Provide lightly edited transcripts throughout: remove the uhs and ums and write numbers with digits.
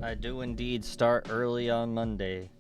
I do indeed start early on Monday.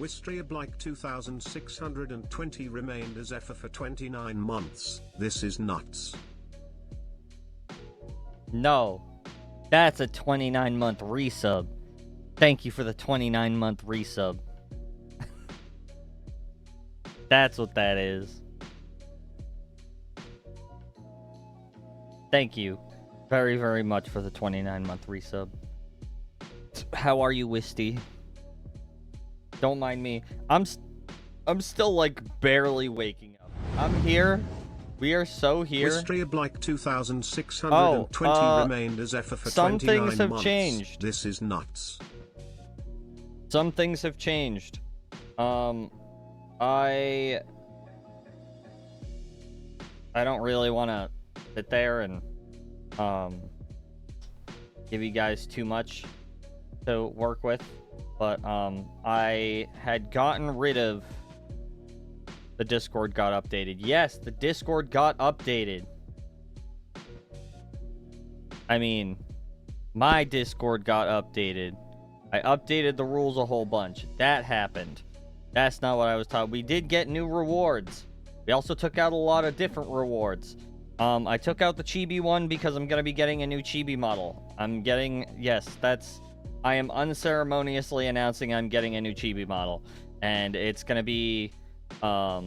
Wistria Blike 2620 remained as ever for 29 months. This is nuts. No. That's a 29-month resub. Thank you for the 29-month resub. That's what that is. Thank you very, very much for the 29-month resub. How are you, Wisty? Don't mind me. I'm still like barely waking up. I'm here. We are so here. Wistria Blike 2620 remained as ever for 29 months. Some things have changed. This is nuts. Some things have changed. I don't really want to sit there and give you guys too much to work with. But I had gotten rid of the Discord got updated. Yes, the Discord got updated. I mean, my Discord got updated. I updated the rules a whole bunch. That happened. That's not what I was talking. We did get new rewards. We also took out a lot of different rewards. I took out the chibi one because I'm going to be getting a new chibi model. I am unceremoniously announcing I'm getting a new chibi model, and it's gonna be like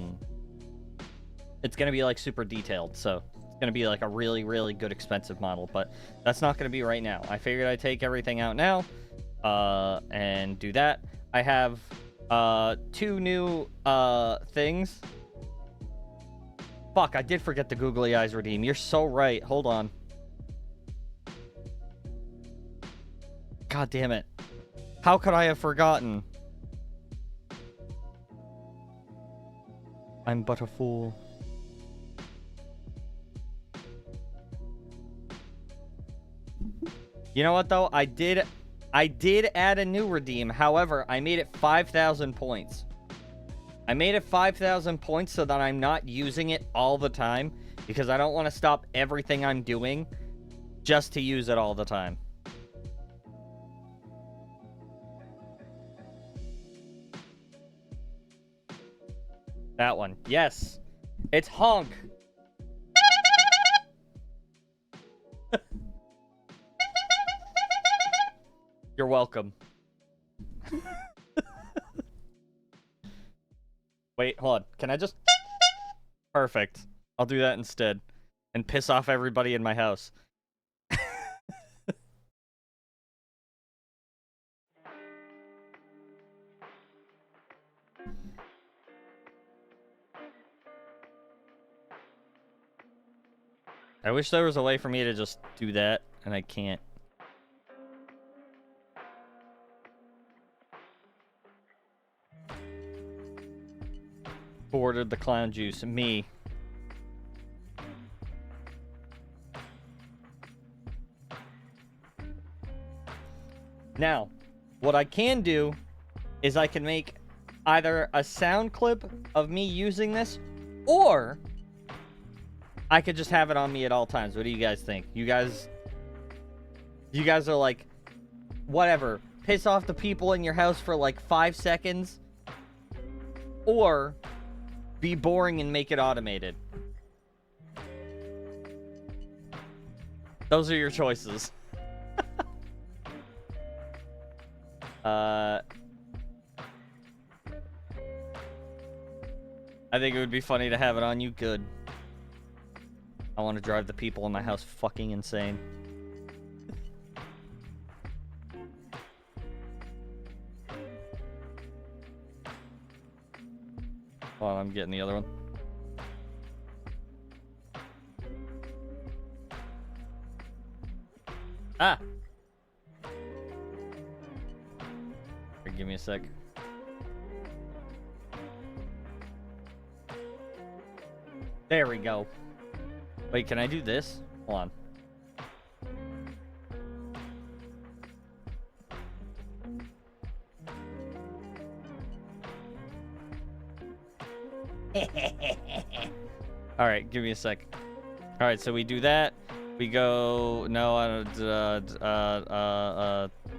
super detailed, so it's gonna be like a really, really good expensive model, but that's not gonna be right now. I figured I'd take everything out now, and do that. I have, 2 new, things. Fuck, I did forget the Googly Eyes redeem. You're so right. Hold on. God damn it. How could I have forgotten? I'm but a fool. You know what, though? I did add a new redeem. However, I made it 5,000 points. I made it 5,000 points so that I'm not using it all the time, because I don't want to stop everything I'm doing just to use it all the time. That one. Yes. It's honk. You're welcome. Wait, hold on. Can I just... Perfect. I'll do that instead. And piss off everybody in my house. I wish there was a way for me to just do that, and I can't. Who ordered the clown juice? Me. Now, what I can do is I can make either a sound clip of me using this, or I could just have it on me at all times. What do you guys think? You guys are like, whatever. Piss off the people in your house for like 5 seconds. Or be boring and make it automated. Those are your choices. I think it would be funny to have it on you. Good. I want to drive the people in my house fucking insane. Hold on, I'm getting the other one. Ah! Here, give me a sec. There we go. Wait, can I do this? Hold on. All right, give me a sec. All right, so we do that. We go. No, I don't.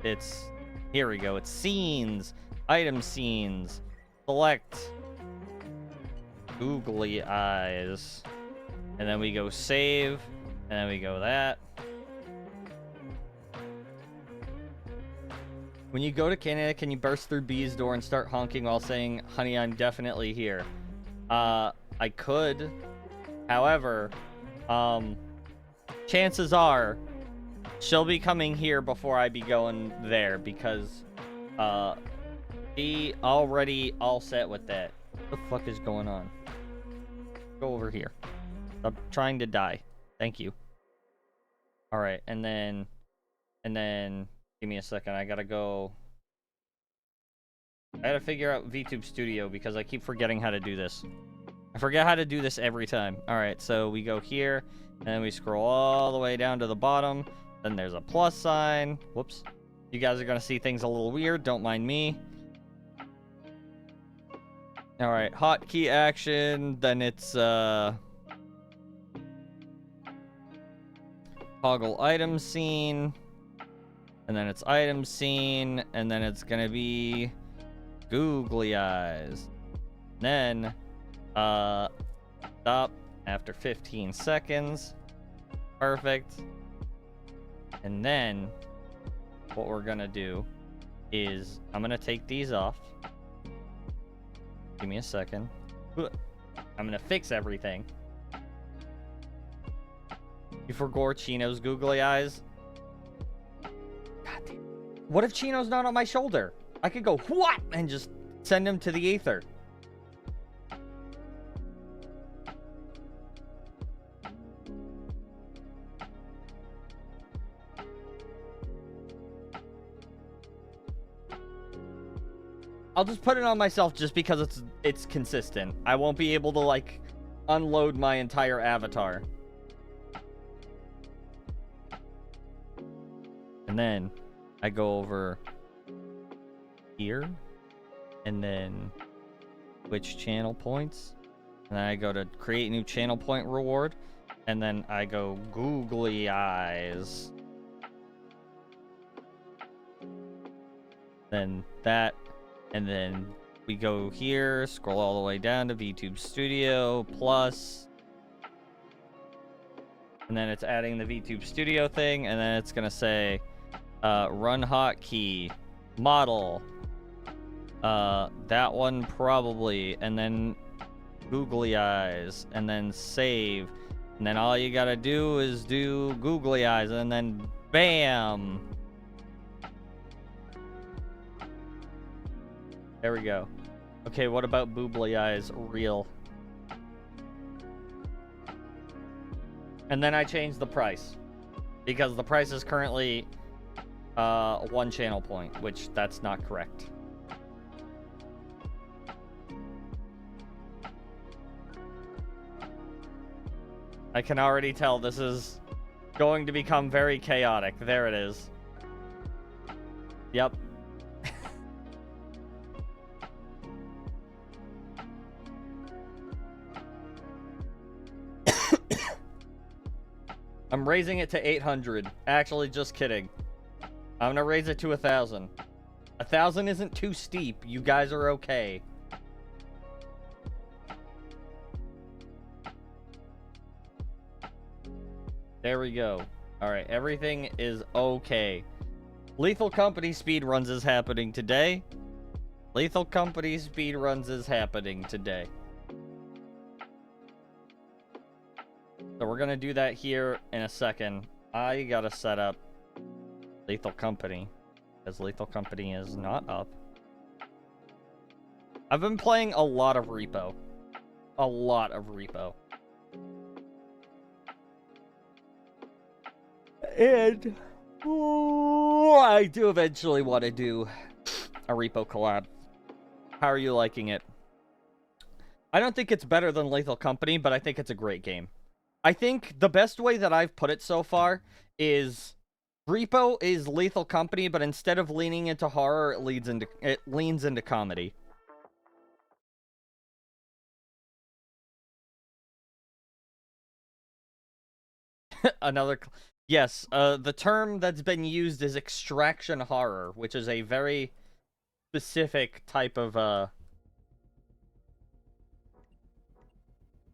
It's here we go. It's scenes, item scenes. Select googly eyes, and then we go save, and then we go that. When you go to Canada, can you burst through B's door and start honking while saying, "Honey, I'm definitely here"? I could. However, chances are she'll be coming here before I be going there because she already all set with that. What the fuck is going on? Go over here. Stop trying to die. Thank you. All right, and then give me a second. I gotta figure out VTube Studio because I keep forgetting how to do this. I forget how to do this every time. All right, so we go here, and then we scroll all the way down to the bottom. Then there's a plus sign. Whoops. You guys are going to see things a little weird. Don't mind me. All right, hotkey action. Then it's toggle item scene. And then it's item scene. And then it's going to be googly eyes. Then stop after 15 seconds. Perfect. And then what we're gonna do is I'm gonna take these off. Give me a second. I'm gonna fix everything. Before Chino's googly eyes. God damn. What if Chino's not on my shoulder? I could go what and just send him to the ether. I'll just put it on myself just because it's consistent. I won't be able to like unload my entire avatar. And then I go over here and then switch channel points. And then I go to create new channel point reward. And then I go googly eyes. Then that. And then we go here, scroll all the way down to VTube Studio plus. And then it's adding the VTube Studio thing. And then it's going to say run hotkey, model. That one probably. And then googly eyes. And then save. And then all you got to do is do googly eyes. And then bam. There we go. Okay, what about boobly eyes real? And then I changed the price. Because the price is currently 1 channel point, which that's not correct. I can already tell this is going to become very chaotic. There it is. Yep. I'm raising it to 800. Actually, just kidding. I'm gonna raise it to 1,000. 1,000 isn't too steep. You guys are okay. There we go. Alright, everything is okay. Lethal Company Speedruns is happening today. Lethal Company Speedruns is happening today. So we're gonna do that here in a second. I gotta set up Lethal Company, because Lethal Company is not up. I've been playing a lot of Repo. A lot of Repo. And Ooh, I do eventually want to do a repo collab. How are you liking it? I don't think it's better than Lethal Company, but I think it's a great game. I think the best way that I've put it so far is Repo is Lethal Company, but instead of leaning into horror, it leans into comedy. Yes, the term that's been used is extraction horror, which is a very specific type of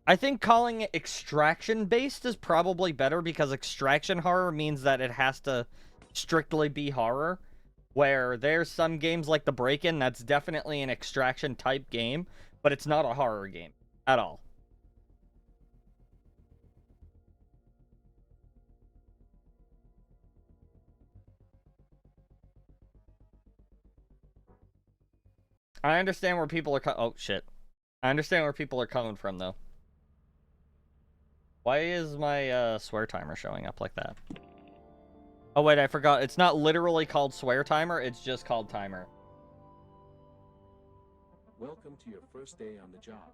I think calling it extraction based is probably better, because extraction horror means that it has to strictly be horror, where there's some games like The Break-In that's definitely an extraction type game, but it's not a horror game at all. I understand where people are oh shit. I understand where people are coming from though. Why is my swear timer showing up like that? Oh wait, I forgot. It's not literally called swear timer, it's just called timer. Welcome to your first day on the job.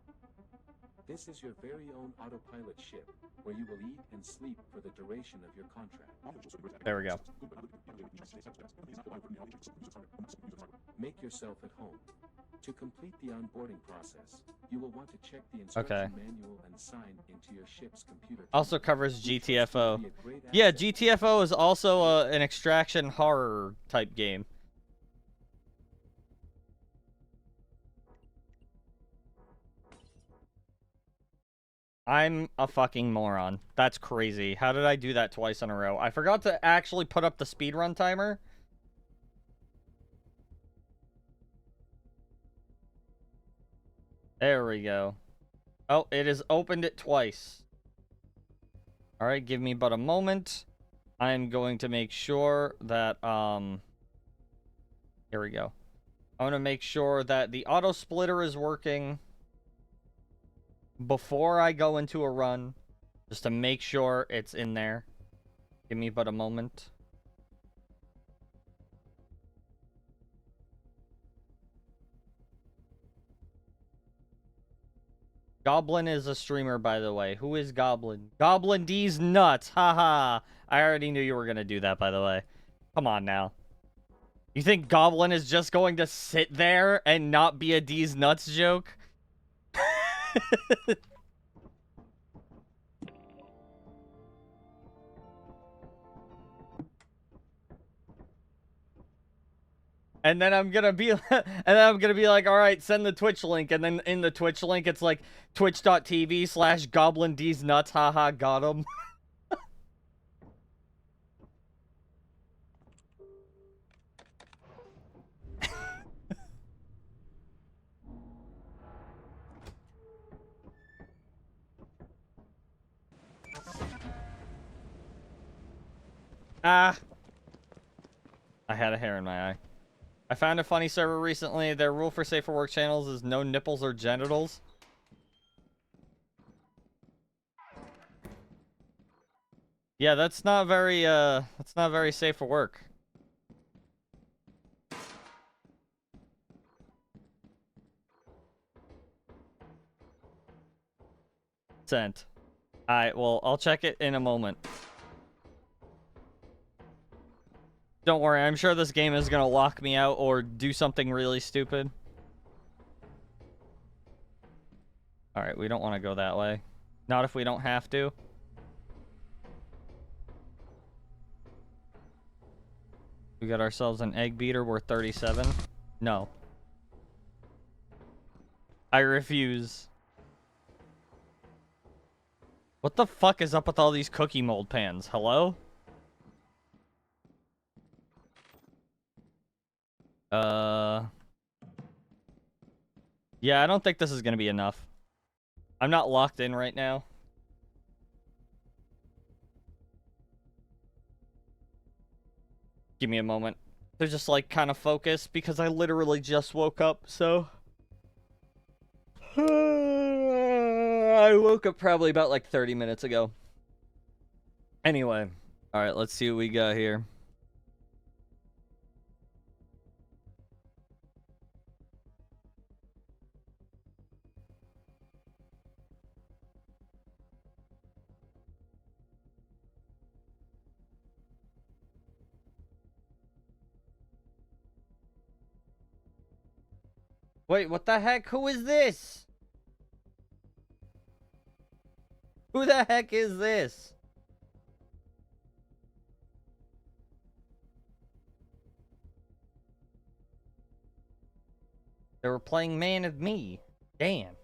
This is your very own autopilot ship, where you will eat and sleep for the duration of your contract. There we go. Make yourself at home. To complete the onboarding process, you will want to check the instruction manual and sign into your ship's computer. Also covers GTFO. Yeah, GTFO is also an extraction horror type game. I'm a fucking moron. That's crazy. How did I do that twice in a row? I forgot to actually put up the speedrun timer. There we go. Oh, it has opened it twice. Alright, give me but a moment. I'm going to make sure that, here we go. I want to make sure that the auto splitter is working before I go into a run, just to make sure it's in there. Give me but a moment. Goblin is a streamer, by the way. Who is Goblin? Goblin D's nuts. Haha. I already knew you were going to do that, by the way. Come on now. You think Goblin is just going to sit there and not be a D's nuts joke? And then I'm gonna be like, all right, send the Twitch link, and then in the Twitch link it's like twitch.tv/Goblin D's nuts, haha, got him. Ah. I had a hair in my eye. I found a funny server recently. Their rule for safe for work channels is no nipples or genitals. Yeah, that's not very safe for work. Sent. Alright, well, I'll check it in a moment. Don't worry, I'm sure this game is gonna lock me out or do something really stupid. Alright, we don't want to go that way. Not if we don't have to. We got ourselves an egg beater worth 37. No. I refuse. What the fuck is up with all these cookie mold pans? Hello? Yeah, I don't think this is gonna be enough. I'm not locked in right now. Give me a moment. They're just like kind of focused because I literally just woke up, so. I woke up probably about like 30 minutes ago. Anyway, alright, let's see what we got here. Wait, what the heck? Who is this? Who the heck is this? They were playing Man of Me. Damn.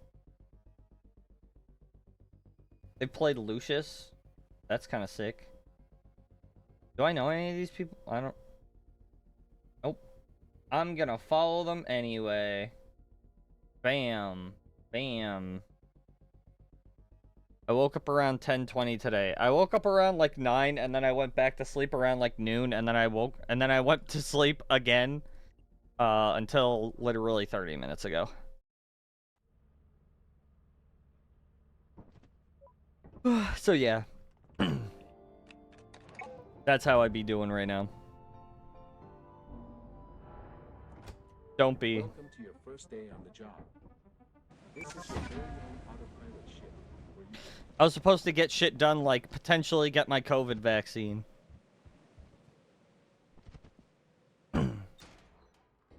They played Lucius. That's kind of sick. Do I know any of these people? I don't... Nope. I'm gonna follow them anyway. Bam. Bam. I woke up around 10:20 today. I woke up around like 9 and then I went back to sleep around like noon and then I went to sleep again until literally 30 minutes ago. So yeah. That's how I be doing right now. Don't be. Welcome to your first day on the job. This is your very own autopilot ship, where you I was supposed to get shit done, like potentially get my COVID vaccine.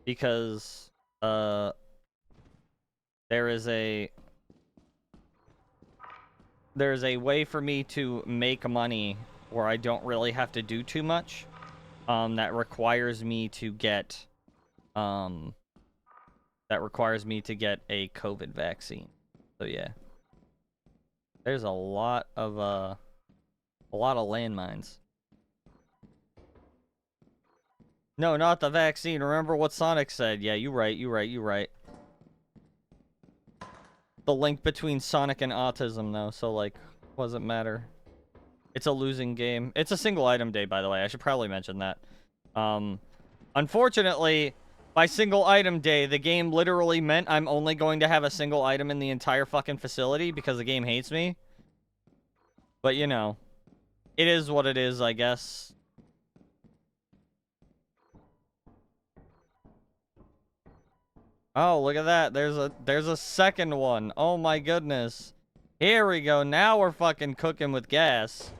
Because there's a way for me to make money where I don't really have to do too much. That requires me to get a COVID vaccine. So yeah. There's a lot of landmines. No, not the vaccine. Remember what Sonic said. Yeah, you right. The link between Sonic and autism, though, so, like, what does it matter? It's a losing game. It's a single item day, by the way. I should probably mention that. Unfortunately, by single item day, the game literally meant I'm only going to have a single item in the entire fucking facility because the game hates me. But, you know, it is what it is, I guess. Oh, look at that. There's a second one. Oh my goodness. Here we go. Now we're fucking cooking with gas.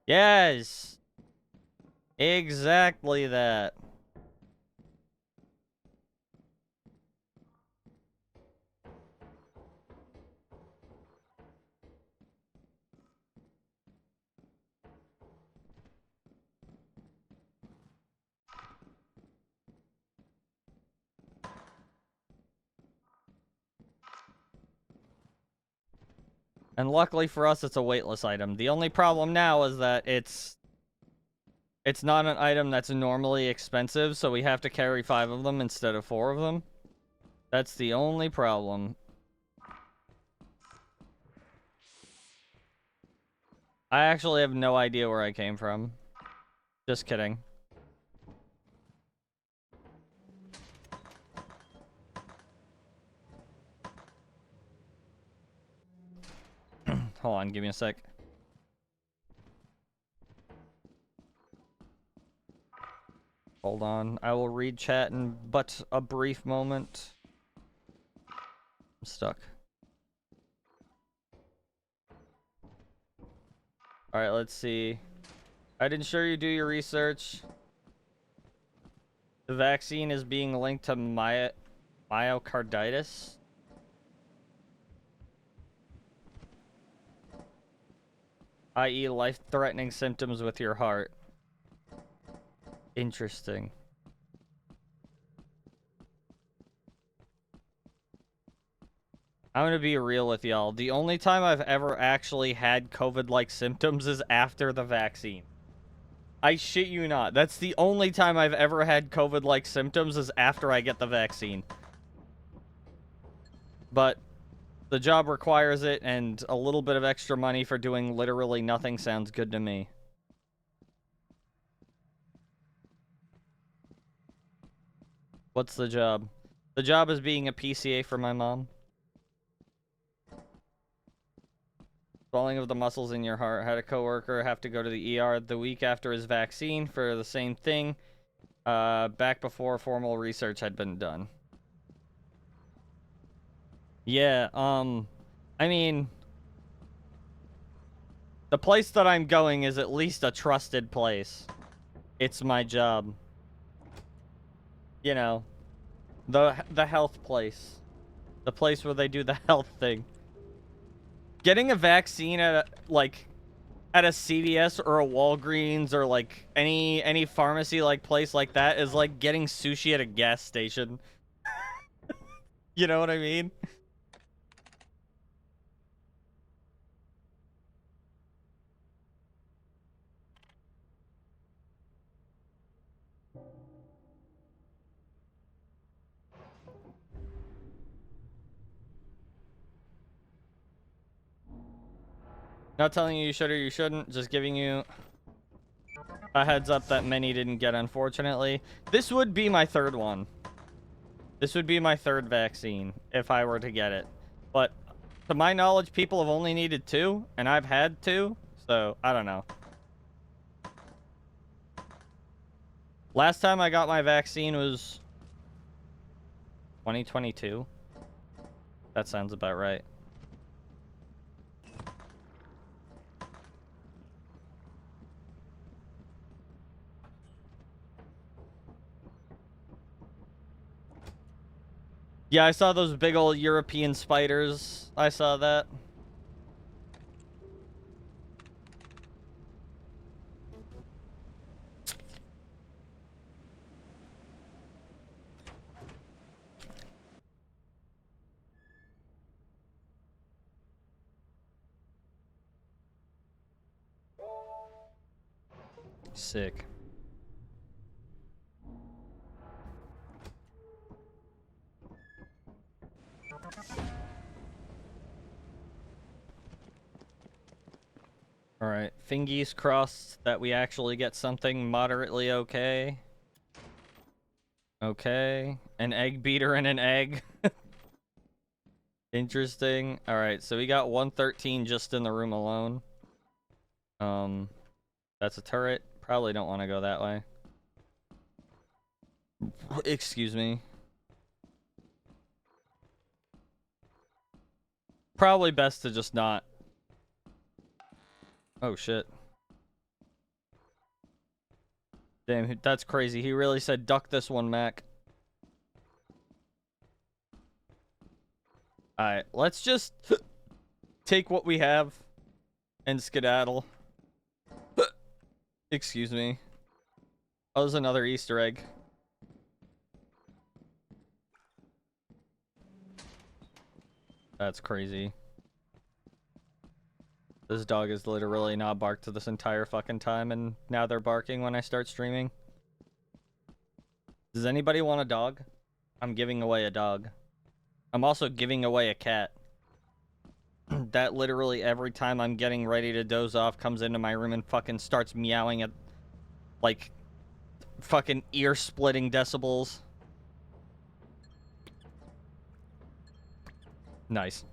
Yes. Exactly that. And luckily for us, it's a weightless item. The only problem now is that it's not an item that's normally expensive, so we have to carry 5 of them instead of 4 of them. That's the only problem. I actually have no idea where I came from. Just kidding. Hold on, give me a sec. Hold on, I will read chat in but a brief moment. I'm stuck. Alright, let's see. I'd ensure you do your research. The vaccine is being linked to myocarditis. I.e. life-threatening symptoms with your heart. Interesting. I'm gonna be real with y'all. The only time I've ever actually had COVID-like symptoms is after the vaccine. I shit you not. That's the only time I've ever had COVID-like symptoms is after I get the vaccine. But the job requires it, and a little bit of extra money for doing literally nothing sounds good to me. What's the job? The job is being a PCA for my mom. Swelling of the muscles in your heart. Had a coworker have to go to the ER the week after his vaccine for the same thing. Back before formal research had been done. Yeah, I mean, the place that I'm going is at least a trusted place. It's my job. You know, The health place. The place where they do the health thing. Getting a vaccine at at a CVS or a Walgreens or like any pharmacy like place like that is like getting sushi at a gas station. You know what I mean? Not telling you should or you shouldn't, just giving you a heads up that many didn't get, unfortunately. This would be my third one. This would be my third vaccine if I were to get it. But to my knowledge, people have only needed 2, and I've had 2, so I don't know. Last time I got my vaccine was 2022. That sounds about right. Yeah, I saw those big old European spiders. I saw that. Sick. Alright, fingies crossed that we actually get something moderately okay. Okay, an egg beater and an egg. Interesting. Alright, so we got 113 just in the room alone. That's a turret. Probably don't want to go that way. Excuse me. Probably best to just not. Oh, shit. Damn, that's crazy. He really said, duck this one, Mac. Alright, let's just take what we have and skedaddle. Excuse me. Oh, there's another Easter egg. That's crazy. This dog has literally not barked this entire fucking time, and now they're barking when I start streaming. Does anybody want a dog? I'm giving away a dog. I'm also giving away a cat. That literally every time I'm getting ready to doze off comes into my room and fucking starts meowing at, like, fucking ear-splitting decibels. Nice.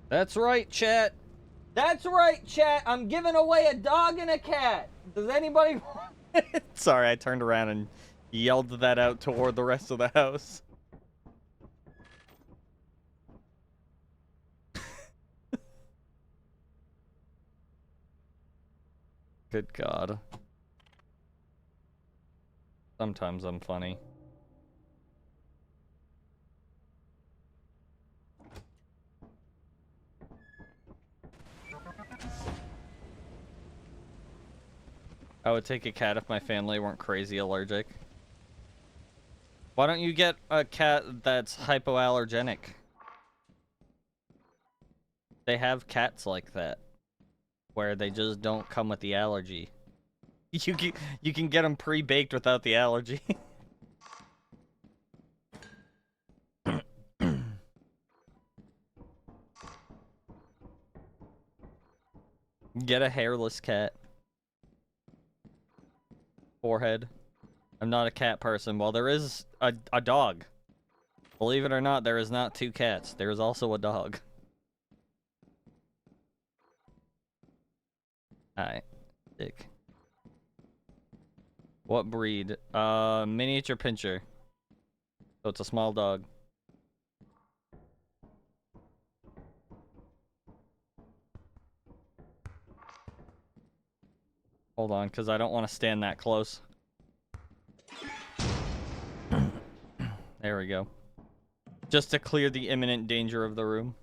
That's right, chat. That's right, chat. I'm giving away a dog and a cat. Does anybody want it? Sorry, I turned around and yelled that out toward the rest of the house. Good God. Sometimes I'm funny. I would take a cat if my family weren't crazy allergic. Why don't you get a cat that's hypoallergenic? They have cats like that, where they just don't come with the allergy. You can get them pre-baked without the allergy. Get a hairless cat. Forehead. I'm not a cat person. Well, there is a dog. Believe it or not, there is not 2 cats. There is also a dog. Alright. Dick. What breed? Miniature pincher. So it's a small dog. Hold on, because I don't want to stand that close. There we go. Just to clear the imminent danger of the room.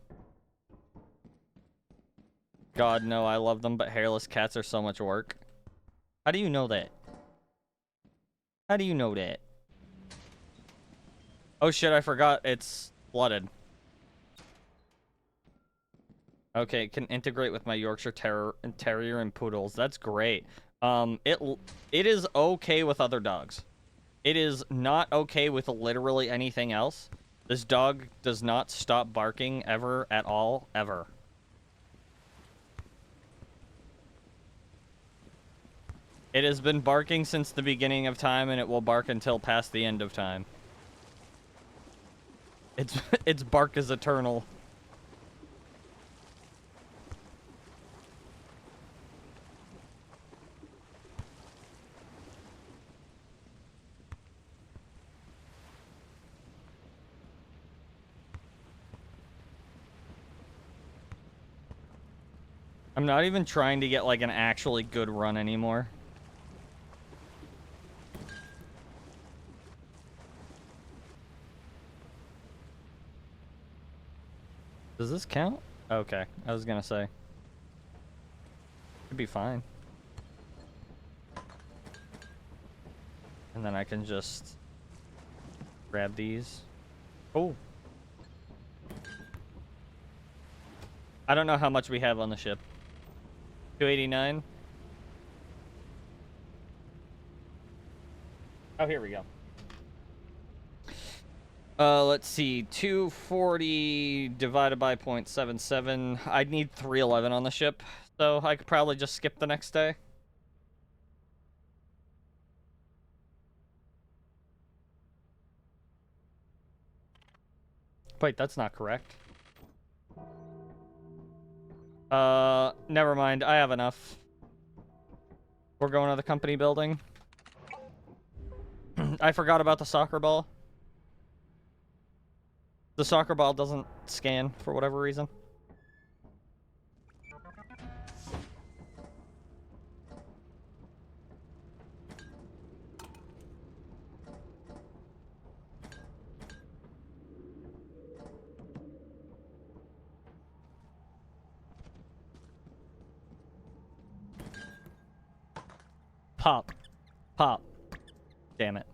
God, no, I love them, but hairless cats are so much work. How do you know that? How do you know that? Oh shit, I forgot it's flooded. Okay, can integrate with my Yorkshire Terrier and Poodles. That's great. It is okay with other dogs. It is not okay with literally anything else. This dog does not stop barking ever at all, ever. It has been barking since the beginning of time, and it will bark until past the end of time. Its bark is eternal. I'm not even trying to get, like, an actually good run anymore. Does this count? Okay, I was gonna say. Should be fine. And then I can just grab these. Oh. I don't know how much we have on the ship. 289. Oh, here we go. Let's see. 240 divided by 0.77. I'd need 311 on the ship, so I could probably just skip the next day. Wait, that's not correct. Never mind. I have enough. We're going to the company building. I forgot about the soccer ball. The soccer ball doesn't scan for whatever reason. Pop. Pop. Damn it.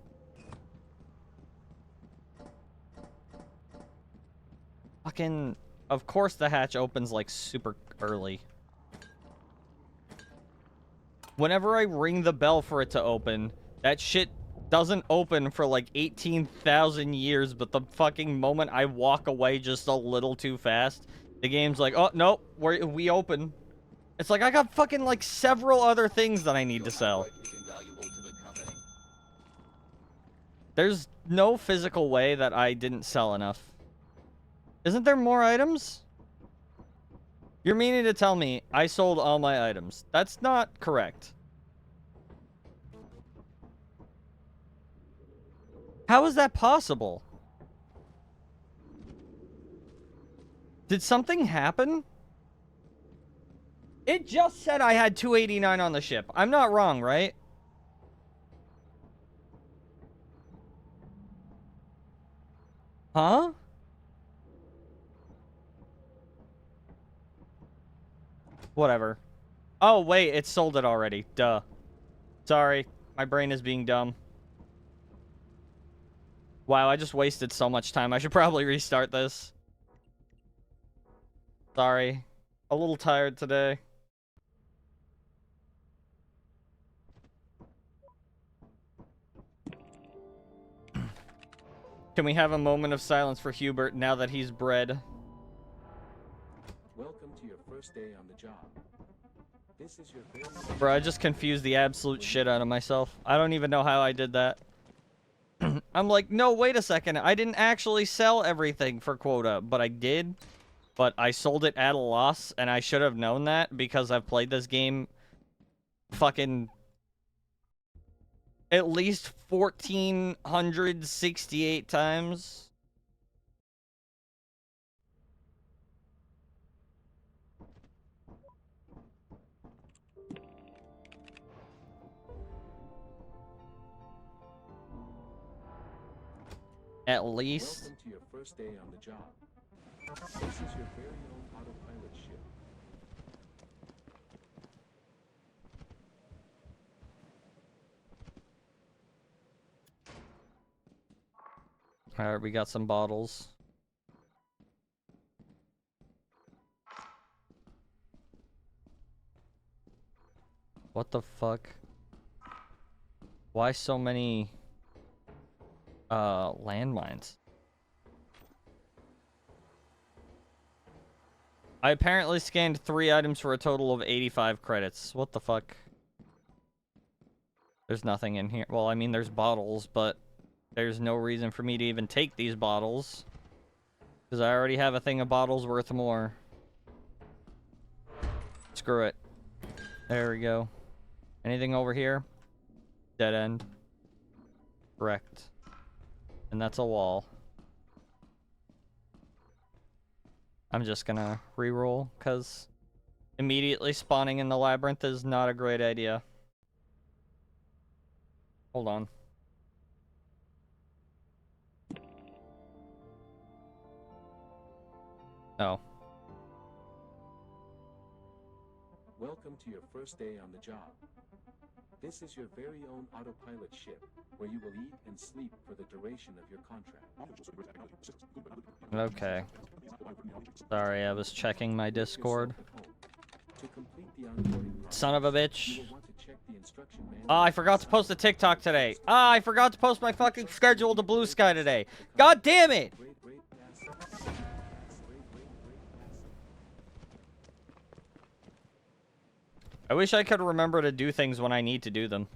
Fucking... Of course the hatch opens, like, super early. Whenever I ring the bell for it to open, that shit doesn't open for, like, 18,000 years, but the fucking moment I walk away just a little too fast, the game's like, oh, nope, we open. It's like, I got fucking, like, several other things that I need to sell. There's no physical way that I didn't sell enough. Isn't there more items? You're meaning to tell me I sold all my items. That's not correct. How is that possible? Did something happen? It just said I had 289 on the ship. I'm not wrong, right? Huh? Whatever. Oh, wait, it sold it already. Duh. Sorry. My brain is being dumb. Wow, I just wasted so much time. I should probably restart this. Sorry. A little tired today. Can we have a moment of silence for Hubert now that he's bred? Welcome to your first day on the job. This is your very... Bro, I just confused the absolute shit out of myself. I don't even know how I did that. I'm like, no, wait a second. I didn't actually sell everything for quota, but I did. But I sold it at a loss, and I should have known that because I've played this game fucking at least 1,468 times. At least. Welcome to your first day on the job. This is your very own autopilot ship. Alright, we got some bottles. What the fuck? Why so many landmines? I apparently scanned 3 items for a total of 85 credits. What the fuck? There's nothing in here. Well, I mean, there's bottles, but there's no reason for me to even take these bottles. Because I already have a thing of bottles worth more. Screw it. There we go. Anything over here? Dead end. Correct. And that's a wall. I'm just gonna reroll, because immediately spawning in the labyrinth is not a great idea. Hold on. Oh. Welcome to your first day on the job. This is your very own autopilot ship, where you will eat and sleep for the duration of your contract. Okay. Sorry, I was checking my Discord. To complete the onboarding process, Son of a you bitch. will want to check the instruction manual. Oh, I forgot to post a TikTok today. Ah, I forgot to post my fucking schedule to Blue Sky today. God damn it! I wish I could remember to do things when I need to do them.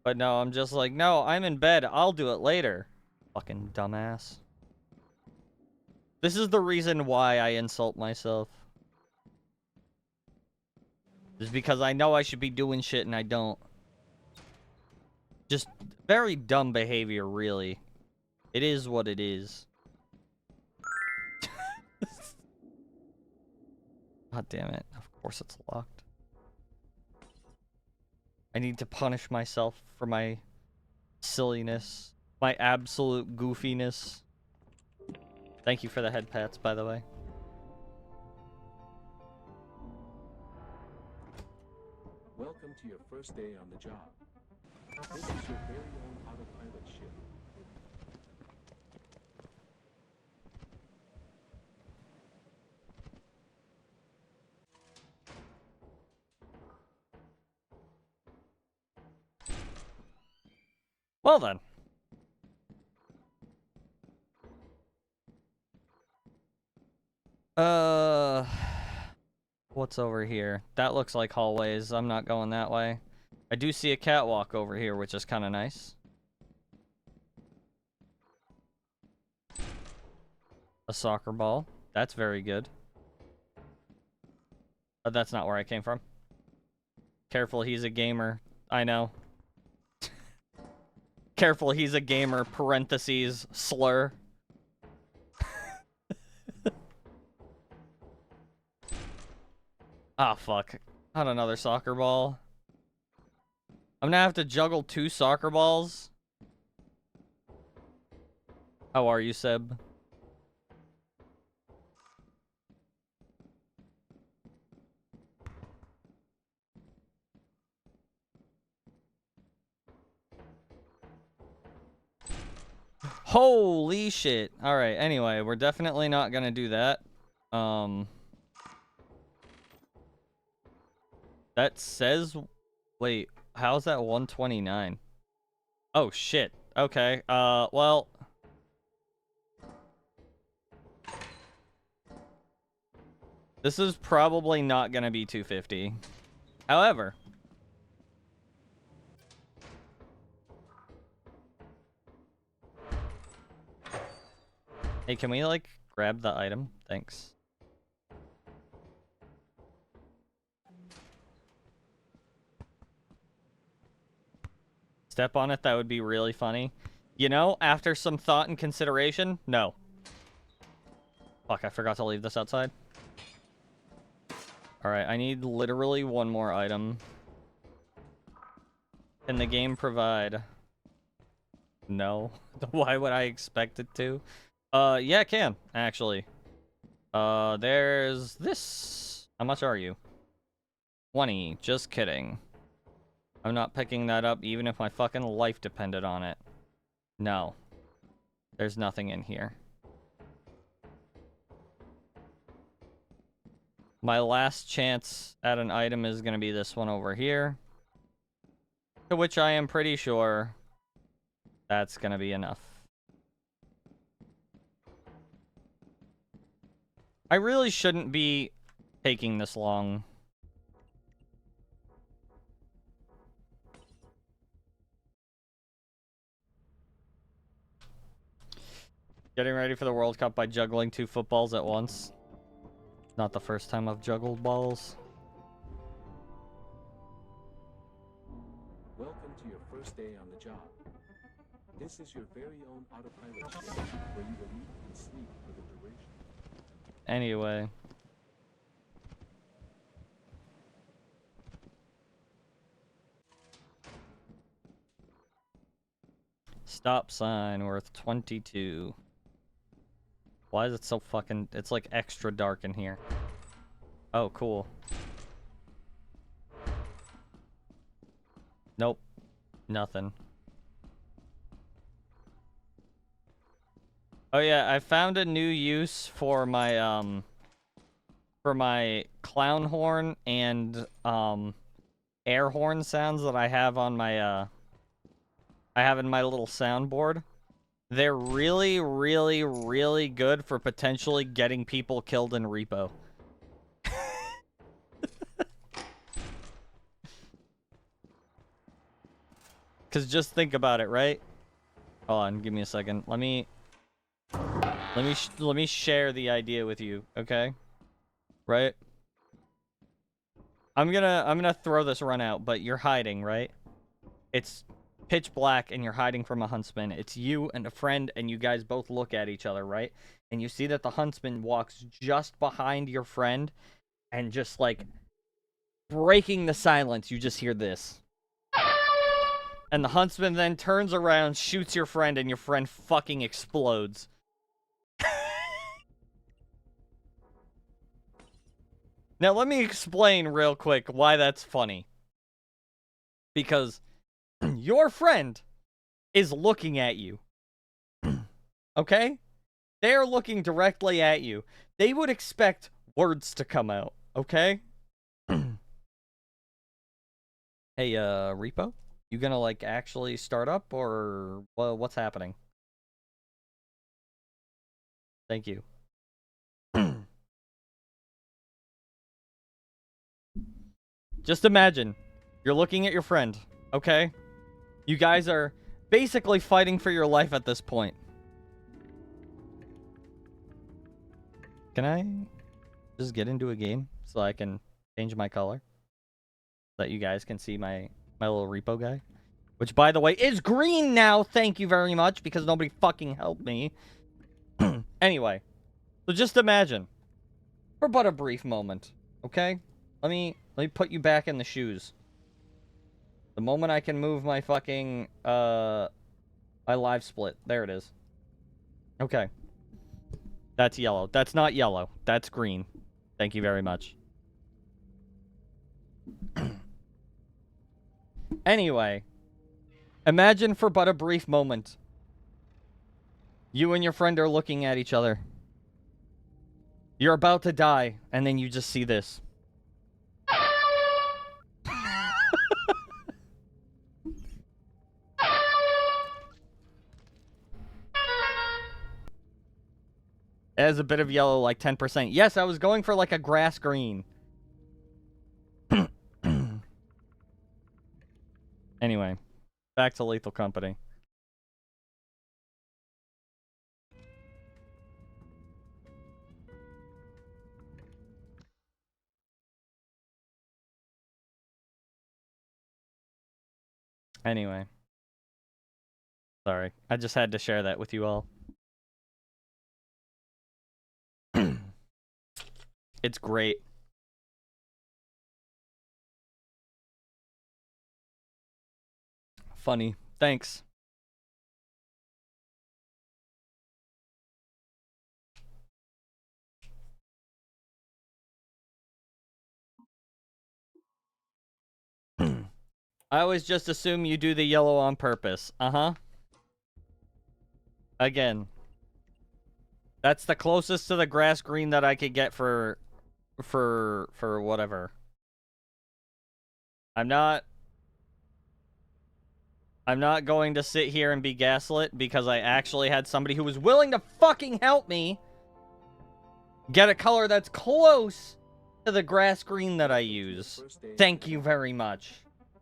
But no, I'm just like, no, I'm in bed. I'll do it later. Fucking dumbass. This is the reason why I insult myself. Is because I know I should be doing shit and I don't. Just very dumb behavior, really. It is what it is. God damn it. Of course it's locked. I need to punish myself for my silliness. My absolute goofiness. Thank you for the head pats, by the way. Welcome to your first day on the job. This is your very own autopilot ship. Well then. What's over here? That looks like hallways. I'm not going that way. I do see a catwalk over here, which is kind of nice. A soccer ball. That's very good. That's not where I came from. Careful, he's a gamer. I know. Careful, he's a gamer. Parentheses, slur. Ah, fuck. Not another soccer ball. I'm gonna have to juggle 2 soccer balls. How are you, Seb? Holy shit. Alright, anyway, we're definitely not gonna do that. That says... Wait, how's that 129? Oh, shit. Okay, well... This is probably not gonna be 250. However... Hey, can we, like, grab the item? Thanks. Step on it, that would be really funny. You know, after some thought and consideration, no. Fuck, I forgot to leave this outside. Alright, I need literally one more item. Can the game provide? No. Why would I expect it to? Yeah, it can, actually. There's this. How much are you? 20. Just kidding. I'm not picking that up even if my fucking life depended on it. No. There's nothing in here. My last chance at an item is going to be this one over here. To which I am pretty sure that's going to be enough. I really shouldn't be taking this long. Getting ready for the World Cup by juggling 2 footballs at once. Not the first time I've juggled balls. Welcome to your first day on the job. This is your very own autopilot shift, where you will eat and sleep for the duration. Anyway. Stop sign worth 22. Why is it so fucking... It's like extra dark in here. Oh, cool. Nope. Nothing. Oh yeah, I found a new use for my clown horn and air horn sounds that I have on my I have in my little soundboard. They're really, really, really good for potentially getting people killed in repo. Cause just think about it, right? Hold on, give me a second. Let me share the idea with you, okay? Right? I'm gonna throw this run out, but you're hiding, right? It's pitch black and you're hiding from a huntsman. It's you and a friend and you guys both look at each other, right? And you see that the huntsman walks just behind your friend and just like breaking the silence, you just hear this. And the huntsman then turns around, shoots your friend, and your friend fucking explodes. Now, let me explain real quick why that's funny. Because your friend is looking at you. Okay? They're looking directly at you. They would expect words to come out. Okay? Hey, Repo? You gonna, like, actually start up, or well, what's happening? Thank you. Just imagine, you're looking at your friend, okay? You guys are basically fighting for your life at this point. Can I just get into a game so I can change my color? So that you guys can see my little repo guy? Which, by the way, is green now! Thank you very much, because nobody fucking helped me. Anyway, so just imagine, for but a brief moment, okay? Let me put you back in the shoes. The moment I can move my fucking, my live split. There it is. Okay. That's yellow. That's not yellow. That's green. Thank you very much. Anyway. Imagine for but a brief moment. You and your friend are looking at each other. You're about to die, and then you just see this. It has a bit of yellow, like 10%. Yes, I was going for like a grass green. Anyway, back to Lethal Company. Anyway. Sorry, I just had to share that with you all. It's great. funny. Thanks. I always just assume you do the yellow on purpose. Uh-huh. Again. That's the closest to the grass green that I could get for whatever. I'm not going to sit here and be gaslit because I actually had somebody who was willing to fucking help me get a color that's close to the grass green that I use. Thank you very much.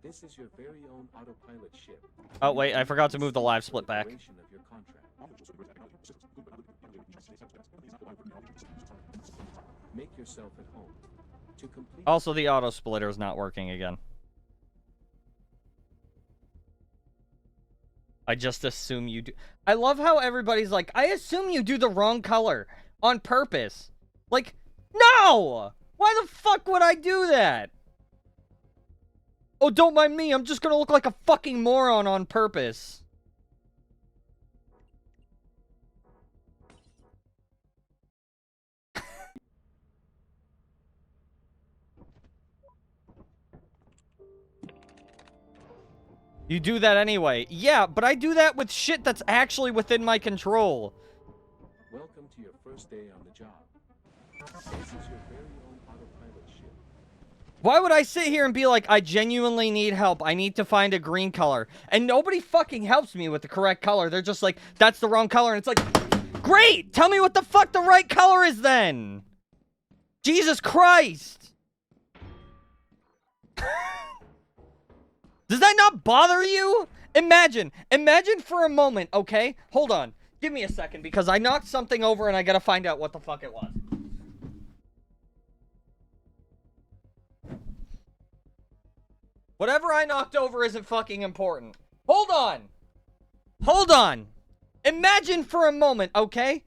This is your very own autopilot ship. Oh, wait, I forgot to move the live split back. Make yourself at home. To complete Also, the auto splitter is not working again. I just assume you do. I love how everybody's like, I assume you do the wrong color on purpose. Like, no! Why the fuck would I do that? Oh, don't mind me. I'm just gonna look like a fucking moron on purpose. You do that anyway. Yeah, but I do that with shit that's actually within my control. Welcome to your first day on the job. This is your very own autopilot ship. Why would I sit here and be like, I genuinely need help. I need to find a green color. And nobody fucking helps me with the correct color. They're just like, that's the wrong color. And it's like, great! Tell me what the fuck the right color is then! Jesus Christ! Does that not bother you? Imagine for a moment, okay? Hold on. Give me a second, because I knocked something over and I gotta find out what the fuck it was. Whatever I knocked over isn't fucking important. Hold on! Hold on! Imagine for a moment, okay?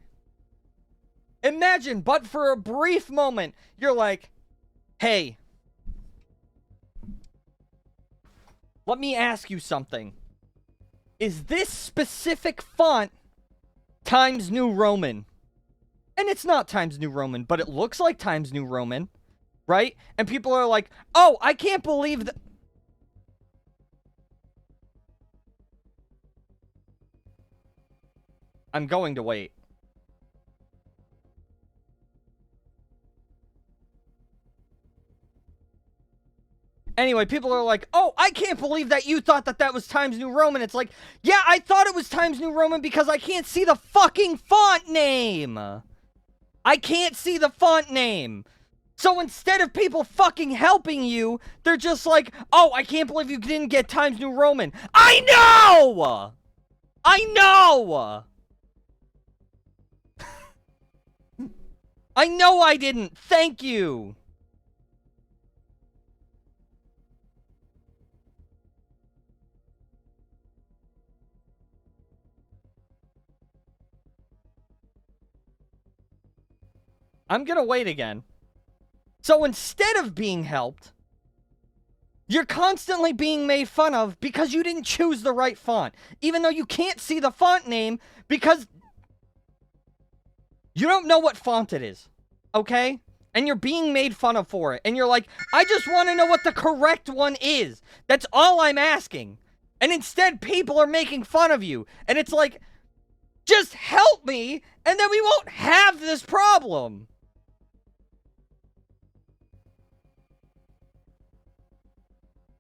Imagine, but for a brief moment, you're like, hey, let me ask you something. Is this specific font Times New Roman? And it's not Times New Roman, but it looks like Times New Roman, right? And people are like, oh, I can't believe that. I'm going to wait. Anyway, people are like, oh, I can't believe that you thought that that was Times New Roman. It's like, yeah, I thought it was Times New Roman because I can't see the fucking font name. I can't see the font name. So instead of people fucking helping you, they're just like, oh, I can't believe you didn't get Times New Roman. I know! I know! I know I didn't. Thank you. I'm gonna wait again. So instead of being helped, you're constantly being made fun of because you didn't choose the right font. Even though you can't see the font name because you don't know what font it is. Okay? And you're being made fun of for it. And you're like, I just want to know what the correct one is. That's all I'm asking. And instead, people are making fun of you. And it's like, just help me, and then we won't have this problem.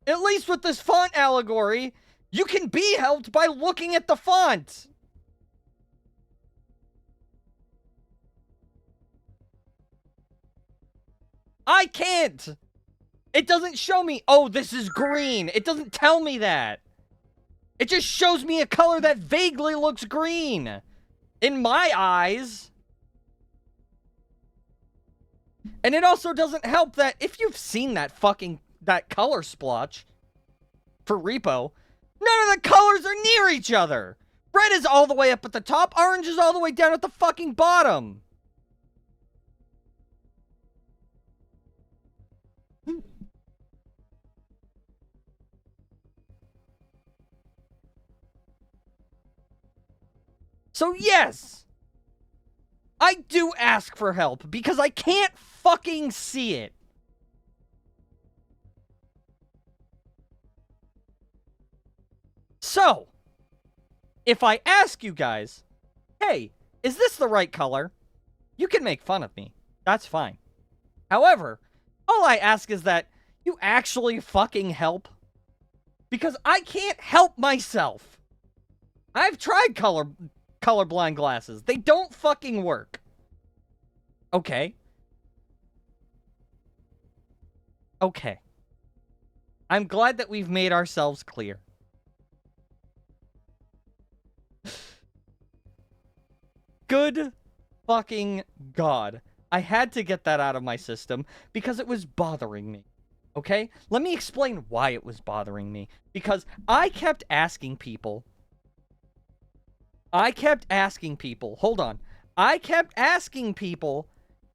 At least with this font allegory, you can be helped by looking at the font. I can't. It doesn't show me, oh, this is green. It doesn't tell me that. It just shows me a color that vaguely looks green. In my eyes. And it also doesn't help that if you've seen that color splotch for repo, none of the colors are near each other. Red is all the way up at the top, orange is all the way down at the fucking bottom. So yes, I do ask for help because I can't fucking see it. So, if I ask you guys, hey, is this the right color? You can make fun of me. That's fine. However, all I ask is that you actually fucking help. Because I can't help myself. I've tried colorblind glasses. They don't fucking work. Okay. Okay. I'm glad that we've made ourselves clear. Good fucking God. I had to get that out of my system because it was bothering me. Okay? Let me explain why it was bothering me. Because I kept asking people. Hold on. I kept asking people,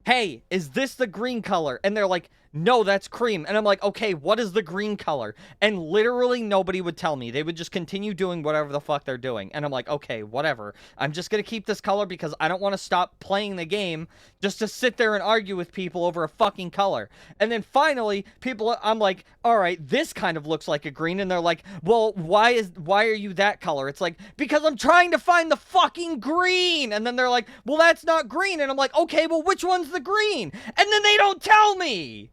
hey, is this the green color? And they're like, no, that's cream. And I'm like, okay, what is the green color? And literally nobody would tell me. They would just continue doing whatever the fuck they're doing. And I'm like, okay, whatever. I'm just going to keep this color because I don't want to stop playing the game just to sit there and argue with people over a fucking color. And then finally, I'm like, all right, this kind of looks like a green. And they're like, well, why are you that color? It's like, because I'm trying to find the fucking green. And then they're like, well, that's not green. And I'm like, okay, well, which one's the green? And then they don't tell me.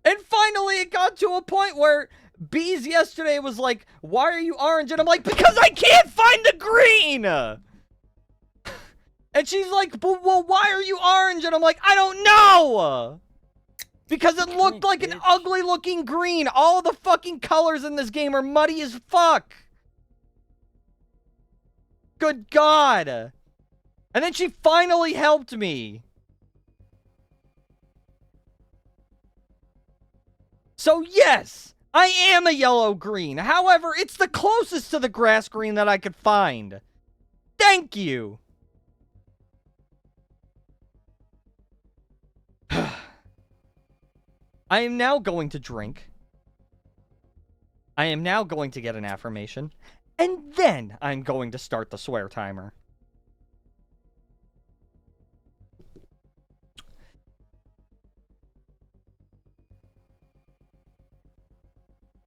And finally, it got to a point where Bees yesterday was like, why are you orange? And I'm like, because I can't find the green! And she's like, well, why are you orange? And I'm like, I don't know! Because it looked like an ugly-looking green. All the fucking colors in this game are muddy as fuck. Good God. And then she finally helped me. So yes, I am a yellow-green. However, it's the closest to the grass green that I could find. Thank you. I am now going to drink. I am now going to get an affirmation. And then I'm going to start the swear timer.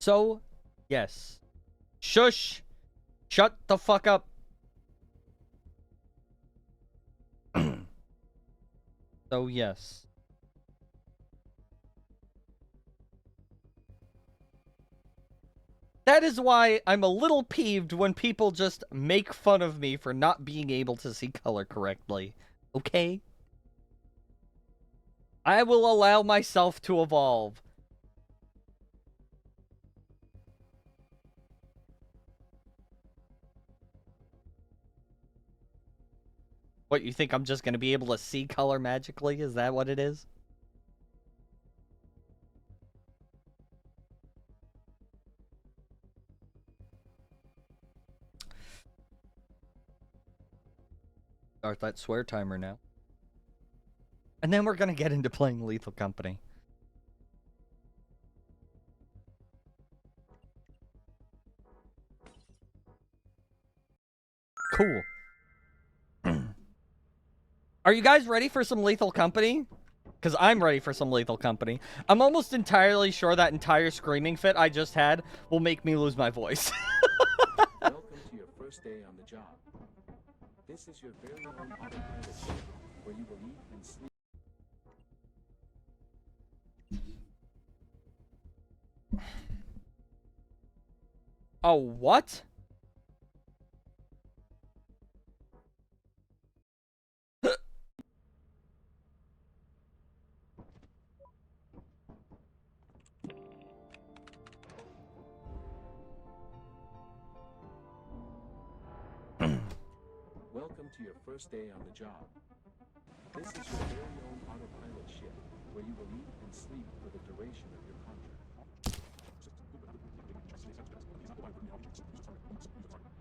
So, yes. Shush. Shut the fuck up. So, yes. That is why I'm a little peeved when people just make fun of me for not being able to see color correctly. Okay? I will allow myself to evolve. What, you think I'm just going to be able to see color magically? Is that what it is? Start that swear timer now. And then we're going to get into playing Lethal Company. Cool. Are you guys ready for some Lethal Company? Because I'm ready for some Lethal Company. I'm almost entirely sure that entire screaming fit I just had will make me lose my voice. Welcome to your first day on the job. This is your very own autopilot shift, where you will eat and sleep. Oh, what? Welcome to your first day on the job. This is your very own autopilot shift, where you will eat and sleep for the duration of your contract.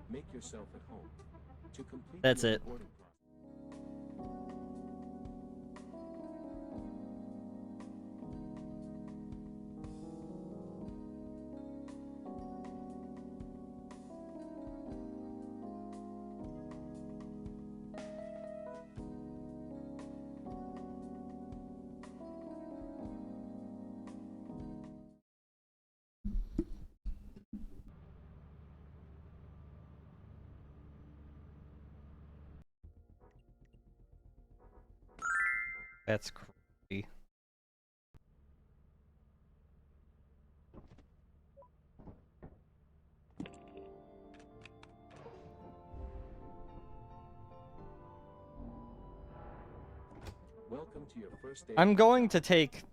Make yourself at home. To complete That's the it. onboarding process. That's crazy. Welcome to your first day. I'm going to take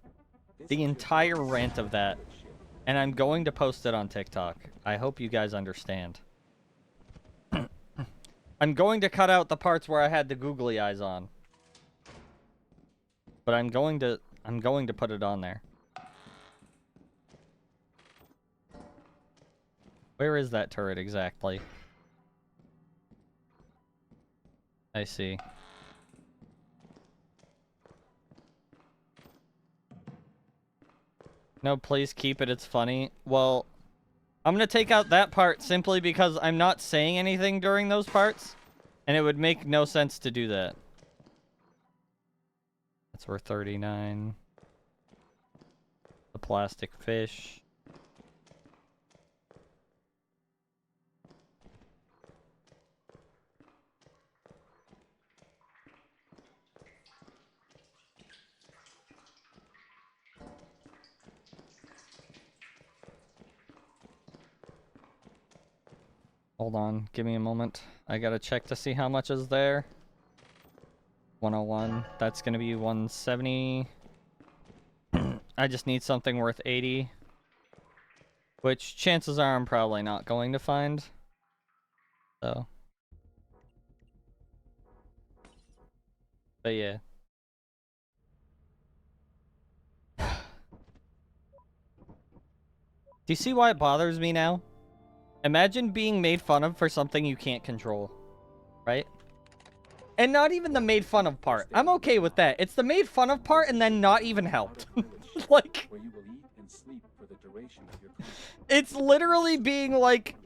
This the is your entire first rant of that, pilot ship. and I'm going to post it on TikTok. I hope you guys understand. I'm going to cut out the parts where I had the googly eyes on. But I'm going to put it on there. Where is that turret exactly? I see. No, please keep it. It's funny. Well, I'm going to take out that part simply because I'm not saying anything during those parts. And it would make no sense to do that. That's worth 39. The plastic fish. Hold on, give me a moment. I gotta check to see how much is there. 101. That's gonna be 170. I just need something worth 80. Which chances are I'm probably not going to find. So. But yeah. Do you see why it bothers me now? Imagine being made fun of for something you can't control. Right? And not even the made fun of part. I'm okay with that. It's the made fun of part and then not even helped. Like, Where you will eat and sleep for the duration of your cruise. it's literally being like...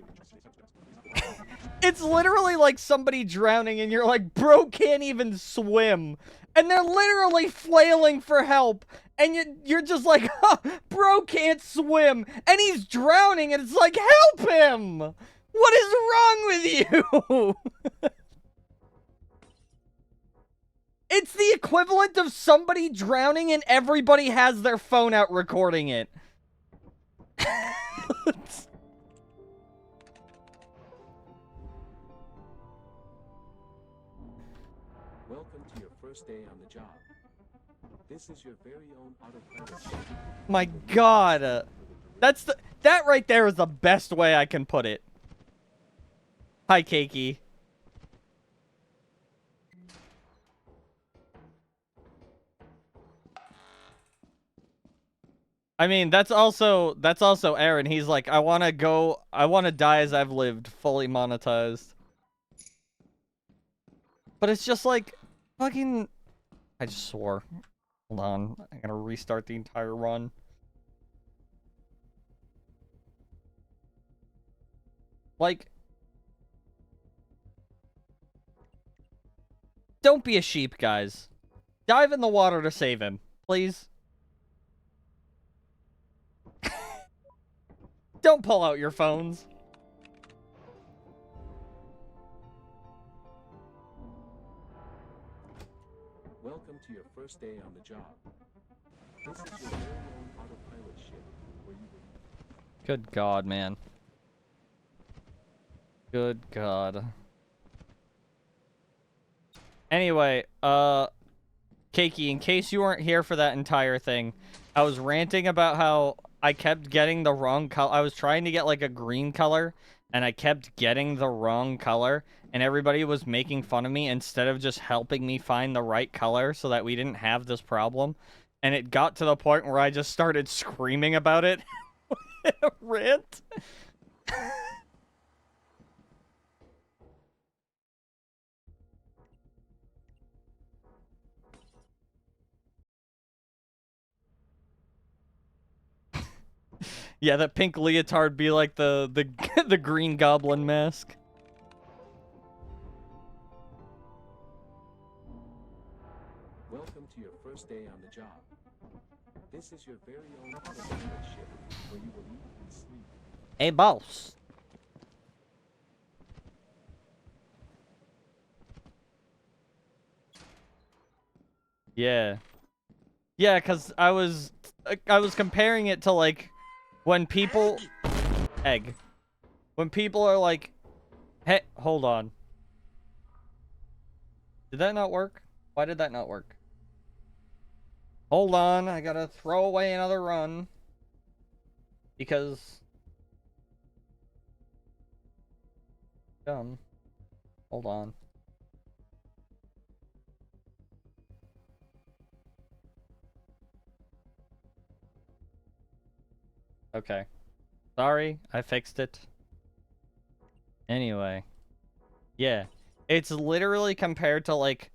It's literally like somebody drowning and you're like, bro can't even swim. And they're literally flailing for help. And you're just like, huh, bro can't swim. And he's drowning and it's like, help him! What is wrong with you? It's the equivalent of somebody drowning and everybody has their phone out recording it. Welcome to your first day on the job. This is your very own autopilot ship. My God. That right there is the best way I can put it. Hi, Keiki. I mean, that's also Aaron. He's like, I want to die as I've lived, fully monetized. But it's just like, fucking, I just swore. Hold on, I'm gonna restart the entire run. Like, don't be a sheep, guys. Dive in the water to save him, please. Don't pull out your phones. Welcome to your first day on the job. This is your very own autopilot ship where you will Good God, man. Good God. Anyway, Keiki, in case you weren't here for that entire thing, I was ranting about how I kept getting the wrong color. I was trying to get like a green color, and I kept getting the wrong color, and everybody was making fun of me instead of just helping me find the right color so that we didn't have this problem. And it got to the point where I just started screaming about it in a rant. Yeah, that pink leotard be like the the green goblin mask. Welcome to your first day on the job. This is your very own autopilot ship where you will eat and sleep. Hey, boss. Yeah. Yeah, because I was comparing it to, like, when people... Egg. When people are like, hey, hold on. Did that not work? Why did that not work? Hold on, I gotta throw away another run. Because... Dumb. Hold on. Okay. Sorry, I fixed it. Anyway. Yeah. It's literally compared to, like,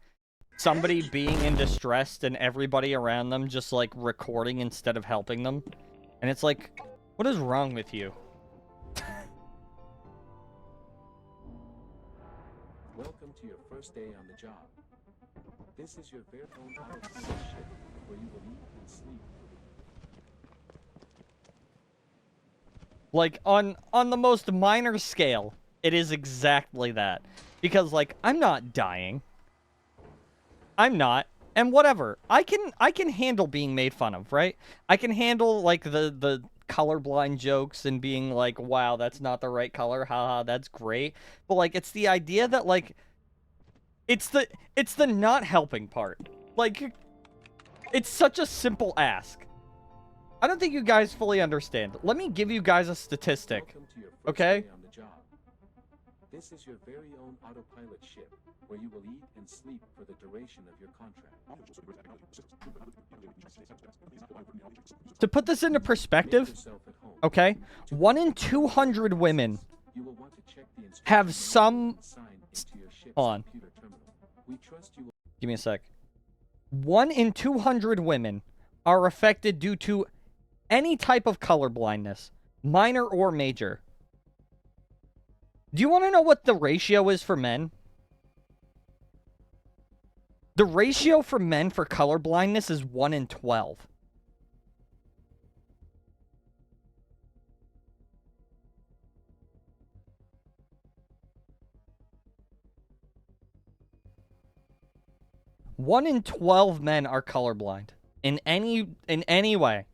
somebody being in distress and everybody around them just, like, recording instead of helping them. And it's like, what is wrong with you? Welcome to your first day on the job. This is your very own autopilot ship, where you will eat and sleep. Like, on the most minor scale, it is exactly that. Because, like, I'm not dying. I'm not. And whatever. I can handle being made fun of, right? I can handle, like, the colorblind jokes and being like, wow, that's not the right color. Haha, that's great. But, like, it's the idea that, like, it's the not helping part. Like, it's such a simple ask. I don't think you guys fully understand. Let me give you guys a statistic. Welcome to your first Okay? day on the job. This is your very own autopilot ship, where you will eat and sleep for the duration of your contract. To put this into Make perspective, yourself at home. okay? 1 in 200 women You will want to check the have instruction some... manual and sign into your ship's Hold on. computer terminal. We trust you will Give me a sec. 1 in 200 women are affected due to any type of color blindness, minor or major. Do you want to know what the ratio is for men? The ratio for men for color blindness is 1 in 12. One in 12 men are colorblind in any way.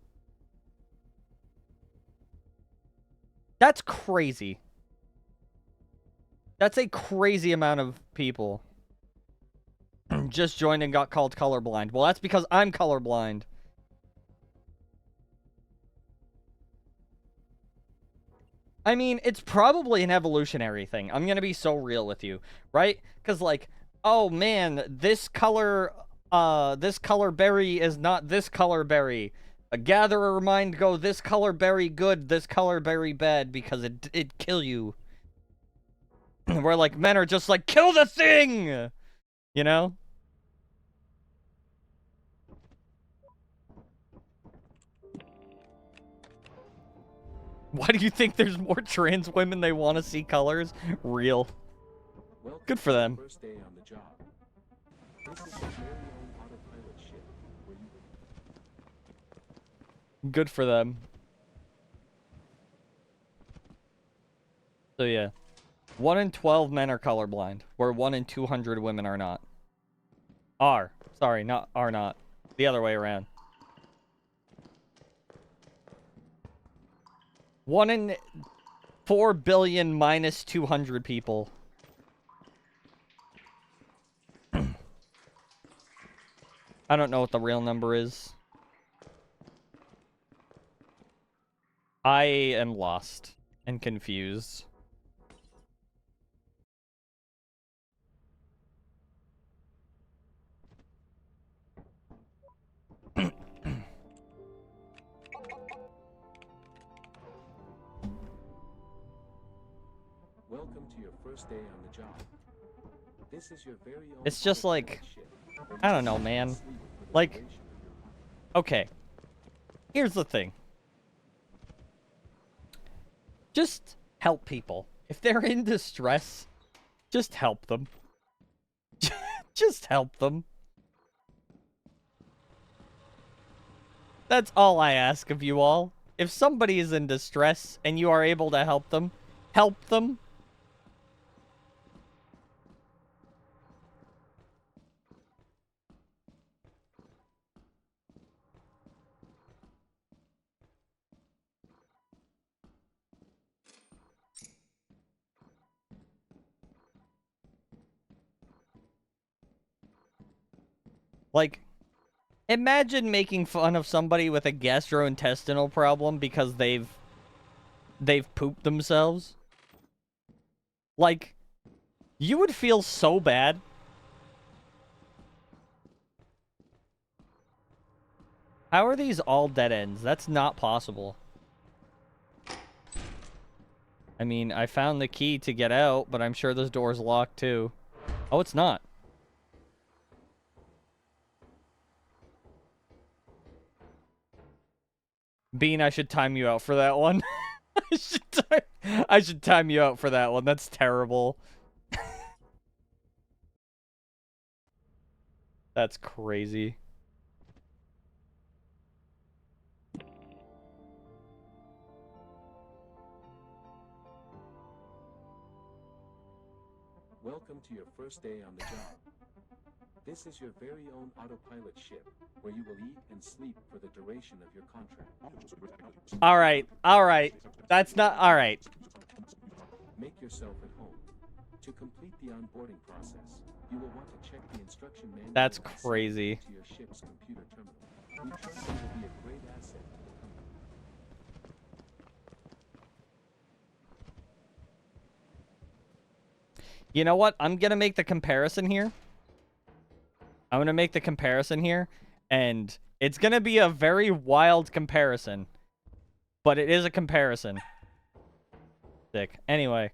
That's crazy. That's a crazy amount of people. Just joined and got called colorblind. Well, that's because I'm colorblind. I mean, it's probably an evolutionary thing. I'm gonna be so real with you, right? Because, like, oh man, this color berry is not this color berry. A gatherer mind go this color berry good, this color berry bad because it kill you. Where, like, men are just like, kill the thing! You know? Why do you think there's more trans women they want to see colors? Real. welcome Good for to your them. first day on the job. This is your very own autopilot ship, where you will Good for them. So yeah. 1 in 12 men are colorblind, where 1 in 200 women are not. Are. Sorry, not are not. The other way around. 1 in 4 billion minus 200 people. I don't know what the real number is. I am lost and confused. welcome to your first day on the job. This is your very own It's just like, autopilot ship, where I you don't know, will eat and man. sleep for the Like, duration of your contract. okay. Here's the thing. Just help people. If they're in distress, just help them. Just help them. That's all I ask of you all. If somebody is in distress and you are able to help them, help them. Like, imagine making fun of somebody with a gastrointestinal problem because they've pooped themselves. Like, you would feel so bad. How are these all dead ends? That's not possible. I mean, I found the key to get out, but I'm sure this door's locked too. Oh, it's not. Bean, I should time you out for that one. I should time you out for that one. That's terrible. That's crazy. Welcome to your first day on the job. This is your very own autopilot ship, where you will eat and sleep for the duration of your contract. Alright. That's not... Alright. Make yourself at home. To complete the onboarding process, you will want to check the instruction manual. That's crazy. To your ship's computer terminal. We trust you will be a great asset to the company. You know what? I'm gonna make the comparison here. And it's gonna be a very wild comparison. But it is a comparison. Sick. Anyway,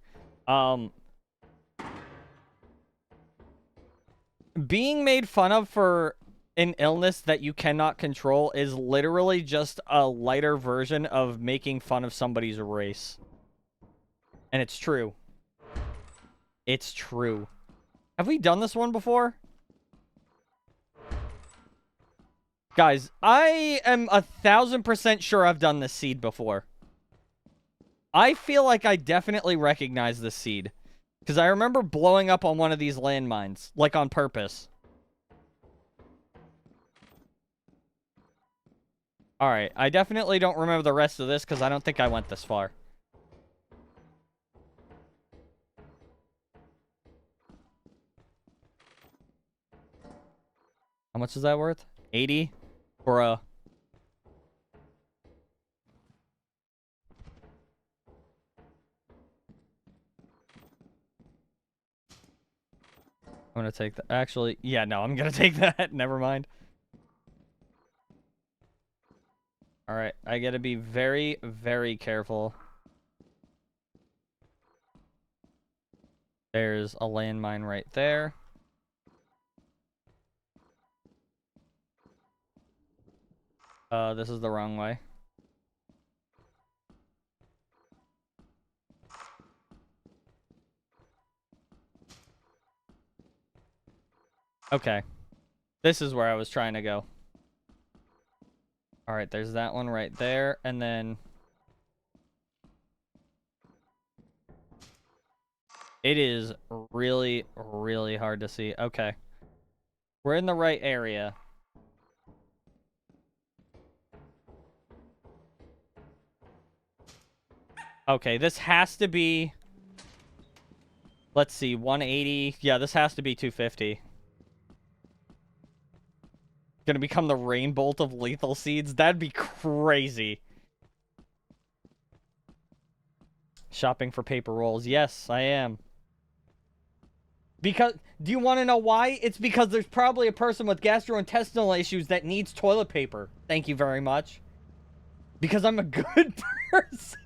being made fun of for an illness that you cannot control is literally just a lighter version of making fun of somebody's race. And it's true. It's true. Have we done this one before? Guys, I am 1000% sure I've done this seed before. I feel like I definitely recognize this seed. Because I remember blowing up on one of these landmines. Like, on purpose. Alright, I definitely don't remember the rest of this because I don't think I went this far. How much is that worth? 80? Bruh. I'm gonna take that. Actually, yeah, no, I'm gonna take that. Never mind. Alright, I gotta be very, very careful. There's a landmine right there. This is the wrong way. Okay. This is where I was trying to go. Alright, there's that one right there, and then... It is really, really hard to see. Okay. We're in the right area. Okay, this has to be... Let's see, 180. Yeah, this has to be 250. Gonna become the rain bolt of lethal seeds? That'd be crazy. Shopping for paper rolls. Yes, I am. Because, do you want to know why? It's because there's probably a person with gastrointestinal issues that needs toilet paper. Thank you very much. Because I'm a good person.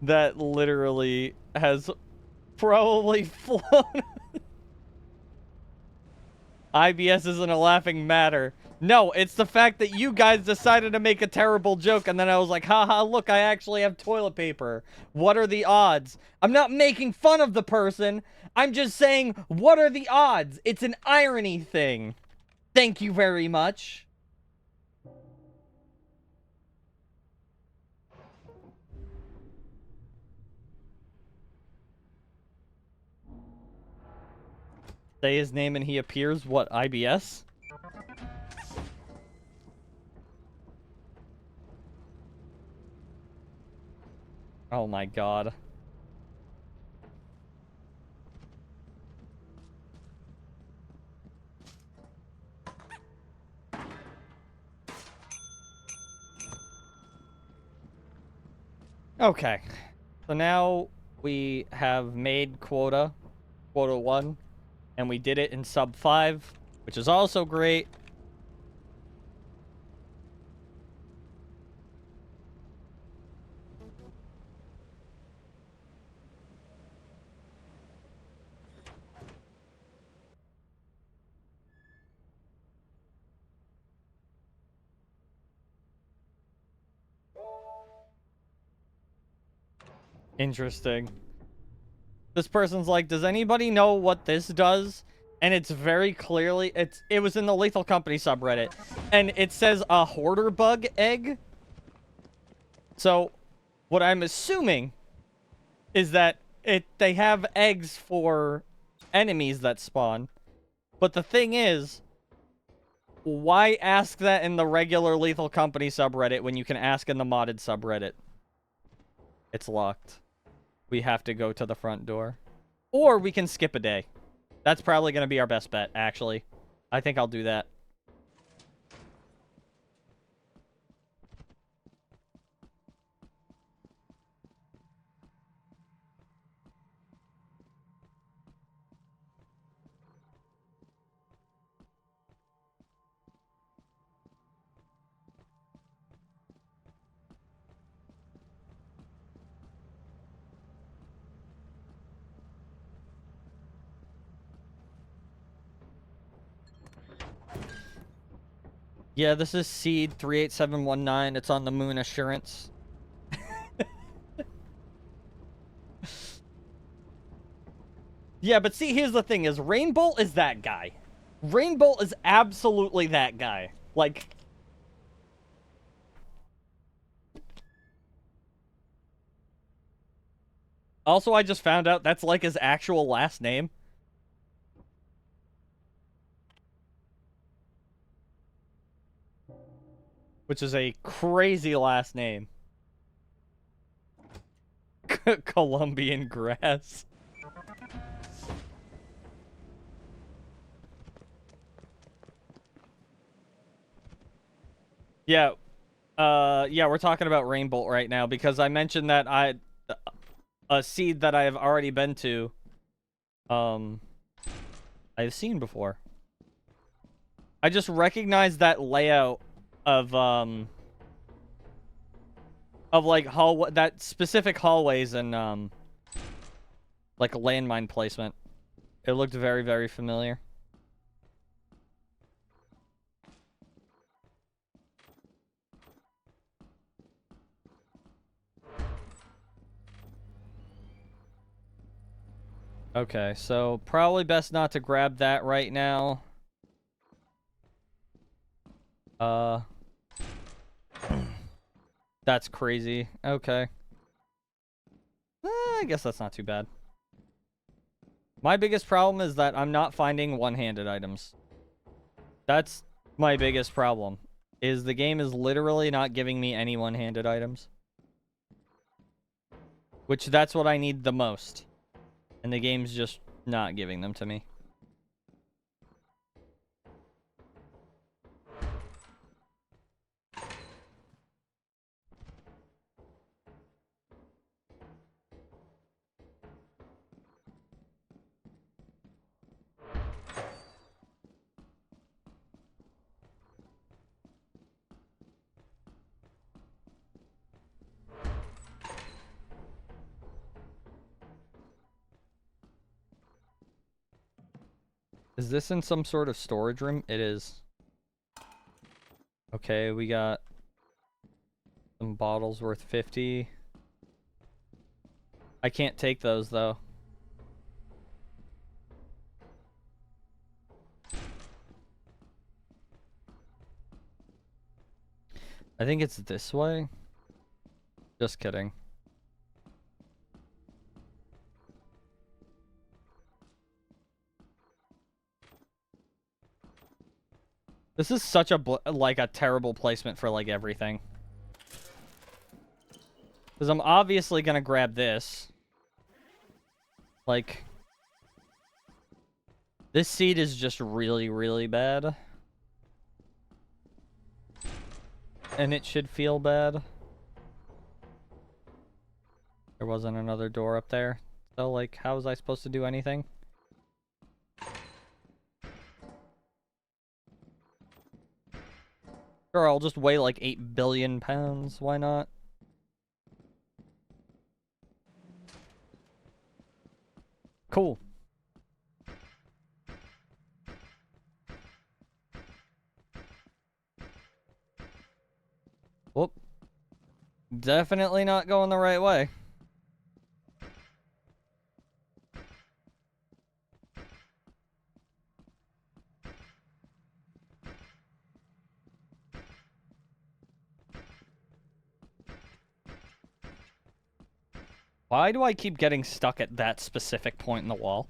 That literally has probably flown. IBS isn't a laughing matter. No, it's the fact that you guys decided to make a terrible joke, and then I was like, haha, look, I actually have toilet paper. What are the odds? I'm not making fun of the person. I'm just saying, what are the odds? It's an irony thing. Thank you very much. Say his name and he appears. What, IBS? Oh my god. Okay. So now we have made quota 1, and we did it in sub 5, which is also great. Interesting. This person's like, does anybody know what this does? And it's very clearly, it was in the Lethal Company subreddit. And it says a hoarder bug egg. So, what I'm assuming is that they have eggs for enemies that spawn. But the thing is, why ask that in the regular Lethal Company subreddit when you can ask in the modded subreddit? It's locked. We have to go to the front door. Or we can skip a day. That's probably going to be our best bet, actually. I think I'll do that. Yeah, this is Seed 38719. It's on the Moon Assurance. Yeah, but see, here's the thing is, Rainbow is that guy. Rainbow is absolutely that guy. Like... Also, I just found out that's like his actual last name. Which is a crazy last name. Colombian grass. Yeah. Yeah, we're talking about Rainbolt right now because I mentioned that a seed that I have already been to, I've seen before. I just recognized that layout of like that specific hallways and like a landmine placement. It looked very, very familiar. Okay, so probably best not to grab that right now. That's crazy. Okay. I guess that's not too bad. My biggest problem is that I'm not finding one-handed items. That's my biggest problem. Is the game is literally not giving me any one-handed items. Which that's what I need the most. And the game's just not giving them to me. Is this in some sort of storage room? It is. Okay, we got some bottles worth 50. I can't take those, though. I think it's this way. Just kidding. This is such a like a terrible placement for like everything. Because I'm obviously gonna grab this. Like, this seed is just really, really bad. And it should feel bad. There wasn't another door up there. So, like, how was I supposed to do anything? Sure, I'll just weigh like 8 billion pounds. Why not? Cool. Whoop. Definitely not going the right way. Why do I keep getting stuck at that specific point in the wall?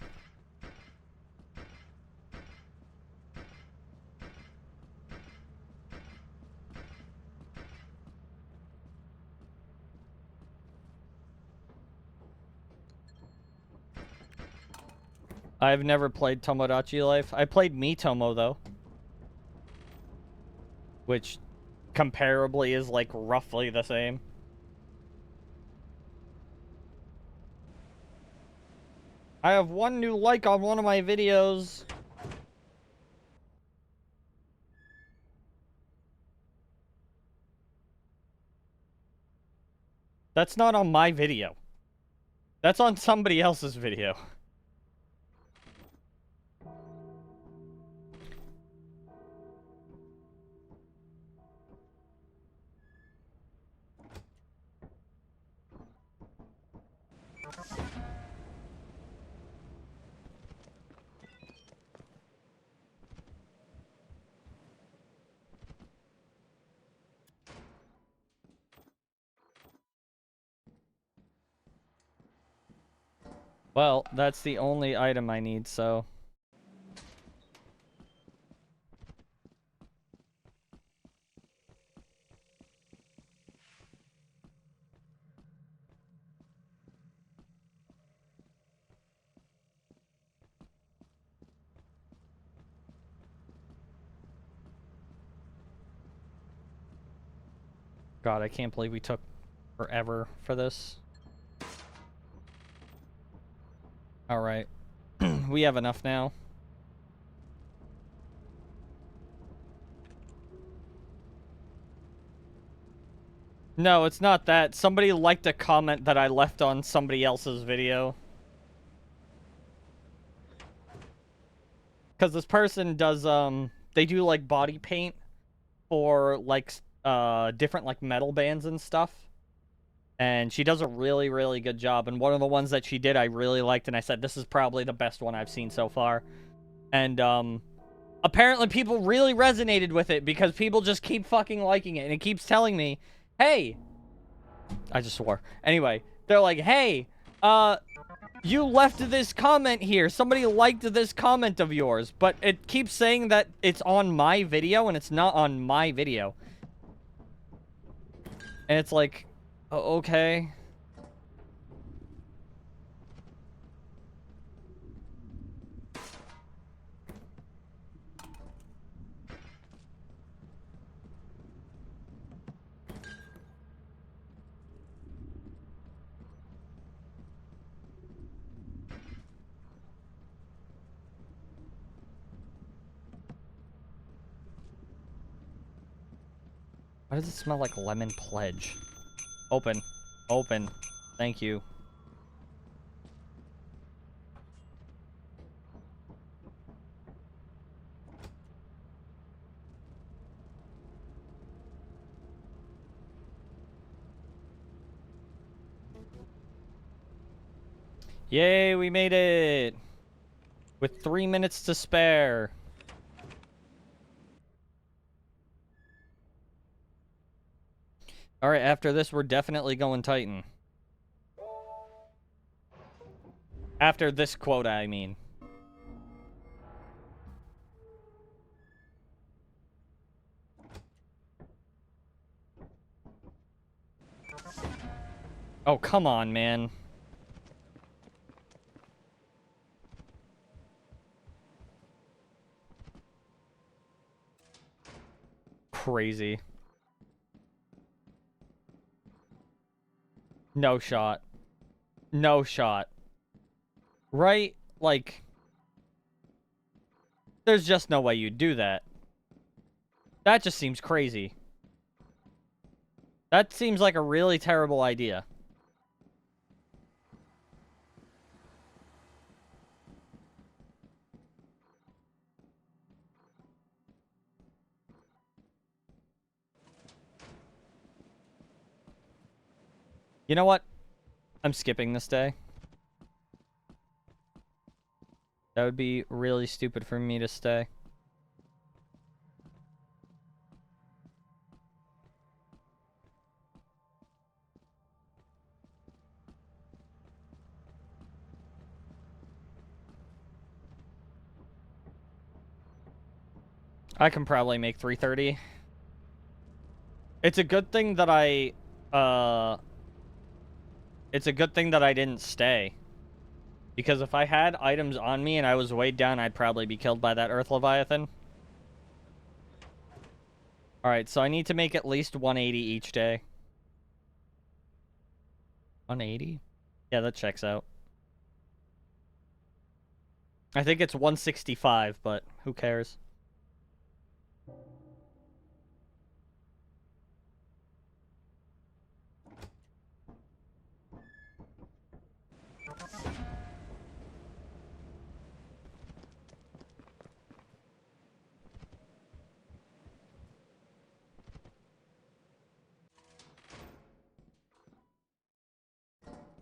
I've never played Tomodachi Life. I played Miitomo, though. Which, comparably, is, like, roughly the same. I have one new like on one of my videos. That's not on my video. That's on somebody else's video. Well, that's the only item I need, so... God, I can't believe we took forever for this. Alright. We have enough now. No, it's not that. Somebody liked a comment that I left on somebody else's video. Because this person does, they do, like, body paint for, like, different, like, metal bands and stuff. And she does a really, really good job. And one of the ones that she did I really liked, and I said, this is probably the best one I've seen so far. And, apparently people really resonated with it because people just keep fucking liking it. And it keeps telling me, hey... I just swore. Anyway, they're like, hey, you left this comment here. Somebody liked this comment of yours. But it keeps saying that it's on my video, and it's not on my video. And it's like, okay. Why does it smell like lemon pledge? Open. Open. Thank you. Yay, we made it! With 3 minutes to spare. Alright, after this, we're definitely going Titan. After this quota, I mean. Oh, come on, man. Crazy. No shot. No shot. Right? Like, there's just no way you'd do that. That just seems crazy. That seems like a really terrible idea. You know what? I'm skipping this day. That would be really stupid for me to stay. I can probably make 3:30. It's a good thing that it's a good thing that I didn't stay. Because if I had items on me and I was weighed down, I'd probably be killed by that Earth Leviathan. Alright, so I need to make at least 180 each day. 180? Yeah, that checks out. I think it's 165, but who cares?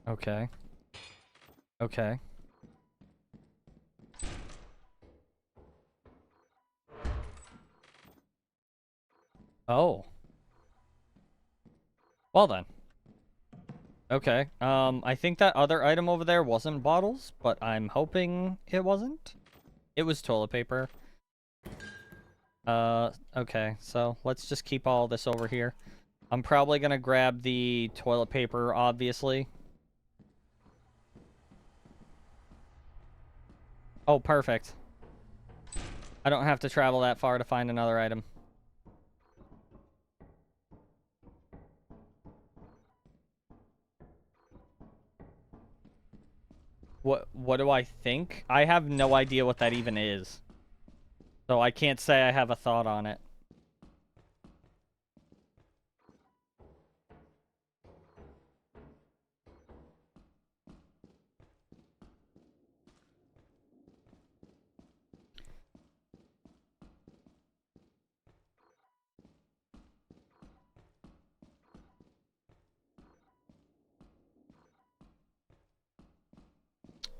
Okay. Okay. Oh. Well then. Okay. I think that other item over there wasn't bottles, but I'm hoping it wasn't. It was toilet paper. Okay. So let's just keep all this over here. I'm probably gonna grab the toilet paper, obviously. Oh, perfect. I don't have to travel that far to find another item. What do I think? I have no idea what that even is. So I can't say I have a thought on it.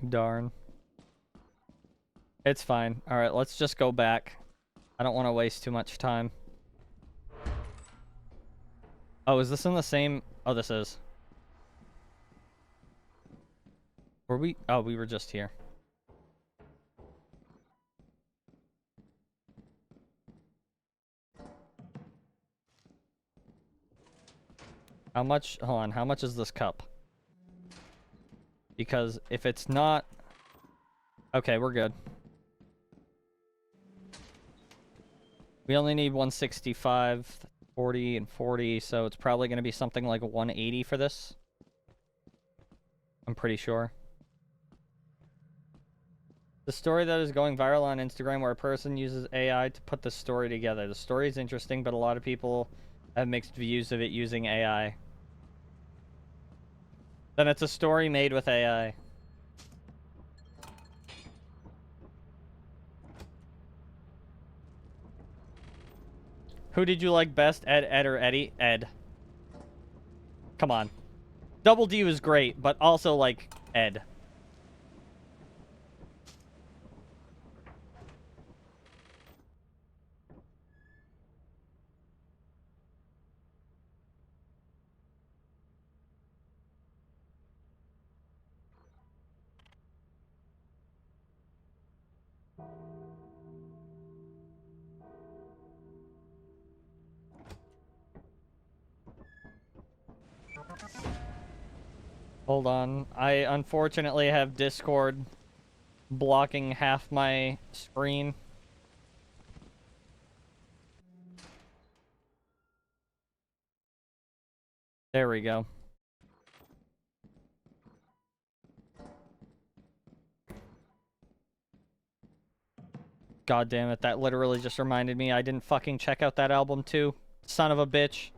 Darn. It's fine. Alright, let's just go back. I don't want to waste too much time. Oh, is this in the same... Oh, this is. Were we... Oh, we were just here. How much... Hold on, how much is this cup? Because if it's not... Okay, we're good. We only need 165, 40, and 40, so it's probably going to be something like 180 for this. I'm pretty sure. The story that is going viral on Instagram where a person uses AI to put the story together. The story is interesting, but a lot of people have mixed views of it using AI. Then it's a story made with AI. Who did you like best, Ed, or Eddie? Ed. Come on. Double D was great, but also, like, Ed. Hold on. I unfortunately have Discord blocking half my screen. There we go. God damn it, that literally just reminded me I didn't fucking check out that album too. Son of a bitch.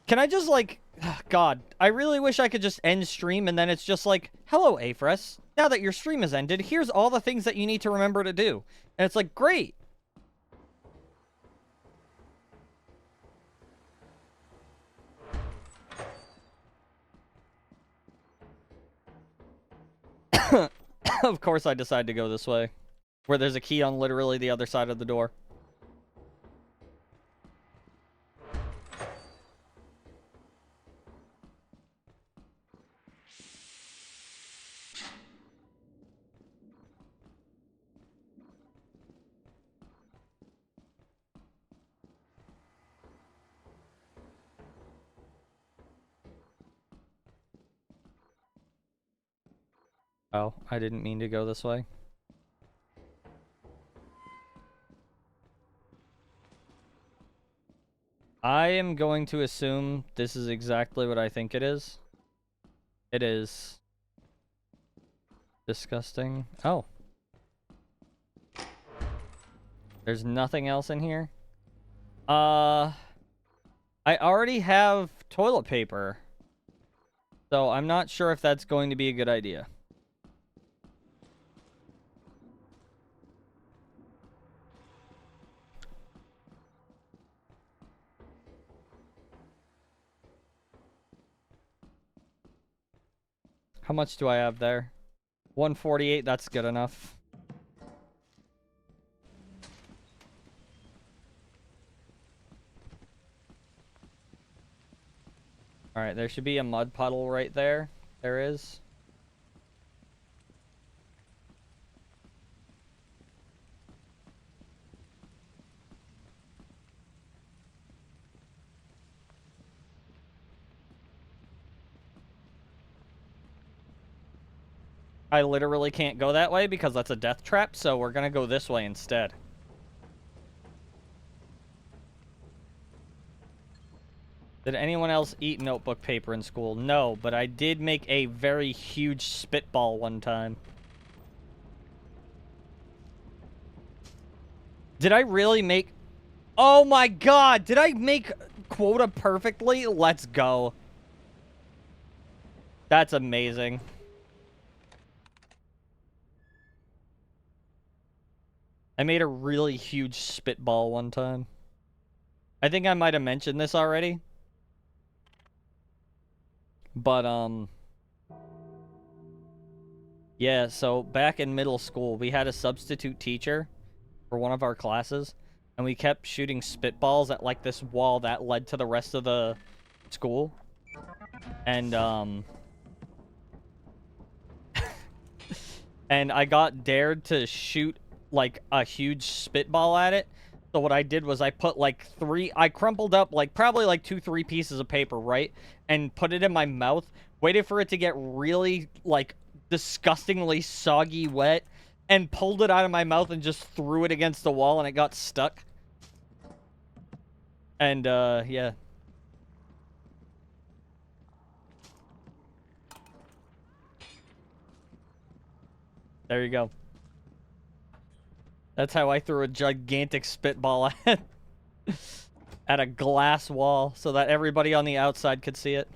Can I just like... God, I really wish I could just end stream and then it's just like, hello, Afres. Now that your stream has ended, here's all the things that you need to remember to do. And it's like, great. Of course I decide to go this way. Where there's a key on literally the other side of the door. Oh, I didn't mean to go this way. I am going to assume this is exactly what I think it is. It is. Disgusting. Oh. There's nothing else in here? I already have toilet paper. So I'm not sure if that's going to be a good idea. How much do I have there? 148, that's good enough. Alright, there should be a mud puddle right there. There is. I literally can't go that way because that's a death trap, so we're gonna go this way instead. Did anyone else eat notebook paper in school? No, but I did make a very huge spitball one time. Did I really make... Oh my god! Did I make quota perfectly? Let's go. That's amazing. I made a really huge spitball one time. I think I might have mentioned this already. But, yeah, so back in middle school, we had a substitute teacher for one of our classes, and we kept shooting spitballs at, like, this wall that led to the rest of the school. And, and I got dared to shoot, like, a huge spitball at it. So what I did was I put, like, I crumpled up, like, probably, like, 2-3 pieces of paper, right? And put it in my mouth, waited for it to get really, like, disgustingly soggy wet, and pulled it out of my mouth and just threw it against the wall, and it got stuck. And, yeah. There you go. That's how I threw a gigantic spitball at a glass wall so that everybody on the outside could see it.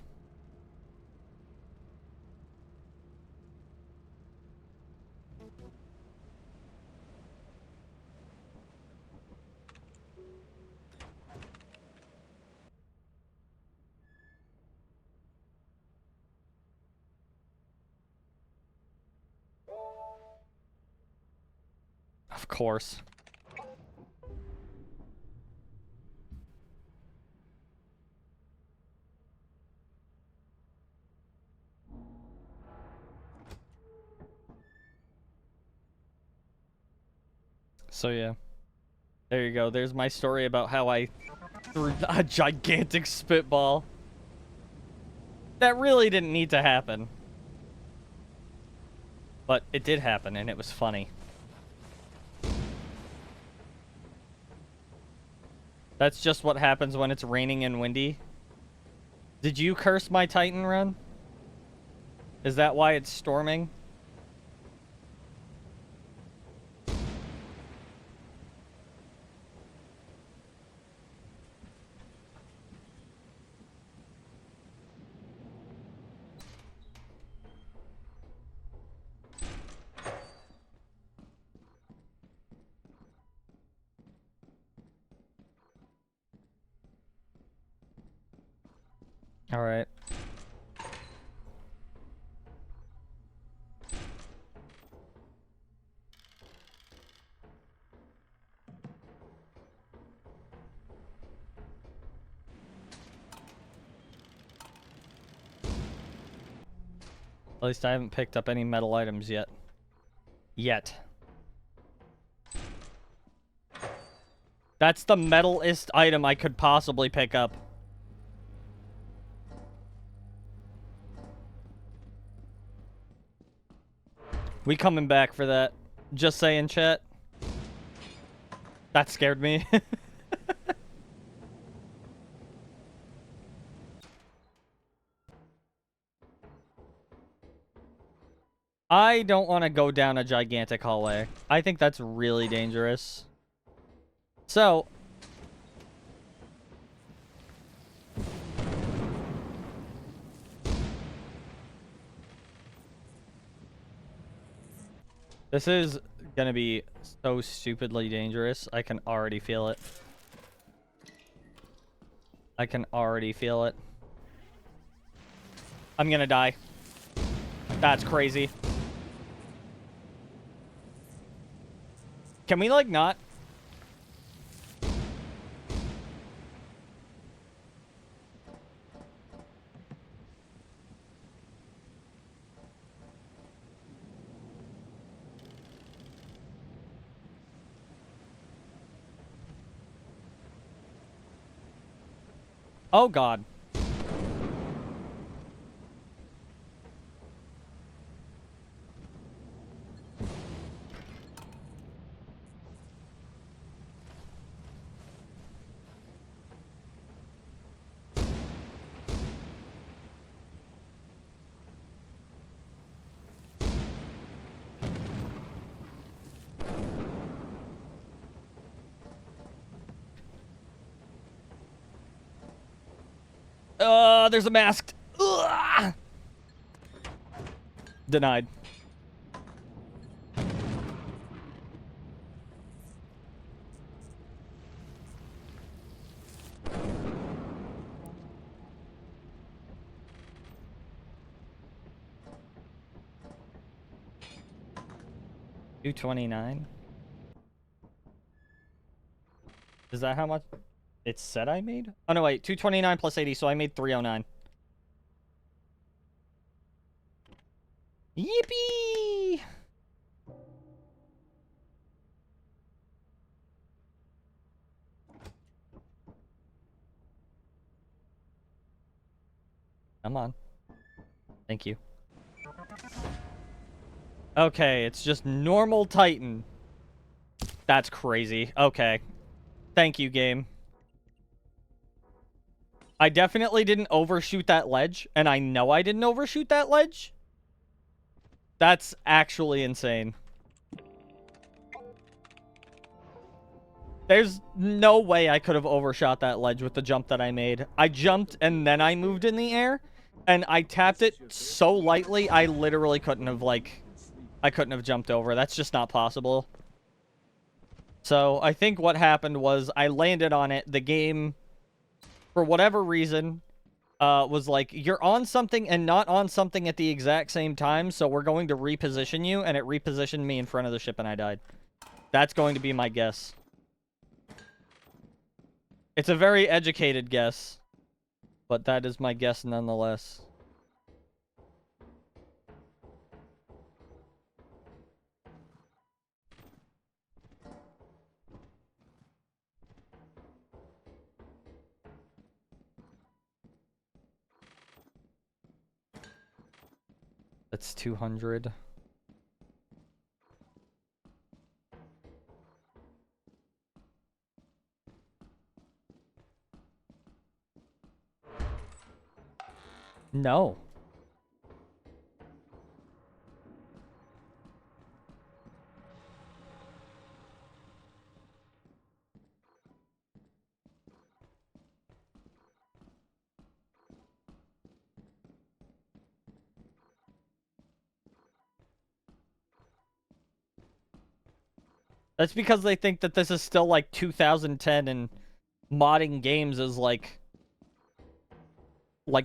Of course. So yeah. There you go. There's my story about how I threw a gigantic spitball. That really didn't need to happen. But it did happen, and it was funny. That's just what happens when it's raining and windy. Did you curse my Titan run? Is that why it's storming? All right. At least I haven't picked up any metal items yet. That's the metalist item I could possibly pick up. We coming back for that. Just saying, chat. That scared me. I don't want to go down a gigantic hallway. I think that's really dangerous. So... this is gonna be so stupidly dangerous. I can already feel it. I can already feel it. I'm gonna die. That's crazy. Can we, like, not? Oh, God. There's a masked. Ugh! Denied. $229. Is that how much it said I made? Oh, no, wait. 229 plus 80, so I made 309. Yippee! Come on. Thank you. Okay, it's just normal Titan. That's crazy. Okay. Thank you, game. I definitely didn't overshoot that ledge, and I know I didn't overshoot that ledge. That's actually insane. There's no way I could have overshot that ledge with the jump that I made. I jumped, and then I moved in the air, and I tapped it so lightly, I literally couldn't have, like... I couldn't have jumped over. That's just not possible. So, I think what happened was I landed on it. The game, for whatever reason, was like, you're on something and not on something at the exact same time, so we're going to reposition you, and it repositioned me in front of the ship and I died. That's going to be my guess. It's a very educated guess, but that is my guess nonetheless. that's 200. No. That's because they think that this is still like 2010 and modding games is like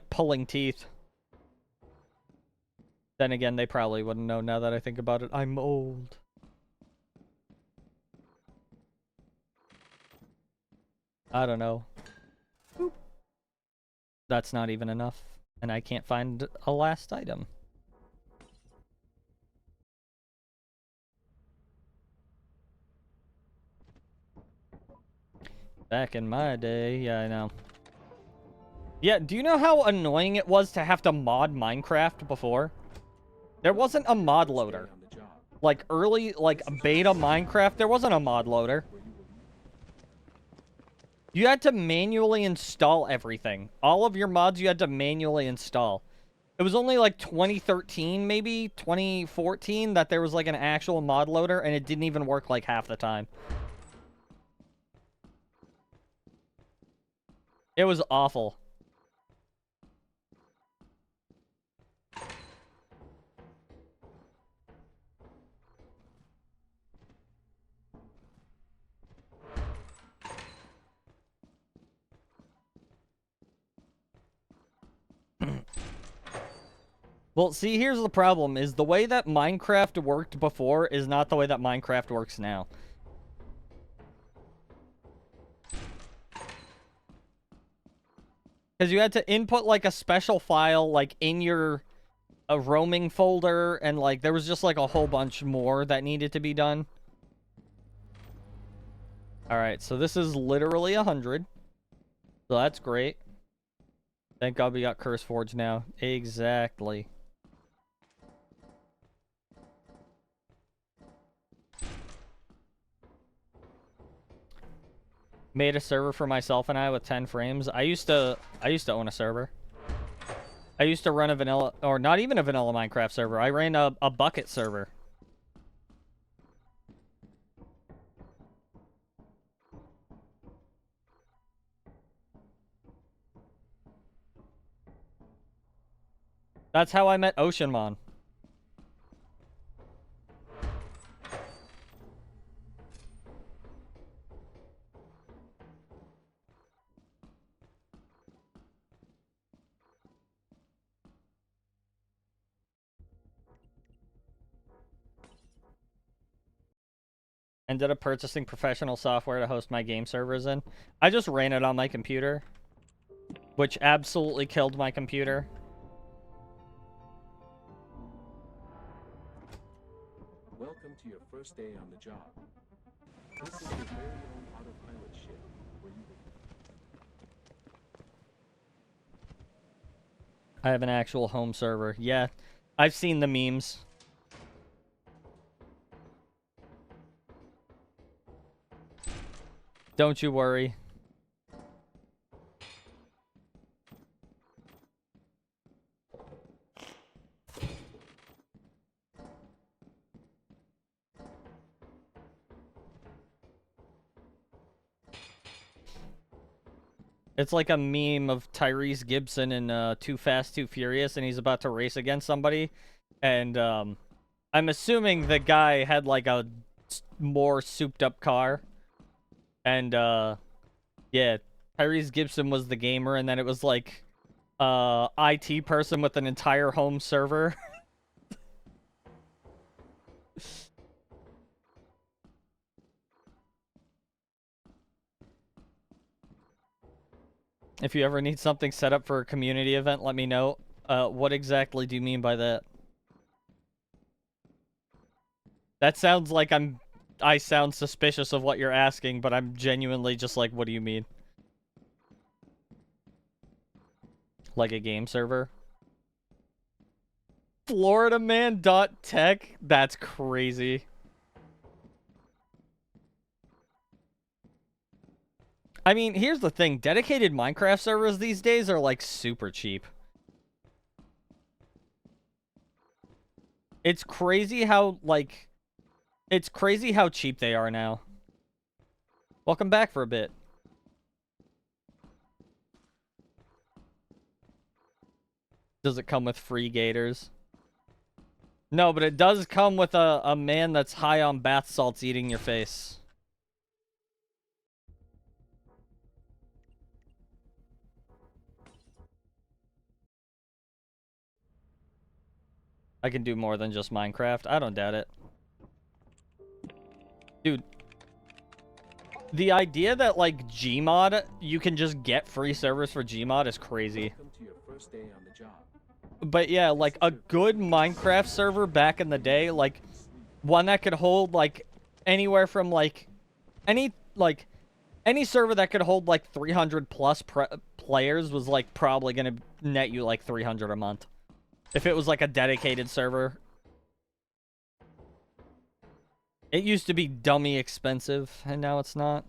pulling teeth. Then again, they probably wouldn't know now that I think about it. I'm old. I don't know. Boop. That's not even enough. And I can't find a last item. Back in my day, yeah, I know. Yeah, do you know how annoying it was to have to mod Minecraft before? There wasn't a mod loader. Like, early, like, beta Minecraft, there wasn't a mod loader. You had to manually install everything. All of your mods you had to manually install. It was only, like, 2013, maybe, 2014, that there was, like, an actual mod loader, and it didn't even work, like, half the time. It was awful. Well, see, here's the problem, is the way that Minecraft worked before is not the way that Minecraft works now. Because you had to input, like, a special file, like, in your roaming folder, and, like, there was just, like, a whole bunch more that needed to be done. Alright, so this is literally 100. So that's great. Thank God we got Curse Forge now. Exactly. Made a server for myself and I with 10 frames. I used to own a server. I used to run a vanilla, or not even a vanilla Minecraft server. I ran a bucket server. That's how I met Oceanmon. Ended up purchasing professional software to host my game servers in. I just ran it on my computer, which absolutely killed my computer. Welcome to your first day on the job. This is your very own autopilot ship, where you I have an actual home server. Yeah, I've seen the memes. Don't you worry. It's like a meme of Tyrese Gibson in Too Fast, Too Furious, and he's about to race against somebody. And I'm assuming the guy had like a more souped up car. And yeah, Tyrese Gibson was the gamer, and then it was like IT person with an entire home server. If you ever need something set up for a community event, let me know. What exactly do you mean by that? That sounds like I sound suspicious of what you're asking, but I'm genuinely just like, what do you mean? Like a game server? FloridaMan.tech? That's crazy. I mean, here's the thing. Dedicated Minecraft servers these days are, like, super cheap. It's crazy how, like... It's crazy how cheap they are now. Welcome back for a bit. Does it come with free gators? No, but it does come with a man that's high on bath salts eating your face. I can do more than just Minecraft. I don't doubt it. Dude. The idea that, like, Gmod, you can just get free servers for Gmod is crazy. Welcome to your first day on the job. But yeah, like, a good Minecraft server back in the day, like, one that could hold, like, anywhere from, like, any server that could hold, like, 300 plus players was, like, probably gonna net you, like, 300 a month. If it was, like, a dedicated server. It used to be dummy expensive, and now it's not.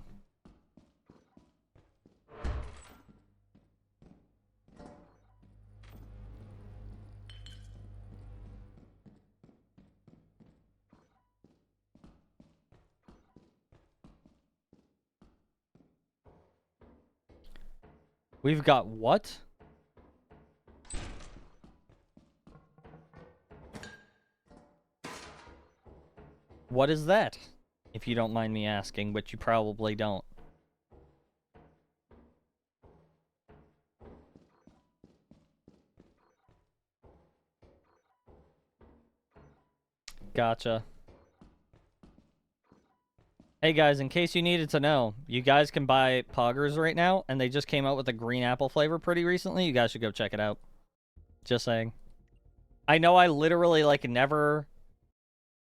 We've got what? What is that? If you don't mind me asking, which you probably don't. Gotcha. Hey guys, in case you needed to know, you guys can buy Poggers right now, and they just came out with a green apple flavor pretty recently. You guys should go check it out. Just saying. I know I literally, like, never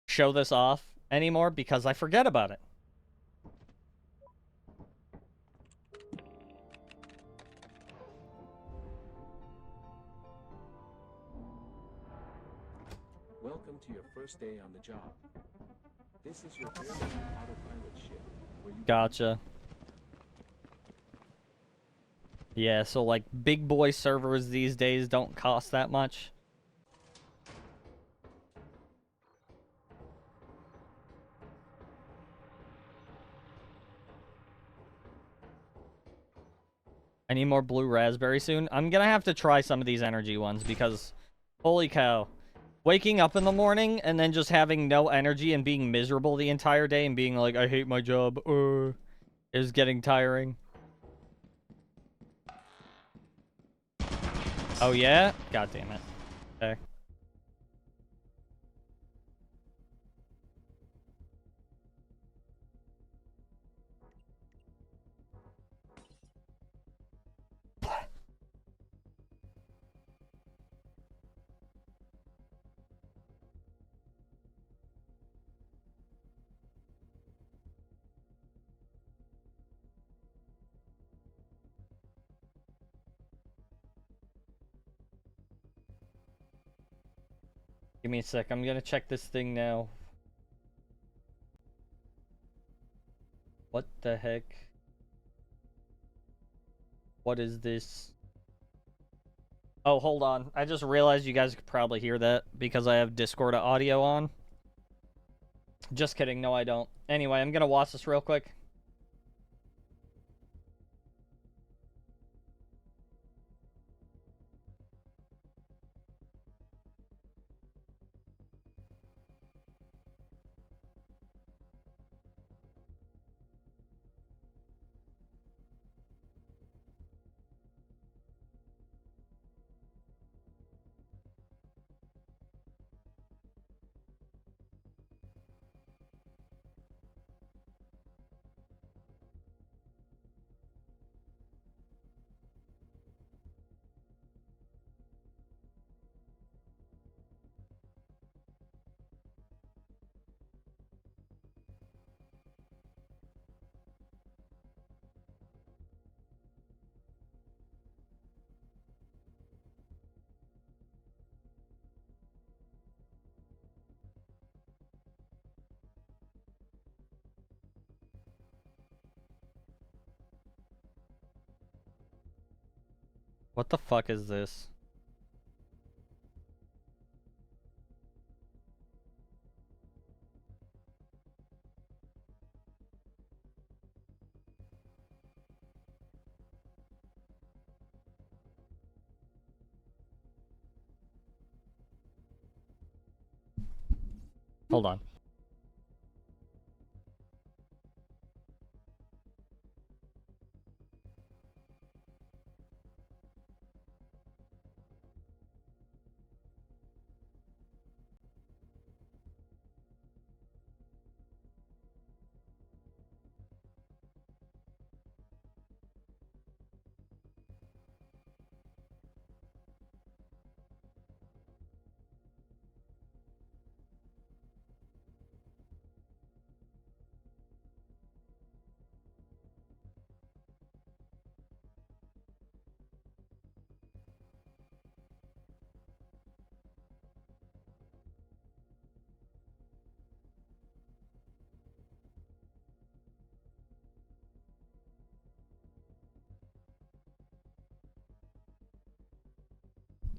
show this off anymore because I forget about it. Welcome to your first day on the job. This is your very own autopilot ship where you Gotcha. Yeah, so, like, big boy servers these days don't cost that much. I need more blue raspberry soon. I'm gonna have to try some of these energy ones because, holy cow. Waking up in the morning and then just having no energy and being miserable the entire day and being like, I hate my job, is getting tiring. Oh, yeah? God damn it. Okay. Give me a sec. I'm gonna check this thing now. What the heck? What is this? Oh, hold on. I just realized you guys could probably hear that because I have Discord audio on. Just kidding. No, I don't. Anyway, I'm gonna watch this real quick. What the fuck is this? Hold on.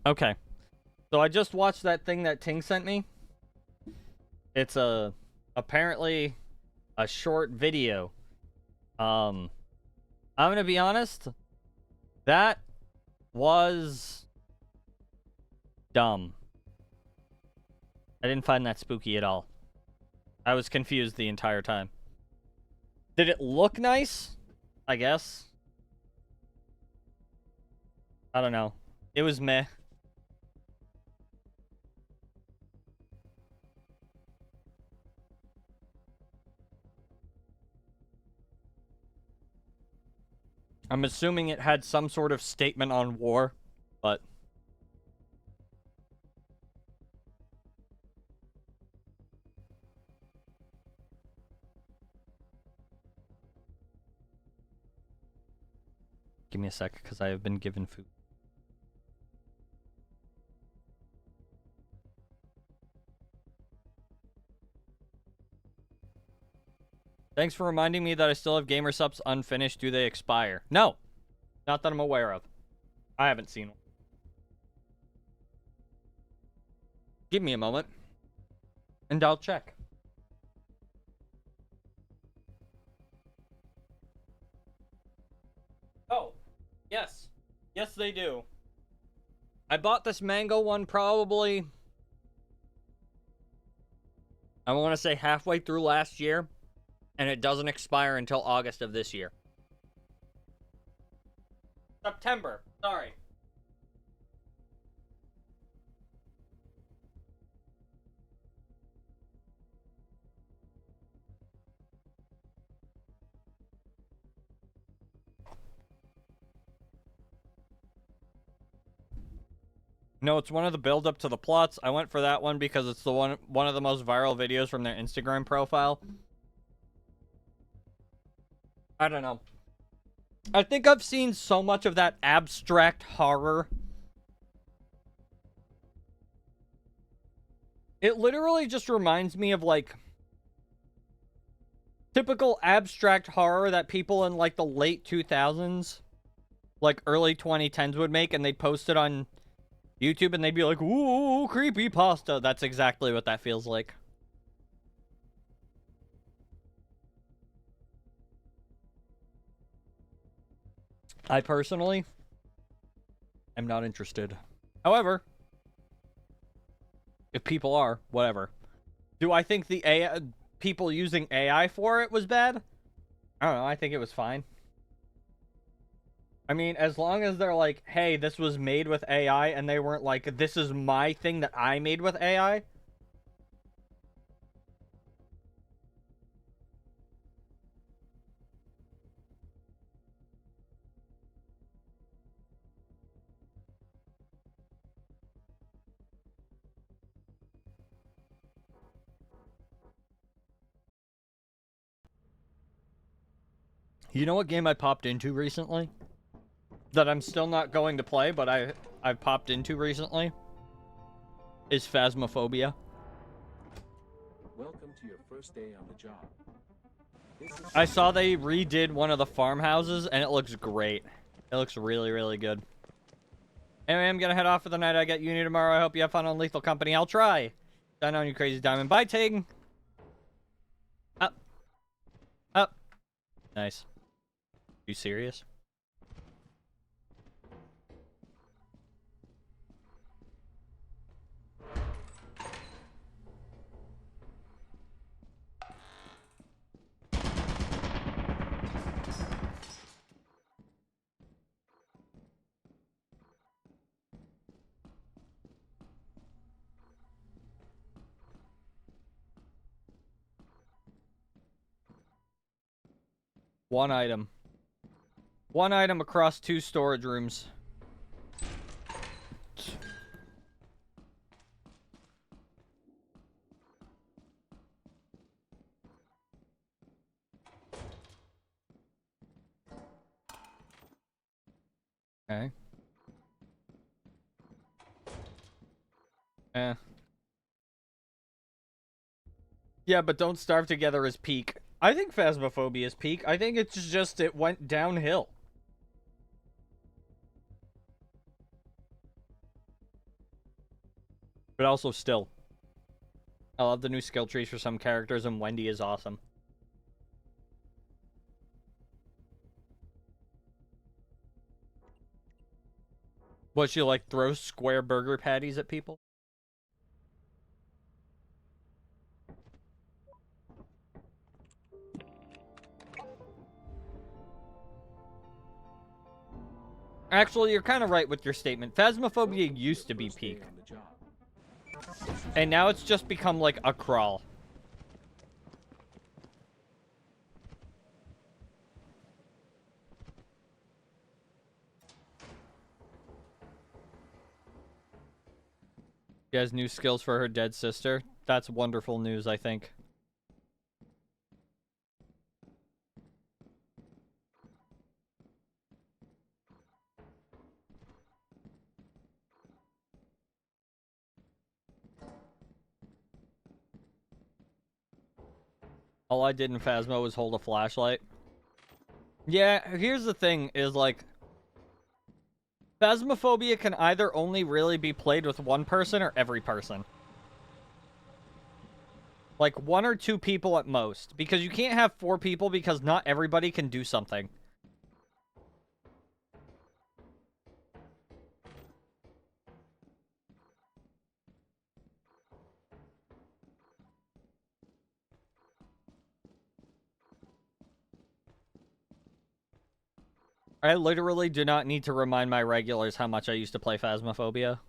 Okay. So I just watched that thing that Ting sent me. It's apparently a short video. I'm gonna be honest. That was dumb. I didn't find that spooky at all. I was confused the entire time. Did it look nice? I guess. I don't know. It was meh. I'm assuming it had some sort of statement on war, but... Give me a sec, because I have been given food. Thanks for reminding me that I still have gamer subs unfinished. Do they expire? No. Not that I'm aware of. I haven't seen one. Give me a moment. And I'll check. Oh. Yes. Yes, they do. I bought this mango one probably... I want to say halfway through last year. And it doesn't expire until August of this year. September. Sorry. No, it's one of the build-up to the plots. I went for that one because it's the one of the most viral videos from their Instagram profile. I don't know. I think I've seen so much of that abstract horror. It literally just reminds me of, like, typical abstract horror that people in, like, the late 2000s, like, early 2010s would make, and they'd post it on YouTube, and they'd be like, ooh, creepypasta. That's exactly what that feels like. I personally am not interested. However, if people are, whatever. Do I think the AI, people using AI for it was bad? I don't know. I think it was fine. I mean, as long as they're like, hey, this was made with AI, and they weren't like, this is my thing that I made with AI. You know what game I popped into recently? That I'm still not going to play, but I've popped into recently? Is Phasmophobia. Welcome to your first day on the job. I saw they redid one of the farmhouses, and it looks great. It looks really, really good. Anyway, I'm gonna head off for the night. I got uni tomorrow. I hope you have fun on Lethal Company. I'll try. Done on you, crazy diamond. Bye, Tig. Up. Up. Nice. You serious? One item. One item across 2 storage rooms. Okay. Yeah, but Don't Starve Together is peak. I think Phasmophobia is peak. I think it's just it went downhill. But also still. I love the new skill trees for some characters, and Wendy is awesome. What, she like throws square burger patties at people? Actually, you're kind of right with your statement. Phasmophobia used to be peak. And now it's just become like a crawl. She has new skills for her dead sister. That's wonderful news, I think. All I did in Phasmo was hold a flashlight. Yeah, here's the thing, is like... Phasmophobia can either only really be played with one person or every person. Like, 1 or 2 people at most. Because you can't have 4 people because not everybody can do something. I literally do not need to remind my regulars how much I used to play Phasmophobia.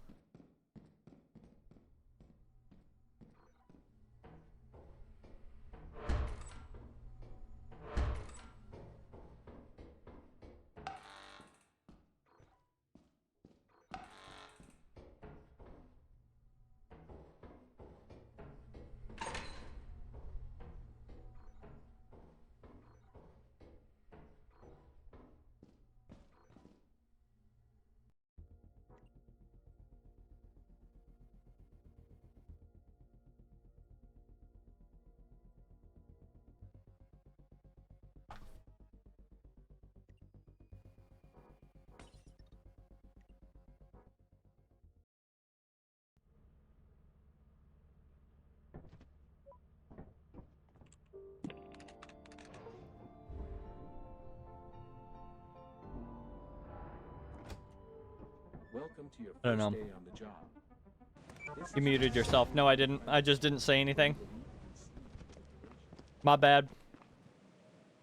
Welcome to your I don't first know. day on the job. You muted yourself. No, I didn't. I just didn't say anything. My bad.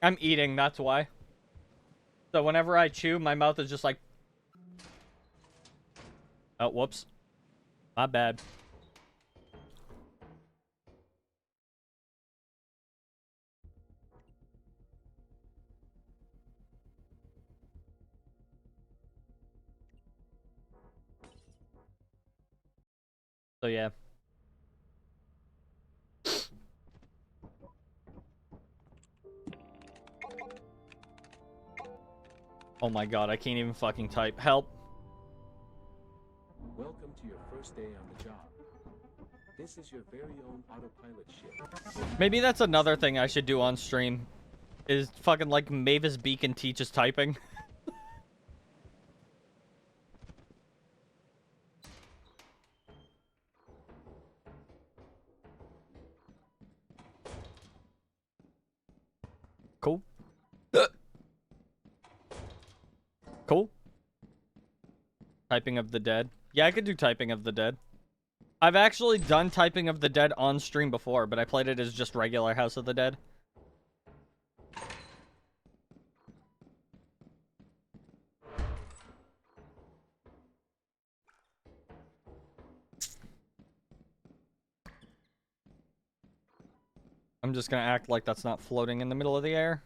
I'm eating, that's why. So whenever I chew, my mouth is just like... Oh, whoops. My bad. So yeah. Oh my god, I can't even fucking type. Help. Welcome to your first day on the job. This is your very own autopilot ship. Maybe that's another thing I should do on stream. Is fucking like Mavis Beacon teaches typing. Cool. Cool. Typing of the Dead. Yeah, I could do Typing of the Dead. I've actually done Typing of the Dead on stream before, but I played it as just regular House of the Dead. I'm just gonna act like that's not floating in the middle of the air.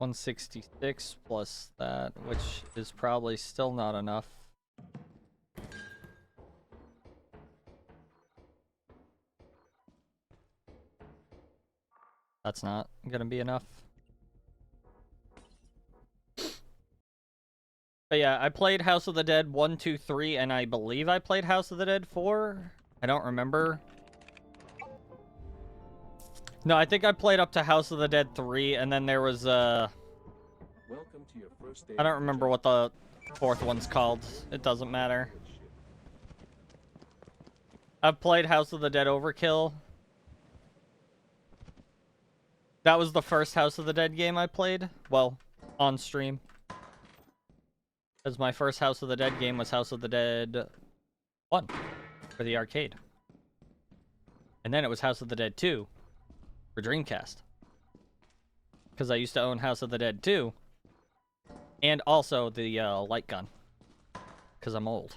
$166 plus that, which is probably still not enough. That's not gonna be enough. But yeah, I played House of the Dead 1, 2, 3, and I believe I played House of the Dead 4. I don't remember. No, I think I played up to House of the Dead 3, and then there was, Welcome to your first day I don't remember what the fourth one's called. It doesn't matter. I've played House of the Dead Overkill. That was the first House of the Dead game I played. Well, on stream. Because my first House of the Dead game was House of the Dead 1 for the arcade. And then it was House of the Dead 2 for Dreamcast. Because I used to own House of the Dead 2. And also the light gun. Because I'm old.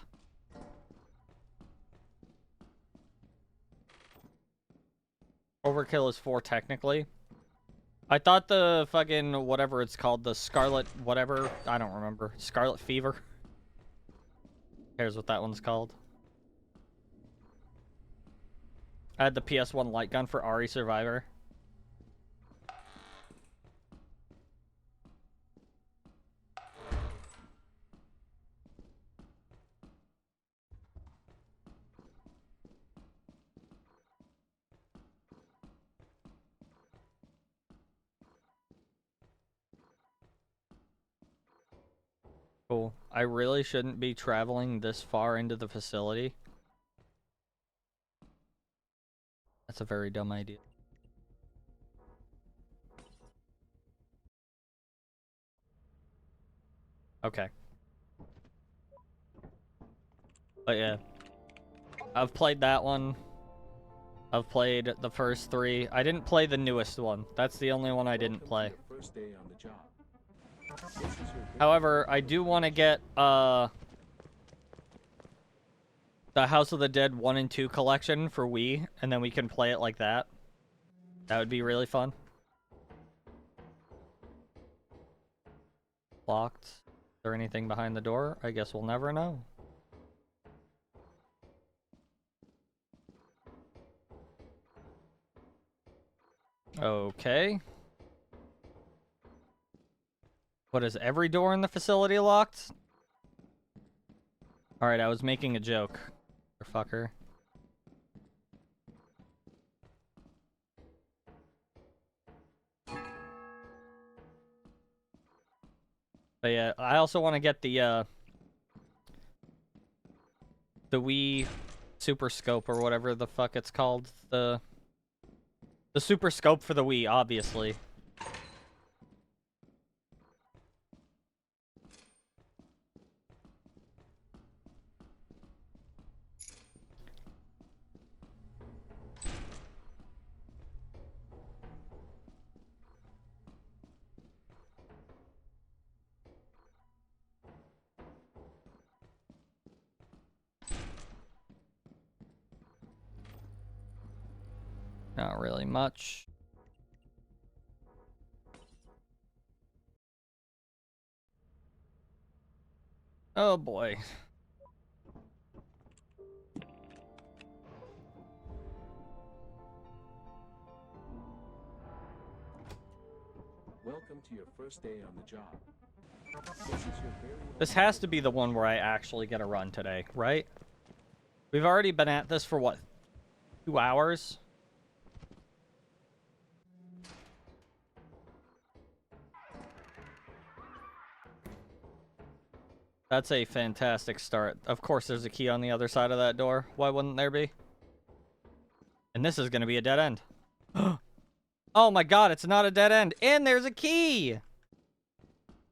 Overkill is 4 technically. I thought the fucking whatever it's called, the Scarlet whatever, I don't remember. Scarlet Fever. Here's what that one's called. I had the PS1 light gun for RE Survivor. Cool. I really shouldn't be traveling this far into the facility. That's a very dumb idea. Okay. But yeah. I've played that one. I've played the first 3. I didn't play the newest one. That's the only one I didn't play. First day on the job. However, I do want to get the House of the Dead 1 and 2 collection for Wii, and then we can play it like that. That would be really fun. Locked. Is there anything behind the door? I guess we'll never know. Okay. What, is every door in the facility locked? Alright, I was making a joke. Fucker. But yeah, I also want to get the Wii Super Scope or whatever the fuck it's called. The Super Scope for the Wii, obviously. Not really much. Oh boy. Welcome to your first day on the job. This is your very own This has to be the one where I actually get a run today, right? We've already been at this for, what, 2 hours? That's a fantastic start. Of course there's a key on the other side of that door. Why wouldn't there be? And this is going to be a dead end. Oh my god, it's not a dead end. And there's a key!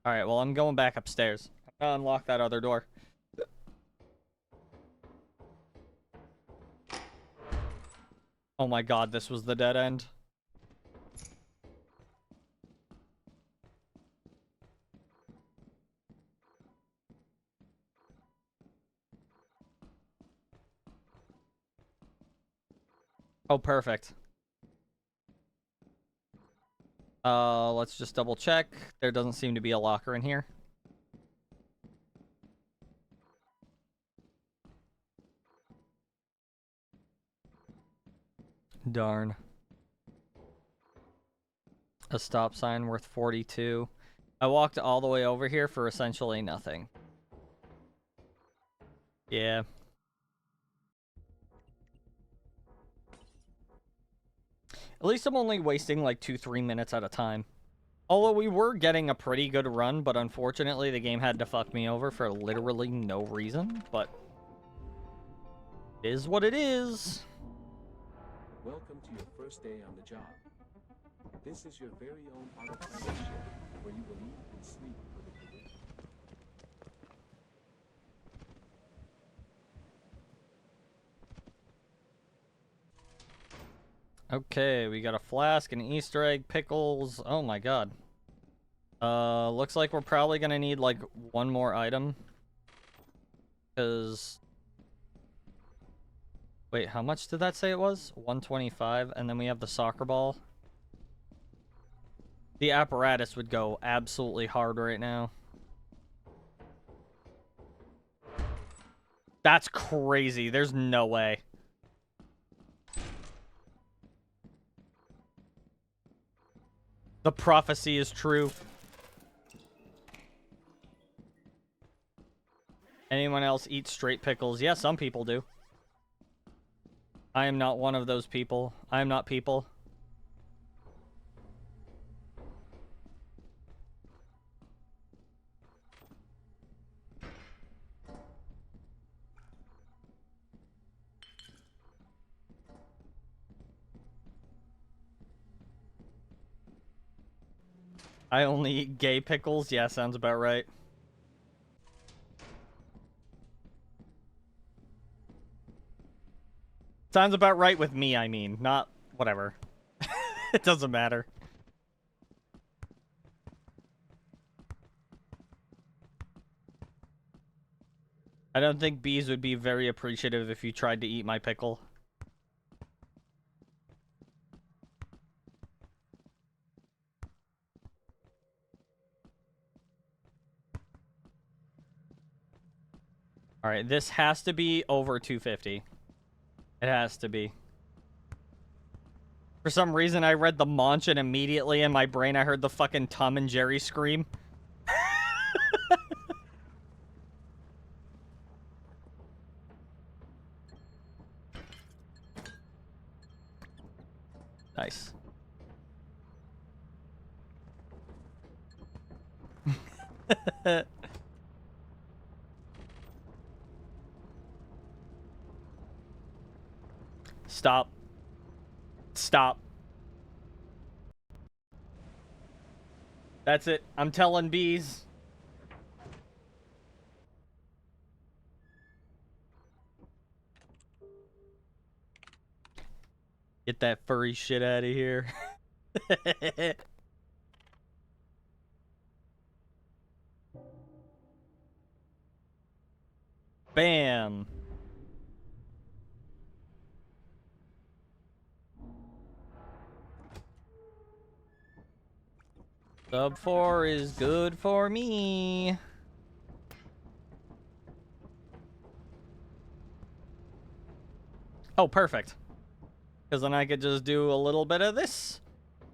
Alright, well, I'm going back upstairs. I'll unlock that other door. Oh my god, this was the dead end. Oh, perfect. Let's just double check. There doesn't seem to be a locker in here. Darn. A stop sign worth 42. I walked all the way over here for essentially nothing. Yeah. At least I'm only wasting like 2-3 minutes at a time. Although we were getting a pretty good run, but unfortunately the game had to fuck me over for literally no reason. But it is what it is. Welcome to your first day on the job. This is your very own autopilot ship, where you will eat and sleep predictably. Okay, we got a flask, an Easter egg, pickles. Oh my god. Looks like we're probably gonna need like one more item. Because... Wait, how much did that say it was? 125, and then we have the soccer ball. The apparatus would go absolutely hard right now. That's crazy. There's no way. The prophecy is true. Anyone else eat straight pickles? Yeah, some people do. I am not one of those people. I am not people. I only eat gay pickles? Yeah, sounds about right. Sounds about right with me, I mean. Not whatever. It doesn't matter. I don't think bees would be very appreciative if you tried to eat my pickle. Alright, this has to be over 250. It has to be. For some reason, I read the Munch and immediately in my brain I heard the fucking Tom and Jerry scream. Nice. Stop. Stop. That's it. I'm telling bees. Get that furry shit out of here. Bam. Sub 4 is good for me. Oh, perfect. Because then I could just do a little bit of this.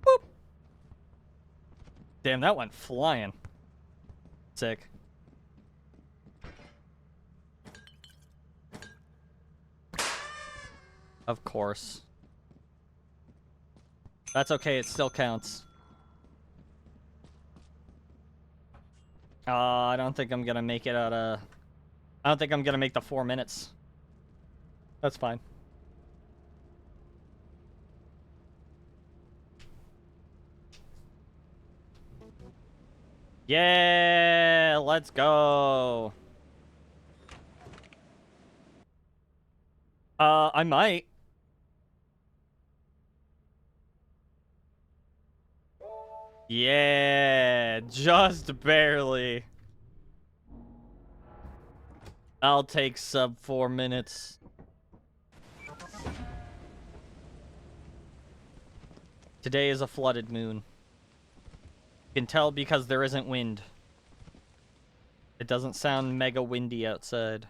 Boop. Damn, that went flying. Sick. Of course. That's okay, it still counts. I don't think I'm gonna make it out of... I don't think I'm gonna make the 4 minutes. That's fine. Yeah, let's go. I might. Yeah, just barely. I'll take sub 4 minutes. Today is a flooded moon. You can tell because there isn't wind. It doesn't sound mega windy outside.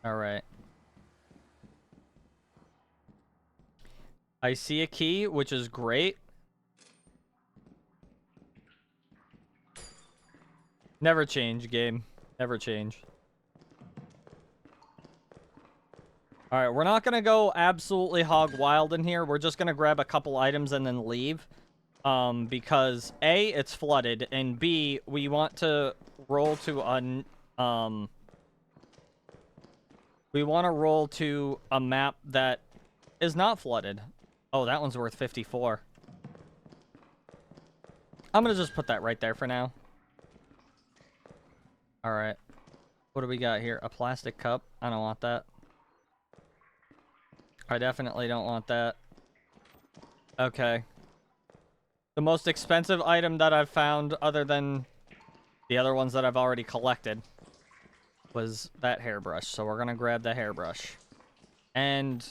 Alright. I see a key, which is great. Never change, game. Never change. Alright, we're not gonna go absolutely hog wild in here. We're just gonna grab a couple items and then leave. Because A, it's flooded, and B, we want to roll to we want to roll to a map that is not flooded. Oh, that one's worth 54. I'm gonna just put that right there for now. Alright. What do we got here? A plastic cup. I don't want that. I definitely don't want that. Okay. The most expensive item that I've found, other than the other ones that I've already collected, was that hairbrush. So we're gonna grab the hairbrush. And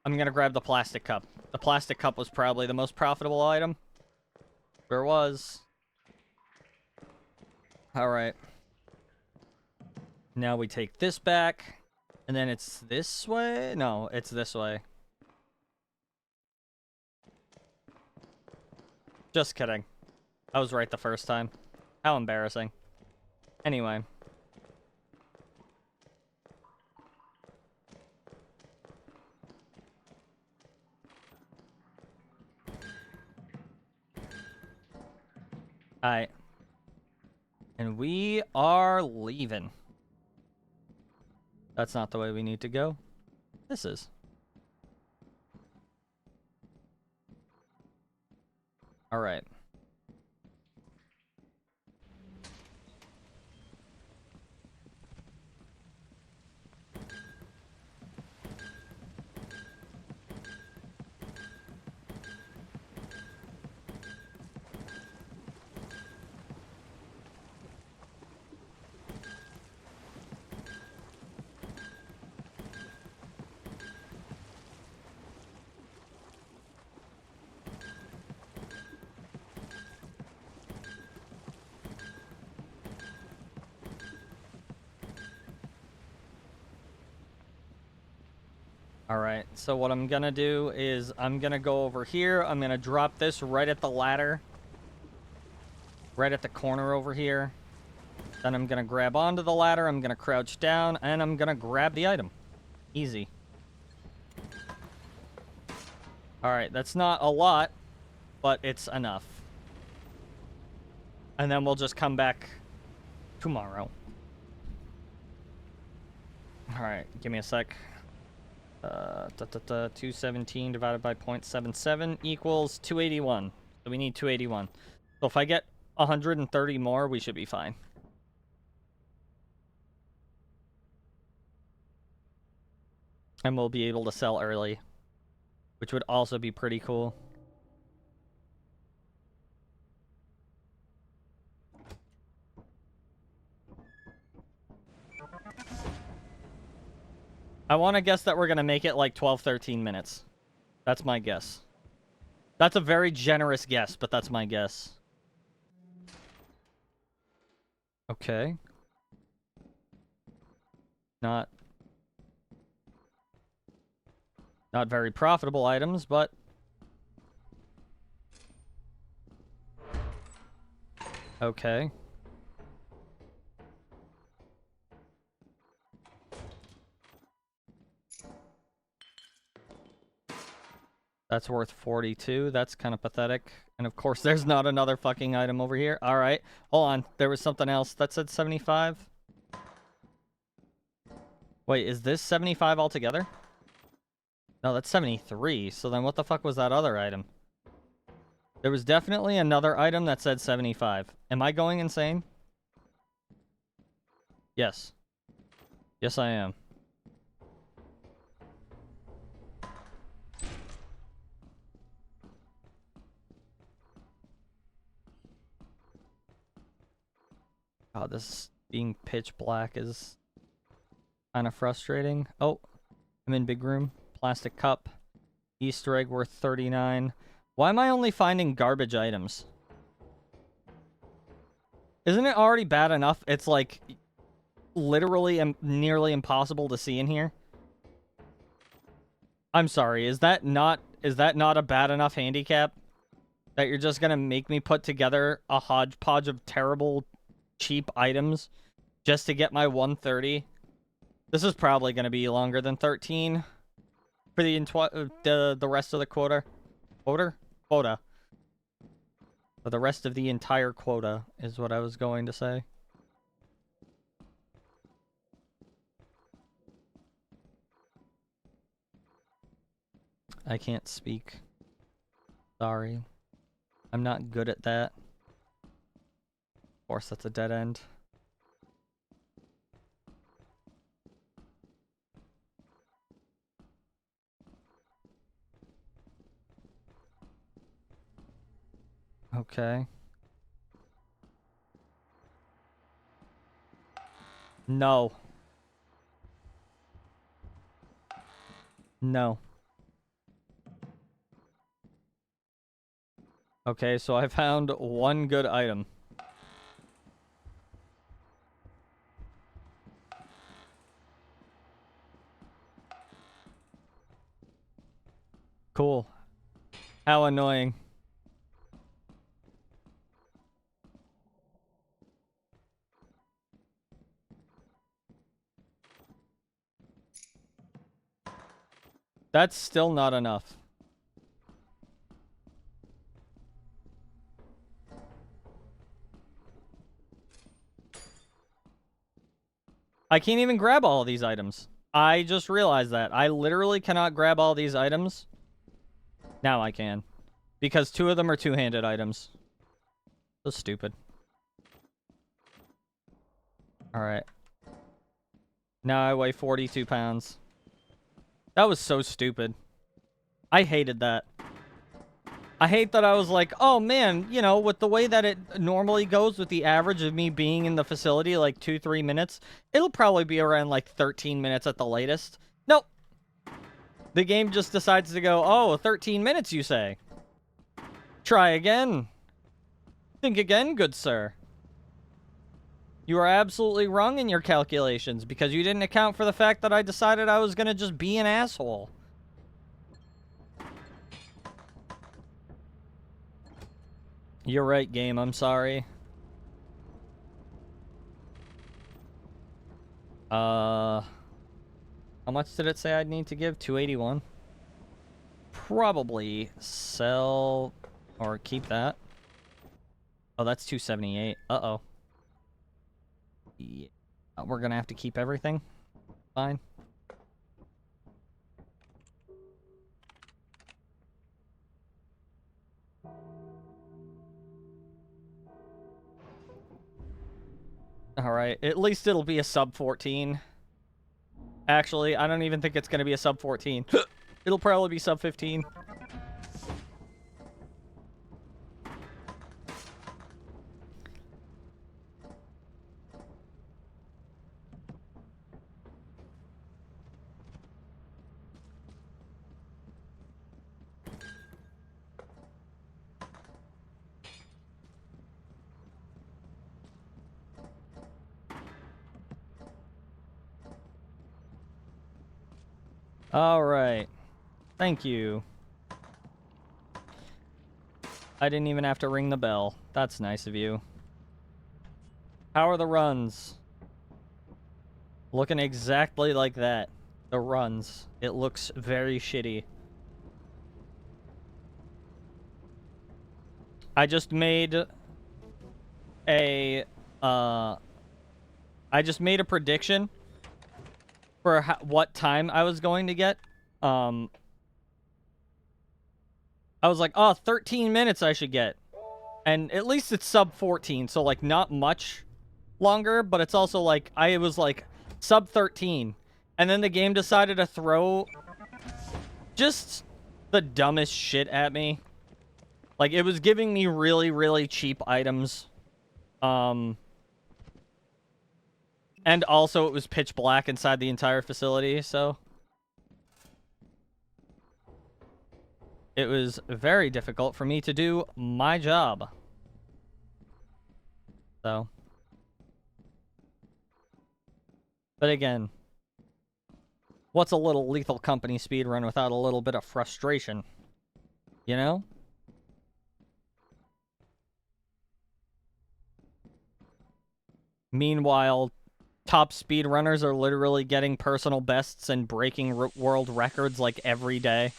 I'm gonna grab the plastic cup. The plastic cup was probably the most profitable item. There was. Alright. Now we take this back. And then it's this way? No, it's this way. Just kidding. I was right the first time. How embarrassing. Anyway. Alright. And we are leaving. That's not the way we need to go. This is. Alright. Alright, so what I'm gonna do is I'm gonna go over here. I'm gonna drop this right at the ladder. Right at the corner over here. Then I'm gonna grab onto the ladder. I'm gonna crouch down, and I'm gonna grab the item. Easy. Alright, that's not a lot, but it's enough. And then we'll just come back tomorrow. Alright, give me a sec. 217 divided by 0.77 equals 281. So we need 281. So if I get 130 more, we should be fine. And we'll be able to sell early, which would also be pretty cool. I want to guess that we're going to make it like 12, 13 minutes. That's my guess. That's a very generous guess, but that's my guess. Okay. Not Not very profitable items, but... Okay. That's worth 42. That's kind of pathetic. And of course, there's not another fucking item over here. All right. Hold on. There was something else that said 75. Wait, is this 75 altogether? No, that's 73. So then what the fuck was that other item? There was definitely another item that said 75. Am I going insane? Yes. Yes, I am. God, this being pitch black is kind of frustrating. Oh, I'm in big room. Plastic cup. Easter egg worth 39. Why am I only finding garbage items? Isn't it already bad enough? It's like literally nearly impossible to see in here. I'm sorry. Is that not a bad enough handicap? That you're just gonna make me put together a hodgepodge of terrible, cheap items just to get my 130? This is probably gonna be longer than 13 for the rest of the quota. Quota. For the rest of the entire quota is what I was going to say. I can't speak. Sorry. I'm not good at that. Of course, that's a dead end. Okay. No. No. Okay, so I found one good item. Cool. How annoying. That's still not enough. I can't even grab all of these items. I just realized that. I literally cannot grab all these items. Now I can. Because 2 of them are two-handed items. So stupid. Alright. Now I weigh 42 pounds. That was so stupid. I hated that. I hate that I was like, oh man, you know, with the way that it normally goes with the average of me being in the facility, like 2-3 minutes, it'll probably be around like 13 minutes at the latest. Nope. The game just decides to go, oh, 13 minutes, you say? Try again. Think again, good sir. You are absolutely wrong in your calculations because you didn't account for the fact that I decided I was going to just be an asshole. You're right, game. I'm sorry. How much did it say I'd need to give? 281? Probably sell or keep that. Oh, that's 278. Uh-oh. Yeah. We're gonna have to keep everything. Fine. Alright, at least it'll be a sub 14. Actually, I don't even think it's gonna be a sub 14. It'll probably be sub 15. Alright. Thank you. I didn't even have to ring the bell. That's nice of you. How are the runs? Looking exactly like that. The runs. It looks very shitty. I just made a prediction for what time I was going to get. I was like, oh, 13 minutes I should get. And at least it's sub 14, so like not much longer, but it's also like I was like sub 13. And then the game decided to throw just the dumbest shit at me. Like, it was giving me really, really cheap items. And also it was pitch black inside the entire facility, so it was very difficult for me to do my job. So. But again, what's a little Lethal Company speedrun without a little bit of frustration? You know? Meanwhile, top speedrunners are literally getting personal bests and breaking world records like every day.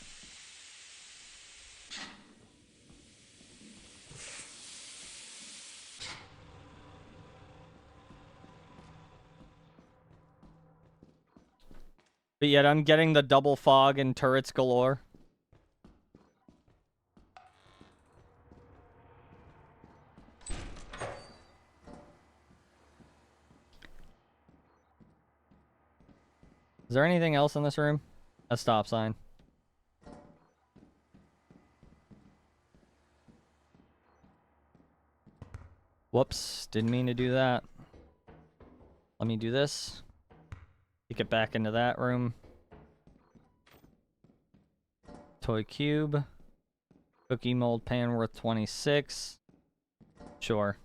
But yet I'm getting the double fog and turrets galore. Is there anything else in this room? A stop sign. Whoops, didn't mean to do that. Let me do this. Take it back into that room. Toy cube. Cookie mold pan worth 26. Sure.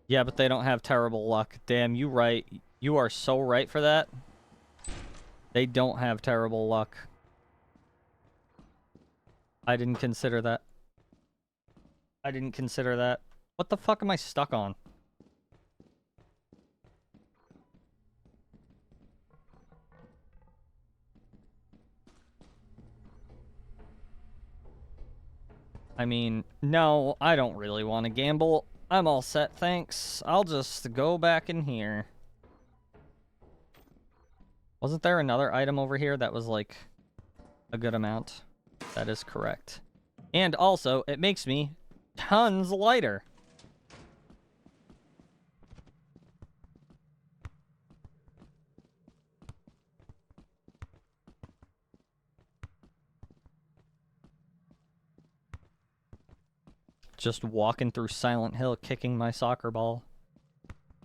Yeah, but they don't have terrible luck. Damn, you right. You are so right for that. They don't have terrible luck. I didn't consider that. I didn't consider that. What the fuck am I stuck on? I mean, no, I don't really want to gamble. I'm all set, thanks. I'll just go back in here. Wasn't there another item over here that was, like, a good amount? That is correct. And also, it makes me tons lighter. Just walking through Silent Hill, kicking my soccer ball.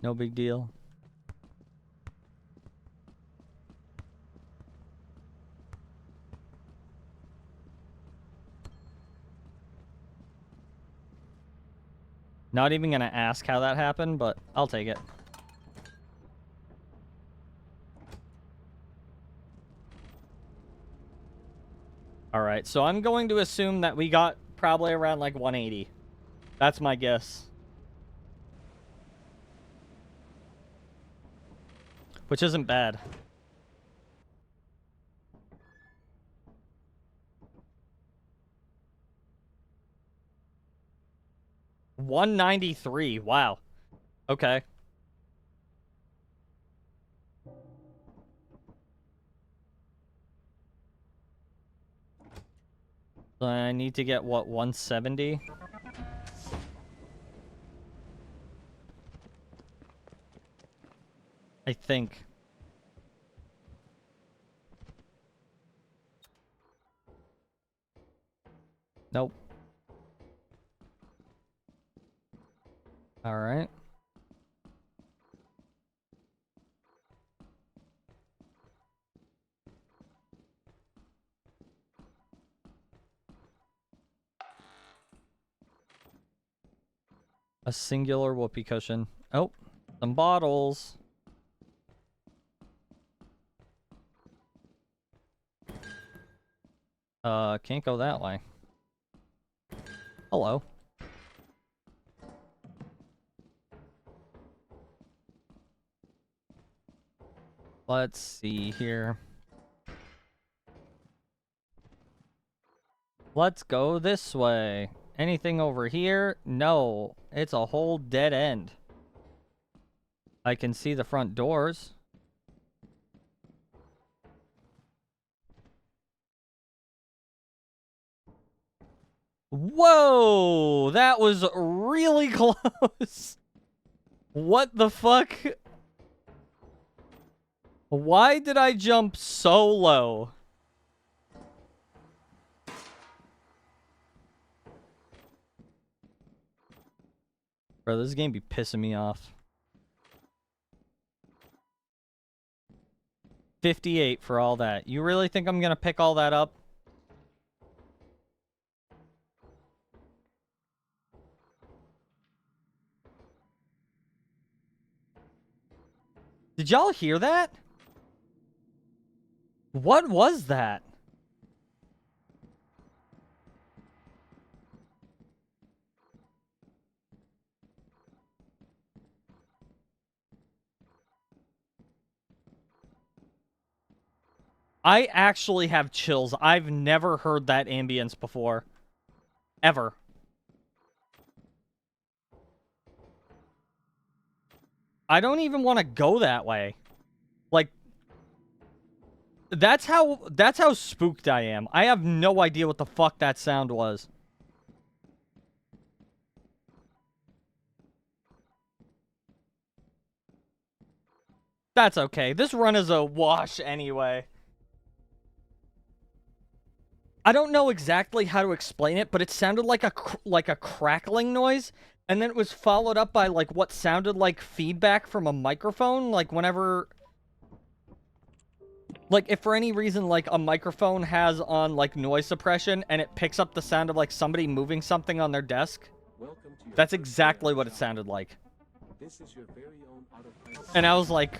No big deal. Not even gonna ask how that happened, but I'll take it. Alright, so I'm going to assume that we got probably around like 180. That's my guess. Which isn't bad. $193. Wow. Okay. So I need to get, what, 170? I think. Nope. Alright. A singular whoopee cushion. Oh, some bottles. Can't go that way. Hello. Let's see here. Let's go this way. Anything over here? No. It's a whole dead end. I can see the front doors. Whoa! That was really close. What the fuck? Why did I jump so low? Bro, this game be pissing me off. 58 for all that. You really think I'm gonna pick all that up? Did y'all hear that? What was that? I actually have chills. I've never heard that ambience before. Ever. I don't even want to go that way. Like, that's how spooked I am. I have no idea what the fuck that sound was. That's okay. This run is a wash anyway. I don't know exactly how to explain it, but it sounded like a crackling noise, and then it was followed up by like what sounded like feedback from a microphone, like whenever, like if for any reason like a microphone has on like noise suppression and it picks up the sound of like somebody moving something on their desk. That's exactly what it sounded like. This is your very own autopilot. And I was like,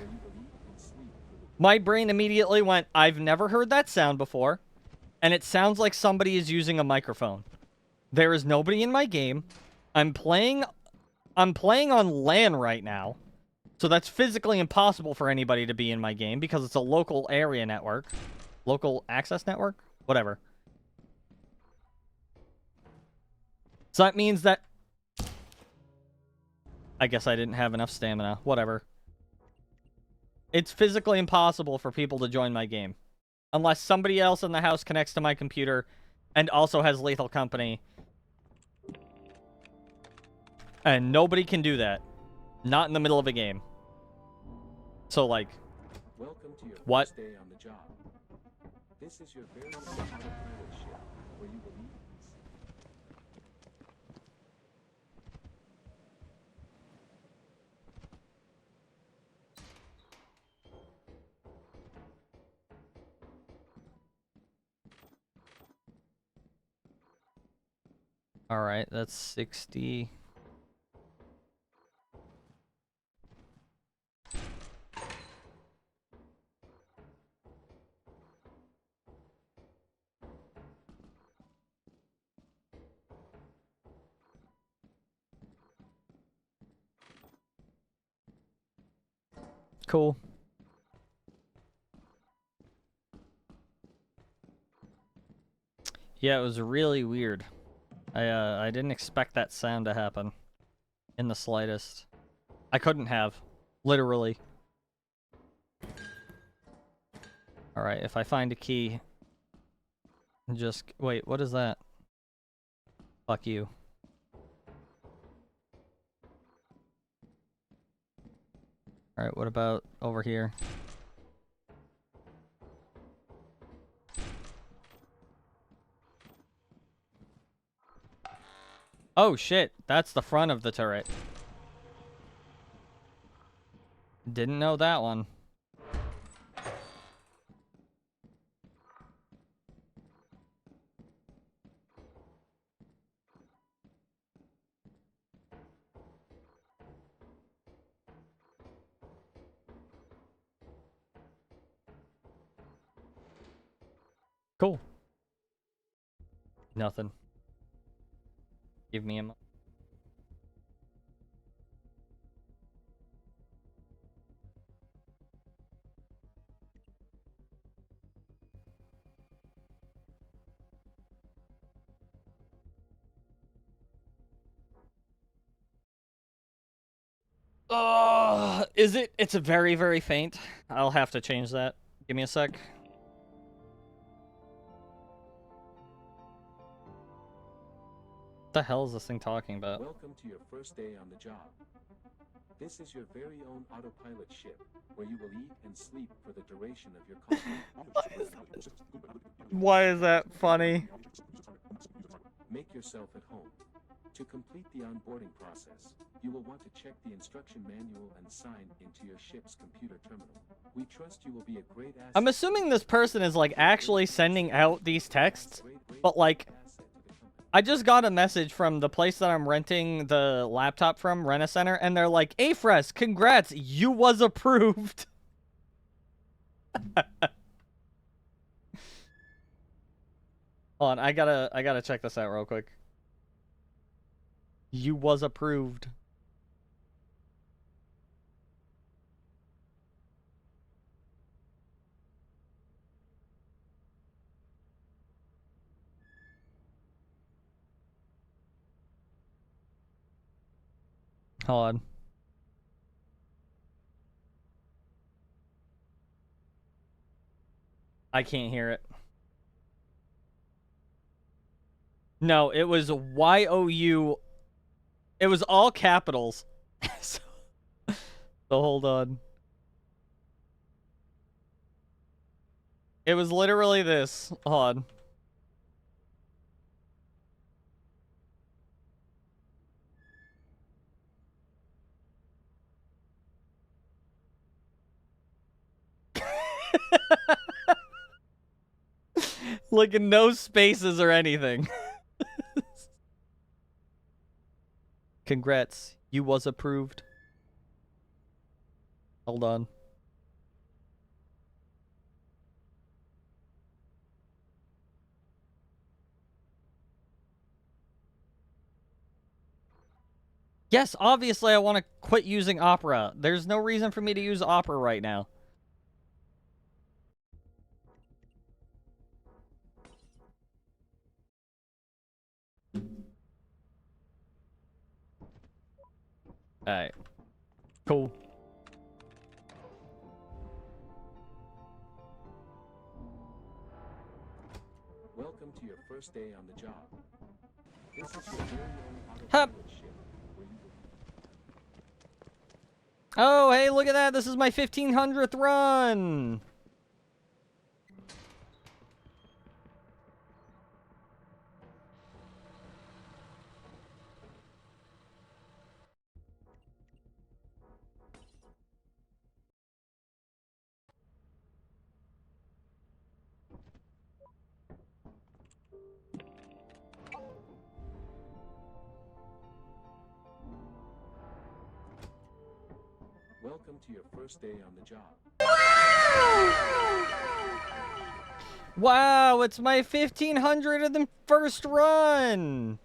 my brain immediately went, I've never heard that sound before. And it sounds like somebody is using a microphone. There is nobody in my game. I'm playing on LAN right now. So that's physically impossible for anybody to be in my game because it's a local area network. Local access network? Whatever. So that means that... I guess I didn't have enough stamina. Whatever. It's physically impossible for people to join my game. Unless somebody else in the house connects to my computer and also has lethal company. And nobody can do that. Not in the middle of a game. So, like... Welcome to your what? first day on the job. This is your very own autopilot ship, where you will meet. Alright, that's 60... Cool. Yeah, it was really weird. I didn't expect that sound to happen. In the slightest. I couldn't have. Literally. Alright, if I find a key... Just... Wait, what is that? Fuck you. Alright, what about over here? Oh shit, that's the front of the turret. Didn't know that one. Cool. Nothing. Give me a moment. Is it? It's a very, very faint. I'll have to change that. Give me a sec. What the hell is this thing talking about? Welcome to your first day on the job. This is your very own autopilot ship, where you will eat and sleep for the duration of your contract. Why is that funny? Make yourself at home. To complete the onboarding process, you will want to check the instruction manual and sign into your ship's computer terminal. We trust you will be a great asset. I'm assuming this person is like actually sending out these texts, but like I just got a message from the place that I'm renting the laptop from, Rent-A-Center, and they're like, "Afres, congrats, you was approved." Hold on, I gotta check this out real quick. You was approved. Hold on. I can't hear it. No, it was Y-O-U. It was all capitals. so hold on. It was literally this. Hold on. Like no spaces or anything. Congrats. You was approved. Hold on. Yes, obviously I want to quit using Opera. There's no reason for me to use Opera right now. Alright. Cool. Welcome to your first day on the job. This is your very own Hup. autopilot ship, where you will Oh, hey, look at that. This is my 1500th run. Welcome to your first day on the job. Wow, it's my 1500 of the first run.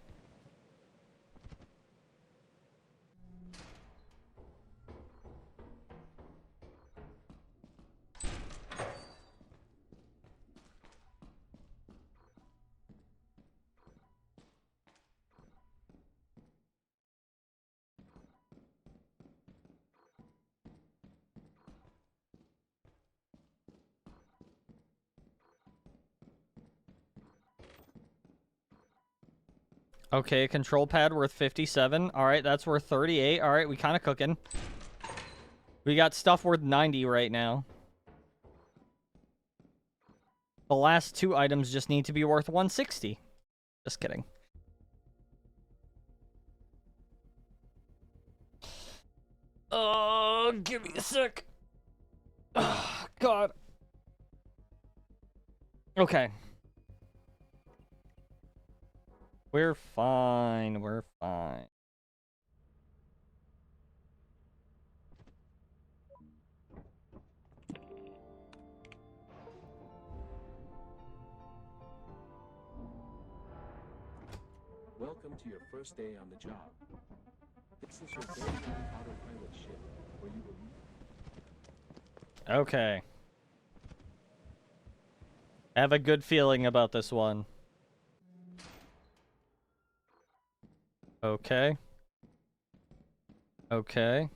Okay, control pad worth 57. All right, that's worth 38. All right, we kind of cooking. We got stuff worth 90 right now. The last two items just need to be worth 160. Just kidding. Oh, give me a sec. Oh, God. Okay. We're fine. We're fine. to your first day on the job. This is your very own autopilot ship, where you will Okay. I have a good feeling about this one. Okay. Okay.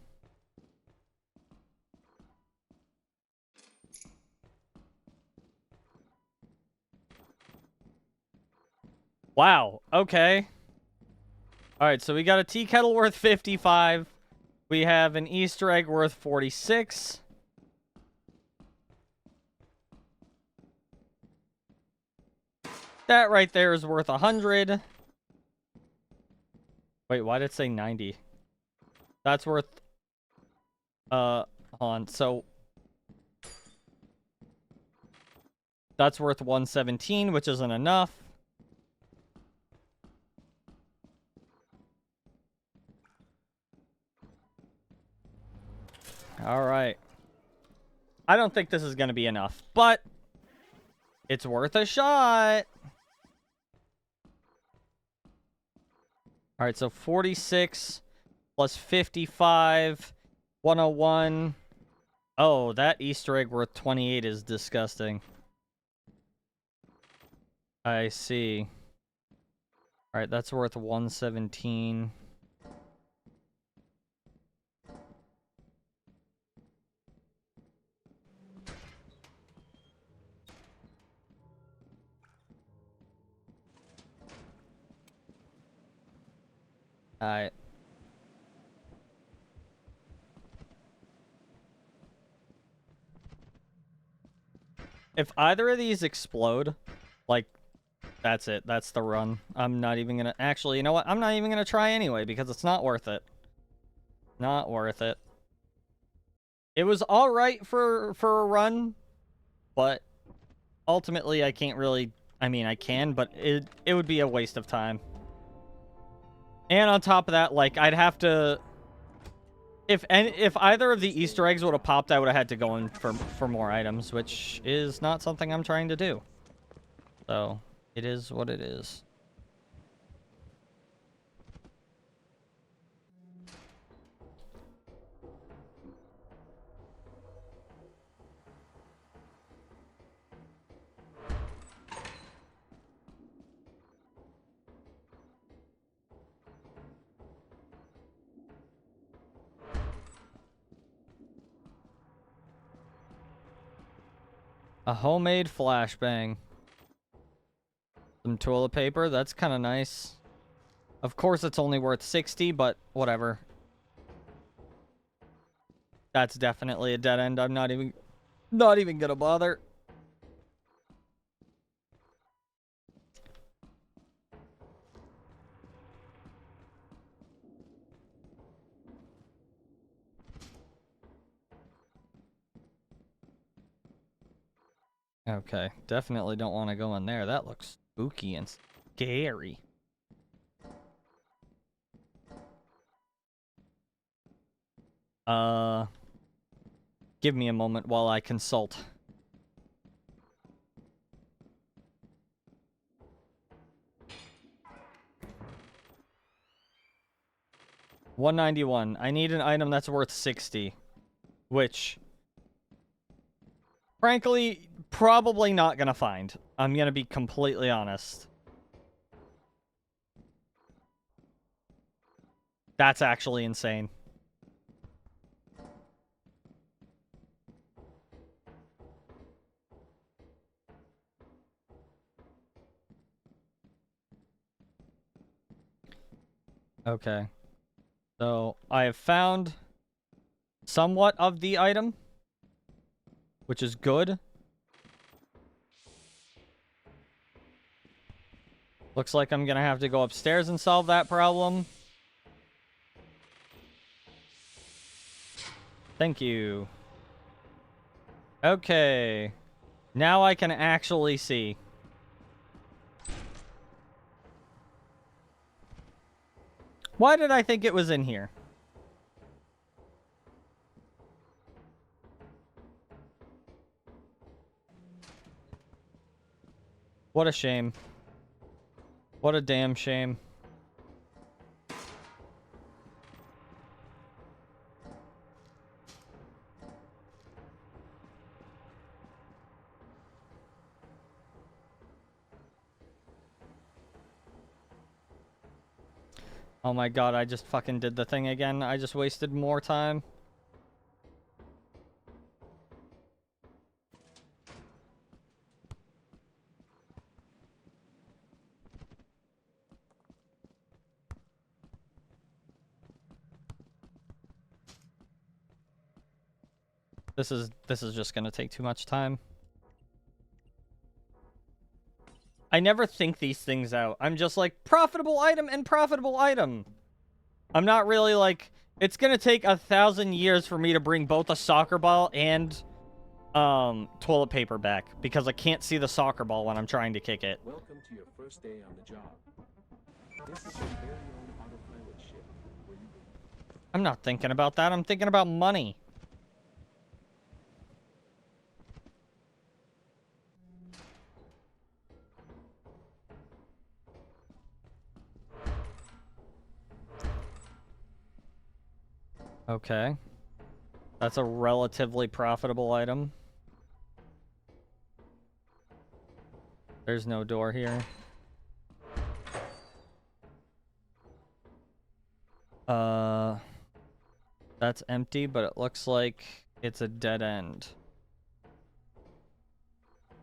Wow. Okay. All right, so we got a tea kettle worth 55. We have an Easter egg worth 46. That right there is worth 100. Wait, why did it say 90? That's worth... hold on. So... that's worth 117, which isn't enough. All right. I don't think this is going to be enough, but it's worth a shot. All right, so 46 plus 55, 101. Oh, that Easter egg worth 28 is disgusting. I see. All right, that's worth 117. All right. If either of these explode, like, that's it. That's the run. I'm not even gonna... actually, you know what? I'm not even gonna try anyway, because it's not worth it. Not worth it. It was alright for a run, but ultimately I can't really... I mean, I can, but it would be a waste of time. And on top of that, like, I'd have to... If either of the Easter eggs would have popped, I would have had to go in for more items, which is not something I'm trying to do. So, it is what it is. A homemade flashbang. Some toilet paper. That's kind of nice. Of course, it's only worth 60, but whatever. That's definitely a dead end. I'm not even gonna bother. Okay, definitely don't want to go in there. That looks spooky and scary. Give me a moment while I consult. $191. I need an item that's worth 60, which, frankly, probably not gonna find. I'm gonna be completely honest. That's actually insane. Okay. So, I have found somewhat of the item, which is good. Looks like I'm gonna have to go upstairs and solve that problem. Thank you. Okay. Now I can actually see. Why did I think it was in here? What a shame. What a damn shame. Oh my god, I just fucking did the thing again. I just wasted more time. This is just gonna take too much time. I never think these things out. I'm just like, profitable item and profitable item. I'm not really like, it's gonna take 1,000 years for me to bring both a soccer ball and toilet paper back because I can't see the soccer ball when I'm trying to kick it. Welcome to your first day on the job. This is your very own autopilot ship where you will... I'm not thinking about that. I'm thinking about money. Okay. That's a relatively profitable item. There's no door here. That's empty, but it looks like it's a dead end.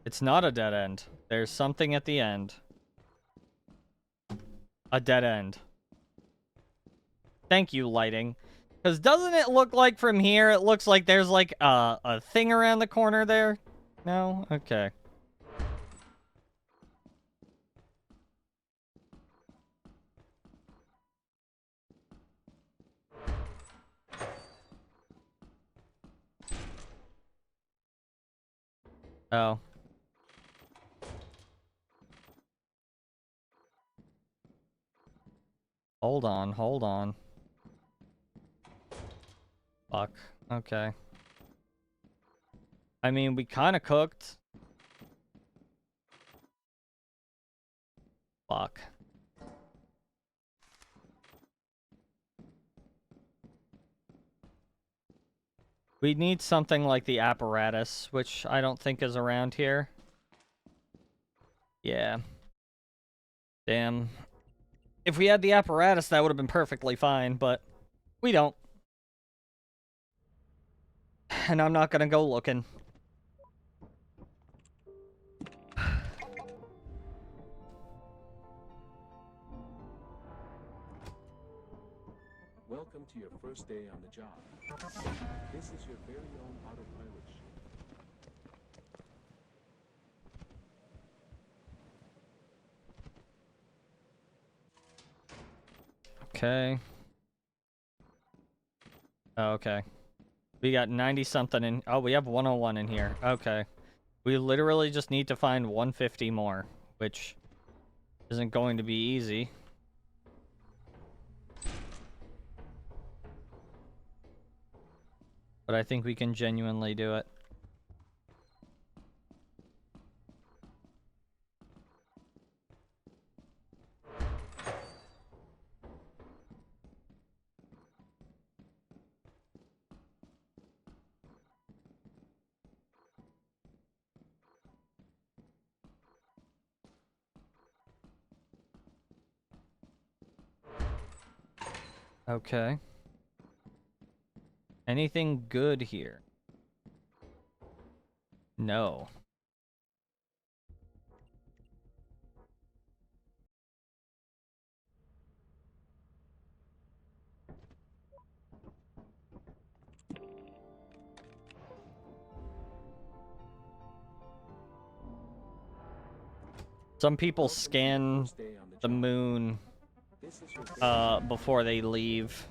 It's not a dead end. There's something at the end. A dead end. Thank you, lighting. Because doesn't it look like from here, it looks like there's like a thing around the corner there? No? Okay. Oh. Hold on, hold on. Fuck. Okay. I mean, we kind of cooked. Fuck. We need something like the apparatus, which I don't think is around here. Yeah. Damn. If we had the apparatus, that would have been perfectly fine, but we don't. And I'm not gonna go looking. Welcome to your first day on the job. This is your very own autopilot ship. Okay. Oh, okay. We got 90-something in... Oh, we have 101 in here. Okay. We literally just need to find 150 more, which isn't going to be easy. But I think we can genuinely do it. Okay. Anything good here? No. Some people scan the moon before they leave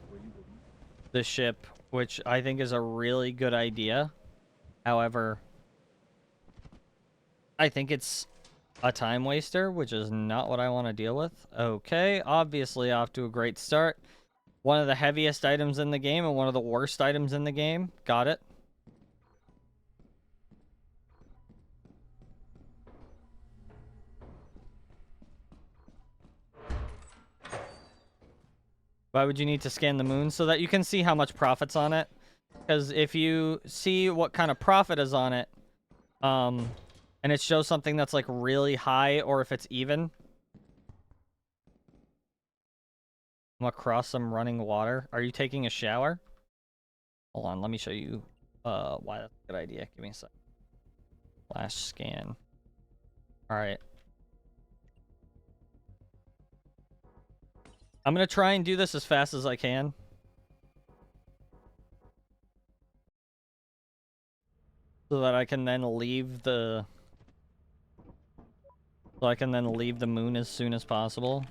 the ship, which I think is a really good idea. However, I think it's a time waster, which is not what I want to deal with. Okay, obviously off to a great start. One of the heaviest items in the game and one of the worst items in the game. Got it. Why would you need to scan the moon? So that you can see how much profit's on it. Because if you see what kind of profit is on it, and it shows something that's like really high or if it's even, I'm across some running water. Are you taking a shower? Hold on, let me show you why that's a good idea. Give me a sec. Flash scan. Alright. I'm gonna try and do this as fast as I can. So that I can then leave the... So I can then leave the moon as soon as possible.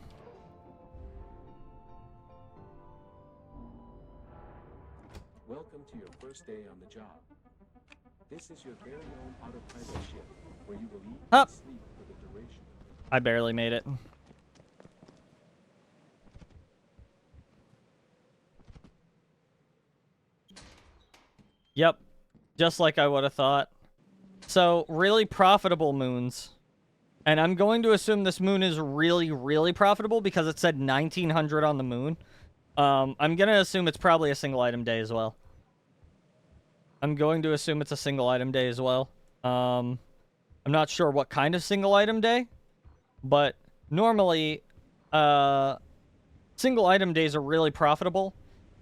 Welcome to your first day on the job. This is your very own autopilot ship, where you will eat Up. and sleep for the duration. I barely made it. Yep. Just like I would have thought. So, really profitable moons. And I'm going to assume this moon is really, really profitable because it said 1900 on the moon. I'm going to assume it's probably a single item day as well. I'm going to assume it's a single item day as well. I'm not sure what kind of single item day, but normally, single item days are really profitable,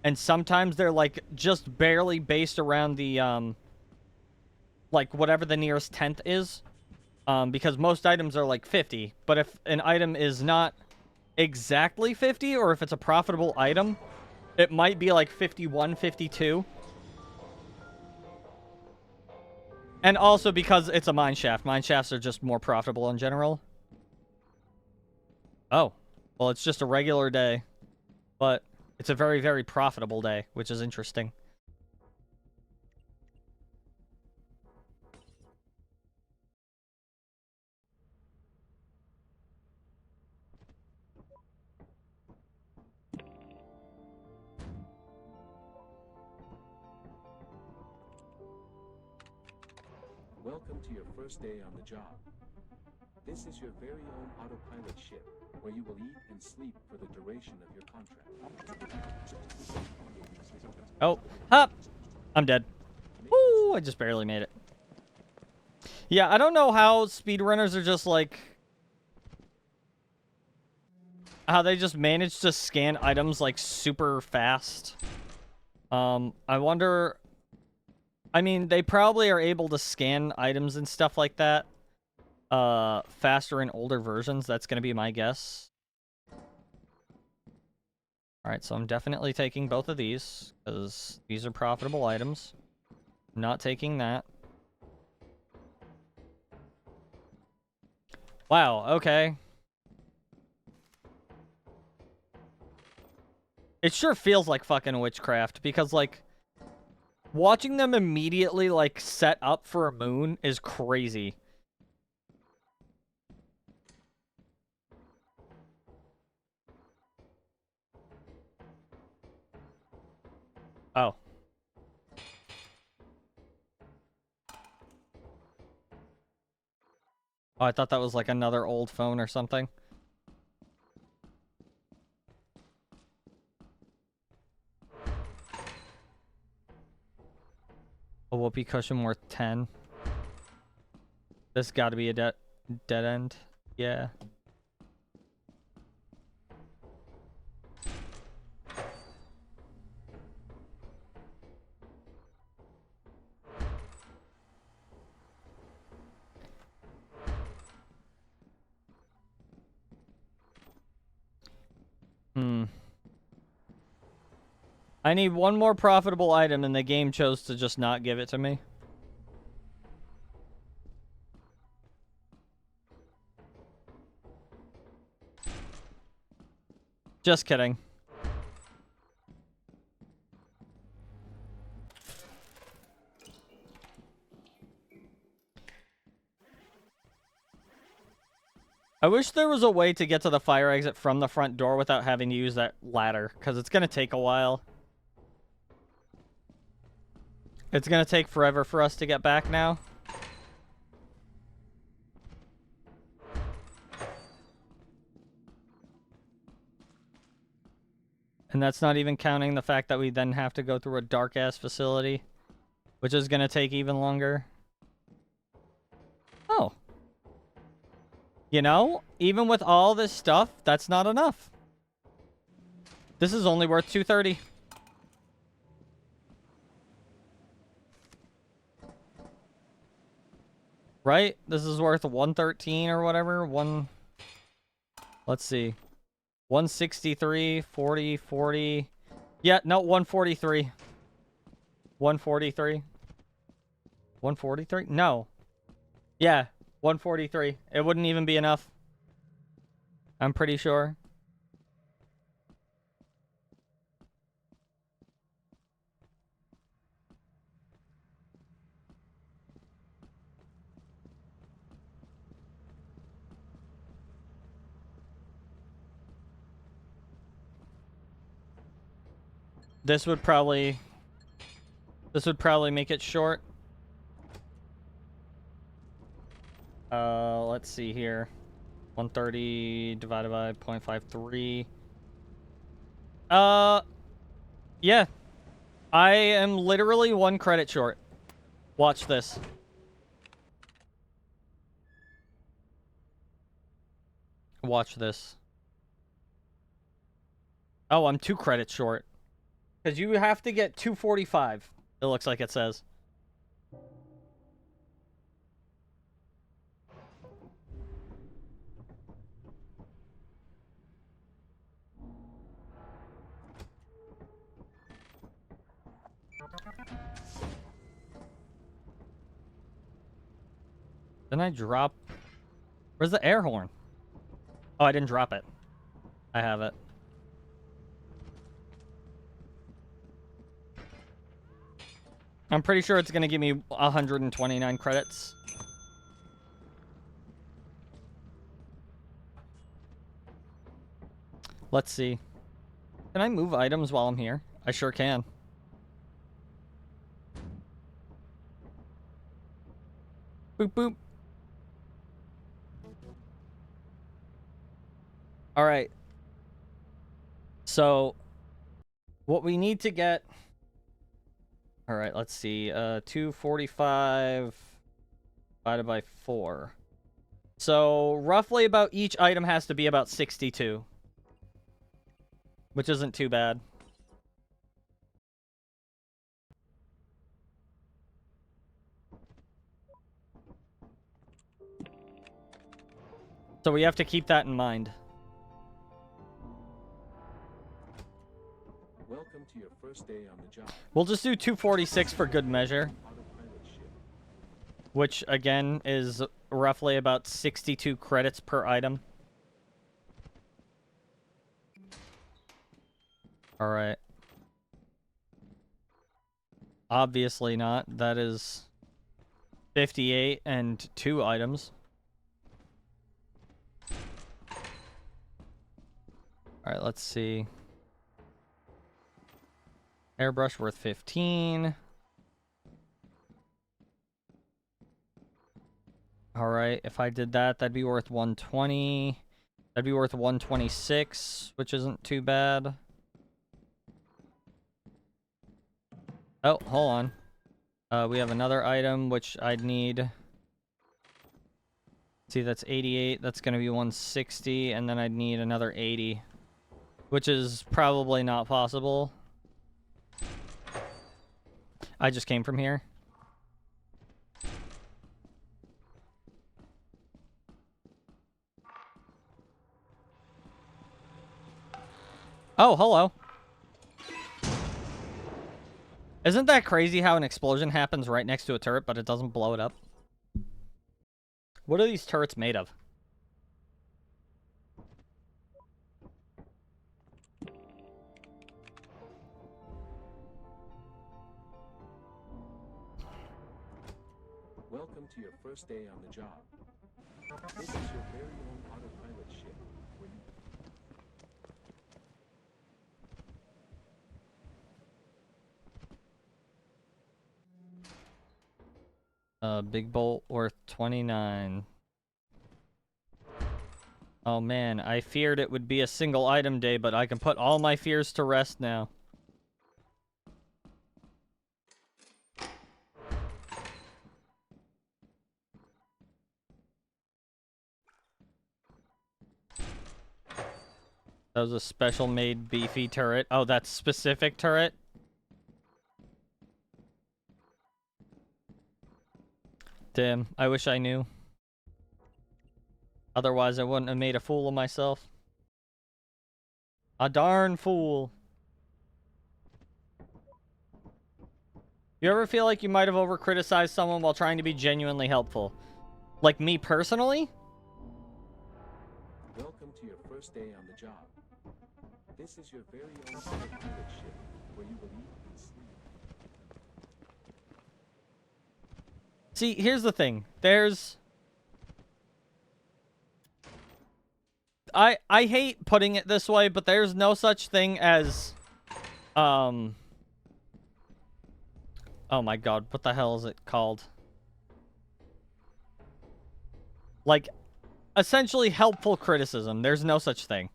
and sometimes they're, like, just barely based around the, like, whatever the nearest 10th is, because most items are, like, 50, but if an item is not exactly 50, or if it's a profitable item, it might be, like, 51, 52. And also because it's a mine shaft. Mine shafts are just more profitable in general. Oh. Well, it's just a regular day. But it's a very, very profitable day, which is interesting. Welcome to your first day on the job. This is your very own autopilot ship, where you will eat and sleep for the duration of your contract. Oh. Hop! I'm dead. Woo! I just barely made it. Yeah, I don't know how speedrunners are just, like... How they just manage to scan items, like, super fast. I wonder... I mean, they probably are able to scan items and stuff like that faster in older versions. That's going to be my guess. Alright, so I'm definitely taking both of these, because these are profitable items. I'm not taking that. Wow, okay. It sure feels like fucking witchcraft, because, like, watching them immediately, like, set up for a moon is crazy. Oh. Oh, I thought that was, like, another old phone or something. A whoopee cushion worth 10. This gotta be a dead end. Yeah. I need one more profitable item, and the game chose to just not give it to me. Just kidding. I wish there was a way to get to the fire exit from the front door without having to use that ladder, because it's going to take a while. It's going to take forever for us to get back now. And that's not even counting the fact that we then have to go through a dark-ass facility, which is going to take even longer. Oh. You know, even with all this stuff, that's not enough. This is only worth 230. Right? This is worth 113 or whatever. Let's see. 163, 40, 40. Yeah, no, 143. 143. 143? No. Yeah, 143. It wouldn't even be enough. I'm pretty sure. This would probably make it short. Let's see here. 130 divided by 0.53. Yeah. I am literally 1 credit short. Watch this. Watch this. Oh, I'm 2 credits short. Because you have to get 245. It looks like it says. Didn't I drop... Where's the air horn? Oh, I didn't drop it. I have it. I'm pretty sure it's going to give me 129 credits. Let's see. Can I move items while I'm here? I sure can. Boop, boop. All right. So, what we need to get... All right, let's see. 245 divided by 4. So, roughly about each item has to be about 62. Which isn't too bad. So we have to keep that in mind. Welcome to your first day on the job. We'll just do 246 for good measure. Which, again, is roughly about 62 credits per item. Alright. Obviously not. That is 58 and 2 items. Alright, let's see. Airbrush worth 15. Alright, if I did that, that'd be worth 120. That'd be worth 126, which isn't too bad. Oh, hold on. We have another item, which I'd need. See, that's 88. That's going to be 160, and then I'd need another 80. Which is probably not possible. I just came from here. Oh, hello. Isn't that crazy how an explosion happens right next to a turret, but it doesn't blow it up? What are these turrets made of? Welcome to your first day on the job. This is your very own autopilot ship. Big bolt worth 29. Oh man, I feared it would be a single item day, but I can put all my fears to rest now. That was a special made beefy turret. Oh, that specific turret? Damn, I wish I knew. Otherwise, I wouldn't have made a fool of myself. A darn fool. You ever feel like you might have over-criticized someone while trying to be genuinely helpful? Like me personally? Welcome to your first day on the job. This is your very own self-pilot ship, where you will eat and sleep. See, here's the thing. There's... I hate putting it this way, but there's no such thing as... Oh my god, what the hell is it called? Like, essentially helpful criticism. There's no such thing.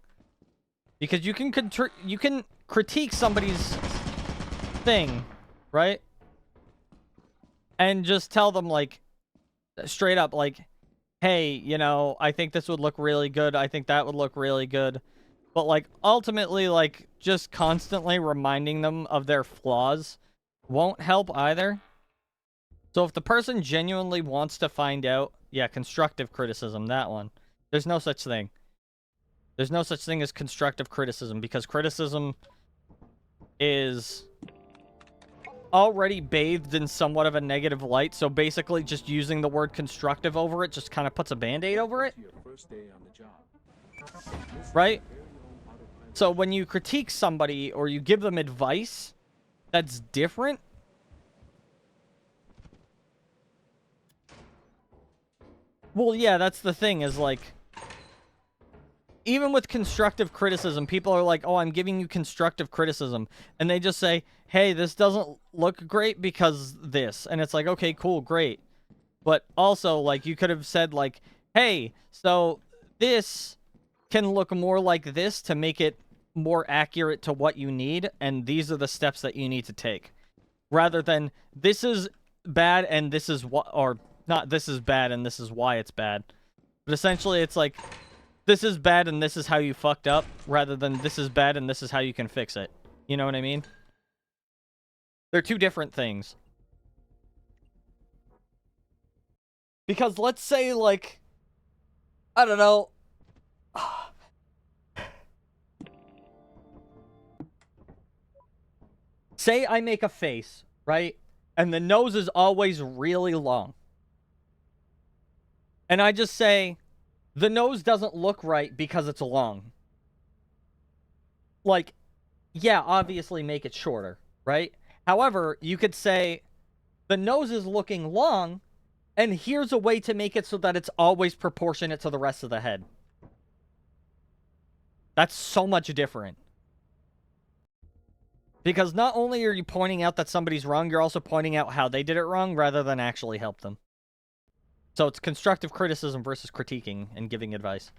Because you can critique somebody's thing, right? And just tell them, like, straight up, like, hey, you know, I think this would look really good. I think that would look really good. But, like, ultimately, like, just constantly reminding them of their flaws won't help either. So if the person genuinely wants to find out, yeah, constructive criticism, that one. There's no such thing. There's no such thing as constructive criticism, because criticism is already bathed in somewhat of a negative light, so basically just using the word constructive over it just kind of puts a band-aid over it. Right? So when you critique somebody or you give them advice, that's different. Well, yeah, that's the thing, is like, even with constructive criticism, people are like, oh, I'm giving you constructive criticism. And they just say, hey, this doesn't look great because this. And it's like, okay, cool, great. But also, like, you could have said, like, hey, so this can look more like this to make it more accurate to what you need. And these are the steps that you need to take. Rather than, this is bad and this is what, or not, this is bad and this is why it's bad. But essentially, it's like, this is bad and this is how you fucked up, rather than this is bad and this is how you can fix it. You know what I mean? They're two different things. Because let's say, like, I don't know. Say I make a face, right? And the nose is always really long. And I just say, the nose doesn't look right because it's long. Like, yeah, obviously make it shorter, right? However, you could say, the nose is looking long, and here's a way to make it so that it's always proportionate to the rest of the head. That's so much different. Because not only are you pointing out that somebody's wrong, you're also pointing out how they did it wrong rather than actually help them. So it's constructive criticism versus critiquing and giving advice.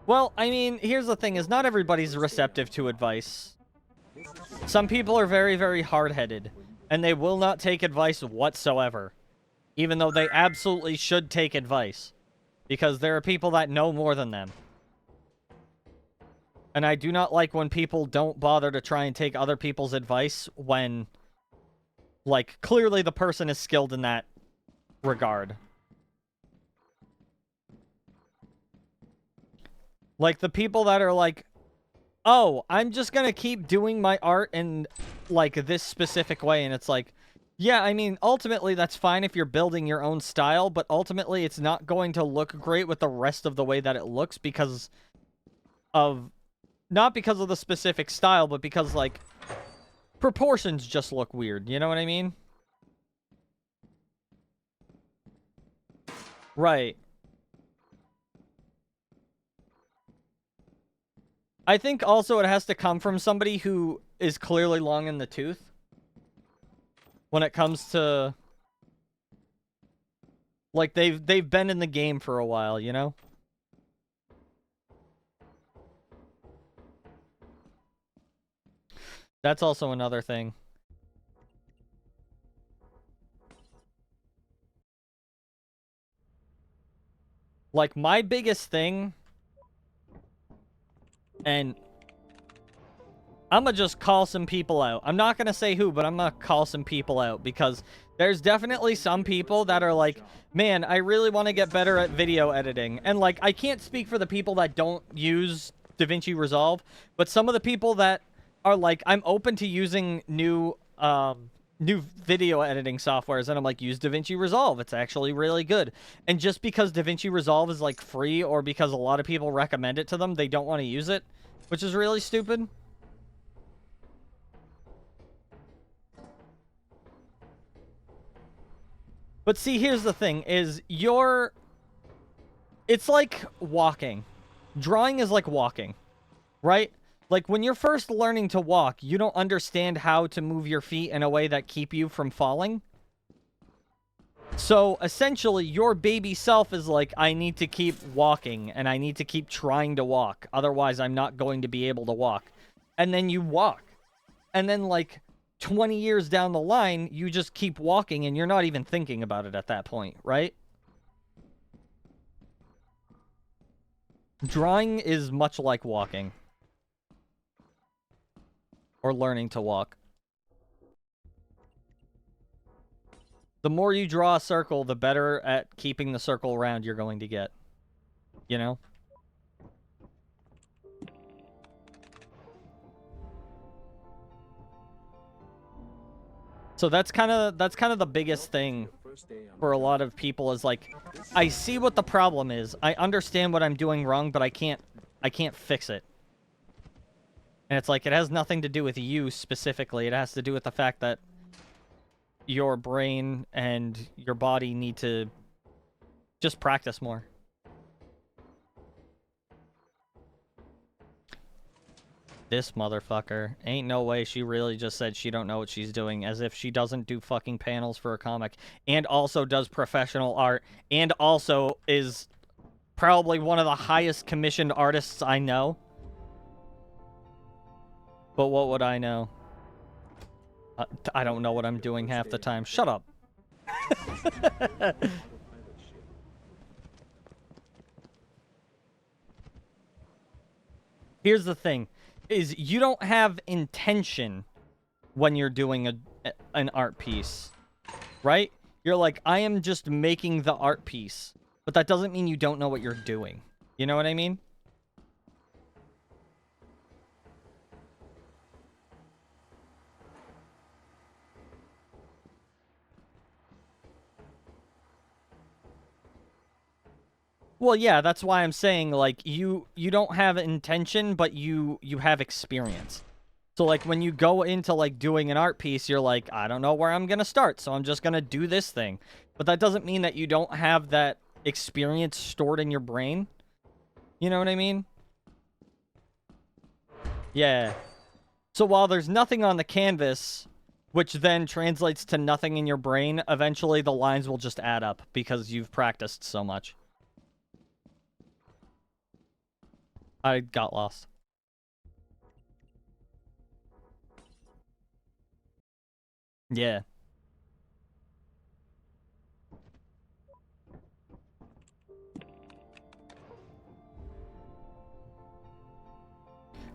Well, I mean, here's the thing, is not everybody's receptive to advice. Some people are very, very hard-headed, and they will not take advice whatsoever. Even though they absolutely should take advice. Because there are people that know more than them. And I do not like when people don't bother to try and take other people's advice when, like, clearly the person is skilled in that regard. Like, the people that are like, oh, I'm just gonna keep doing my art in, like, this specific way. And it's like, yeah, I mean, ultimately, that's fine if you're building your own style, but ultimately, it's not going to look great with the rest of the way that it looks because of... Not because of the specific style, but because, like, proportions just look weird. You know what I mean? Right. I think also it has to come from somebody who is clearly long in the tooth. When it comes to... Like, they've been in the game for a while, you know? That's also another thing. Like, my biggest thing, and I'm gonna just call some people out. I'm not gonna say who, but I'm gonna call some people out, because there's definitely some people that are like, man, I really want to get better at video editing. And, like, I can't speak for the people that don't use DaVinci Resolve, but some of the people that are like, I'm open to using new video editing softwares, and I'm like, use DaVinci Resolve. It's actually really good. And just because DaVinci Resolve is, like, free, or because a lot of people recommend it to them, they don't want to use it, which is really stupid. But see, here's the thing, is it's like walking. Drawing is like walking, right? Like, when you're first learning to walk, you don't understand how to move your feet in a way that keep you from falling. So, essentially, your baby self is like, I need to keep walking, and I need to keep trying to walk. Otherwise, I'm not going to be able to walk. And then you walk. And then, like, 20 years down the line, you just keep walking, and you're not even thinking about it at that point, right? Drawing is much like walking. Or learning to walk. The more you draw a circle, the better at keeping the circle around you're going to get. You know? So that's kind of the biggest thing for a lot of people, is like, I see what the problem is. I understand what I'm doing wrong, but I can't fix it. And it's like, it has nothing to do with you specifically. It has to do with the fact that your brain and your body need to just practice more. This motherfucker. Ain't no way she really just said she don't know what she's doing, as if she doesn't do fucking panels for a comic, and also does professional art, and also is probably one of the highest commissioned artists I know. But what would I know? I don't know what I'm doing half the time. Shut up. Here's the thing, is you don't have intention when you're doing an art piece, right? You're like, I am just making the art piece, but that doesn't mean you don't know what you're doing. You know what I mean? Well, yeah, that's why I'm saying, like, you don't have intention, but you have experience. So, like, when you go into, like, doing an art piece, you're like, I don't know where I'm gonna start, so I'm just gonna do this thing. But that doesn't mean that you don't have that experience stored in your brain. You know what I mean? Yeah. So while there's nothing on the canvas, which then translates to nothing in your brain, eventually the lines will just add up because you've practiced so much. I got lost. Yeah.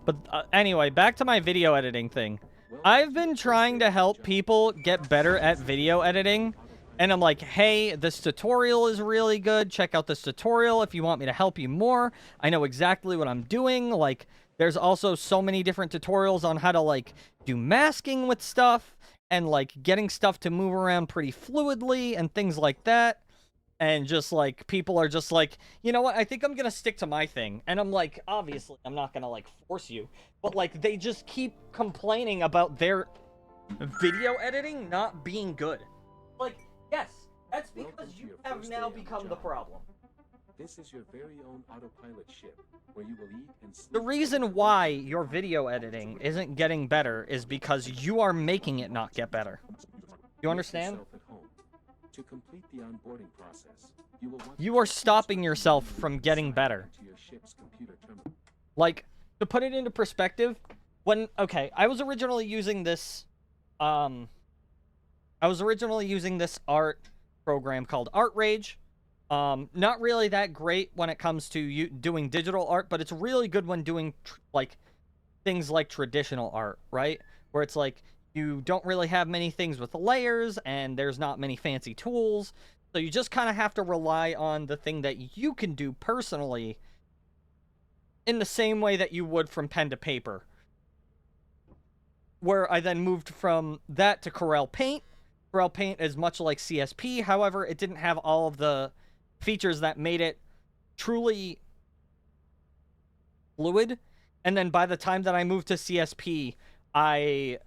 But anyway, back to my video editing thing. I've been trying to help people get better at video editing. And I'm like, hey, this tutorial is really good. Check out this tutorial if you want me to help you more. I know exactly what I'm doing. Like, there's also so many different tutorials on how to, like, do masking with stuff. And, like, getting stuff to move around pretty fluidly and things like that. And just, like, people are just like, you know what, I think I'm gonna stick to my thing. And I'm like, obviously, I'm not gonna, like, force you. But, like, they just keep complaining about their video editing not being good. Like, yes, that's because you have now become the problem. This is your very own autopilot ship, where you will eat and sleep. The reason why your video editing isn't getting better is because you are making it not get better. You understand? To complete the onboarding process, you are stopping yourself from getting better. Like, to put it into perspective, okay, I was originally using this art program called Art Rage. Not really that great when it comes to you doing digital art, but it's really good when doing like things like traditional art, right? Where it's like you don't really have many things with layers and there's not many fancy tools. So you just kind of have to rely on the thing that you can do personally in the same way that you would from pen to paper. Where I then moved from that to Corel Paint. Corel Paint is much like CSP, however, it didn't have all of the features that made it truly fluid. And then by the time that I moved to CSP, I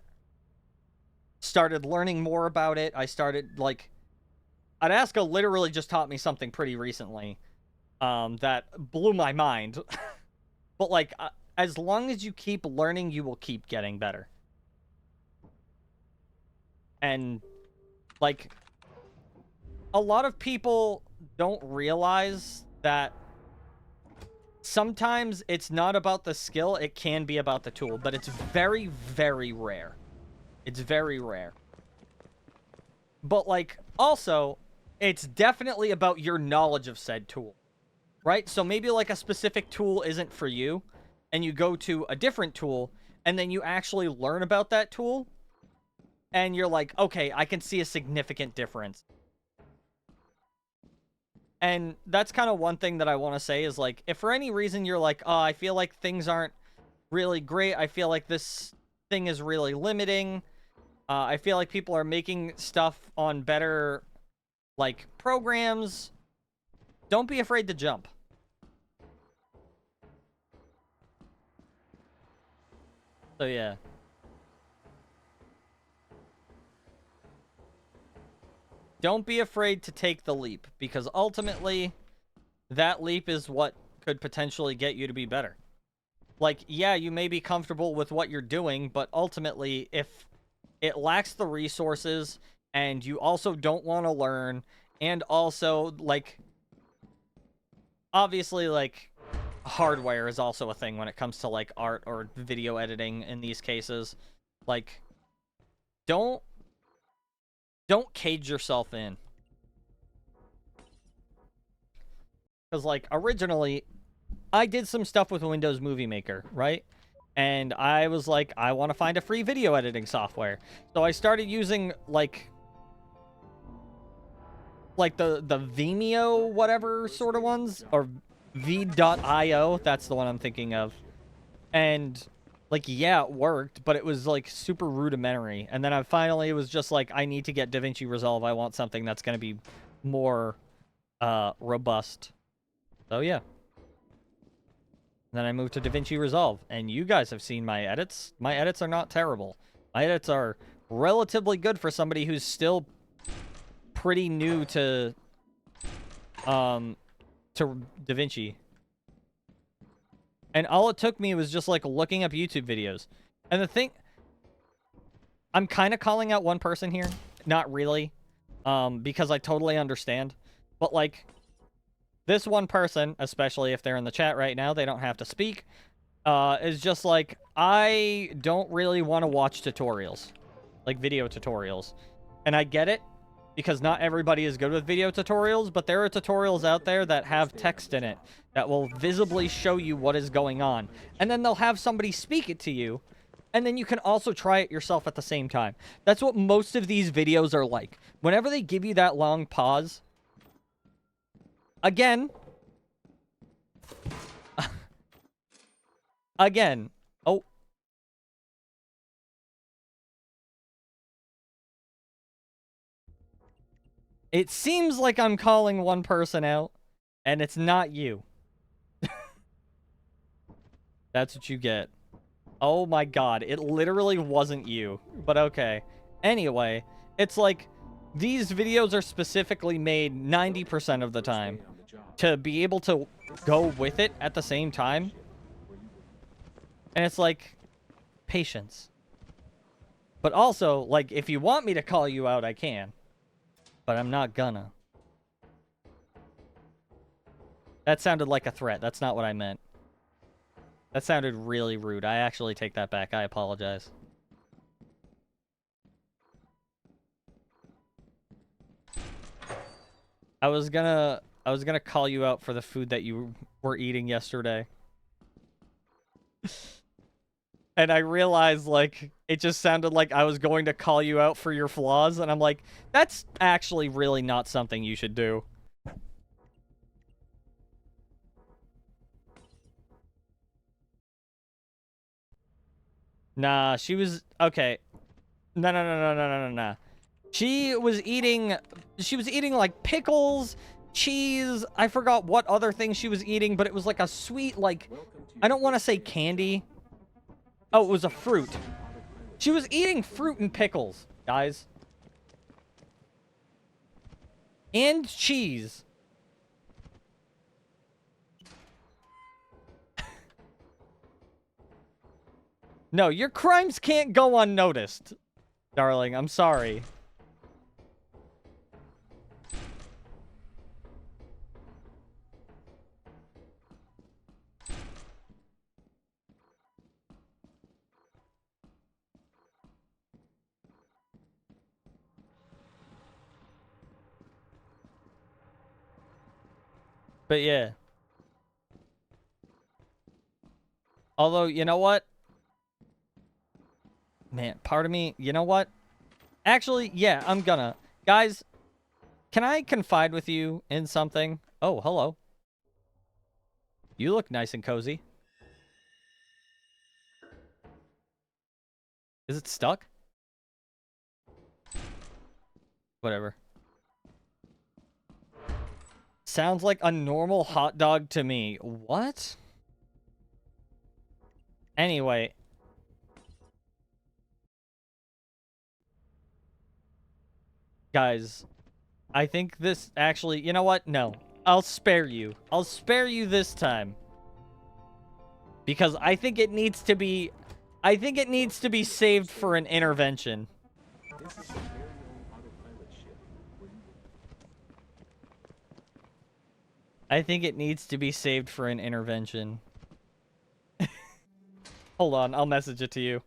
started learning more about it. I started, like, Adaska literally just taught me something pretty recently that blew my mind. But, like, as long as you keep learning, you will keep getting better. And, like, a lot of people don't realize that sometimes it's not about the skill, it can be about the tool, but it's very, very rare. It's very rare. But, like, also, it's definitely about your knowledge of said tool, right? So maybe, like, a specific tool isn't for you, and you go to a different tool, and then you actually learn about that tool, and you're like, okay, I can see a significant difference. And that's kind of one thing that I want to say is, like, if for any reason you're like, oh, I feel like things aren't really great, I feel like this thing is really limiting, I feel like people are making stuff on better, like, programs, don't be afraid to jump. So, yeah. Don't be afraid to take the leap, because ultimately, that leap is what could potentially get you to be better. Like, yeah, you may be comfortable with what you're doing, but ultimately, if it lacks the resources, and you also don't want to learn, and also, like, obviously, like, hardware is also a thing when it comes to, like, art or video editing in these cases. Like, don't cage yourself in. Because, like, originally, I did some stuff with Windows Movie Maker, right? And I was like, I want to find a free video editing software. So I started using, like the Vimeo whatever sort of ones, or v.io, that's the one I'm thinking of. And, like, yeah, it worked, but it was, like, super rudimentary. And then I finally was just like, I need to get DaVinci Resolve. I want something that's going to be more robust. So, yeah. Then I moved to DaVinci Resolve, and you guys have seen my edits. My edits are not terrible. My edits are relatively good for somebody who's still pretty new to DaVinci. And all it took me was just, like, looking up YouTube videos. And the thing... I'm kind of calling out one person here. Not really. Because I totally understand. But, like... This one person, especially if they're in the chat right now, they don't have to speak, is just like, I don't really want to watch tutorials. Like, video tutorials. And I get it, because not everybody is good with video tutorials, but there are tutorials out there that have text in it that will visibly show you what is going on. And then they'll have somebody speak it to you, and then you can also try it yourself at the same time. That's what most of these videos are like. Whenever they give you that long pause... Again. Again. Oh. It seems like I'm calling one person out, and it's not you. That's what you get. Oh my god, it literally wasn't you. But okay. Anyway, it's like, these videos are specifically made 90% of the time to be able to go with it at the same time. And it's like, patience. But also, like, if you want me to call you out, I can. But I'm not gonna. That sounded like a threat. That's not what I meant. That sounded really rude. I actually take that back. I apologize. I was gonna I was gonna call you out for the food that you were eating yesterday. And I realized, like, it just sounded like I was going to call you out for your flaws, and I'm like, that's actually really not something you should do. Nah, she was... Okay. No. She was eating, like, pickles, cheese. I forgot what other thing she was eating, but it was like a sweet, like... I don't want to say candy. Oh, it was a fruit. She was eating fruit and pickles, guys. And cheese. No, your crimes can't go unnoticed, darling. I'm sorry. But yeah. Although, you know what? Man, part of me, you know what? Actually, yeah, I'm gonna. Guys, can I confide with you in something? Oh, hello. You look nice and cozy. Is it stuck? Whatever. Sounds like a normal hot dog to me. What? Anyway. Guys, I think this actually... You know what? No. I'll spare you. I'll spare you this time. Because I think it needs to be... I think it needs to be saved for an intervention. This is your very own autopilot ship. I think it needs to be saved for an intervention. Hold on, I'll message it to you.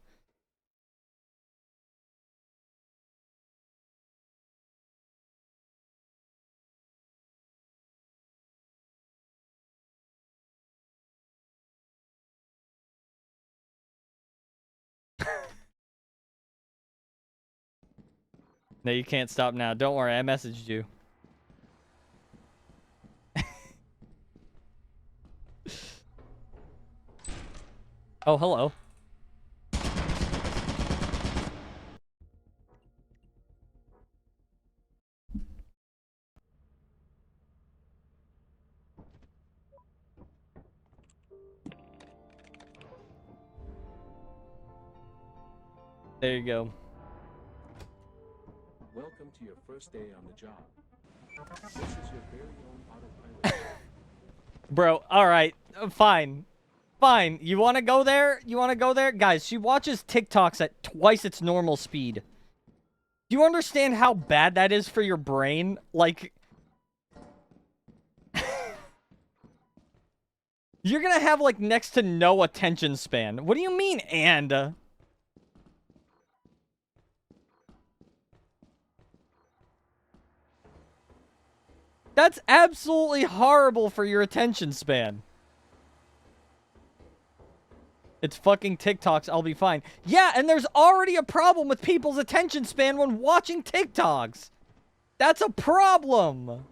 No, you can't stop now. Don't worry, I messaged you. Oh, hello. There you go. Welcome to your first day on the job. This is your very own autopilot ship. Bro, alright. Fine. Fine. You want to go there? You want to go there? Guys, she watches TikToks at twice its normal speed. Do you understand how bad that is for your brain? Like... You're gonna have, like, next to no attention span. What do you mean, and? That's absolutely horrible for your attention span. It's fucking TikToks, I'll be fine. Yeah, and there's already a problem with people's attention span when watching TikToks. That's a problem.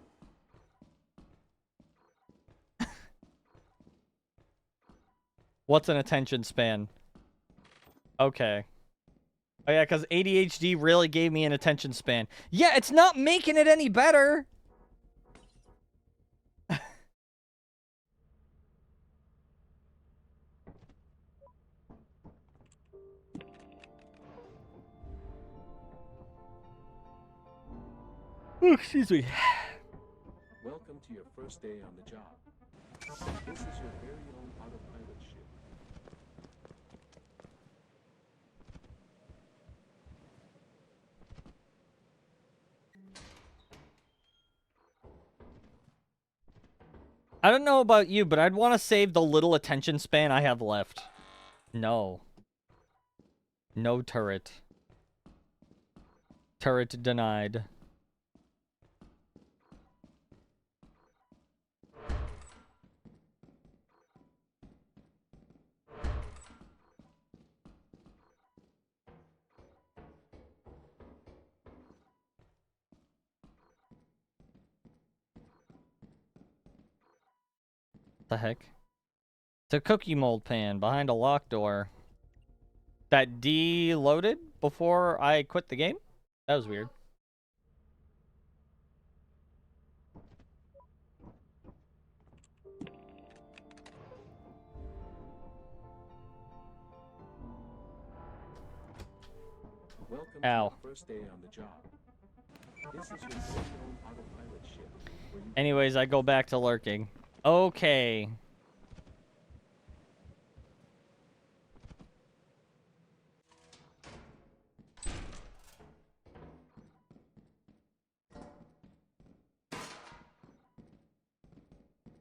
What's an attention span? Okay. Oh yeah, because ADHD really gave me an attention span. Yeah, it's not making it any better. Oh, excuse me. Welcome to your first day on the job. This is your very own autopilot ship. I don't know about you, but I'd want to save the little attention span I have left. No. No turret. Turret denied. The heck? It's a cookie mold pan behind a locked door that deloaded before I quit the game? That was weird. Welcome Ow. to your first day on the job. This is your very own autopilot ship, where you Anyways, I go back to lurking. Okay.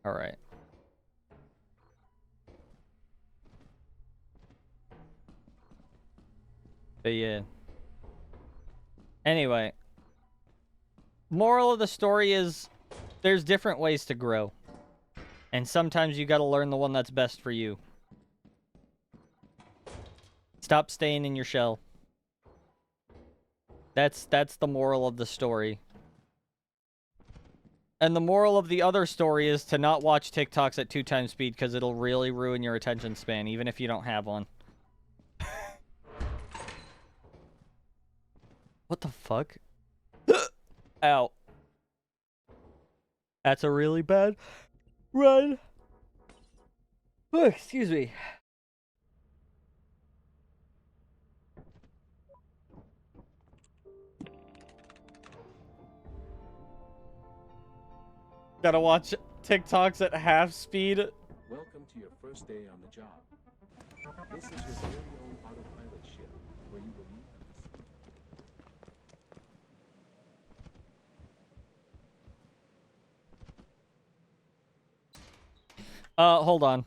All right. But yeah. Anyway. Moral of the story is there's different ways to grow. And sometimes you gotta learn the one that's best for you. Stop staying in your shell. That's the moral of the story. And the moral of the other story is to not watch TikToks at 2x speed because it'll really ruin your attention span, even if you don't have one. What the fuck? Ow. That's a really bad run. Oh, excuse me. Gotta watch TikToks at half speed. Welcome to your first day on the job. This is your very own autopilot ship, where you will eat Hold on.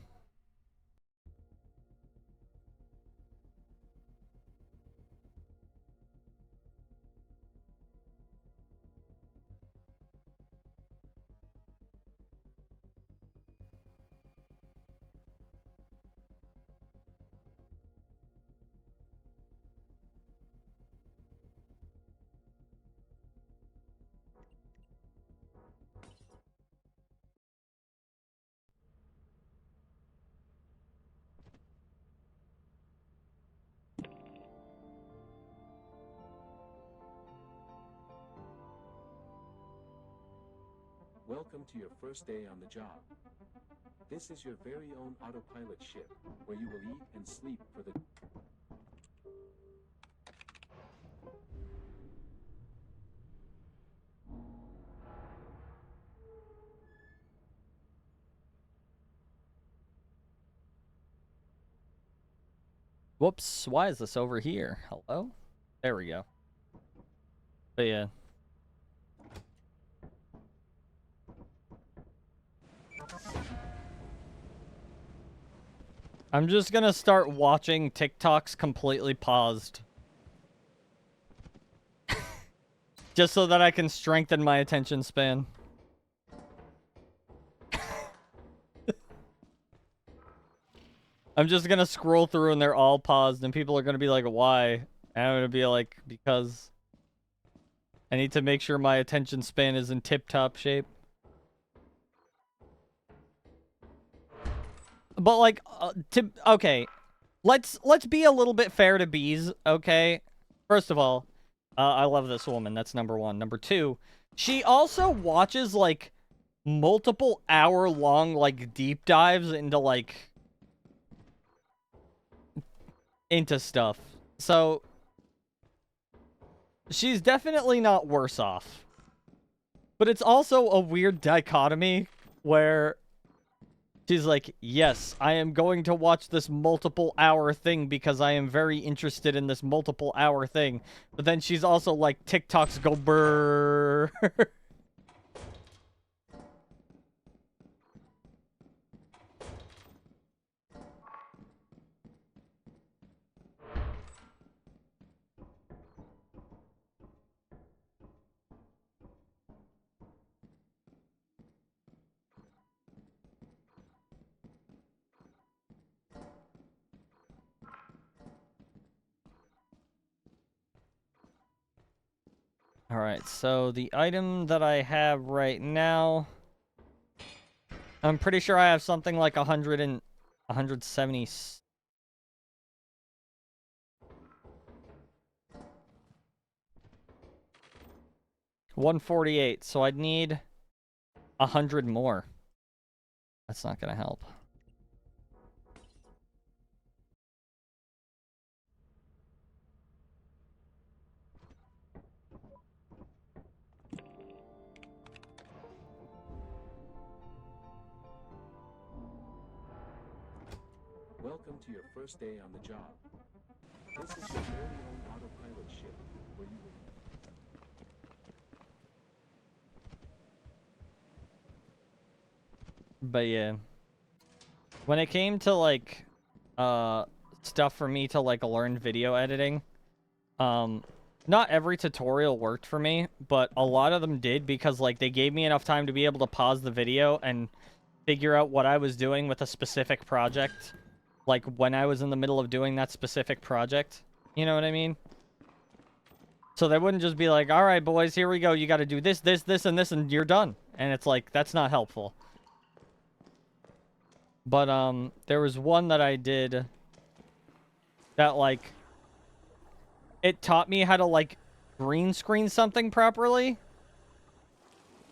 Welcome to your first day on the job. This is your very own autopilot ship, where you will eat and sleep for the... Whoops, why is this over here? Hello? There we go. But yeah. I'm just gonna start watching TikToks completely paused. Just so that I can strengthen my attention span. I'm just gonna scroll through and they're all paused and people are gonna be like, why? And I'm gonna be like, because I need to make sure my attention span is in tip-top shape. But like, okay, let's be a little bit fair to bees, okay? First of all, I love this woman. That's number one. Number two, she also watches like multiple hour-long like deep dives into like stuff. So she's definitely not worse off. But it's also a weird dichotomy where she's like, yes, I am going to watch this multiple hour thing because I am very interested in this multiple hour thing. But then she's also like, TikToks go brrrr. Alright, so the item that I have right now I'm pretty sure I have something like 170. 148, so I'd need 100 more. That's not gonna help. Welcome to your first day on the job. This is your very own autopilot ship, where you will... But yeah. When it came to, like, stuff for me to, like, learn video editing, not every tutorial worked for me, but a lot of them did because, like, they gave me enough time to be able to pause the video and figure out what I was doing with a specific project. Like, when I was in the middle of doing that specific project. You know what I mean? So they wouldn't just be like, all right, boys, here we go. You got to do this, this, this, and this, and you're done. And it's like, that's not helpful. But, there was one that I did that, like, it taught me how to, like, green screen something properly.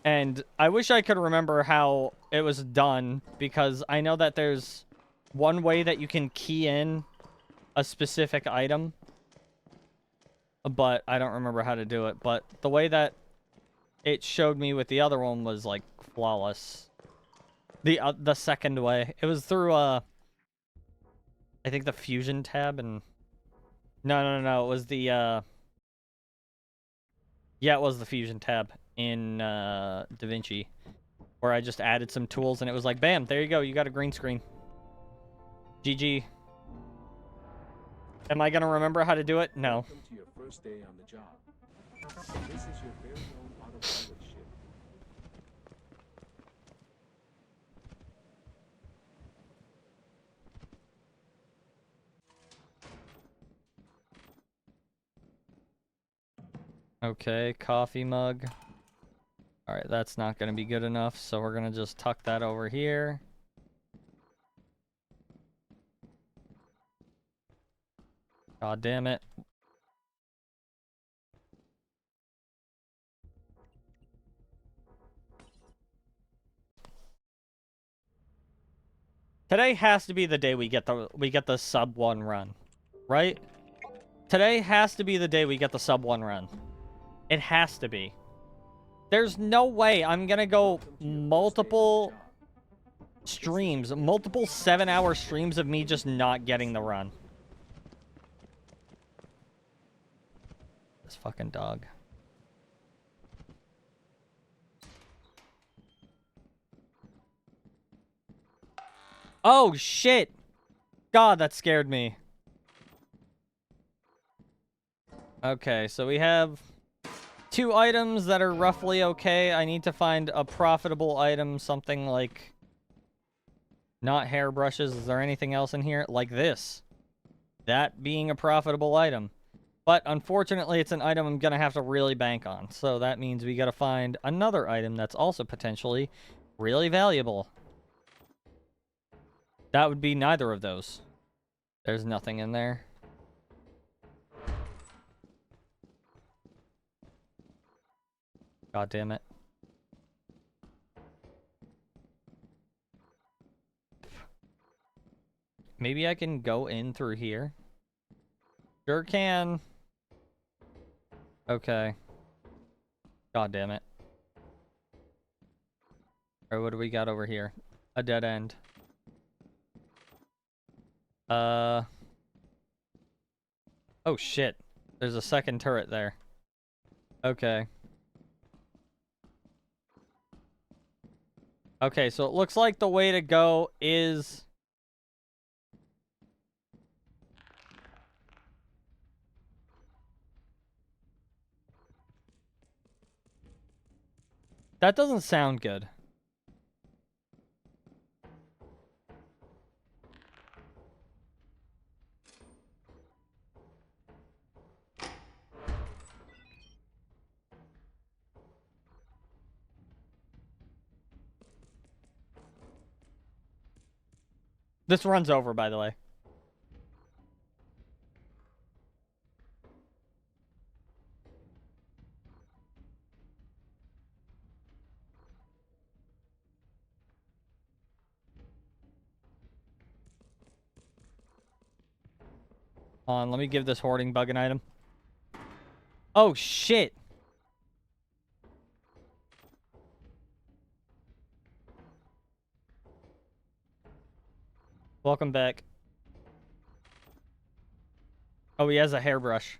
And I wish I could remember how it was done, because I know that there's one way that you can key in a specific item, but I don't remember how to do it. But the way that it showed me with the other one was, like, flawless. The second way. It was through, I think the Fusion tab, and... No. It was the, Yeah, it was the Fusion tab in, DaVinci, where I just added some tools, and it was like, bam, there you go, you got a green screen. GG. Am I gonna remember how to do it? No. Welcome to your first day on the job. This is your very own autopilot ship. Okay, coffee mug. Alright, that's not gonna be good enough, so we're gonna just tuck that over here. God damn it. Today has to be the day we get the sub 1 run, right? Today has to be the day we get the sub 1 run. It has to be. There's no way I'm gonna go multiple streams, multiple 7-hour streams of me just not getting the run. This fucking dog. Oh, shit! God, that scared me. Okay, so we have 2 items that are roughly okay. I need to find a profitable item, something like... Not hairbrushes. Is there anything else in here? Like this. That being a profitable item. But unfortunately, it's an item I'm going to have to really bank on. So that means we got to find another item that's also potentially really valuable. That would be neither of those. There's nothing in there. God damn it. Maybe I can go in through here. Sure can. Okay. God damn it. Alright, what do we got over here? A dead end. Oh shit. There's a second turret there. Okay. Okay, so it looks like the way to go is... That doesn't sound good. This runs over, by the way. Hold on, let me give this hoarding bug an item. Oh, shit. Welcome back. Oh, he has a hairbrush.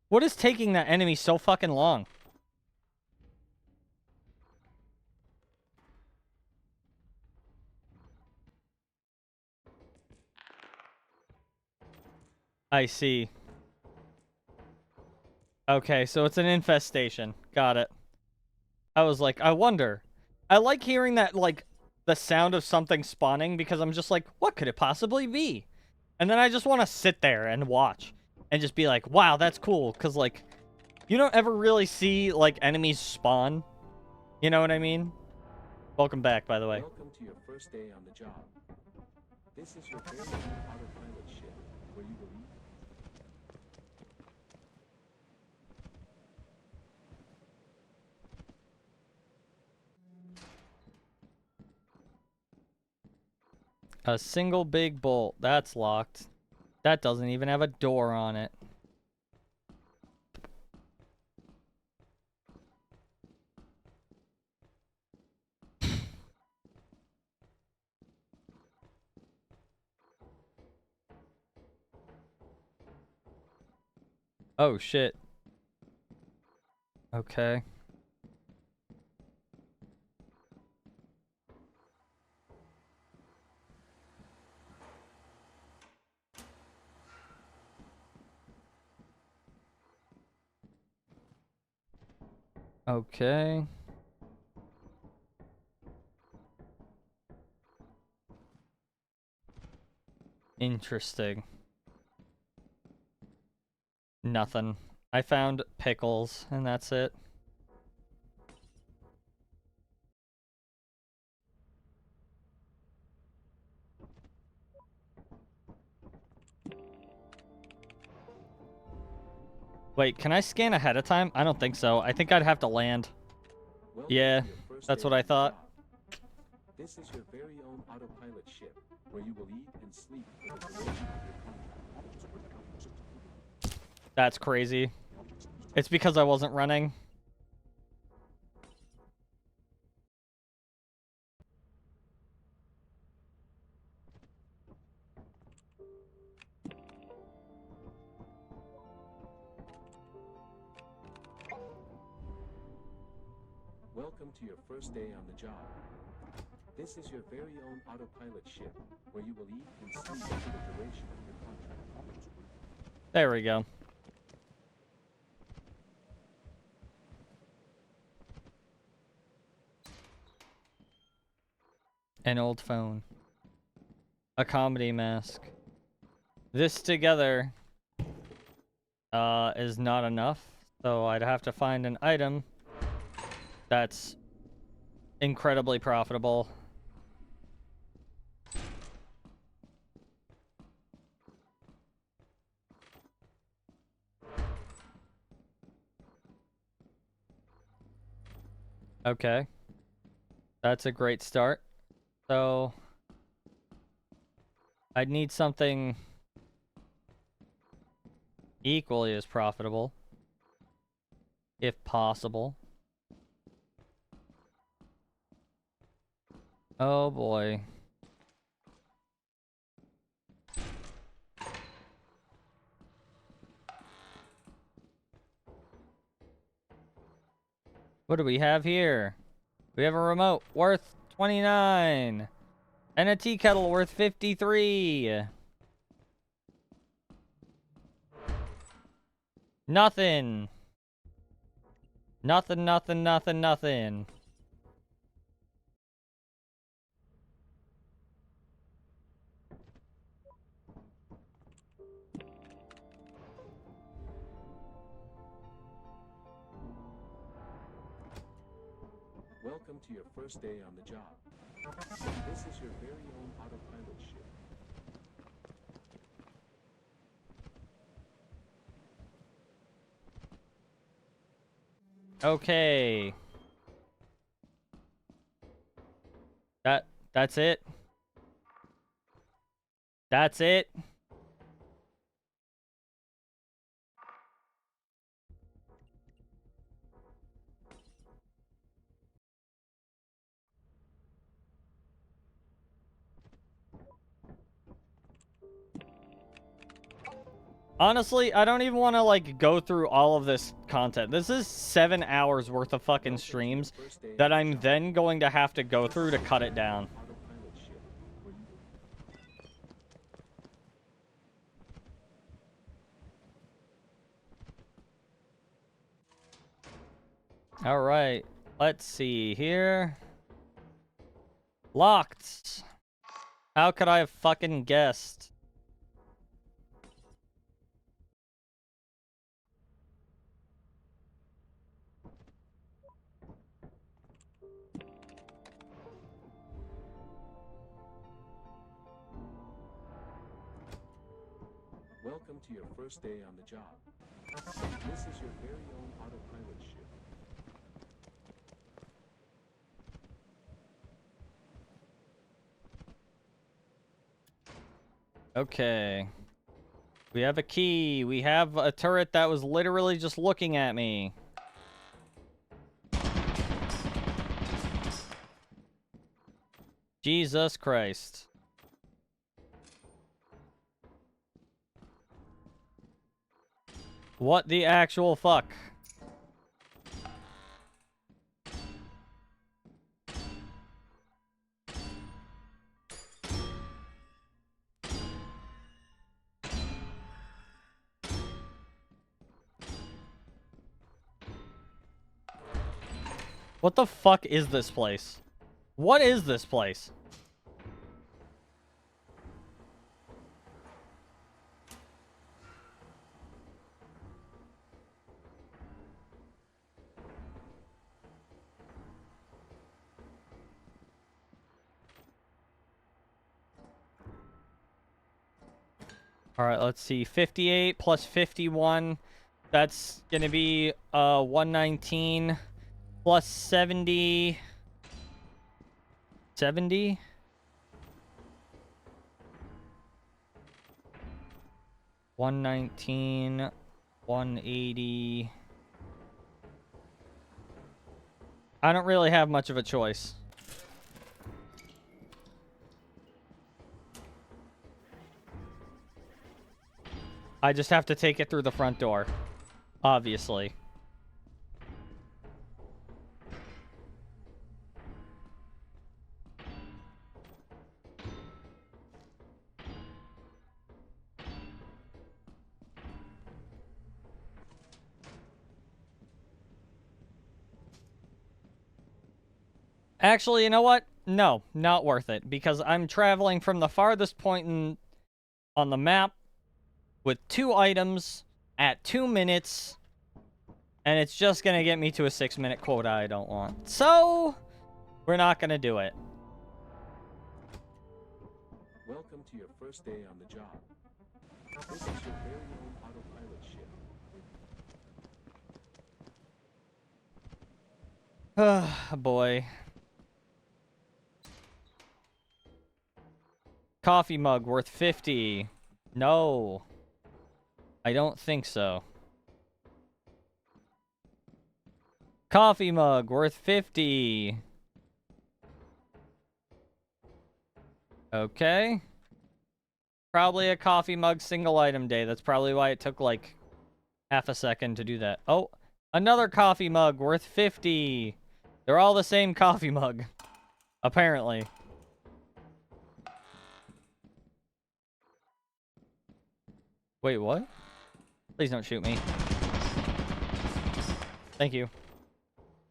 What is taking that enemy so fucking long? I see. Okay, so it's an infestation. Got it. I was like, I wonder. I like hearing that, like, the sound of something spawning because I'm just like, what could it possibly be? And then I just want to sit there and watch and just be like, wow, that's cool. Because, like, you don't ever really see, like, enemies spawn. You know what I mean? Welcome back, by the way. Welcome to your first day on the job. This is your very own autopilot ship, where you will eat. A single big bolt. That's locked. That doesn't even have a door on it. Oh, shit. Okay. Okay. Interesting. Nothing. I found pickles, and that's it. Wait, can I scan ahead of time? I don't think so. I think I'd have to land. Welcome Yeah, to your first that's day what I on the thought. job. This is your very own autopilot ship, where you will eat and sleep for the duration of your contract. That's crazy. It's because I wasn't running. Welcome to your first day on the job. This is your very own autopilot ship, where you will eat and sleep for the duration of your contract. There we go. An old phone. A comedy mask. This together is not enough, so I'd have to find an item that's incredibly profitable. Okay. That's a great start. So I'd need something equally as profitable, if possible. Oh boy. What do we have here? We have a remote worth 29 and a tea kettle worth 53. Nothing. Nothing, nothing, nothing, nothing. Welcome to your first day on the job. This is your very own autopilot ship. Okay. That's it. That's it. Honestly, I don't even want to, like, go through all of this content. This is 7 hours worth of fucking streams that I'm then going to have to go through to cut it down. Autopilot ship. Where you All right. Let's see here. Locked. How could I have fucking guessed? Welcome to your first day on the job. This is your very own autopilot ship. Okay. We have a key. We have a turret that was literally just looking at me. Jesus Christ. What the actual fuck? What the fuck is this place? What is this place? All right, let's see. 58 plus 51. That's going to be 119 plus 70. 70? 119, 180. I don't really have much of a choice. I just have to take it through the front door, obviously. Actually, you know what? No, not worth it, because I'm traveling from the farthest point on the map with 2 items at 2 minutes, and it's just going to get me to a 6-minute quota I don't want. So, we're not going to do it. Welcome to your first day on the job. This is your very own autopilot ship. Oh, boy. Coffee mug worth 50. No. I don't think so. Coffee mug worth 50. Okay. Probably a coffee mug single item day. That's probably why it took like half a second to do that. Oh, another coffee mug worth 50. They're all the same coffee mug. Apparently. Wait, what? Please don't shoot me. Thank you.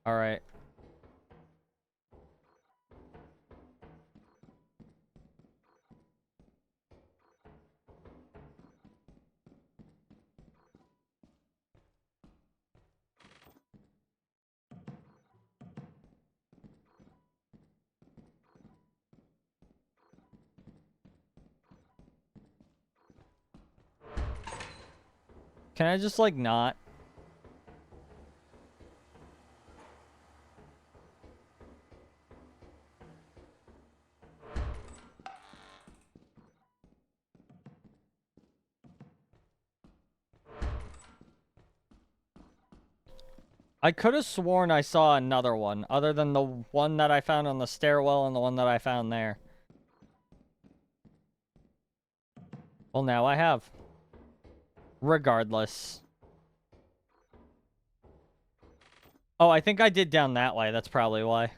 All right. Can I just, like, not? I could have sworn I saw another one, other than the one that I found on the stairwell and the one that I found there. Well, now I have. Regardless. Oh, I think I did down that way. That's probably why.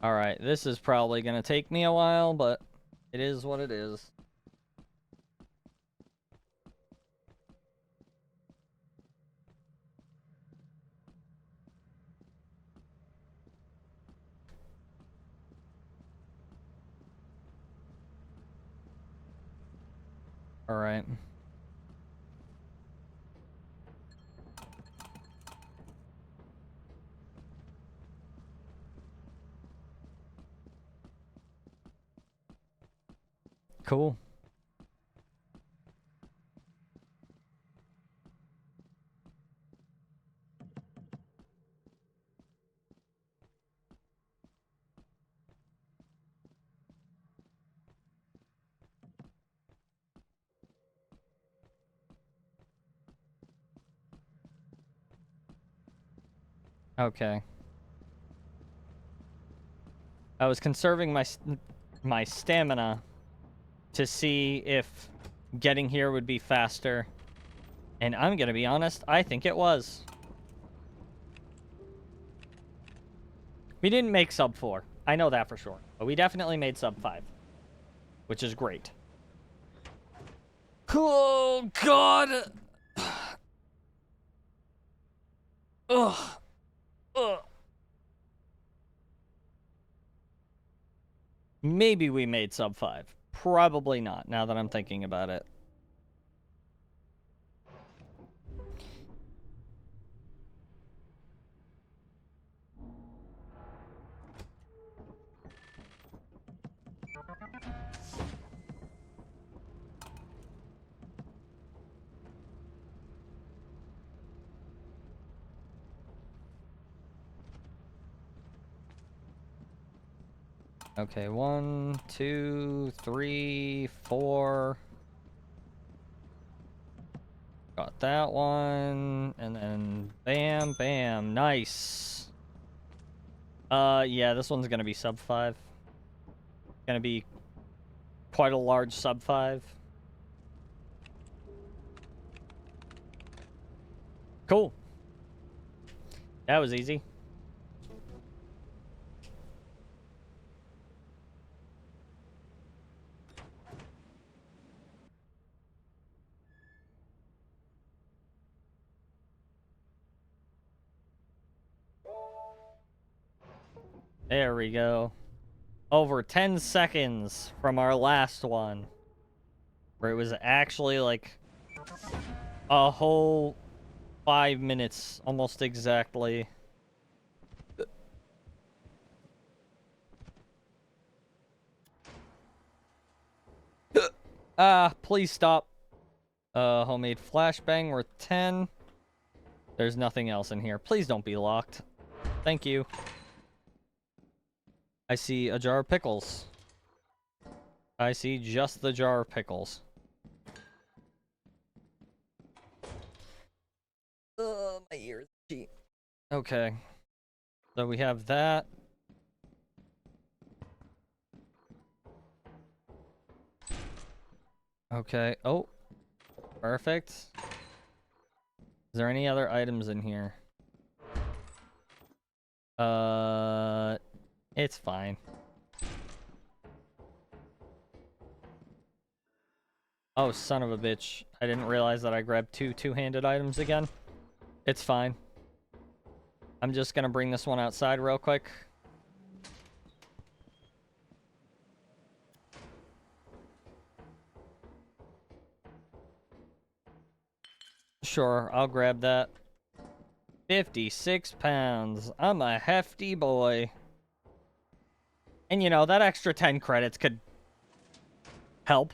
Alright, this is probably going to take me a while, but it is what it is. Alright. Cool. Okay. I was conserving my stamina to see if getting here would be faster. And I'm gonna be honest, I think it was. We didn't make sub 4. I know that for sure. But we definitely made sub 5. Which is great. Oh, God! Ugh. Ugh. Maybe we made sub 5. Probably not, now that I'm thinking about it. Okay, 1, 2, 3, 4. Got that one, and then bam, bam, nice. Yeah, this one's gonna be sub 5. Gonna be quite a large sub 5. Cool. That was easy. There we go. Over 10 seconds from our last one. Where it was actually like a whole 5 minutes, almost exactly. Please stop. Homemade flashbang worth 10. There's nothing else in here. Please don't be locked. Thank you. I see a jar of pickles. I see just the jar of pickles. My ears itchy. Okay. So we have that. Okay. Oh. Perfect. Is there any other items in here? It's fine. Oh, son of a bitch. I didn't realize that I grabbed two-handed items again. It's fine. I'm just gonna bring this one outside real quick. Sure, I'll grab that. 56 pounds. I'm a hefty boy. And you know, that extra 10 credits could help.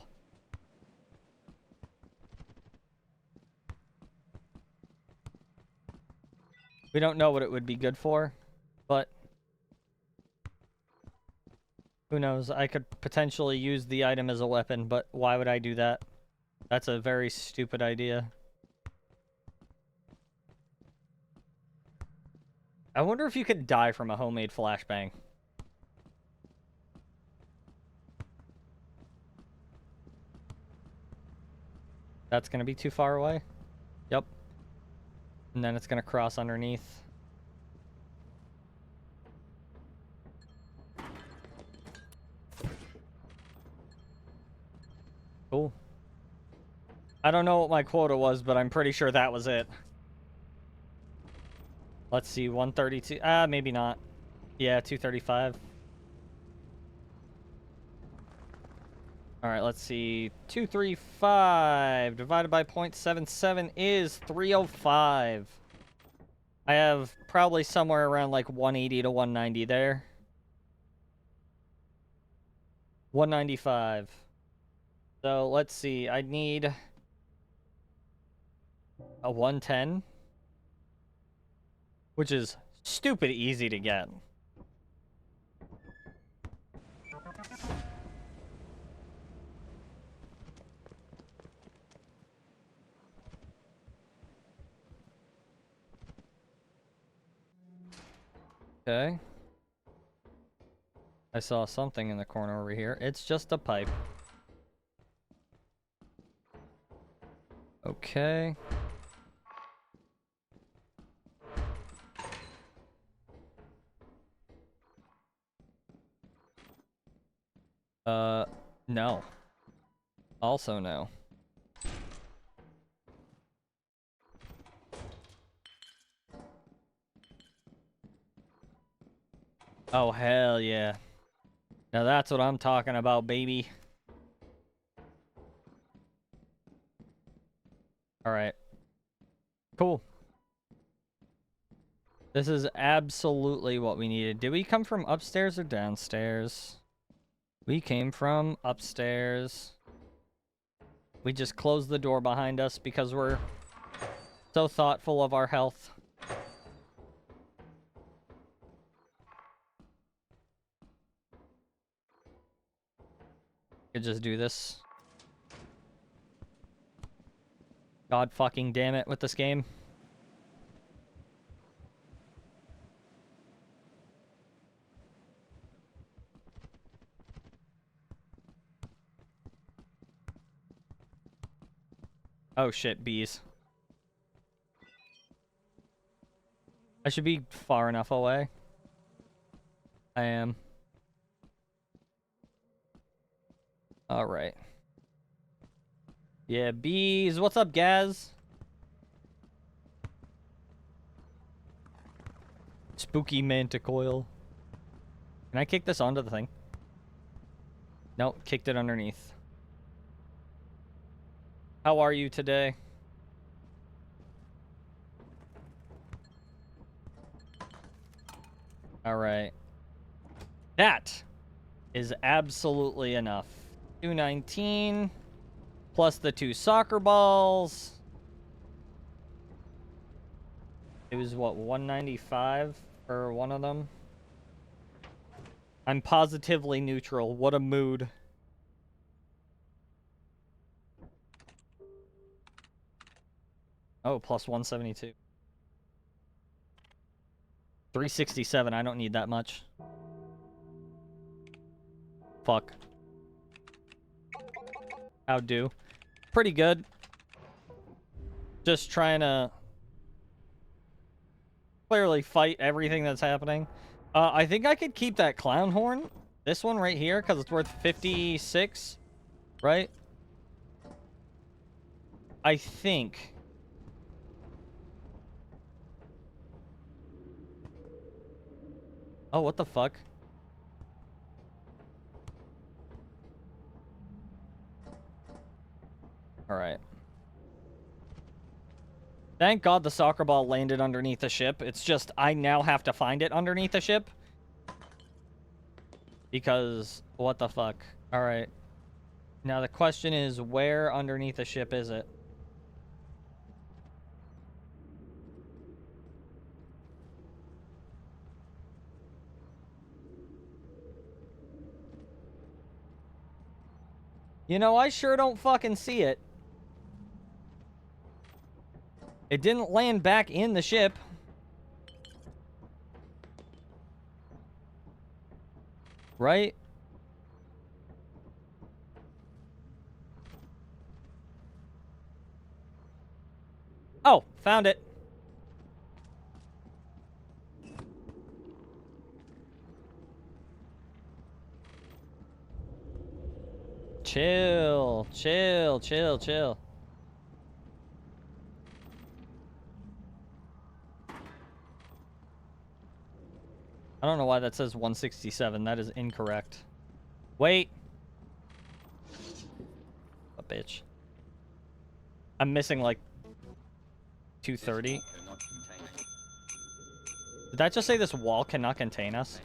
We don't know what it would be good for, but who knows? I could potentially use the item as a weapon, but why would I do that? That's a very stupid idea. I wonder if you could die from a homemade flashbang. That's going to be too far away? Yep. And then it's going to cross underneath. Cool. I don't know what my quota was, but I'm pretty sure that was it. Let's see, 132. Ah, maybe not. Yeah, 235. All right, let's see. 235 divided by 0.77 is 305. I have probably somewhere around like 180 to 190 there. 195. So let's see. I need a 110, which is stupid easy to get. Okay. I saw something in the corner over here. It's just a pipe. Okay. No. Also no. Oh, hell yeah. Now that's what I'm talking about, baby. Alright. Cool. This is absolutely what we needed. Did we come from upstairs or downstairs? We came from upstairs. We just closed the door behind us because we're so thoughtful of our health. Could just do this. God fucking damn it with this game. Oh shit, bees. I should be far enough away. I am. Alright. Yeah, bees. What's up, Gaz? Spooky manticoil. Can I kick this onto the thing? Nope, kicked it underneath. How are you today? Alright. That is absolutely enough. 219 plus the 2 soccer balls. It was what, 195 for one of them? I'm positively neutral. What a mood. Oh, plus 172. 367. I don't need that much. Fuck. How do? Pretty good. Just trying to clearly fight everything that's happening. I think I could keep that clown horn. This one right here, because it's worth 56, right? I think. Oh, what the fuck? All right. Thank God the soccer ball landed underneath the ship. It's just, I now have to find it underneath the ship. Because, what the fuck? Alright. Now the question is, where underneath the ship is it? You know, I sure don't fucking see it. It didn't land back in the ship. Right? Oh, found it. Chill, chill, chill, chill. I don't know why that says 167. That is incorrect. Wait. A bitch. I'm missing like 230. Did that just say this wall cannot contain us?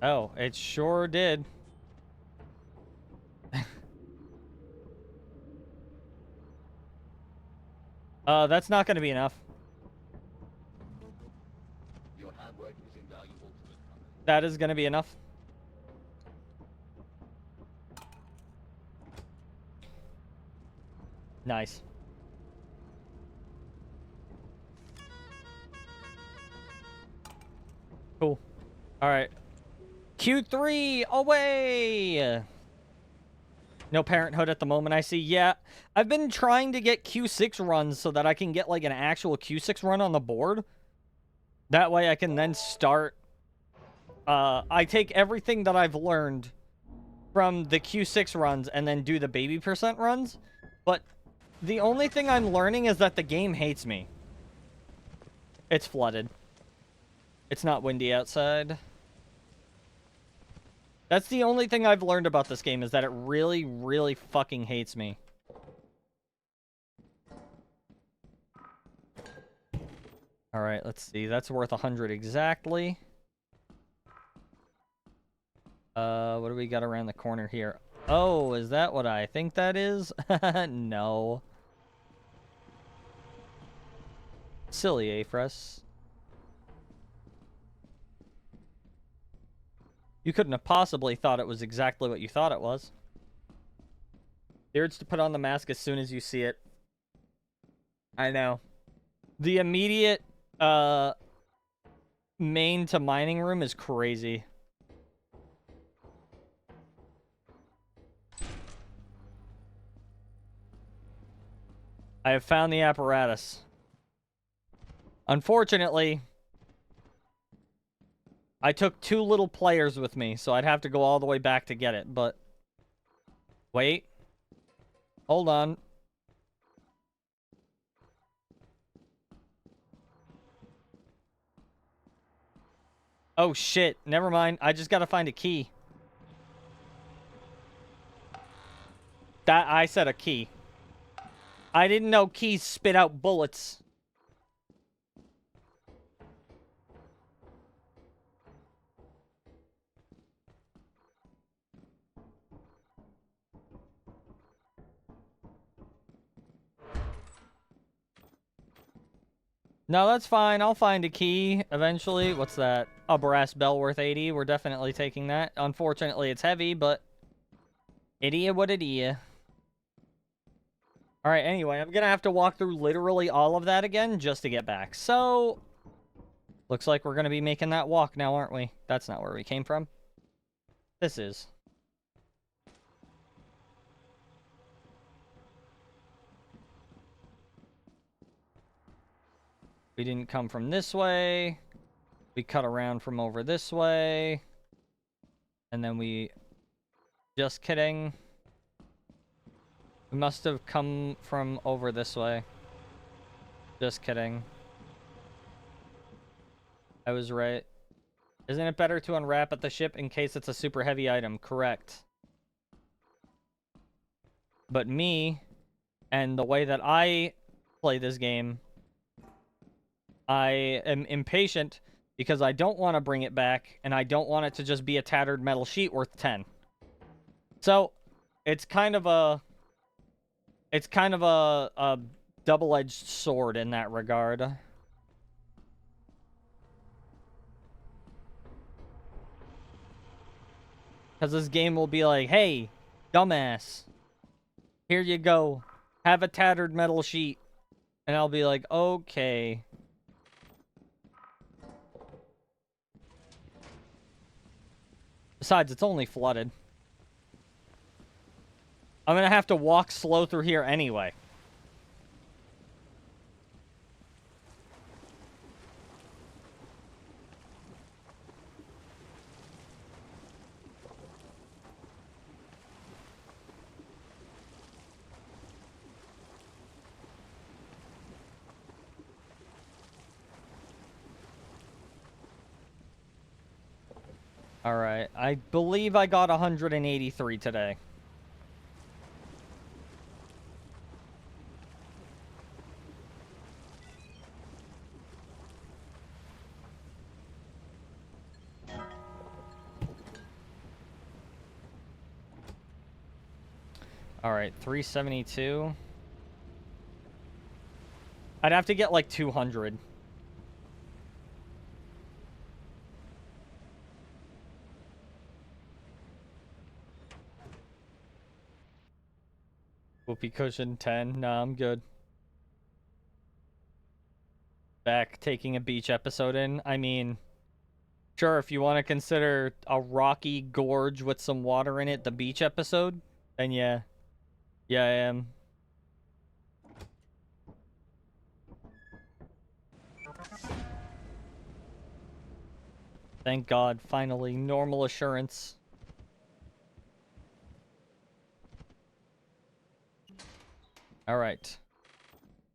Oh, it sure did. That's not going to be enough. Your hard work is invaluable to the company. That is going to be enough. Nice. Cool. All right. Q3 away. No Parenthood at the moment, I see. Yeah, I've been trying to get Q6 runs so that I can get, like, an actual Q6 run on the board. That way I can then start... I take everything that I've learned from the Q6 runs and then do the baby percent runs. But the only thing I'm learning is that the game hates me. It's flooded. It's not windy outside. That's the only thing I've learned about this game, is that it really, really fucking hates me. Alright, let's see. That's worth 100 exactly. What do we got around the corner here? Oh, is that what I think that is? No. Silly Afres. You couldn't have possibly thought it was exactly what you thought it was. The urge to put on the mask as soon as you see it. I know. The immediate, main to mining room is crazy. I have found the apparatus. Unfortunately, I took 2 little players with me, so I'd have to go all the way back to get it, but... Wait. Hold on. Oh, shit. Never mind. I just gotta find a key. I said a key. I didn't know keys spit out bullets. No, that's fine. I'll find a key eventually. What's that? A brass bell worth 80. We're definitely taking that. Unfortunately, it's heavy, but... Idiot what it is. Alright, anyway, I'm gonna have to walk through literally all of that again just to get back. So... Looks like we're gonna be making that walk now, aren't we? That's not where we came from. This is. We didn't come from this way. We cut around from over this way. And then we... Just kidding. We must have come from over this way. Just kidding. I was right. Isn't it better to unwrap at the ship in case it's a super heavy item? Correct. But me, and the way that I play this game. I am impatient because I don't want to bring it back, and I don't want it to just be a tattered metal sheet worth 10. So, it's kind of a double-edged sword in that regard. Because this game will be like, hey, dumbass, here you go. Have a tattered metal sheet. And I'll be like, okay. Besides, it's only flooded. I'm gonna have to walk slow through here anyway. Alright, I believe I got 183 today. Alright, 372. I'd have to get like 200. Whoopee cushion 10. Nah, I'm good. Back taking a beach episode in. I mean, sure, if you want to consider a rocky gorge with some water in it the beach episode, then yeah. Yeah, I am. Thank God, finally, normal assurance. Alright.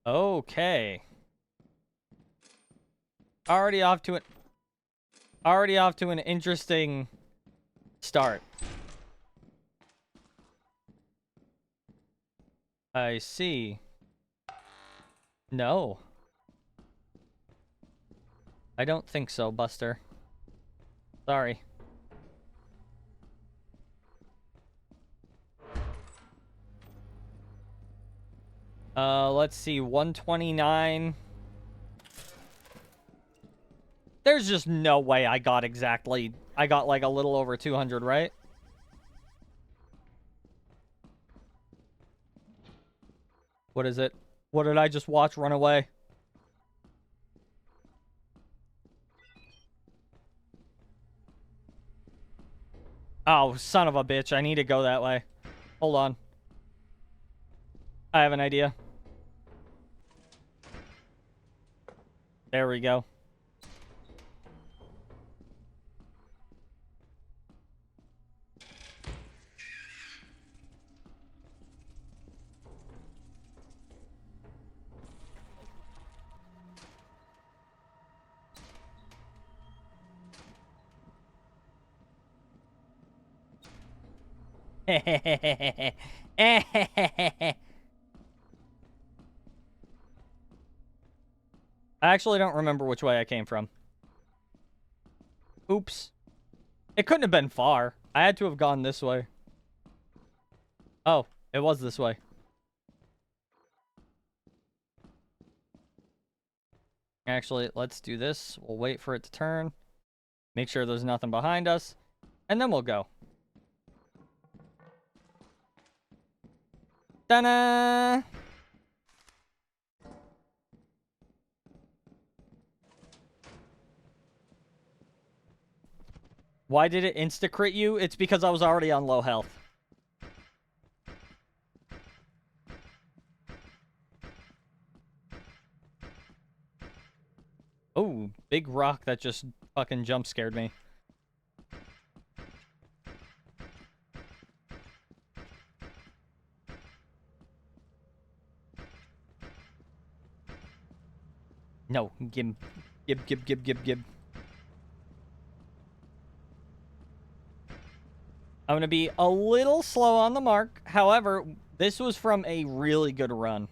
Okay. Already off to an interesting start. I see. No. I don't think so, Buster. Sorry. Let's see, 129. There's just no way I got like a little over 200, right? What is it? What did I just watch run away? Oh, son of a bitch. I need to go that way. Hold on. I have an idea. There we go. I actually don't remember which way I came from. Oops. It couldn't have been far. I had to have gone this way. Oh, it was this way. Actually, let's do this. We'll wait for it to turn. Make sure there's nothing behind us. And then we'll go. Ta-da! Why did it insta-crit you? It's because I was already on low health. Oh, big rock that just fucking jump scared me. No, gib. I'm gonna be a little slow on the mark. However, this was from a really good run.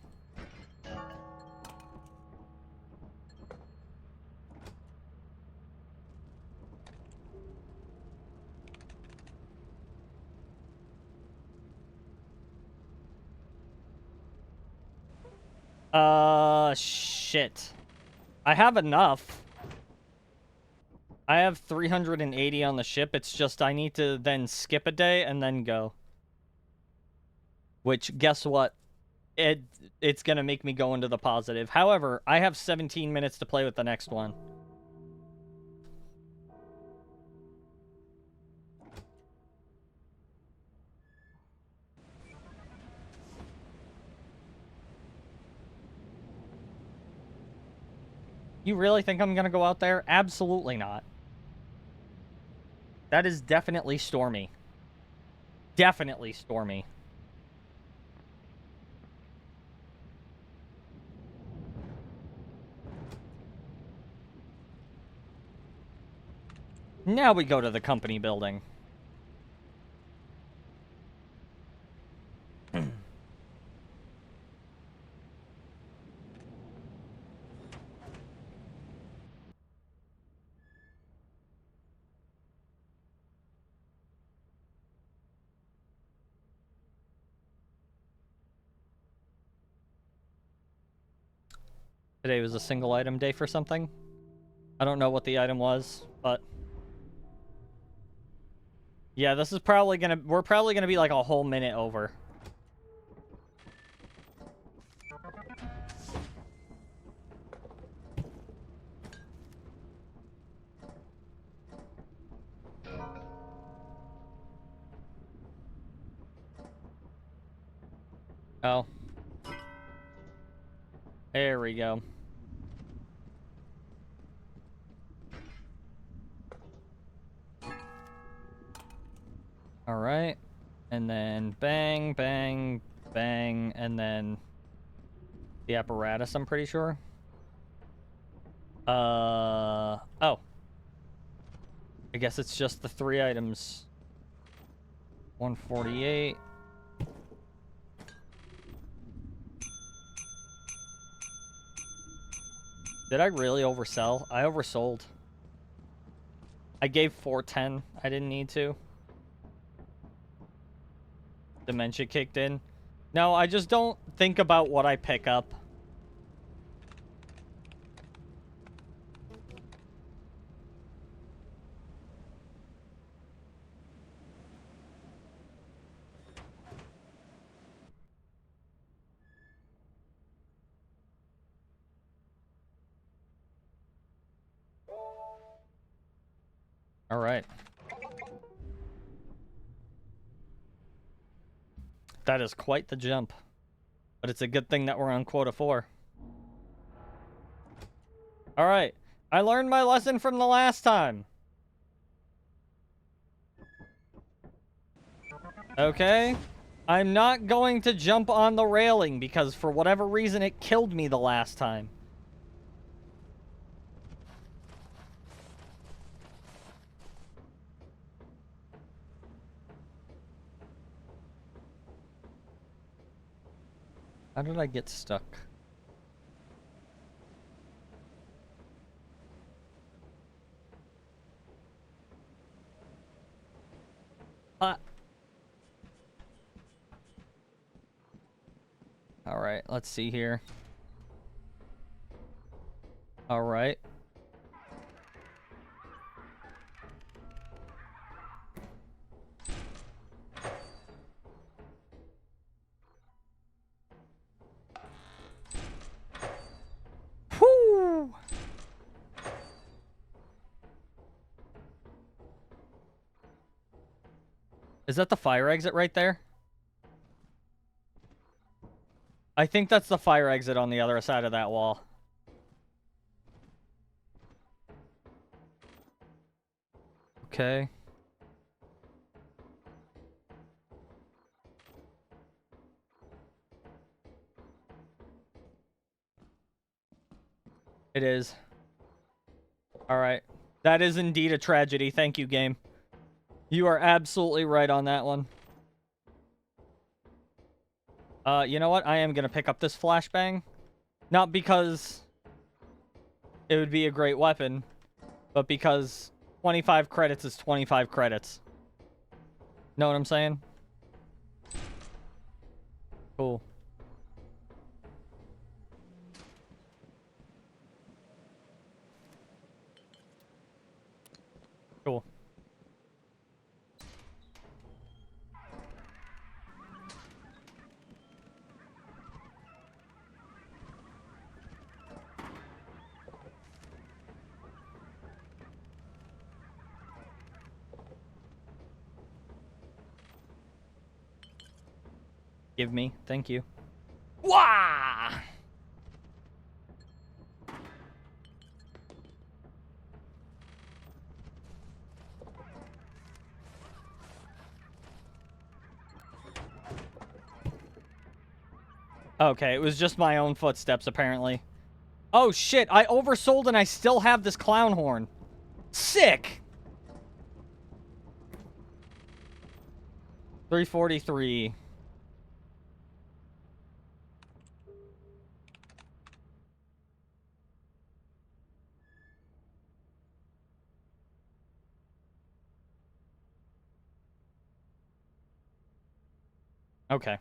Shit. I have enough. I have 380 on the ship. It's just I need to then skip a day and then go. Which, guess what? It's gonna make me go into the positive. However, I have 17 minutes to play with the next one. You really think I'm gonna go out there? Absolutely not. That is definitely stormy. Definitely stormy. Now we go to the company building. Today was a single item day for something. I don't know what the item was, but... yeah, this is probably gonna... we're probably gonna be like a whole minute over. Oh. There we go. Alright. And then bang, bang, bang, and then the apparatus, I'm pretty sure. Oh. I guess it's just the 3 items. 148. Did I really oversell? I oversold. I gave 410. I didn't need to. Dementia kicked in. No, I just don't think about what I pick up. All right. That is quite the jump. But it's a good thing that we're on quota 4. All right. I learned my lesson from the last time. Okay. I'm not going to jump on the railing because for whatever reason it killed me the last time. How did I get stuck? All right, let's see here. All right. Whoo! Is that the fire exit right there? I think that's the fire exit on the other side of that wall. Okay. It is. All right. That is indeed a tragedy. Thank you, game. You are absolutely right on that one. You know what? I am going to pick up this flashbang. Not because it would be a great weapon, but because 25 credits is 25 credits. Know what I'm saying? Cool. Cool. Give me. Thank you. Wah! Okay, it was just my own footsteps, apparently. Oh, shit. I oversold and I still have this clown horn. Sick! 343. Okay.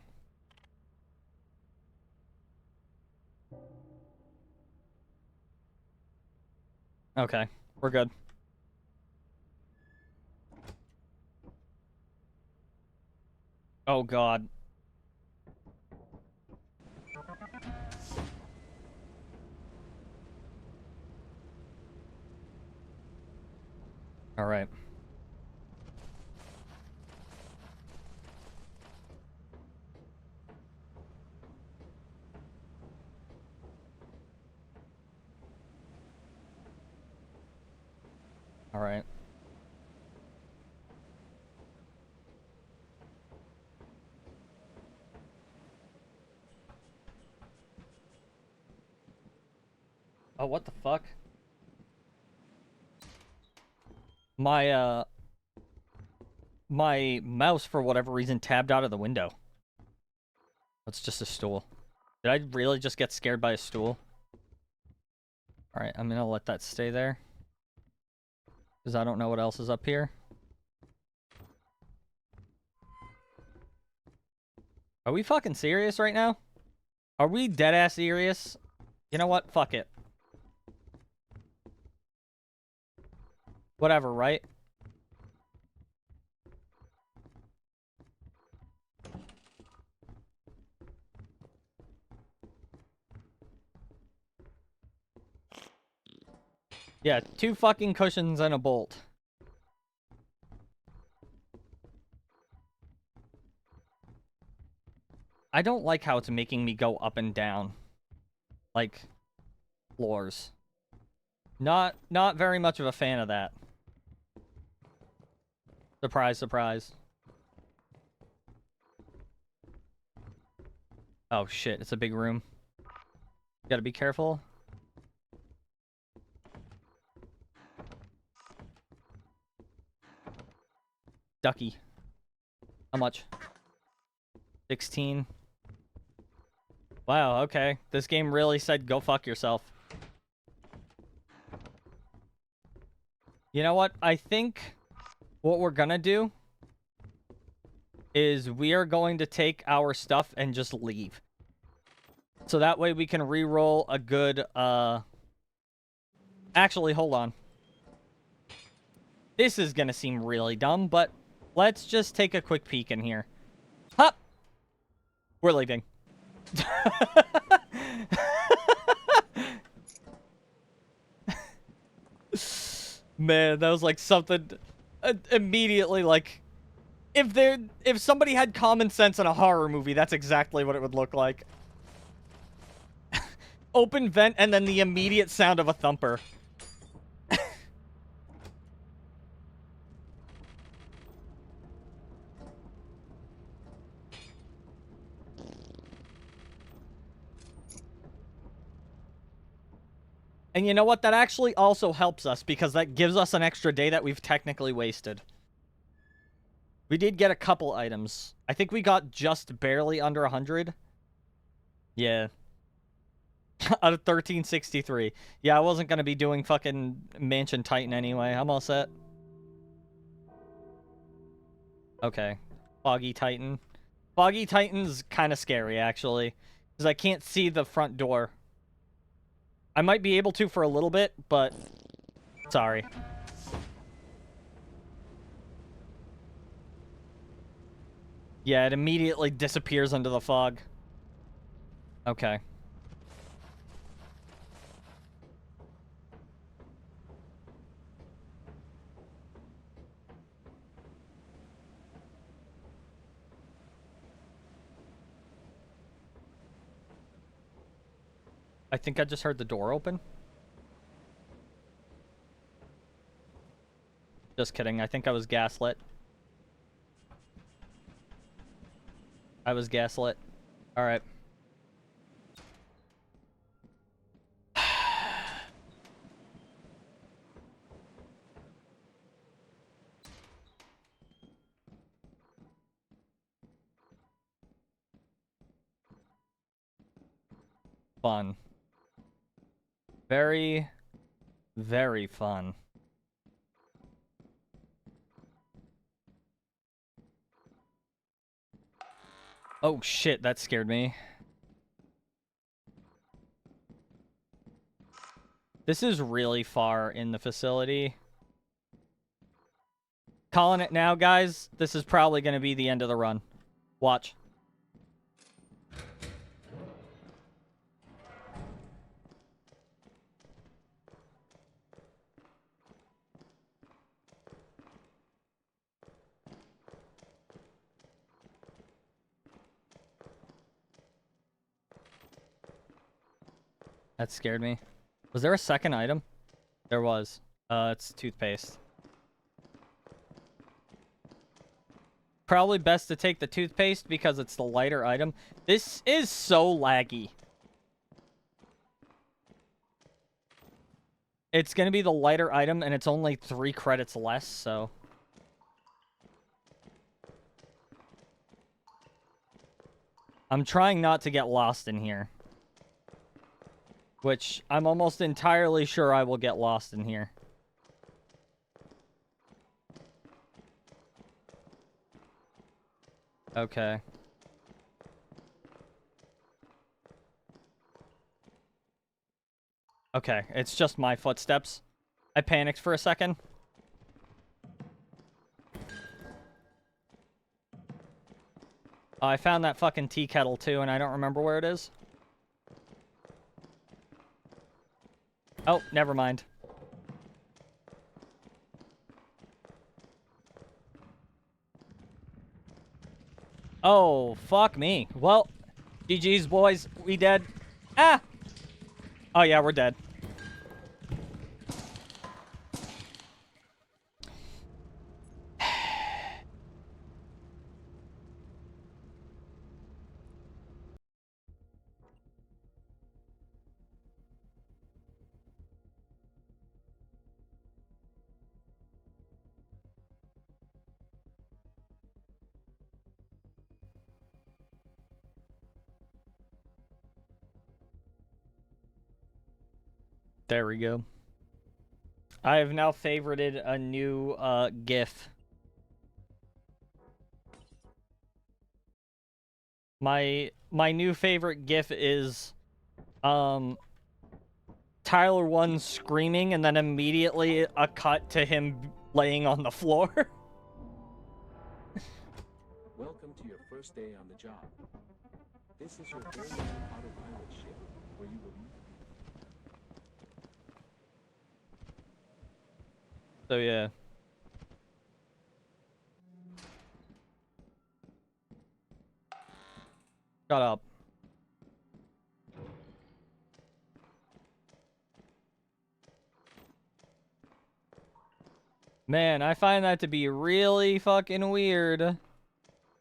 Okay, we're good. Oh, God. All right. All right. Oh, what the fuck? My mouse, for whatever reason, tabbed out of the window. That's just a stool. Did I really just get scared by a stool? Alright, I'm gonna let that stay there. Because I don't know what else is up here. Are we fucking serious right now? Are we dead-ass serious? You know what? Fuck it. Whatever, right? Yeah, 2 fucking cushions and a bolt. I don't like how it's making me go up and down. Like, floors. Not very much of a fan of that. Surprise, surprise. Oh shit, it's a big room. Gotta be careful. Ducky. How much? 16. Wow, okay. This game really said go fuck yourself. You know what? I think what we're gonna do is we are going to take our stuff and just leave. So that way we can re-roll a good, Actually, hold on. This is gonna seem really dumb, but let's just take a quick peek in here. Hop! We're leaving. Man, that was like something immediately like if somebody had common sense in a horror movie, that's exactly what it would look like. Open vent and then the immediate sound of a thumper. And you know what? That actually also helps us because that gives us an extra day that we've technically wasted. We did get a couple items. I think we got just barely under 100. Yeah. Out of 1363. Yeah, I wasn't going to be doing fucking Mansion Titan anyway. I'm all set. Okay. Foggy Titan. Foggy Titan's kind of scary, actually. Because I can't see the front door. I might be able to for a little bit, but... Sorry. Yeah, it immediately disappears under the fog. Okay. I think I just heard the door open. Just kidding. I think I was gaslit. I was gaslit. All right. Fun. Very, very fun. Oh shit, that scared me. This is really far in the facility. Calling it now, guys. This is probably going to be the end of the run. Watch. That scared me. Was there a second item? There was. It's toothpaste. Probably best to take the toothpaste because it's the lighter item. This is so laggy. It's going to be the lighter item, and it's only 3 credits less, so... I'm trying not to get lost in here. Which, I'm almost entirely sure I will get lost in here. Okay. Okay, it's just my footsteps. I panicked for a second. Oh, I found that fucking tea kettle too, and I don't remember where it is. Oh, never mind. Oh, fuck me. Well, GG's, boys. We dead. Ah! Oh, yeah, we're dead. There we go. I have now favorited a new GIF. My new favorite GIF is Tyler 1 screaming and then immediately a cut to him laying on the floor. Welcome to your first day on the job. This is your very own autopilot ship, where you will... So yeah. Shut up. Man, I find that to be really fucking weird.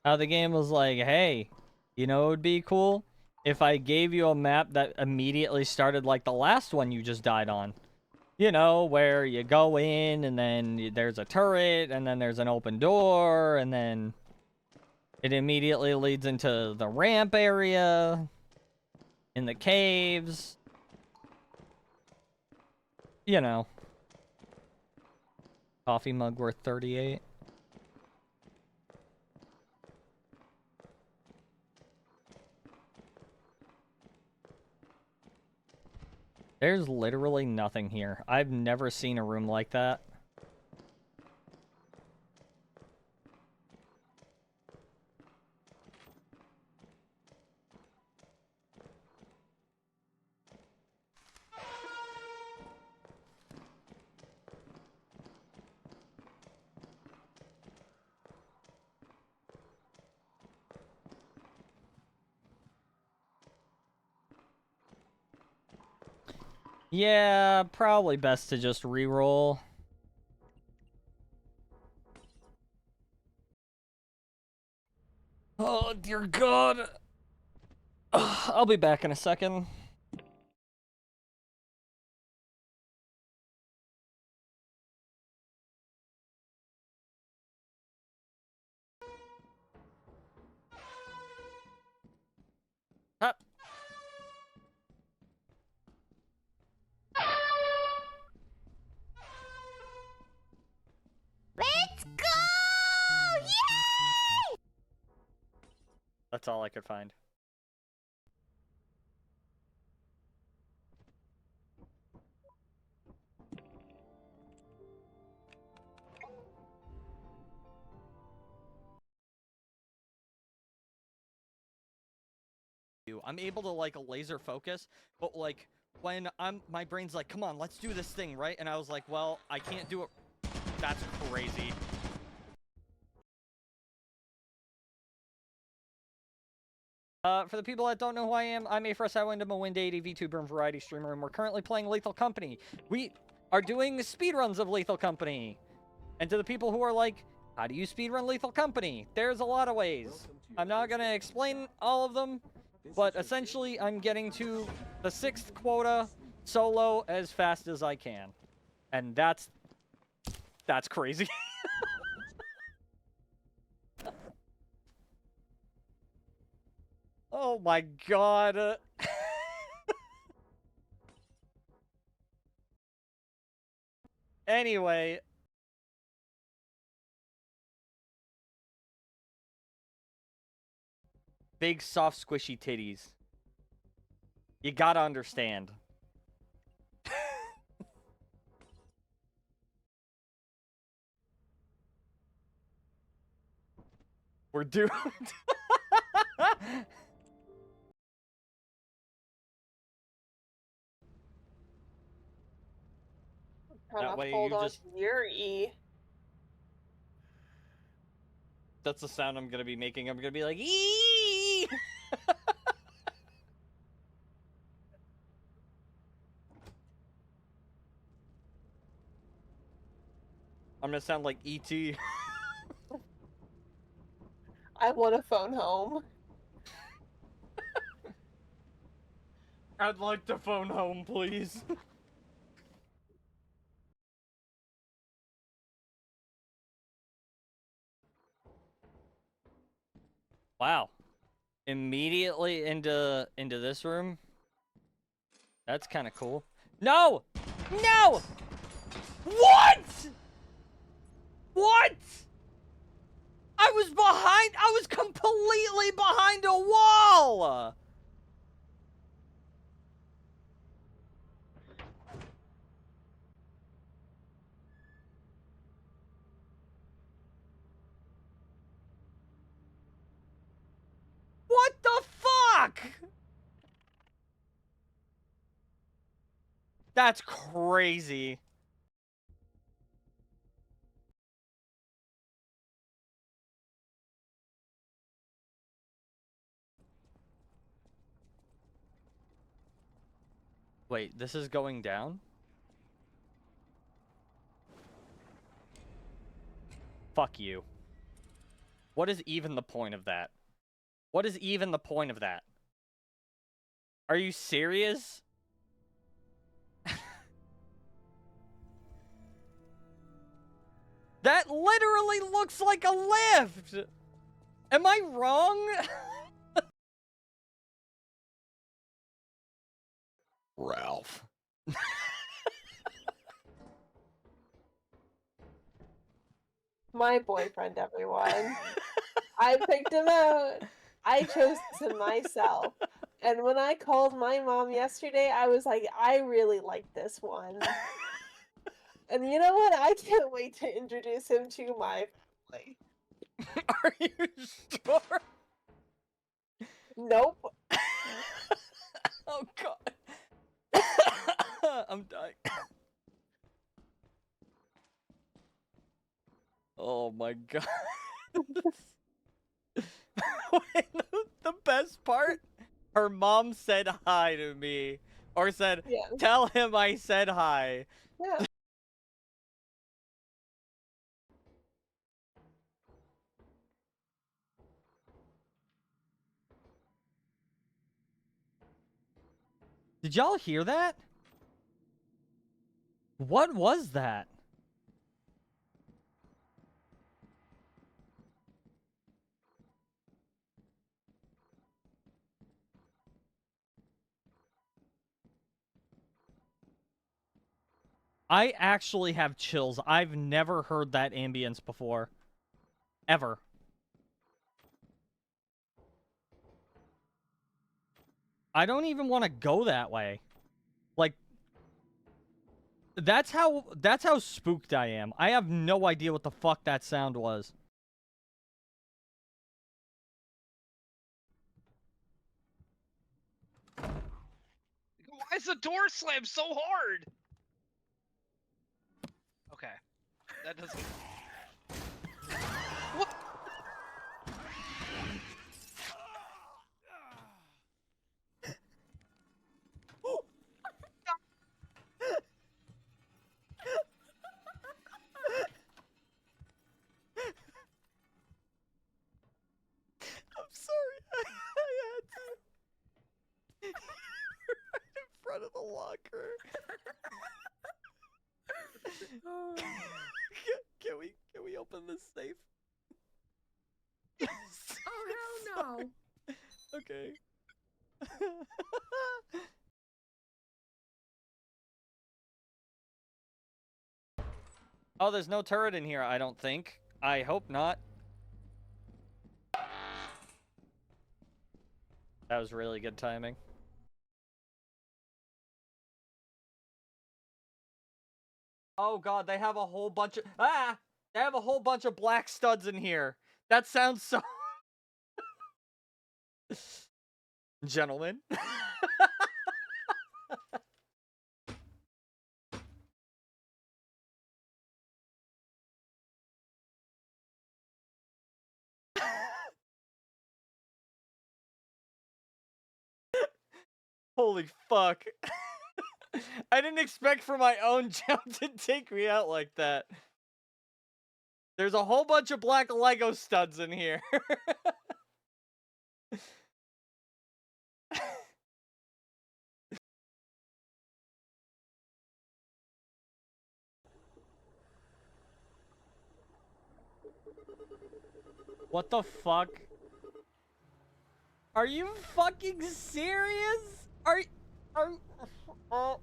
How the game was like, hey, you know what would be cool? If I gave you a map that immediately started like the last one you just died on. You know, where you go in and then there's a turret and then there's an open door and then it immediately leads into the ramp area, in the caves. You know. Coffee mug worth 38. There's literally nothing here. I've never seen a room like that. Yeah, probably best to just re-roll. Oh, dear God. I'll be back in a second. Huh. Let's go! Yay! That's all I could find. I'm able to like laser focus, but like when my brain's like, come on, let's do this thing, right? And I was like, well, I can't do it. That's crazy. For the people that don't know who I am, I'm a First Island, I'm a Wind 80 VTuber and variety streamer, and we're currently playing Lethal Company. We are doing speedruns of Lethal Company. And to the people who are like, how do you speedrun Lethal Company? There's a lot of ways. I'm not going to explain all of them, but essentially I'm getting to the 6th quota solo as fast as I can. And that's crazy. Oh my God. Anyway. Big, soft, squishy titties. You gotta understand. We're doomed. That way hold you on just... to your E. That's the sound I'm gonna be making. I'm gonna be like, eee! I'm gonna sound like E.T. I want a phone home. I'd like to phone home, please. Wow. Immediately into this room? That's kind of cool. No! No! What? What? I was completely behind a wall! What the fuck? That's crazy. Wait, this is going down? Fuck you. What is even the point of that? What is even the point of that? Are you serious? That literally looks like a lift! Am I wrong? Ralph. My boyfriend, everyone. I picked him out. I chose him myself. And when I called my mom yesterday, I was like, I really like this one. And you know what? I can't wait to introduce him to my family. Are you sure? Nope. Oh god. I'm dying. Oh my god. Wait, the best part? Her mom said hi to me Or said, Yeah. tell him I said hi. Yeah. Did y'all hear that? What was that? I actually have chills. I've never heard that ambience before. Ever. I don't even want to go that way. Like, that's how spooked I am. I have no idea what the fuck that sound was. Why is the door slammed so hard? Okay. That doesn't... What? I'm sorry. I had to. Right in front of the locker. Can we open this safe? Oh, hell no. Okay. Oh, there's no turret in here, I don't think. I hope not. That was really good timing. Oh god, they have a whole bunch of... Ah! They have a whole bunch of black studs in here. That sounds so... Gentlemen. Holy fuck. I didn't expect for my own jump to take me out like that. There's a whole bunch of black Lego studs in here. What the fuck? Are you fucking serious? I... Huh.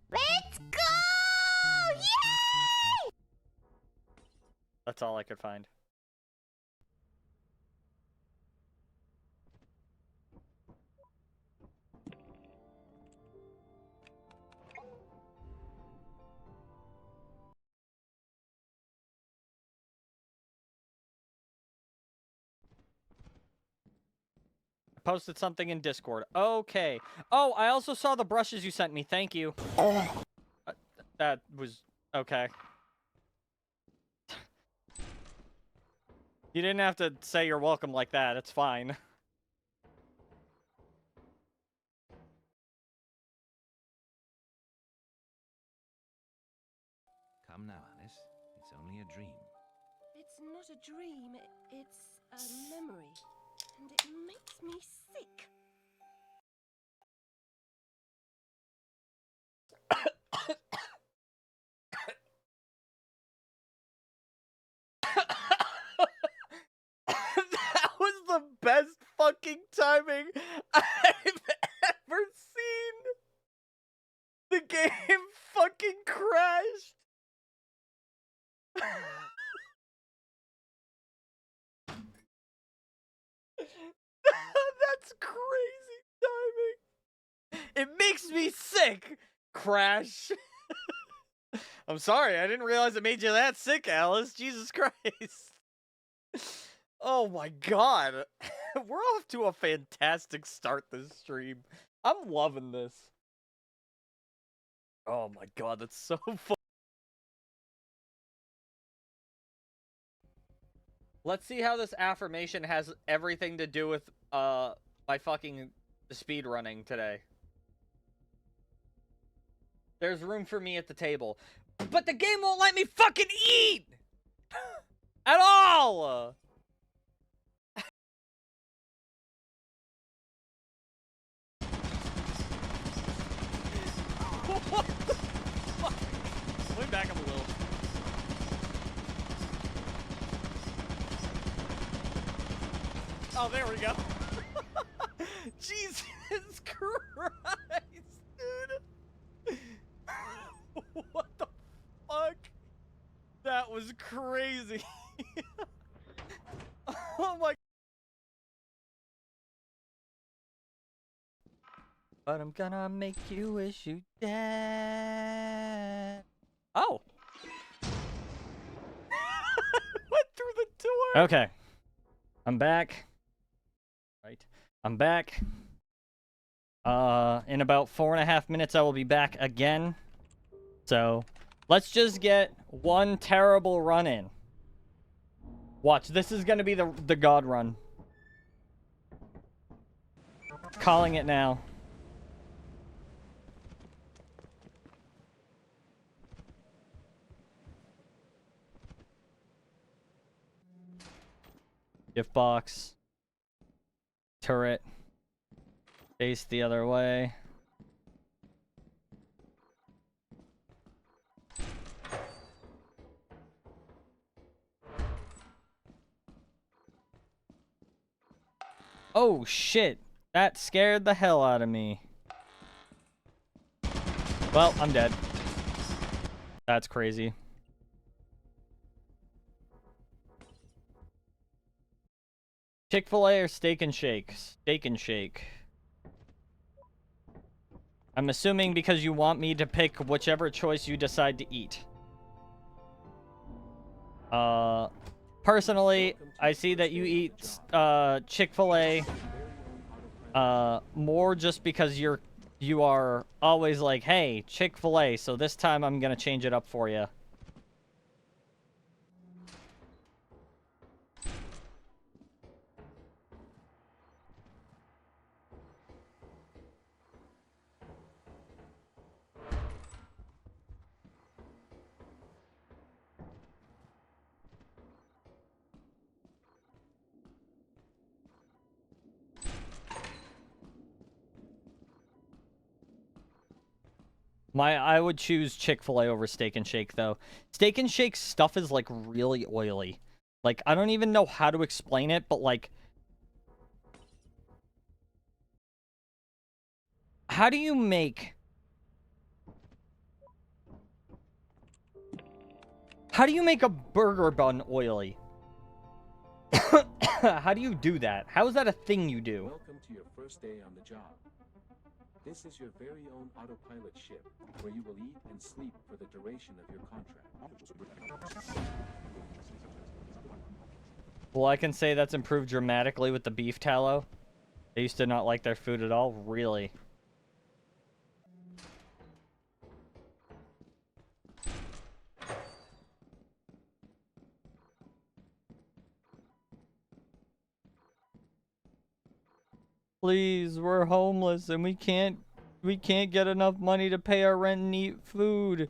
Let's go! Yay! That's all I could find. Posted something in Discord. Okay. Oh, I also saw the brushes you sent me. Thank you. That was... okay. You didn't have to say you're welcome like that. It's fine. Come now, Alice. It's only a dream. It's not a dream, it's a memory. And it makes me sick. That was the best fucking timing I've ever seen. The game fucking crashed. That's crazy timing. It makes me sick. crash. I'm sorry, I didn't realize it made you that sick, Alice. Jesus Christ. Oh my god. We're off to a fantastic start this stream. I'm loving this. Oh my god, that's so fun. Let's see how this affirmation has everything to do with my fucking speed running today. There's room for me at the table. But the game won't let me fucking eat! At all! What the fuck? Let me back up a little. Oh, there we go. Jesus Christ, dude. What the fuck? That was crazy. Oh my. But I'm gonna make you wish you dead. Oh. Went through the door. Okay. I'm back. Right. I'm back. In about 4.5 minutes, I will be back again. So, let's just get one terrible run in. Watch, this is gonna be the god run. Calling it now. Gift box. Turret. Face the other way. Oh shit. That scared the hell out of me. Well, I'm dead. That's crazy. Chick-fil-A or Steak and Shake? Steak and Shake. I'm assuming because you want me to pick whichever choice you decide to eat. Personally, I see that you eat Chick-fil-A more just because you are always like, hey, Chick-fil-A, so this time I'm gonna change it up for you. I would choose Chick-fil-A over Steak and Shake, though. Steak and Shake's stuff is, like, really oily. Like, I don't even know how to explain it, but, like... How do you make... How do you make a burger bun oily? How do you do that? How is that a thing you do? Welcome to your first day on the job. This is your very own autopilot ship, where you will eat and sleep for the duration of your contract. Well, I can say that's improved dramatically with the beef tallow. They used to not like their food at all. Really? Please, we're homeless and we can't get enough money to pay our rent and eat food.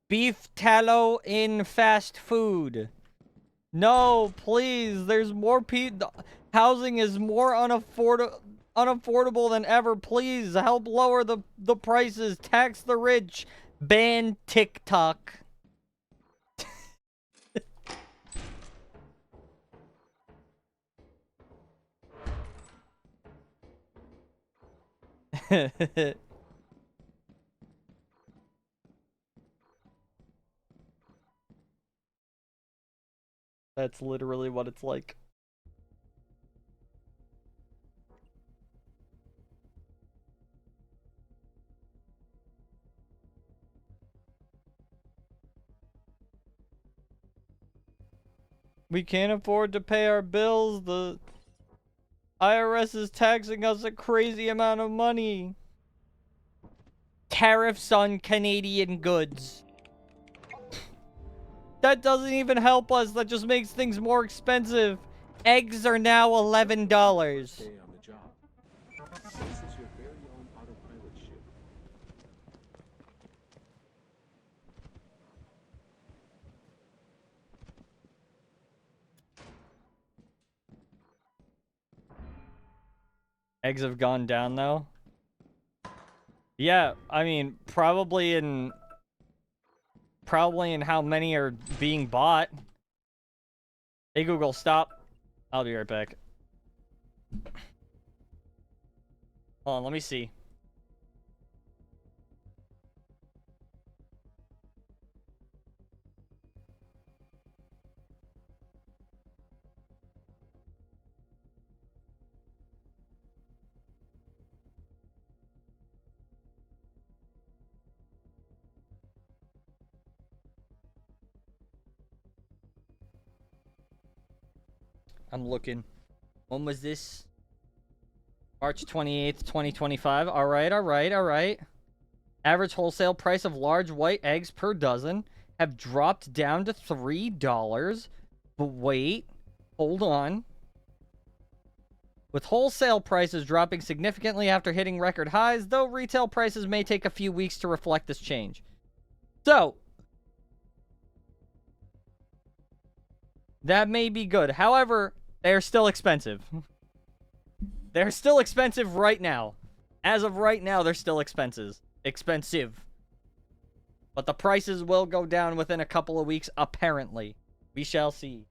Beef tallow in fast food. No, please. There's more housing is more unaffordable than ever. Please help lower the prices. Tax the rich. Ban TikTok. That's literally what it's like. We can't afford to pay our bills. The IRS is taxing us a crazy amount of money. Tariffs on Canadian goods. That doesn't even help us. That just makes things more expensive. Eggs are now $11. Stay on the job. This is your very own autopilot ship. Eggs have gone down, though. Yeah, I mean, probably in how many are being bought. Hey, Google, stop. I'll be right back. Hold on, let me see. I'm looking. When was this? March 28th, 2025. All right. Average wholesale price of large white eggs per dozen have dropped down to $3. But wait, hold on. With wholesale prices dropping significantly after hitting record highs, though retail prices may take a few weeks to reflect this change. So, that may be good. However, they're still expensive. They're still expensive right now. As of right now, they're still expensive. But the prices will go down within a couple of weeks, apparently. We shall see.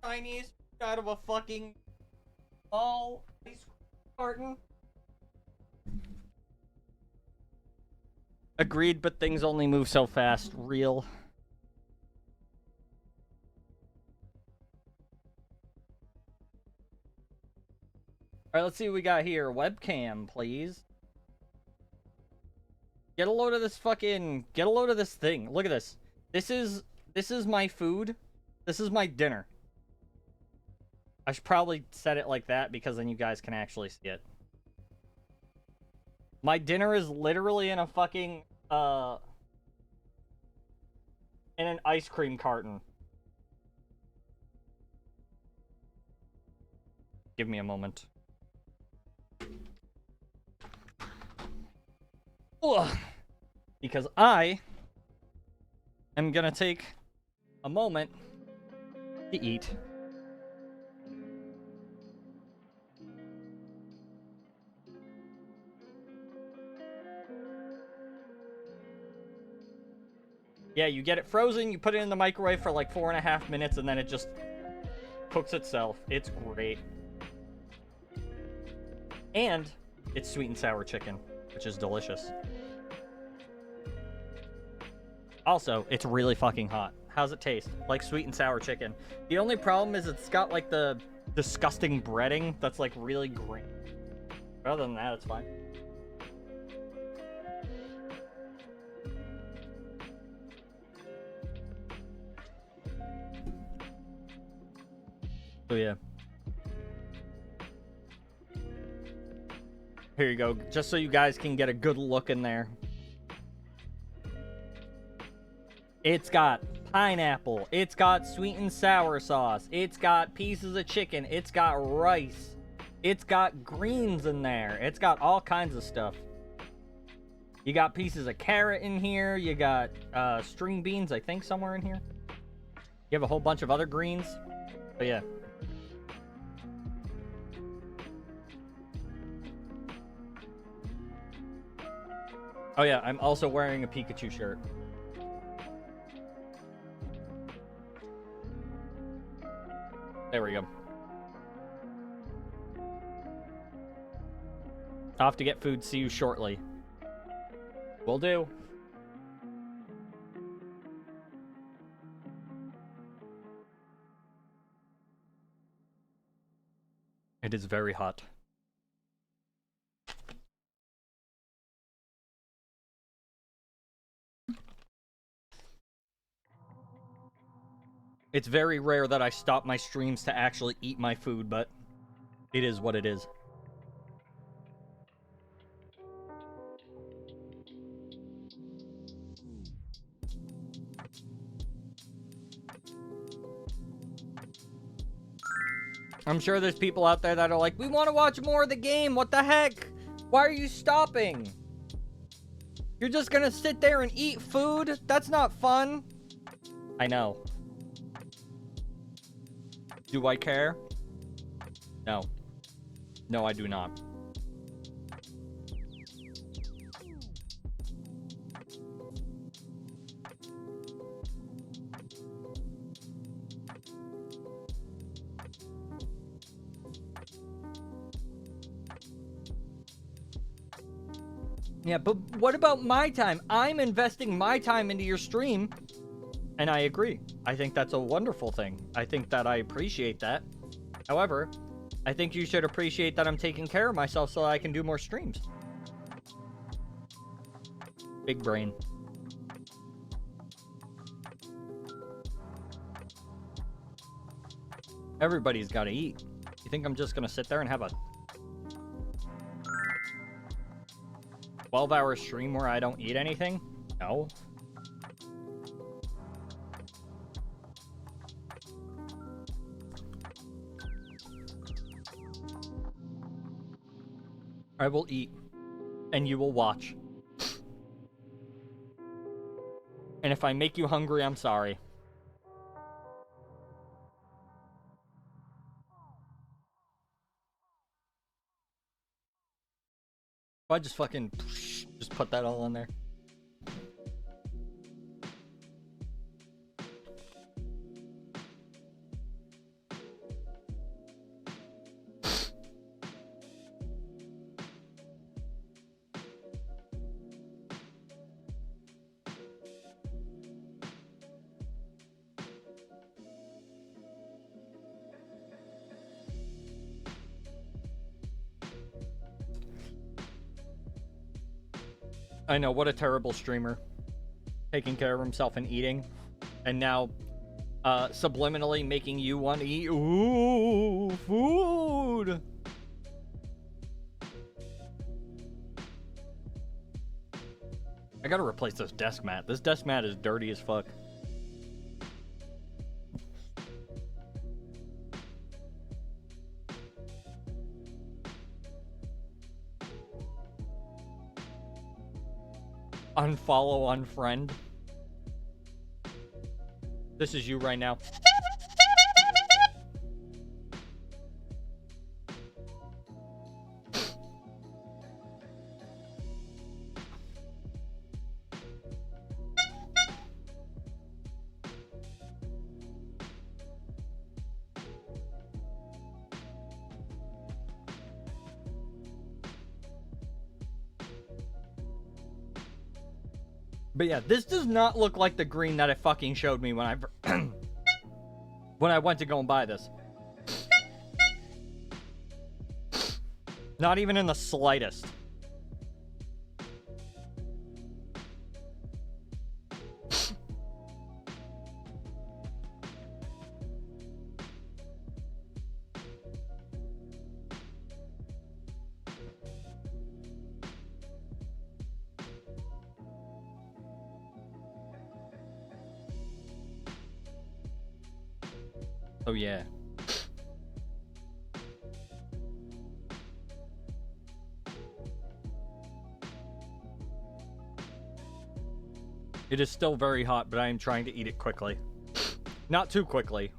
Chinese out of a fucking all ice carton. Agreed, but things only move so fast. Real. Alright, let's see what we got here. Webcam, please. Get a load of this fucking... Get a load of this thing. Look at this. This is my food. This is my dinner. I should probably set it like that because then you guys can actually see it. My dinner is literally in a fucking, in an ice cream carton. Give me a moment. Ugh. Because I am gonna take a moment to eat. Yeah, you get it frozen, you put it in the microwave for like 4.5 minutes, and then it just cooks itself. It's great. And it's sweet and sour chicken, which is delicious. Also, it's really fucking hot. How's it taste? Like sweet and sour chicken. The only problem is it's got like the disgusting breading that's like really green. Other than that, it's fine. Oh yeah. Here you go, just so you guys can get a good look in there. It's got pineapple, it's got sweet and sour sauce, it's got pieces of chicken, it's got rice, it's got greens in there, it's got all kinds of stuff. You got pieces of carrot in here, you got string beans, I think, somewhere in here. You have a whole bunch of other greens. But yeah. Oh yeah, I'm also wearing a Pikachu shirt. There we go. I'll have to get food. See you shortly. Will do. It is very hot. It's very rare that I stop my streams to actually eat my food, but it is what it is. I'm sure there's people out there that are like, we want to watch more of the game. What the heck? Why are you stopping? You're just gonna sit there and eat food? That's not fun. I know. Do I care? No. No, I do not. Yeah, but what about my time? I'm investing my time into your stream. And I agree. I think that's a wonderful thing. I think that I appreciate that. However, I think you should appreciate that I'm taking care of myself so I can do more streams. Big brain. Everybody's got to eat. You think I'm just going to sit there and have a 12-hour stream where I don't eat anything? No. I will eat, and you will watch. And if I make you hungry, I'm sorry. I just fucking just put that all in there. I know, what a terrible streamer. Taking care of himself and eating. And now, subliminally making you want to eat. Ooh, food! I gotta replace this desk mat. This desk mat is dirty as fuck. Unfollow, unfriend. This is you right now. But yeah, this does not look like the green that it fucking showed me when I when I went to go and buy this. Not even in the slightest. Oh yeah. It is still very hot, but I am trying to eat it quickly. Not too quickly.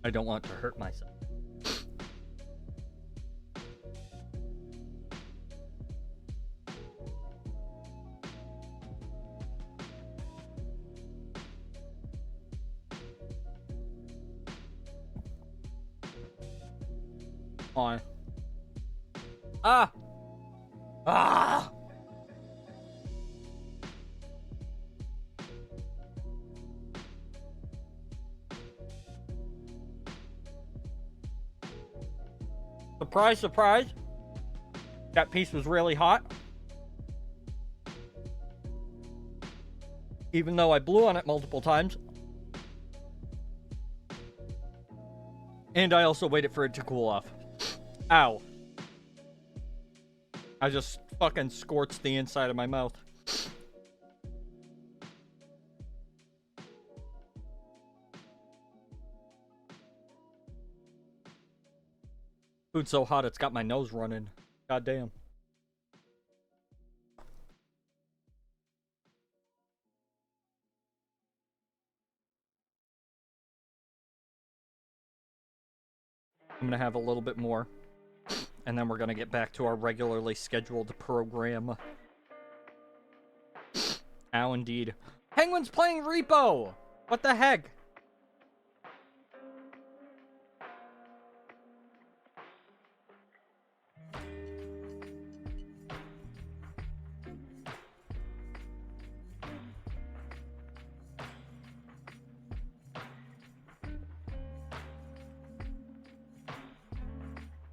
I don't want to hurt myself. On. Ah! Ah! Surprise, surprise. That piece was really hot. Even though I blew on it multiple times. And I also waited for it to cool off. Ow. I just fucking scorched the inside of my mouth. Food's so hot it's got my nose running. God damn. I'm gonna have a little bit more. And then we're gonna get back to our regularly scheduled program. Ow, indeed. Penguin's playing Repo! What the heck?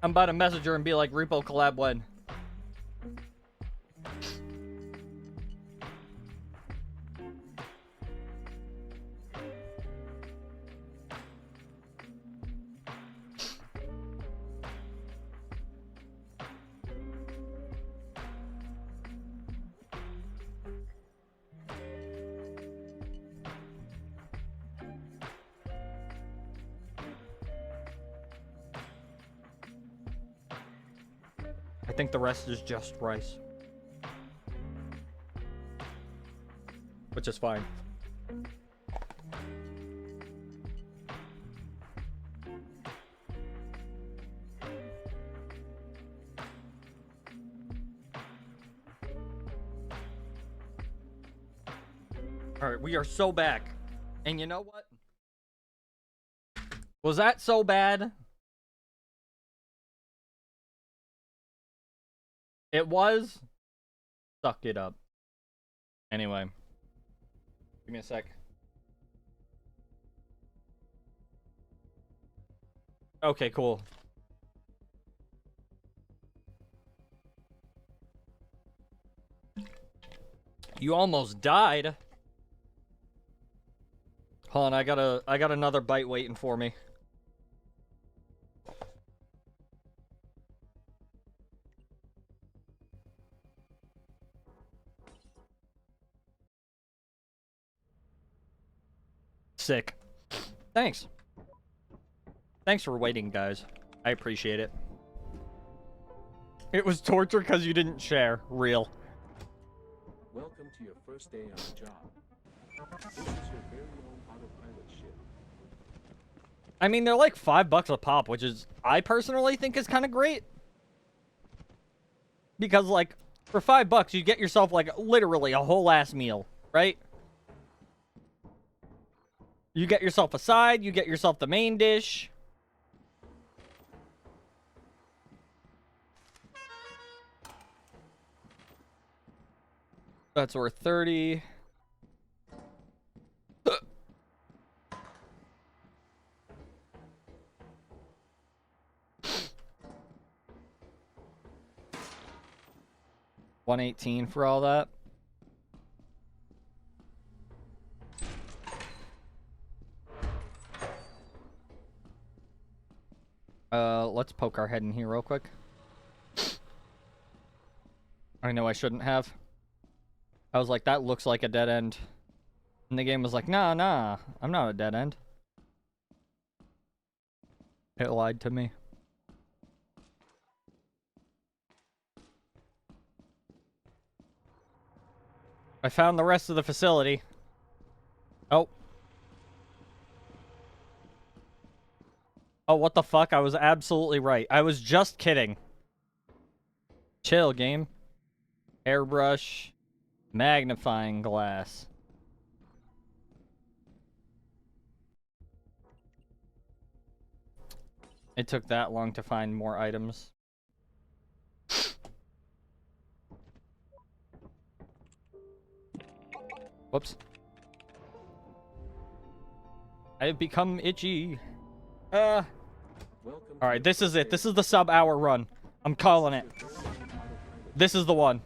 I'm about to message her and be like, Repo collab when? I think the rest is just rice. Which is fine. Alright, we are so back. And you know what? Was that so bad? It was. Suck it up. Anyway. Give me a sec. Okay, cool. You almost died. Hold on, I got another bite waiting for me. Sick. Thanks. Thanks for waiting, guys. I appreciate it. It was torture because you didn't share. Real. Welcome to your first day on the job. This is your very own autopilot ship. I mean, they're like $5 a pop, which is, I personally think is kind of great. Because, like, for $5, you get yourself, like, literally a whole ass meal, right? You get yourself a side, you get yourself the main dish. That's worth 30. $118 for all that. Let's poke our head in here real quick. I know I shouldn't have. I was like, that looks like a dead end. And the game was like, nah, nah, I'm not a dead end. It lied to me. I found the rest of the facility. Oh. Oh, what the fuck? I was absolutely right. I was just kidding. Chill, game. Airbrush. Magnifying glass. It took that long to find more items. Whoops. I have become itchy. Alright, this is it. This is the sub-hour run. I'm calling it. This is the one.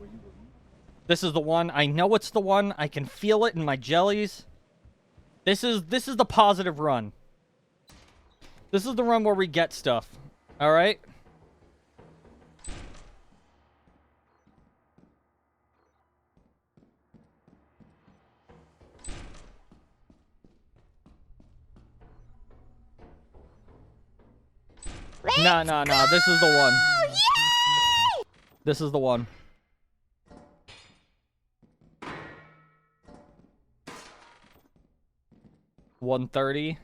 This is the one. I know it's the one. I can feel it in my jellies. This is the positive run. This is the run where we get stuff. Alright? No. This is the one. Yay! This is the one. $130.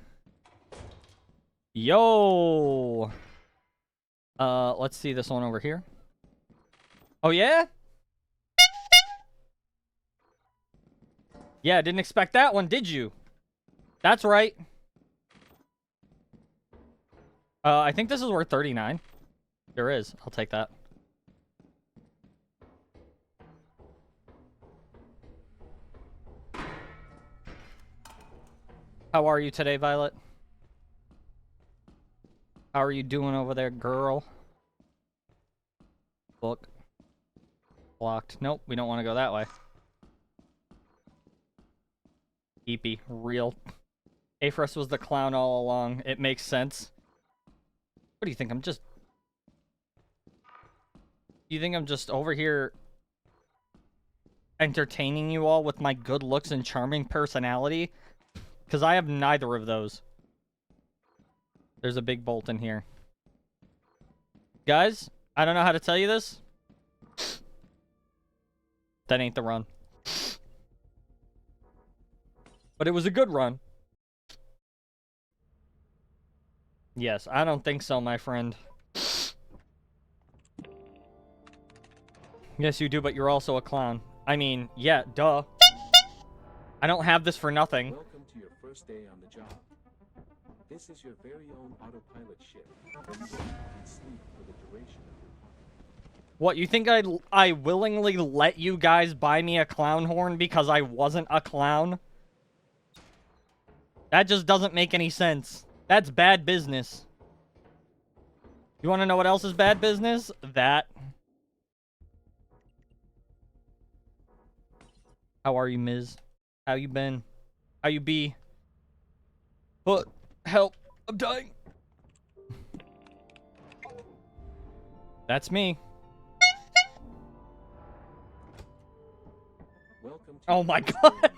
Yo. Let's see this one over here. Oh yeah? Yeah, didn't expect that one, did you? That's right. I think this is worth 39. There is. I'll take that. How are you today, Violet? How are you doing over there, girl? Look. Blocked. Nope, we don't want to go that way. Eepy. Real. Aphros was the clown all along. It makes sense. What do you think? Do you think I'm just over here entertaining you all with my good looks and charming personality? Because I have neither of those. There's a big bolt in here. Guys, I don't know how to tell you this. That ain't the run. But it was a good run. Yes, I don't think so, my friend. Yes, you do, but you're also a clown. I mean, yeah, duh. I don't have this for nothing. Welcome to your first day on the job. This is your very own autopilot ship. Where you will eat and sleep for the duration of your time. What, you think I willingly let you guys buy me a clown horn because I wasn't a clown? That just doesn't make any sense. That's bad business. You want to know what else is bad business? That. How are you, Ms.? How you been? How you be? But help, I'm dying. That's me. Welcome to Oh your my first god. day on the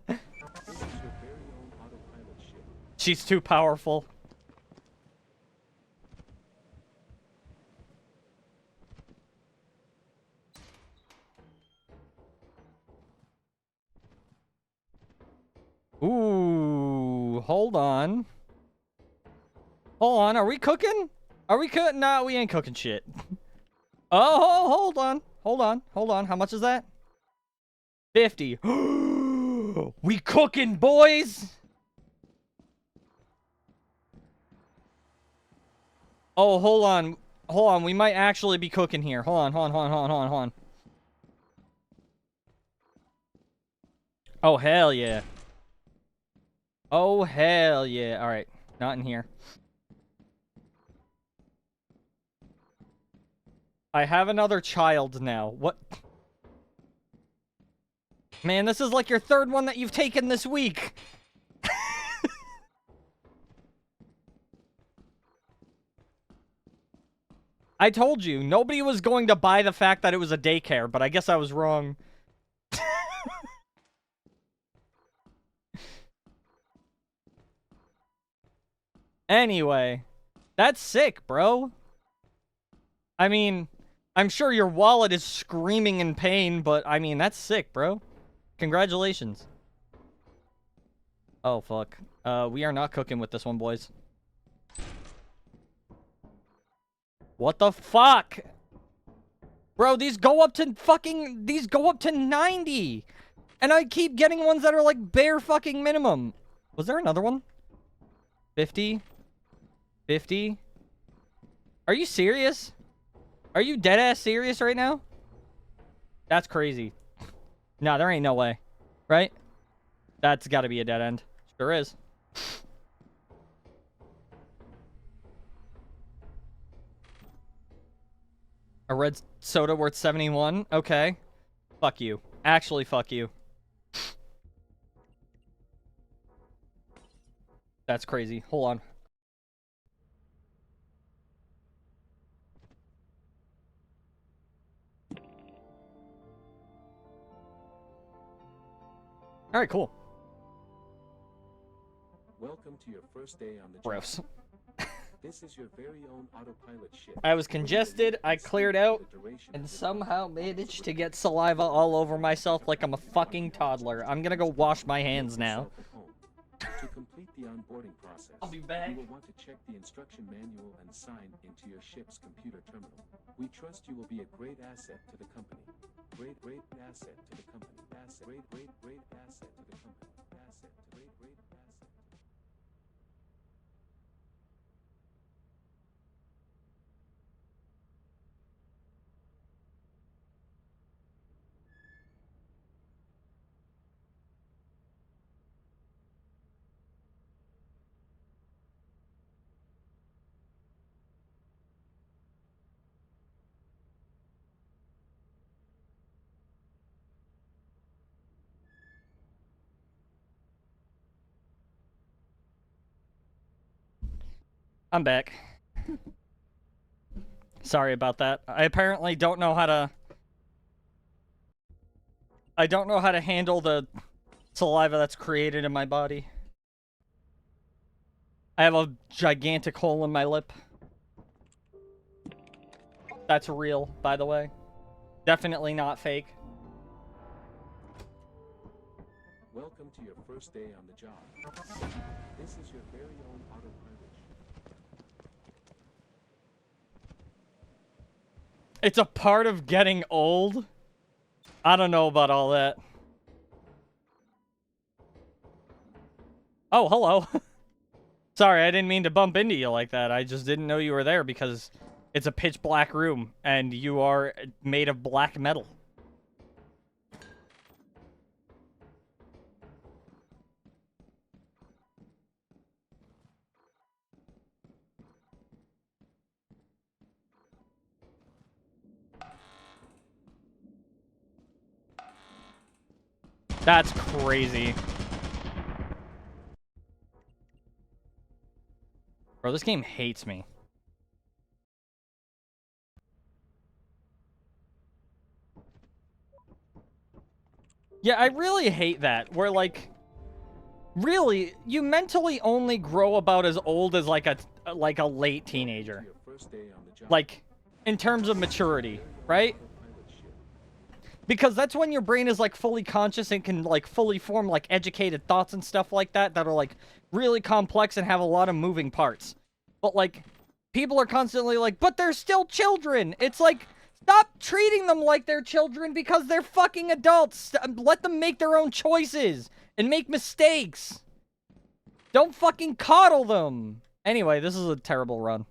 job. This is your very own autopilot ship. She's too powerful. Ooh, hold on. Hold on, are we cooking? Are we cooking? Nah, we ain't cooking shit. Oh, hold on. Hold on. How much is that? 50. We cooking, boys! Oh, hold on. Hold on, we might actually be cooking here. Hold on. Oh, hell yeah. Oh, hell yeah. Alright, not in here. I have another child now. What? Man, this is like your third one that you've taken this week. I told you, nobody was going to buy the fact that it was a daycare, but I guess I was wrong. Anyway, that's sick, bro. I mean, I'm sure your wallet is screaming in pain, but I mean, that's sick, bro. Congratulations. Oh, fuck. We are not cooking with this one, boys. What the fuck? Bro, these go up to 90. And I keep getting ones that are like bare fucking minimum. Was there another one? 50? 50? Are you serious? Are you dead ass serious right now? That's crazy. No, there ain't no way. Right? That's gotta be a dead end. Sure is. A red soda worth 71? Okay. Fuck you. Actually, fuck you. That's crazy. Hold on. Alright, cool. Welcome to your first day on the job. Gross. This is your very own autopilot ship. I was congested, I cleared out, and somehow managed to get saliva all over myself like I'm a fucking toddler. I'm gonna go wash my hands now. To complete the onboarding process, I'll be back. you will want to check the instruction manual and sign into your ship's computer terminal. We trust you will be a great asset to the company. Great asset to the company. Asset. Great asset to the company. Asset. Great asset. I'm back. Sorry about that. I apparently don't know how to... I don't know how to handle the saliva that's created in my body. I have a gigantic hole in my lip. That's real, by the way. Definitely not fake. Welcome to your first day on the job. This is your very own autopilot ship. It's a part of getting old? I don't know about all that. Oh, hello. Sorry, I didn't mean to bump into you like that. I just didn't know you were there because it's a pitch black room and you are made of black metal. That's crazy. Bro, this game hates me. Yeah, I really hate that. Where, like, really, you mentally only grow about as old as, like, a late teenager. Like, in terms of maturity, right? Because that's when your brain is, like, fully conscious and can, like, fully form, like, educated thoughts and stuff like that that are, like, really complex and have a lot of moving parts. But, like, people are constantly like, but they're still children! It's like, stop treating them like they're children because they're fucking adults! Let them make their own choices and make mistakes! Don't fucking coddle them! Anyway, this is a terrible run.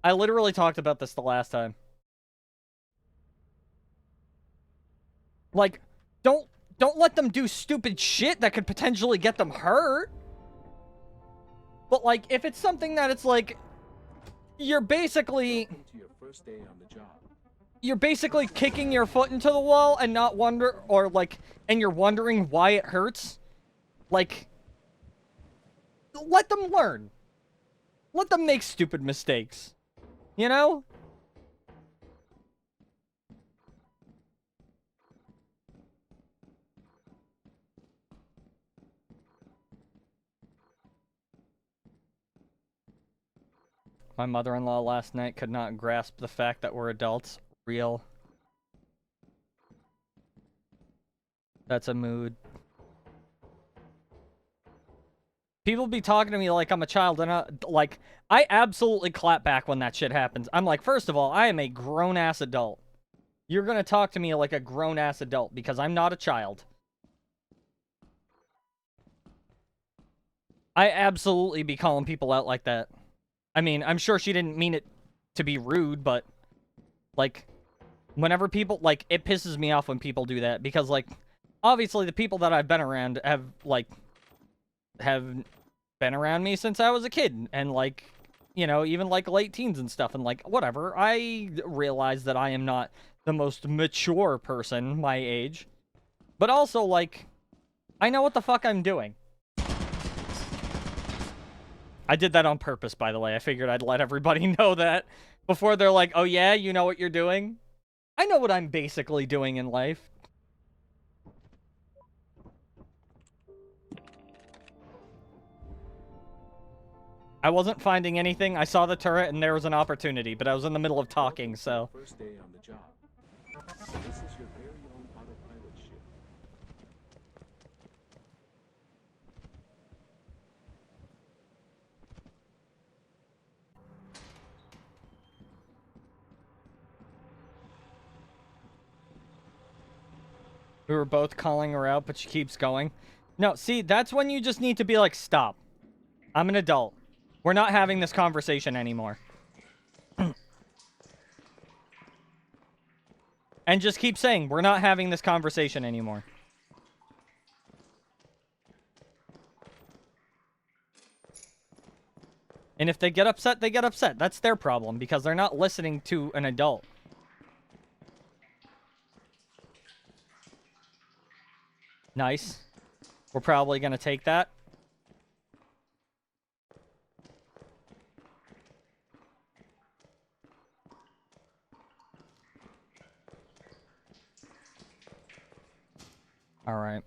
I literally talked about this the last time. Like, don't let them do stupid shit that could potentially get them hurt. But, like, if it's something that it's like, you're basically kicking your foot into the wall and not wonder, or like, and you're wondering why it hurts. Like, let them learn. Let them make stupid mistakes. You know? My mother-in-law last night could not grasp the fact that we're adults. Real. That's a mood. People be talking to me like I'm a child, and I absolutely clap back when that shit happens. I'm like, first of all, I am a grown-ass adult. You're gonna talk to me like a grown-ass adult, because I'm not a child. I absolutely be calling people out like that. I mean, I'm sure she didn't mean it to be rude, but, like, whenever people, like, it pisses me off when people do that, because, like, obviously the people that I've been around have been around me since I was a kid, and, like, you know, even, like, late teens and stuff, and, like, whatever. I realize that I am not the most mature person my age, but also, like, I know what the fuck I'm doing. I did that on purpose, by the way. I figured I'd let everybody know that before they're like, oh yeah, you know what you're doing? I know what I'm basically doing in life. I wasn't finding anything. I saw the turret and there was an opportunity, but I was in the middle of talking, so. First day on the job. This is your very own autopilot ship. We were both calling her out, but she keeps going. No, see, that's when you just need to be like, stop. I'm an adult. We're not having this conversation anymore. And just keep saying, we're not having this conversation anymore. And if they get upset, they get upset. That's their problem, because they're not listening to an adult. Nice. We're probably going to take that. All right.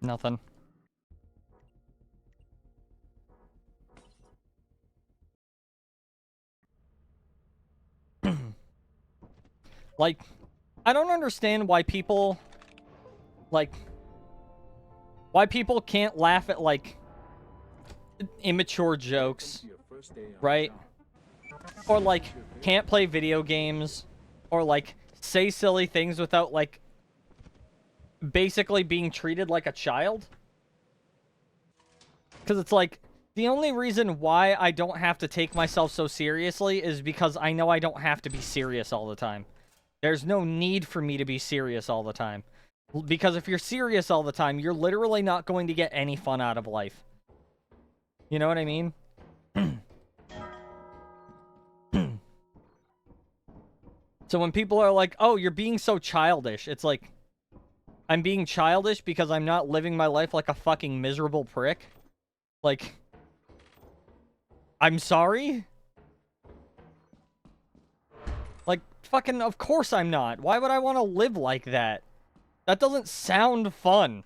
Nothing. Like, I don't understand why people, like, why people can't laugh at, like, immature jokes, right? Or, like, can't play video games, or, like, say silly things without, like, basically being treated like a child. Because it's like, the only reason why I don't have to take myself so seriously is because I know I don't have to be serious all the time. There's no need for me to be serious all the time. Because if you're serious all the time, you're literally not going to get any fun out of life. You know what I mean? So when people are like, oh, you're being so childish, it's like, I'm being childish because I'm not living my life like a fucking miserable prick? Like, I'm sorry? Like, fucking, of course I'm not. Why would I want to live like that? That doesn't sound fun.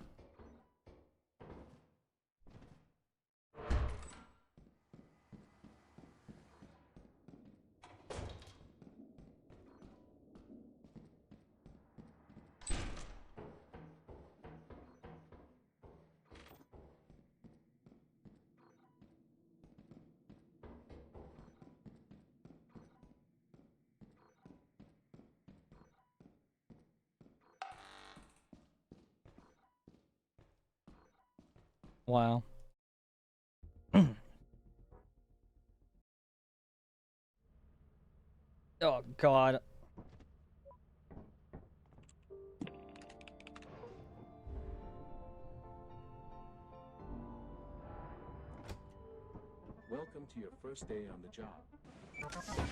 Wow. Oh, God. Welcome to your first day on the job.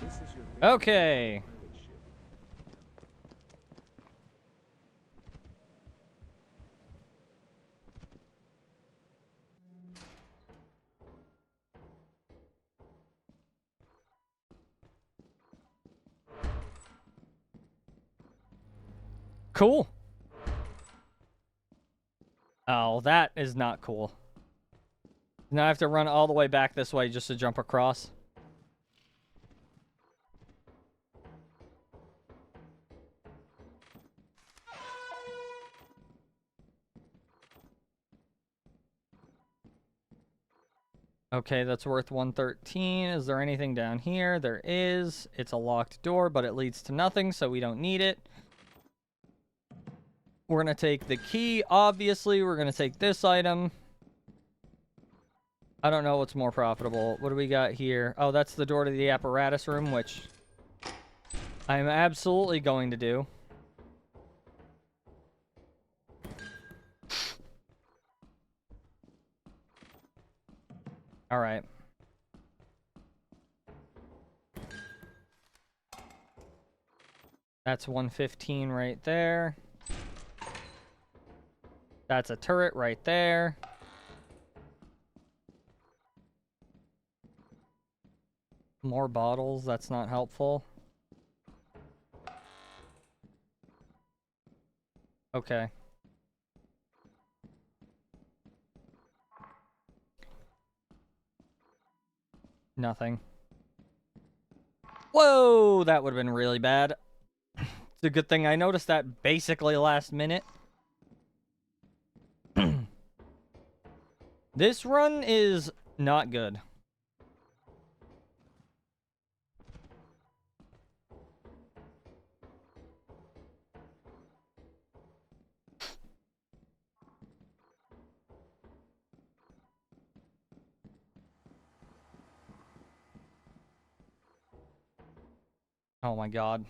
This is your very own Okay. autopilot ship. Cool. Oh, that is not cool. Now I have to run all the way back this way just to jump across. Okay, that's worth 113. Is there anything down here? There is. It's a locked door, but it leads to nothing, so we don't need it. We're going to take the key, obviously. We're going to take this item. I don't know what's more profitable. What do we got here? Oh, that's the door to the apparatus room, which I'm absolutely going to do. All right. That's 115 right there. That's a turret right there. More bottles. That's not helpful. Okay. Nothing. Whoa! That would have been really bad. It's a good thing I noticed that basically last minute. This run is not good. Oh my god.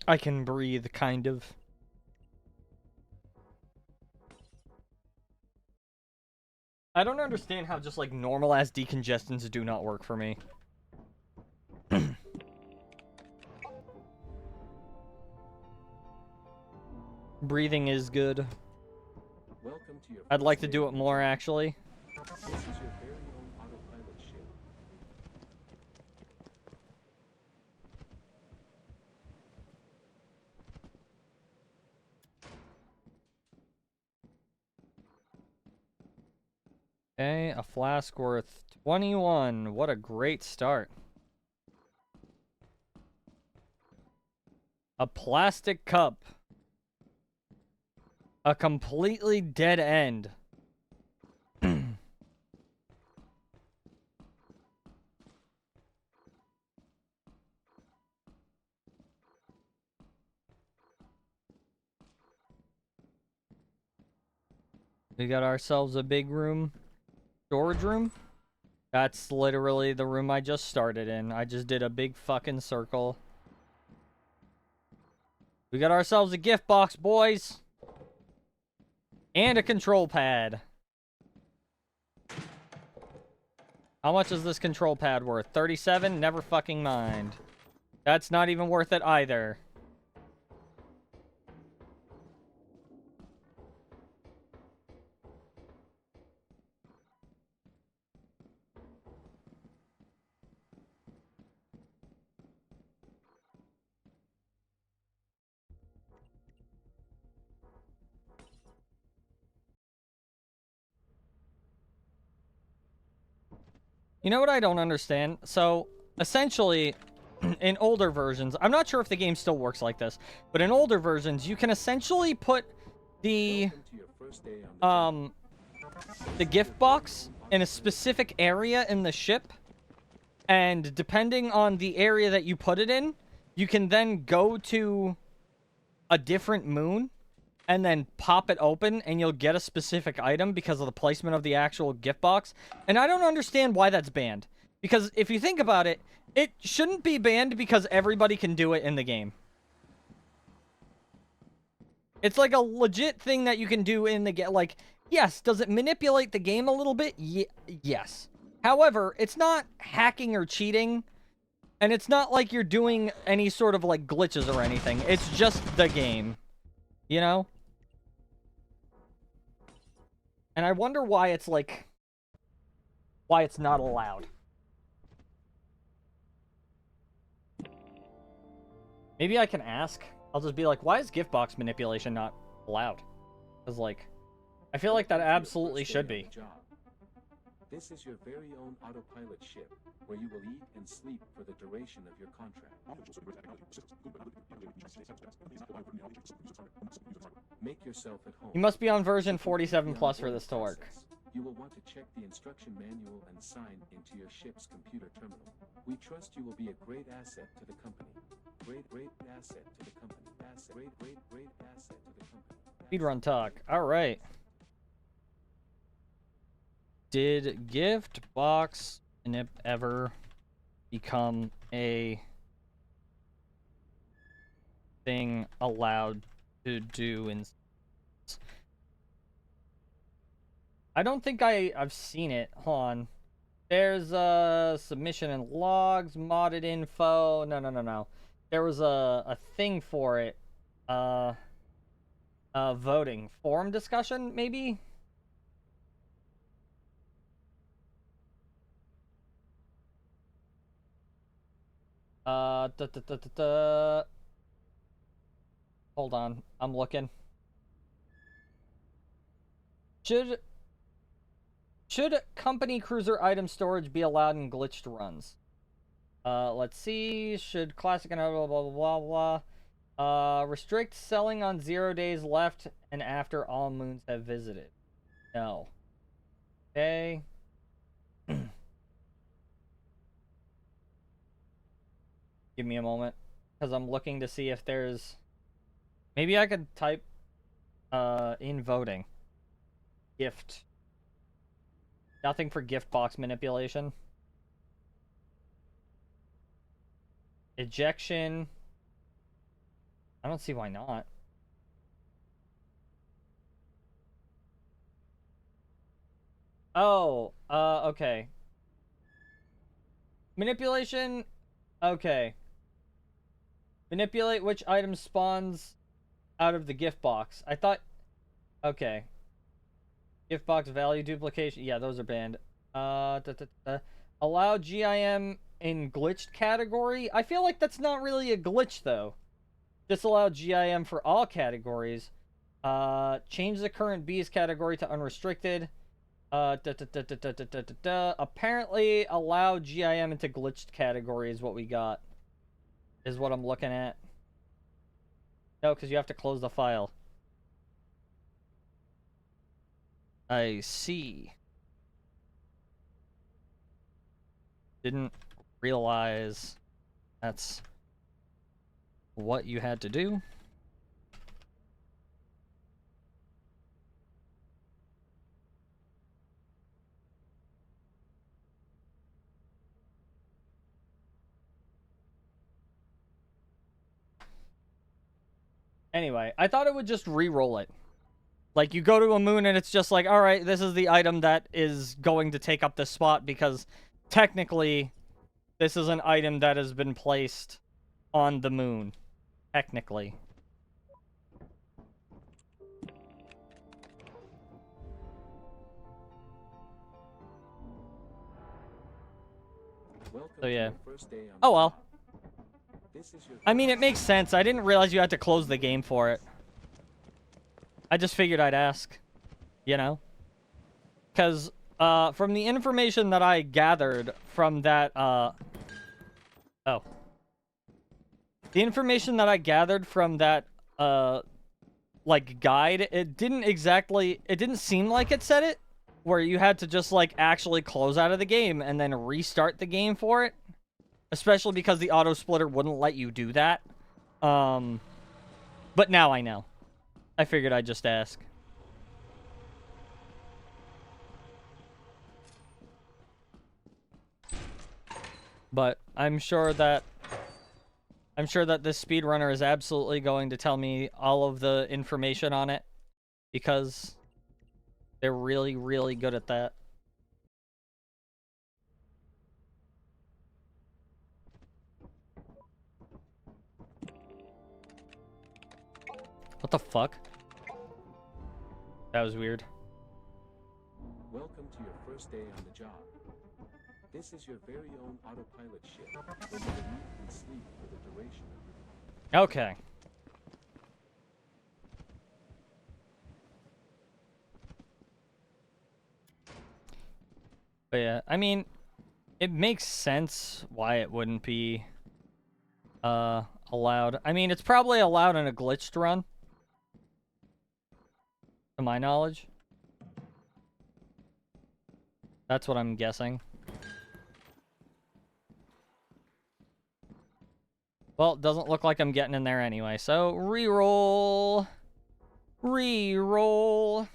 I can breathe, kind of. I don't understand how just, like, normal-ass decongestants do not work for me. Breathing is good. Welcome to your I'd like to first do day it more, actually. This is your very own autopilot ship. Okay, a flask worth 21. What a great start. A plastic cup. A completely dead end. We got ourselves a big room. Storage room? That's literally the room I just started in. I just did a big fucking circle. We got ourselves a gift box, boys. And a control pad. How much is this control pad worth? 37? Never fucking mind. That's not even worth it either. You know what I don't understand? So, essentially, in older versions, I'm not sure if the game still works like this, but in older versions, you can essentially put the Welcome to your first day on the gift box in a specific area in the ship, and depending on the area that you put it in, you can then go to a different moon and then pop it open, and you'll get a specific item because of the placement of the actual gift box. And I don't understand why that's banned. Because if you think about it, it shouldn't be banned because everybody can do it in the game. It's like a legit thing that you can do in the game. Like, yes, does it manipulate the game a little bit? Yes. However, it's not hacking or cheating. And it's not like you're doing any sort of, like, glitches or anything. It's just the game. You know? And I wonder why it's, like... why it's not allowed. Maybe I can ask. I'll just be like, why is gift box manipulation not allowed. Because, like, I feel like that absolutely should be. This is your very own autopilot ship, where you will eat and sleep for the duration of your contract. Make yourself at home. You must be on version 47 plus for this to work. You will want to check the instruction manual and sign into your ship's computer terminal. We trust you will be a great asset to the company. Great asset to the company. Great asset to the company. Speedrun talk. All right. Did gift box nip ever become a thing allowed to do in? I don't think I've seen it. Hold on. There's submission and logs, modded info. No. There was a thing for it. Voting forum discussion maybe. Hold on, I'm looking. Should company cruiser item storage be allowed in glitched runs? Let's see. Should classic and blah blah blah blah blah. Restrict selling on 0 days left and after all moons have visited. No. Okay. Give me a moment, because I'm looking to see if there's... Maybe I could type in voting. Gift. Nothing for gift box manipulation. Ejection. I don't see why not. Oh, okay. Manipulation. Okay. Manipulate which item spawns out of the gift box. I thought... Okay. Gift box value duplication. Yeah, those are banned. Allow GIM in glitched category. I feel like that's not really a glitch, though. Disallow GIM for all categories. Change the current B's category to unrestricted. Apparently, allow GIM into glitched category is what we got. Is what I'm looking at. No, because you have to close the file. I see. Didn't realize that's what you had to do. Anyway, I thought it would just re-roll it. Like, you go to a moon and it's just like, alright, this is the item that is going to take up this spot because technically this is an item that has been placed on the moon. Technically. So yeah. Oh well. I mean, it makes sense. I didn't realize you had to close the game for it. I just figured I'd ask. You know? Because, from the information that I gathered from that, Oh. The information that I gathered from that, like, guide, it didn't seem like it said it, where you had to just, like, actually close out of the game and then restart the game for it. Especially because the auto splitter wouldn't let you do that. But now I know. I figured I'd just ask. But I'm sure that this speedrunner is absolutely going to tell me all of the information on it because they're really, really good at that. What the fuck? That was weird. Welcome to your first day on the job. This is your very own autopilot ship, where you will eat and sleep for the duration of your... Okay. But yeah, I mean, it makes sense why it wouldn't be allowed. I mean, it's probably allowed in a glitched run, to my knowledge. That's what I'm guessing. Well, it doesn't look like I'm getting in there anyway, so reroll. Reroll.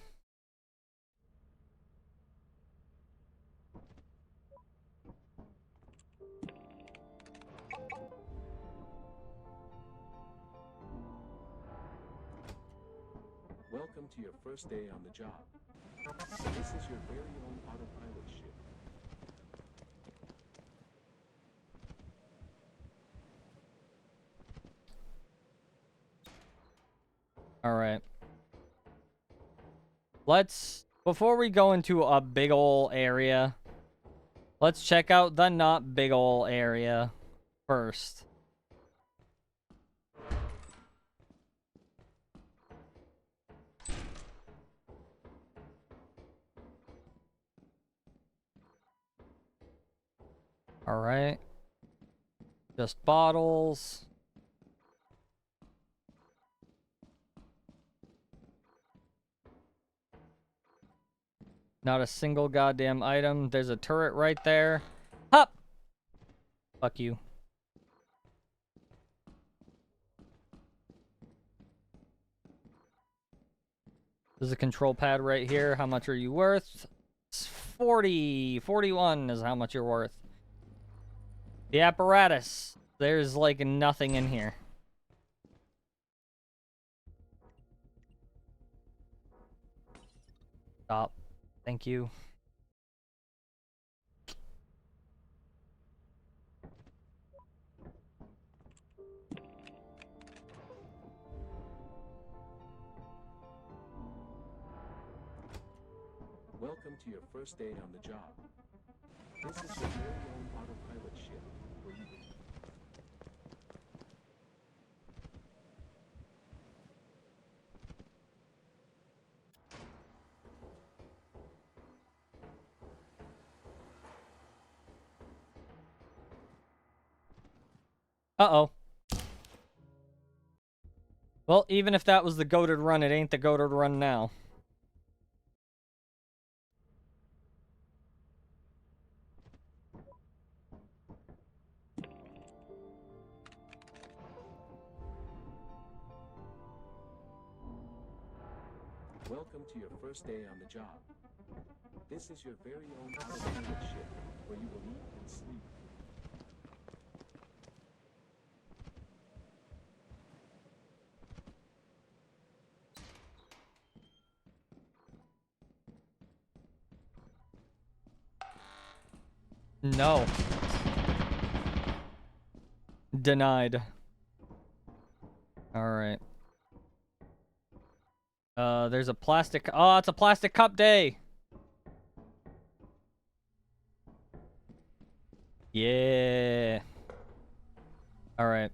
Welcome to your first day on the job. This is your very own autopilot ship. All right. Let's, before we go into a big ol' area, let's check out the not big ol' area first. All right. Just bottles. Not a single goddamn item. There's a turret right there. Hop! Fuck you. There's a control pad right here. How much are you worth? It's 40. 41 is how much you're worth. The apparatus. There's like nothing in here. Stop. Thank you. Welcome to your first day on the job. This is your very own autopilot ship, where you will... Uh-oh. Well, even if that was the goated run, it ain't the goated run now. Welcome to your first day on the job. This is your very own autopilot ship, where you will eat and sleep. No. Denied. Alright. There's a plastic... Oh, it's a plastic cup day! Yeah. Alright.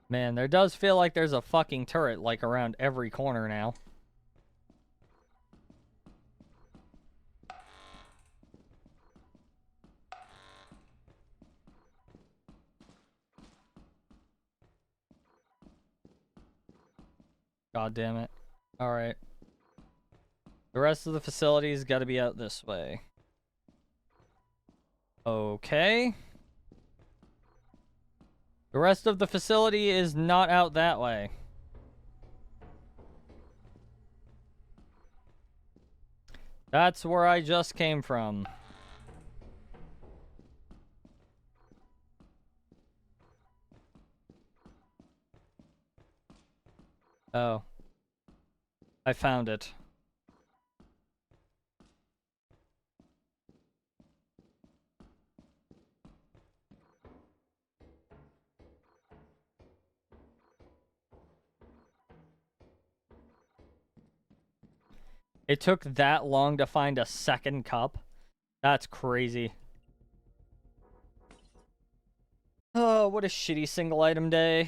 Man, there does feel like there's a fucking turret, like, around every corner now. God damn it. Alright. The rest of the facility's gotta be out this way. Okay. The rest of the facility is not out that way. That's where I just came from. Oh. I found it. It took that long to find a second cup? That's crazy. Oh, what a shitty single item day.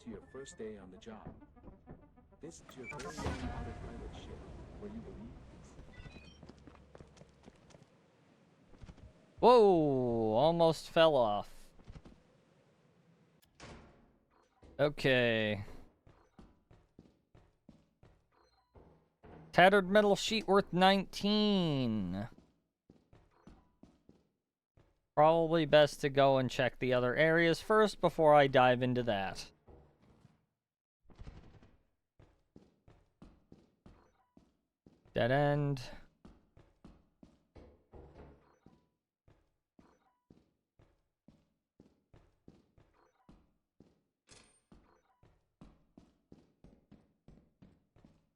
to your first day on the job. This is your very own autopilot ship, where you believe Whoa, almost fell off. Okay. Tattered metal sheet worth 19. Probably best to go and check the other areas first before I dive into that. Dead end.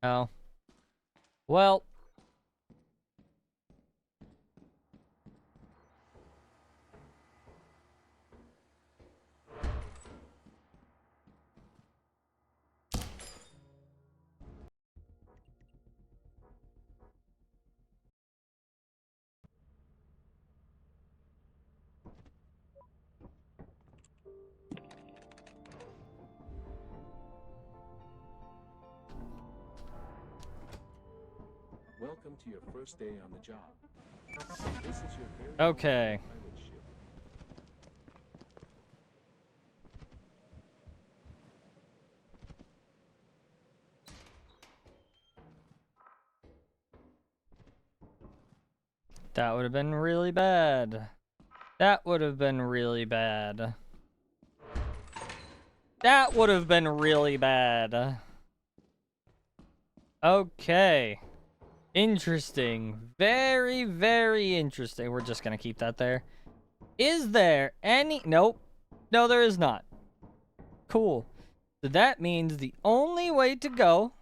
Oh. Well. welcome to your first day on the job. This is your very Okay. own autopilot ship. That would have been really bad. That would have been really bad. That would have been really bad. Okay. Interesting. Very, very interesting. We're just gonna keep that there. Is there any... Nope. No, there is not. Cool. So that means the only way to go...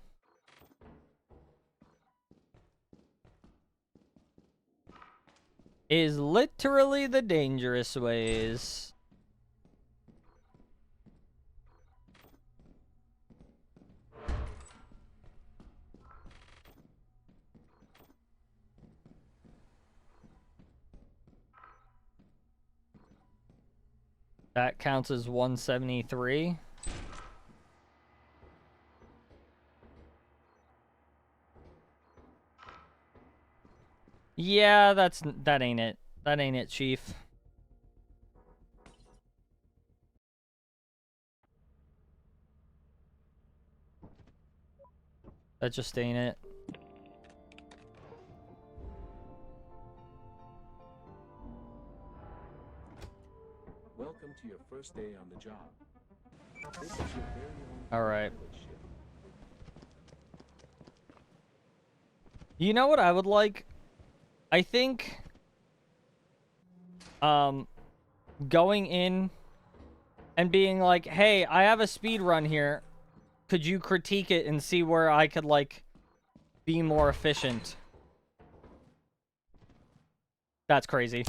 is literally the dangerous ways. That counts as 173. Yeah, that ain't it. That ain't it, Chief. That just ain't it. Welcome to your first day on the job. This is your very own All right. autopilot ship. You know what I would like? I think going in and being like, "Hey, I have a speed run here. Could you critique it and see where I could like be more efficient?" That's crazy.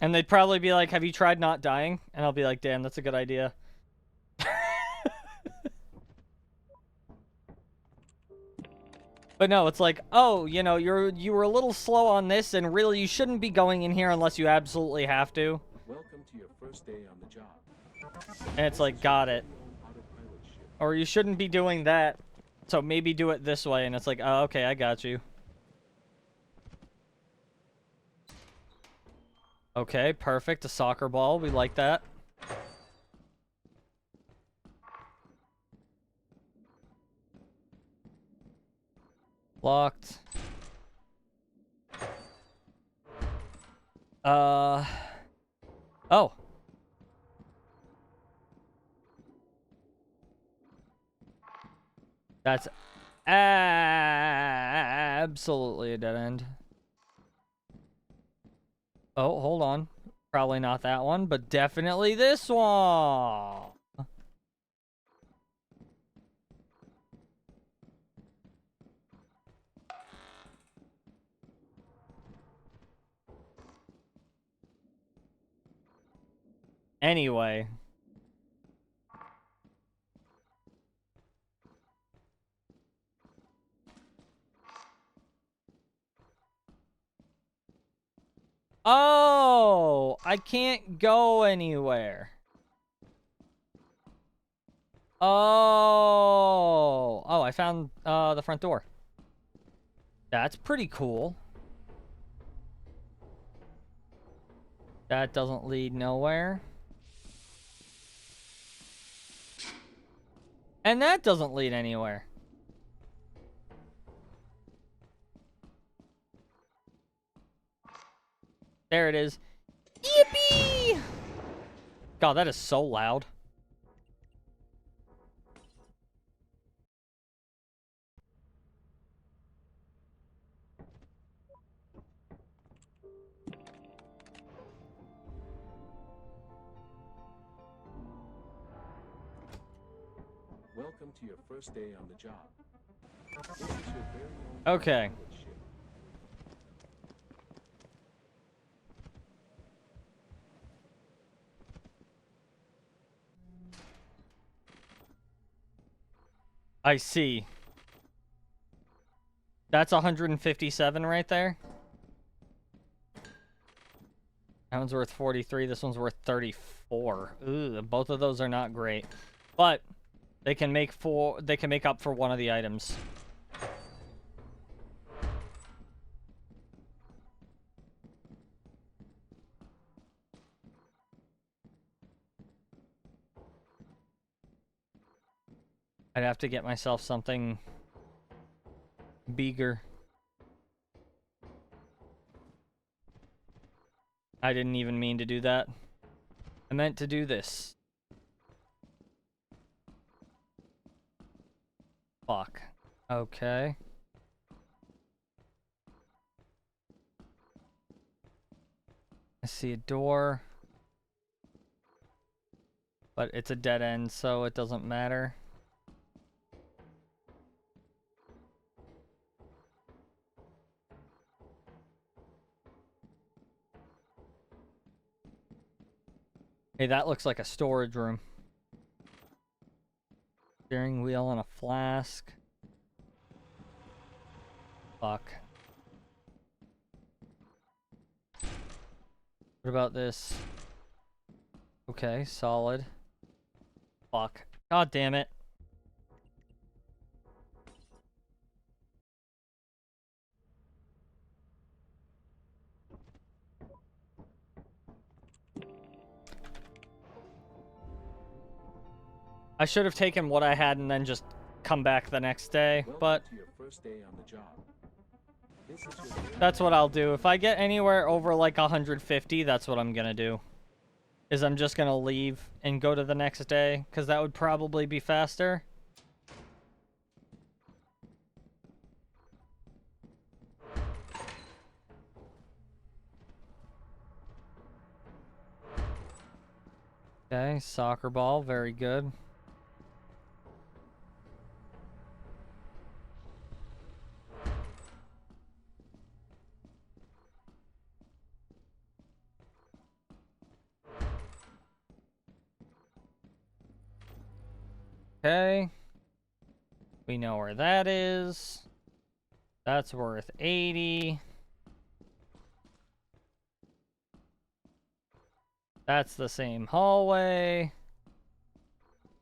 And they'd probably be like, "Have you tried not dying?" And I'll be like, "Damn, that's a good idea." But no, it's like, "Oh, you know, you were a little slow on this, and really you shouldn't be going in here unless you absolutely have to." Welcome to your first day on the job. And it's like, "Got it." Your own autopilot ship. Or you shouldn't be doing that, so maybe do it this way. And it's like, "Oh, okay, I got you." Okay, perfect. A soccer ball. We like that. Locked. Oh. That's absolutely a dead end. Oh, hold on. Probably not that one, but definitely this one. Anyway. Oh, I can't go anywhere. Oh, I found the front door. That's pretty cool. That doesn't lead nowhere. And that doesn't lead anywhere. There it is. Yippee! God, that is so loud. Welcome to your first day on the job. This is your very own Okay. pilot ship. I see. That's 157 right there. That one's worth 43. This one's worth 34. Ooh, both of those are not great. But they can make up for one of the items. I'd have to get myself something bigger. I didn't even mean to do that. I meant to do this. Fuck. Okay. I see a door. But it's a dead end, so it doesn't matter. Hey, that looks like a storage room. Steering wheel and a flask. Fuck. What about this? Okay, solid. Fuck. God damn it. I should have taken what I had and then just come back the next day, but Welcome to your first day on the job. This is your very that's what I'll do. If I get anywhere over like 150, that's what I'm gonna do. Is I'm just gonna leave and go to the next day, because that would probably be faster. Okay, soccer ball, very good. Okay. We know where that is. That's worth 80. That's the same hallway.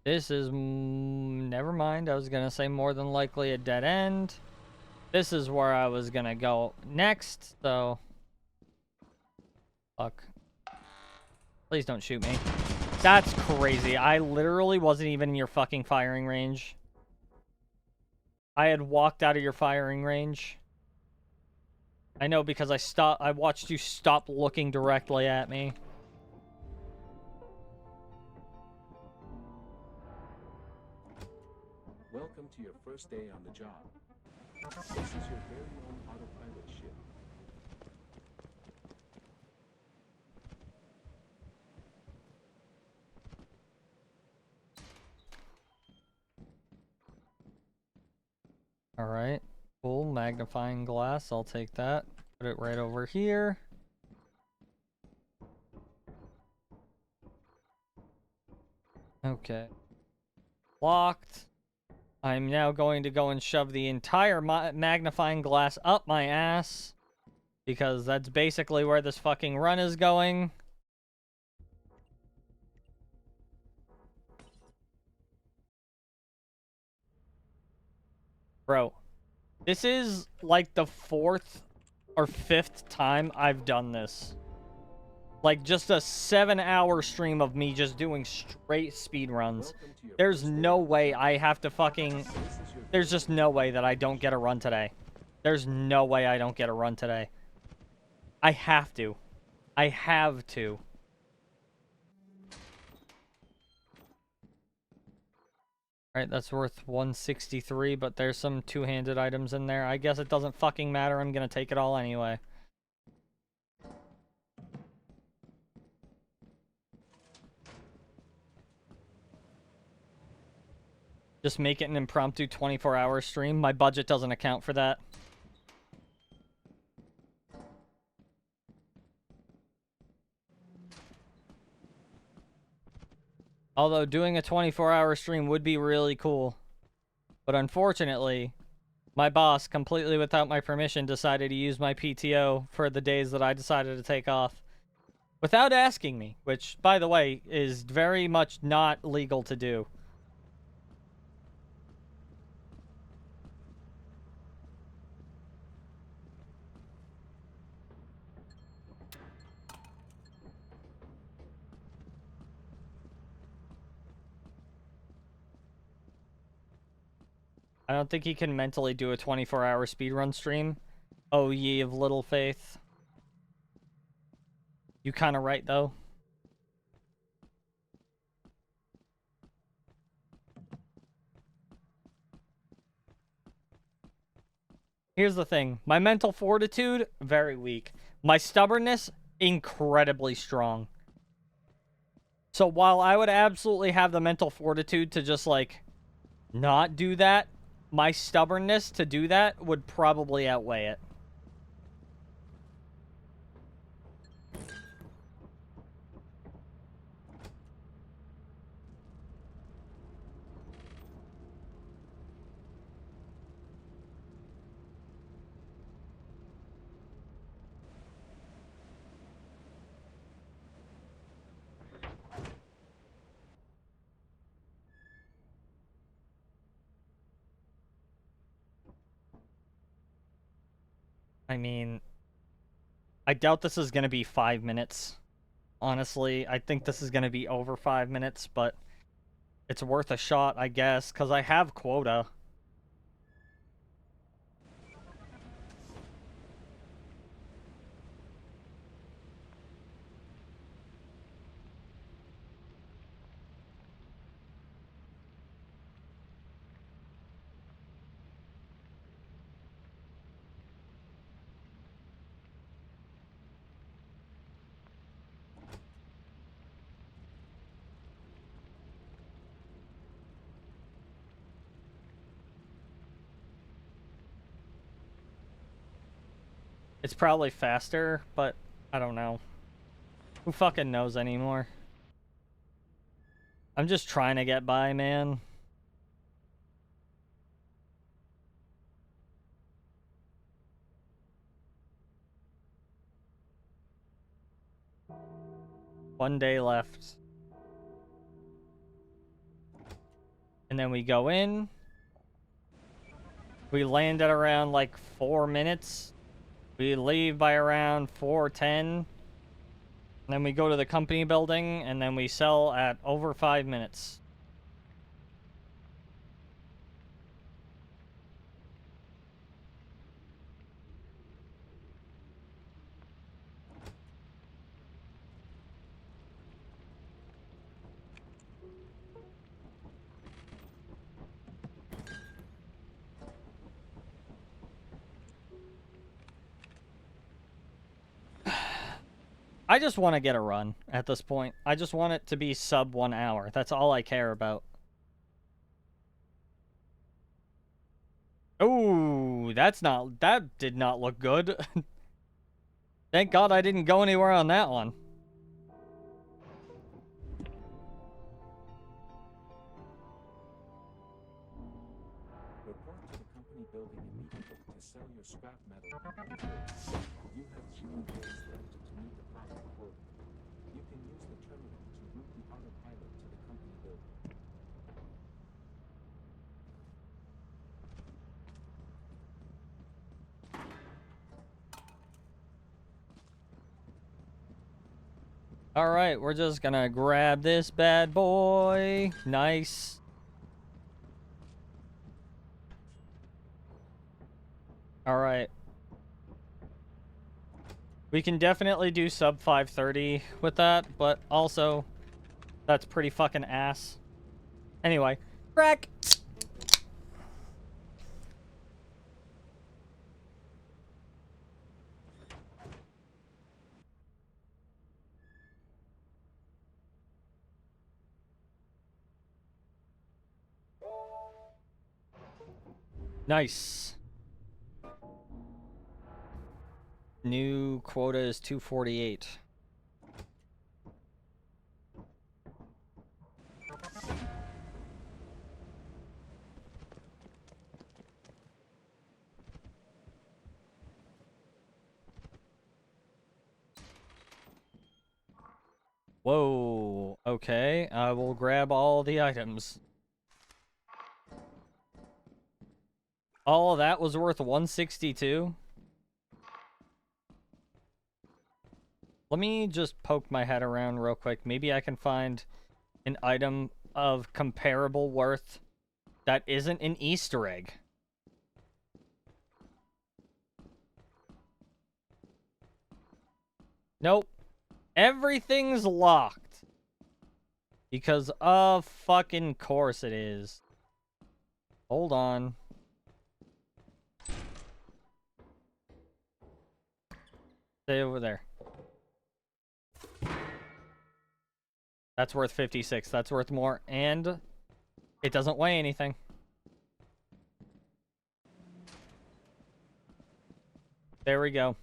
This is... never mind. I was going to say more than likely a dead end. This is where I was going to go next, so... Fuck. Please don't shoot me. That's crazy. I literally wasn't even in your fucking firing range. I had walked out of your firing range. I know because I watched you stop looking directly at me. Welcome to your first day on the job. This is your very own autopilot ship. Alright. Cool. Magnifying glass. I'll take that. Put it right over here. Okay. Locked. I'm now going to go and shove the entire magnifying glass up my ass. Because that's basically where this fucking run is going. Bro, this is like the 4th or 5th time I've done this. Like, just a 7-hour stream of me just doing straight speedruns. There's no way I have to fucking... There's just no way that I don't get a run today. There's no way I don't get a run today. I have to. I have to. Alright, that's worth 163, but there's some two-handed items in there. I guess it doesn't fucking matter. I'm gonna take it all anyway. Just make it an impromptu 24-hour stream. My budget doesn't account for that. Although doing a 24-hour stream would be really cool. But unfortunately, my boss, completely without my permission, decided to use my PTO for the days that I decided to take off. Without asking me, which, by the way, is very much not legal to do. I don't think he can mentally do a 24-hour speedrun stream. Oh, ye of little faith. You kinda right, though. Here's the thing. My mental fortitude, very weak. My stubbornness, incredibly strong. So while I would absolutely have the mental fortitude to just, like, not do that, my stubbornness to do that would probably outweigh it. I mean, I doubt this is going to be 5 minutes. Honestly, I think this is going to be over 5 minutes, but it's worth a shot, I guess, because I have quota. It's probably faster, but I don't know. Who fucking knows anymore? I'm just trying to get by, man. One day left. And then we go in. We land at around like 4 minutes. We leave by around 4:10. Then we go to the company building, and then we sell at over 5 minutes. I just want to get a run at this point. I just want it to be sub 1 hour. That's all I care about. Ooh, that did not look good. Thank God I didn't go anywhere on that one. Report to the company building immediately to sell your scrap metal and goods. You have 3 days left to meet the profit quota. You can use the terminal to route the autopilot to the company building. All right, we're just gonna grab this bad boy. Nice. All right. We can definitely do sub 530 with that, but also that's pretty fucking ass. Anyway, crack. Nice. New quota is 248. Whoa. Okay, I will grab all the items. All of that was worth 162? Let me just poke my head around real quick. Maybe I can find an item of comparable worth that isn't an Easter egg. Nope. Everything's locked. Because of fucking course it is. Hold on. Stay over there. That's worth 56. That's worth more. And it doesn't weigh anything. There we go.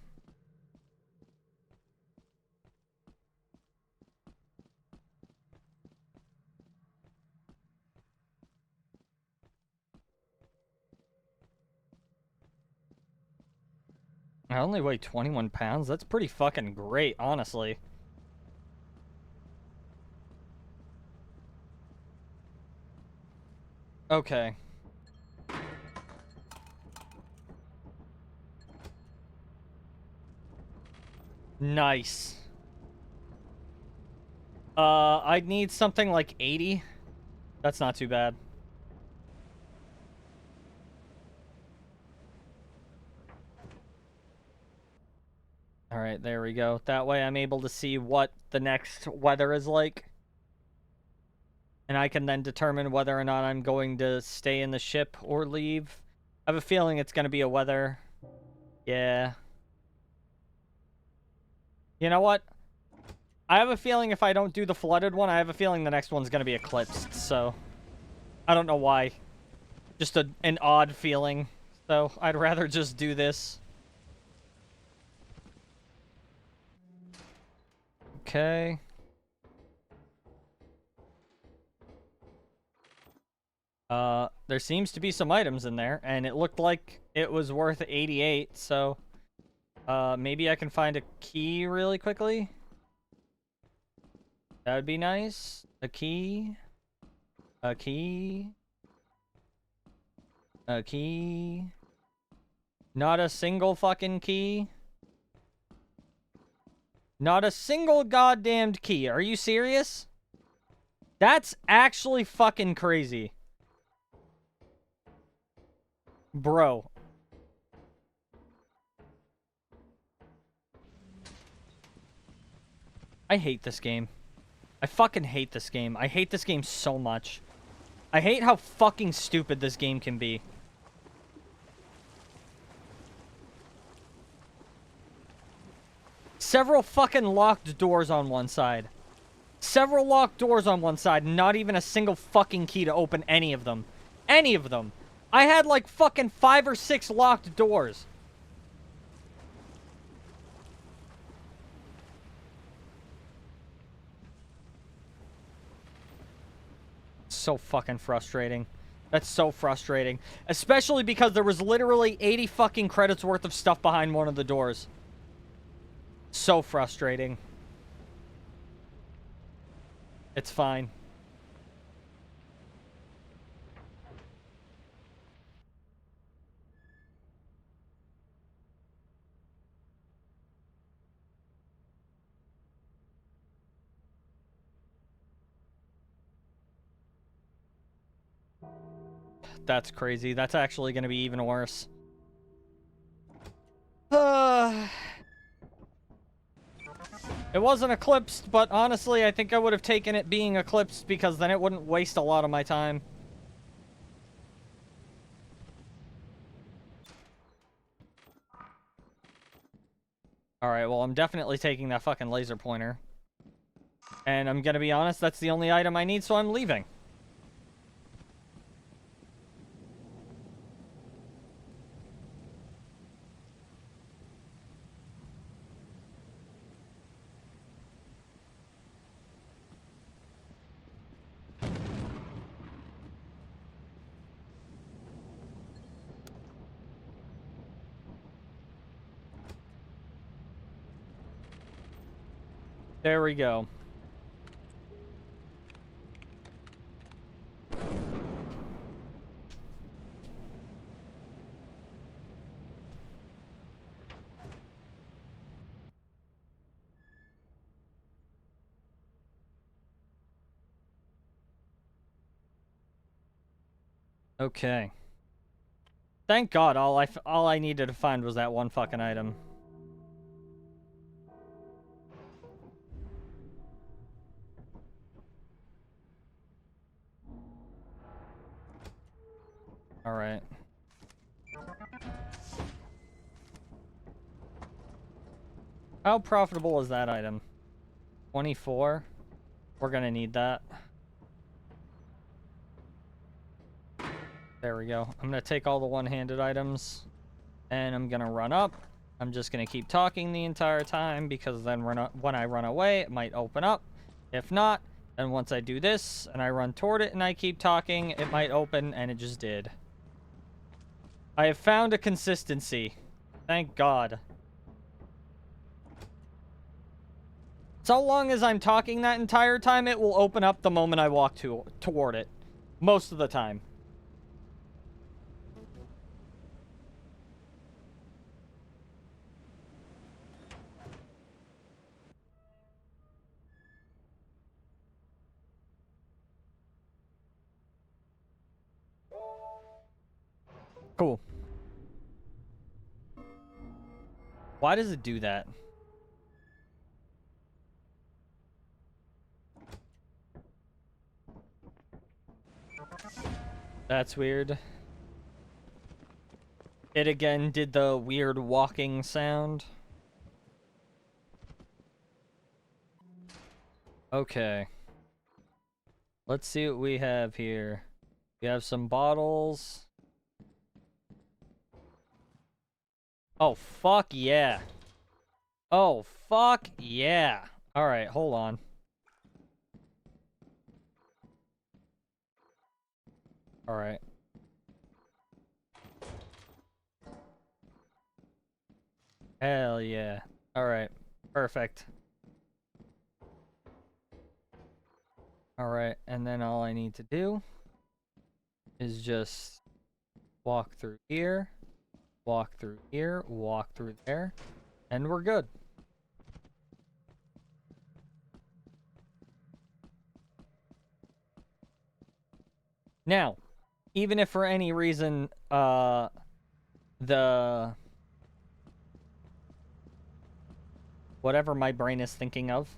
I only weigh 21 pounds. That's pretty fucking great, honestly. Okay. Nice. I'd need something like 80. That's not too bad. Alright, there we go. That way I'm able to see what the next weather is like. And I can then determine whether or not I'm going to stay in the ship or leave. I have a feeling it's going to be a weather. Yeah. You know what? I have a feeling if I don't do the flooded one, I have a feeling the next one's going to be eclipsed, so... I don't know why. Just an odd feeling. So, I'd rather just do this. Okay. There seems to be some items in there, and it looked like it was worth 88, so... maybe I can find a key really quickly? That would be nice. A key. A key. A key. Not a single fucking key. Not a single goddamned key. Are you serious? That's actually fucking crazy. Bro. I hate this game. I fucking hate this game. I hate this game so much. I hate how fucking stupid this game can be. Several fucking locked doors on one side. Several locked doors on one side, not even a single fucking key to open any of them. Any of them. I had like fucking 5 or 6 locked doors. So fucking frustrating. That's so frustrating. Especially because there was literally 80 fucking credits worth of stuff behind one of the doors. So frustrating. It's fine. That's crazy. That's actually going to be even worse. It wasn't eclipsed, but honestly, I think I would have taken it being eclipsed because then it wouldn't waste a lot of my time. Alright, well, I'm definitely taking that fucking laser pointer. And I'm gonna be honest, that's the only item I need, so I'm leaving. There we go. Okay. Thank God, all I needed to find was that one fucking item. Alright. How profitable is that item? 24? We're gonna need that. There we go. I'm gonna take all the one-handed items, and I'm gonna run up. I'm just gonna keep talking the entire time, because then when I run away, it might open up. If not, then once I do this, and I run toward it, and I keep talking, it might open, and it just did. I have found a consistency. Thank God. So long as I'm talking that entire time, it will open up the moment I walk toward it. Most of the time. Cool. Why does it do that? That's weird. It again did the weird walking sound. Okay. Let's see what we have here. We have some bottles. Oh, fuck yeah. Oh, fuck yeah. Alright, hold on. Alright. Hell yeah. Alright. Perfect. Alright, and then all I need to do is just walk through here, walk through here, walk through there, and we're good. Now, even if for any reason, whatever my brain is thinking of,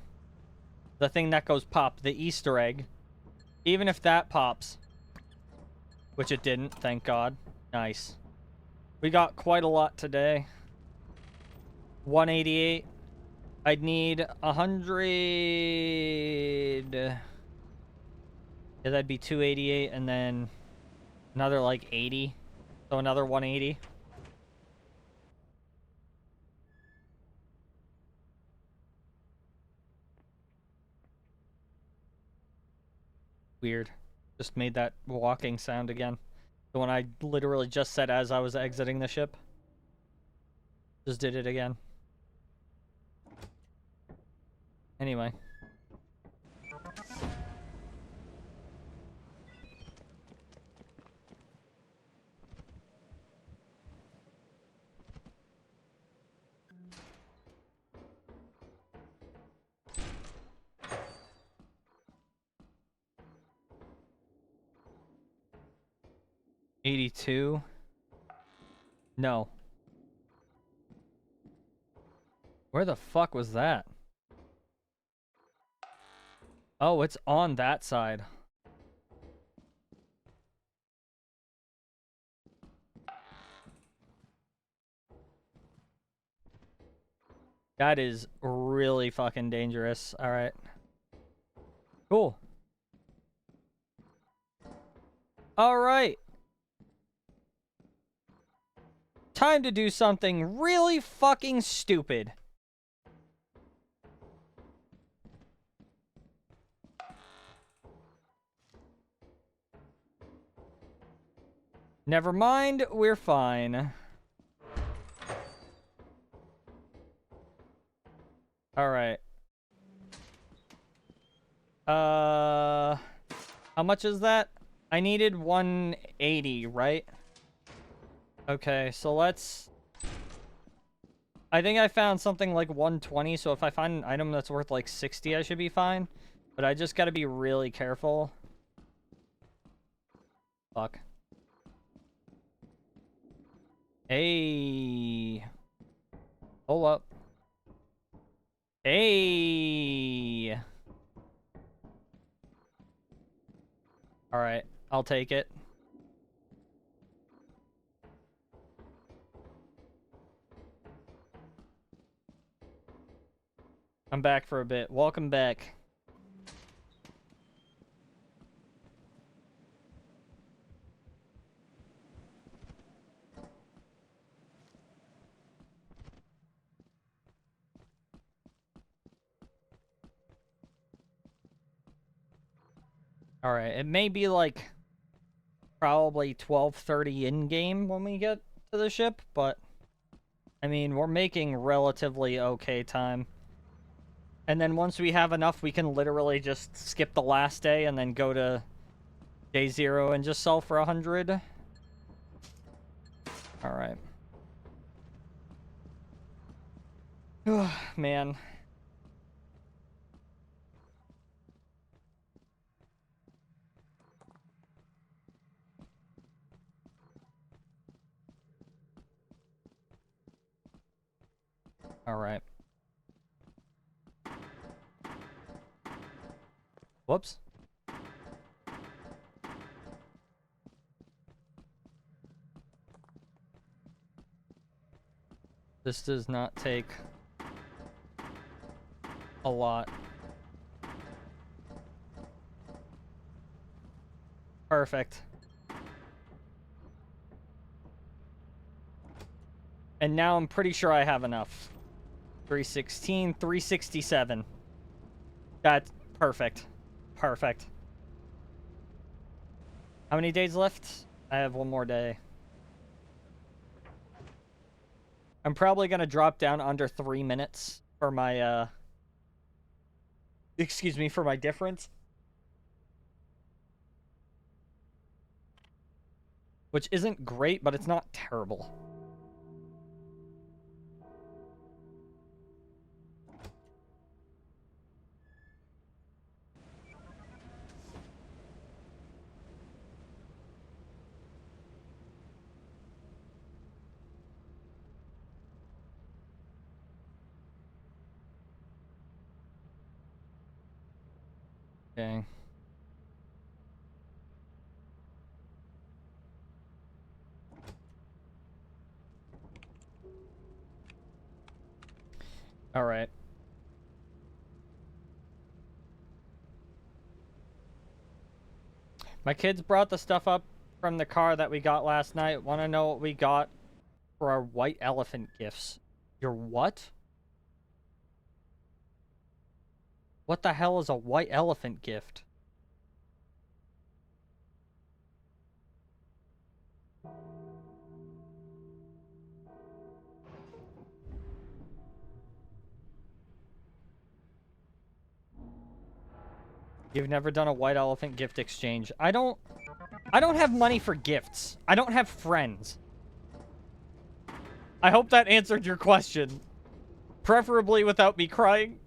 the thing that goes pop, the Easter egg, even if that pops, which it didn't, thank God. Nice. We got quite a lot today. 188. I'd need 100. Yeah, that'd be 288, and then another like 80. So another 180. Weird. Just made that walking sound again. The one I literally just said as I was exiting the ship. Just did it again. Anyway. 82. No. Where the fuck was that? Oh, it's on that side. That is really fucking dangerous. All right. Cool. All right. Time to do something really fucking stupid. Never mind, we're fine. All right. How much is that? I needed 180, right? Okay, so let's... I think I found something like 120, so if I find an item that's worth like 60, I should be fine. But I just gotta be really careful. Fuck. Hey. Hold up. Hey. Alright, I'll take it. I'm back for a bit. Welcome back. Alright, it may be like probably 12:30 in-game when we get to the ship, but I mean, we're making relatively okay time. And then once we have enough, we can literally just skip the last day and then go to day 0 and just sell for 100. Alright. Man. Alright. Whoops. This does not take a lot. Perfect. And now I'm pretty sure I have enough. 316, 367. That's perfect. Perfect. How many days left? I have one more day. I'm probably going to drop down under 3 minutes for my, excuse me, for my difference. Which isn't great, but it's not terrible. Okay. All right. My kids brought the stuff up from the car that we got last night. Want to know what we got for our white elephant gifts? Your what? What the hell is a white elephant gift? You've never done a white elephant gift exchange. I don't have money for gifts. I don't have friends. I hope that answered your question. Preferably without me crying.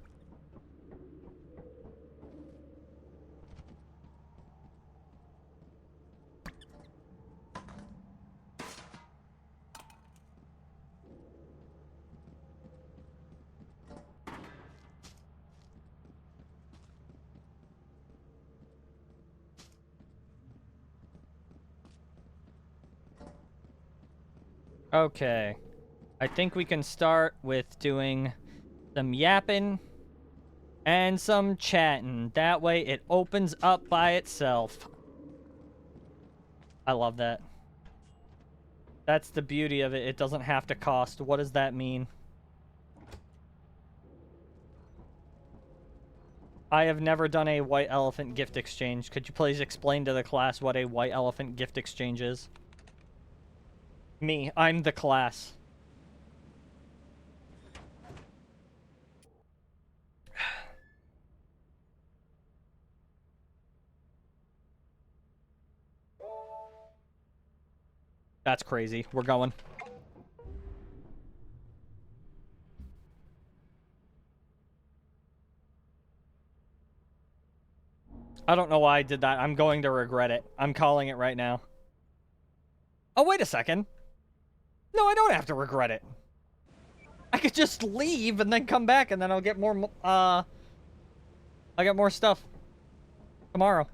Okay. I think we can start with doing some yapping and some chatting. That way it opens up by itself. I love that. That's the beauty of it. It doesn't have to cost. What does that mean? I have never done a white elephant gift exchange. Could you please explain to the class what a white elephant gift exchange is? Me. I'm the class. That's crazy. We're going. I don't know why I did that. I'm going to regret it. I'm calling it right now. Oh, wait a second. No, I don't have to regret it. I could just leave and then come back and then I'll get more, I'll get more stuff tomorrow.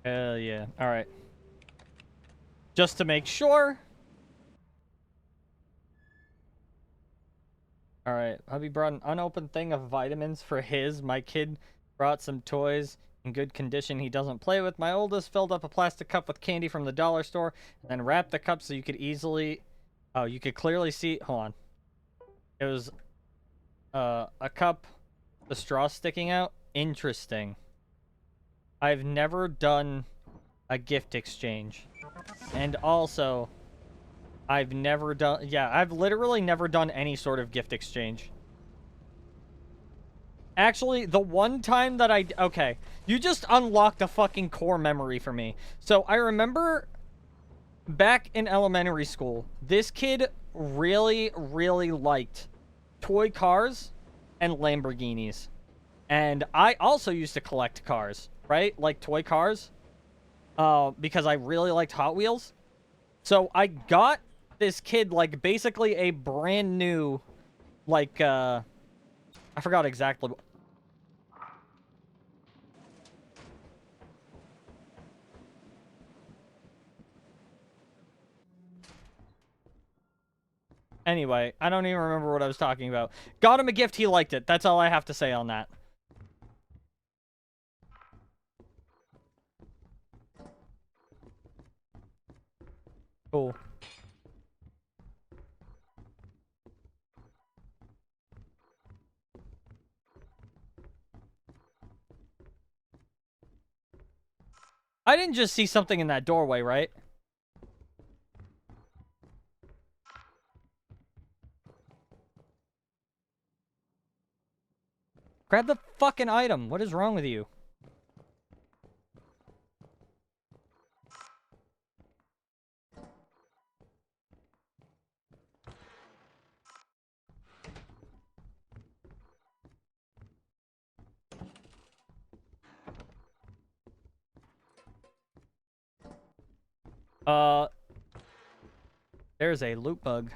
Hell yeah. All right. Just to make sure. All right. Hubby brought an unopened thing of vitamins for his. My kid brought some toys in good condition he doesn't play with. My oldest filled up a plastic cup with candy from the dollar store and then wrapped the cup so you could easily... Oh, you could clearly see... Hold on. It was a cup, the straw sticking out. Interesting. I've never done a gift exchange. And also, I've never done... Yeah, I've literally never done any sort of gift exchange. Actually, the one time that I... Okay, you just unlocked a fucking core memory for me. So, I remember back in elementary school, this kid really, really liked toy cars and Lamborghinis. And I also used to collect cars, right? Like toy cars. Because I really liked Hot Wheels. So I got this kid, like, basically a brand new, like, I forgot exactly. Anyway, I don't even remember what I was talking about. Got him a gift, he liked it. That's all I have to say on that. Cool. I didn't just see something in that doorway, right? Grab the fucking item. What is wrong with you? There's a loot bug.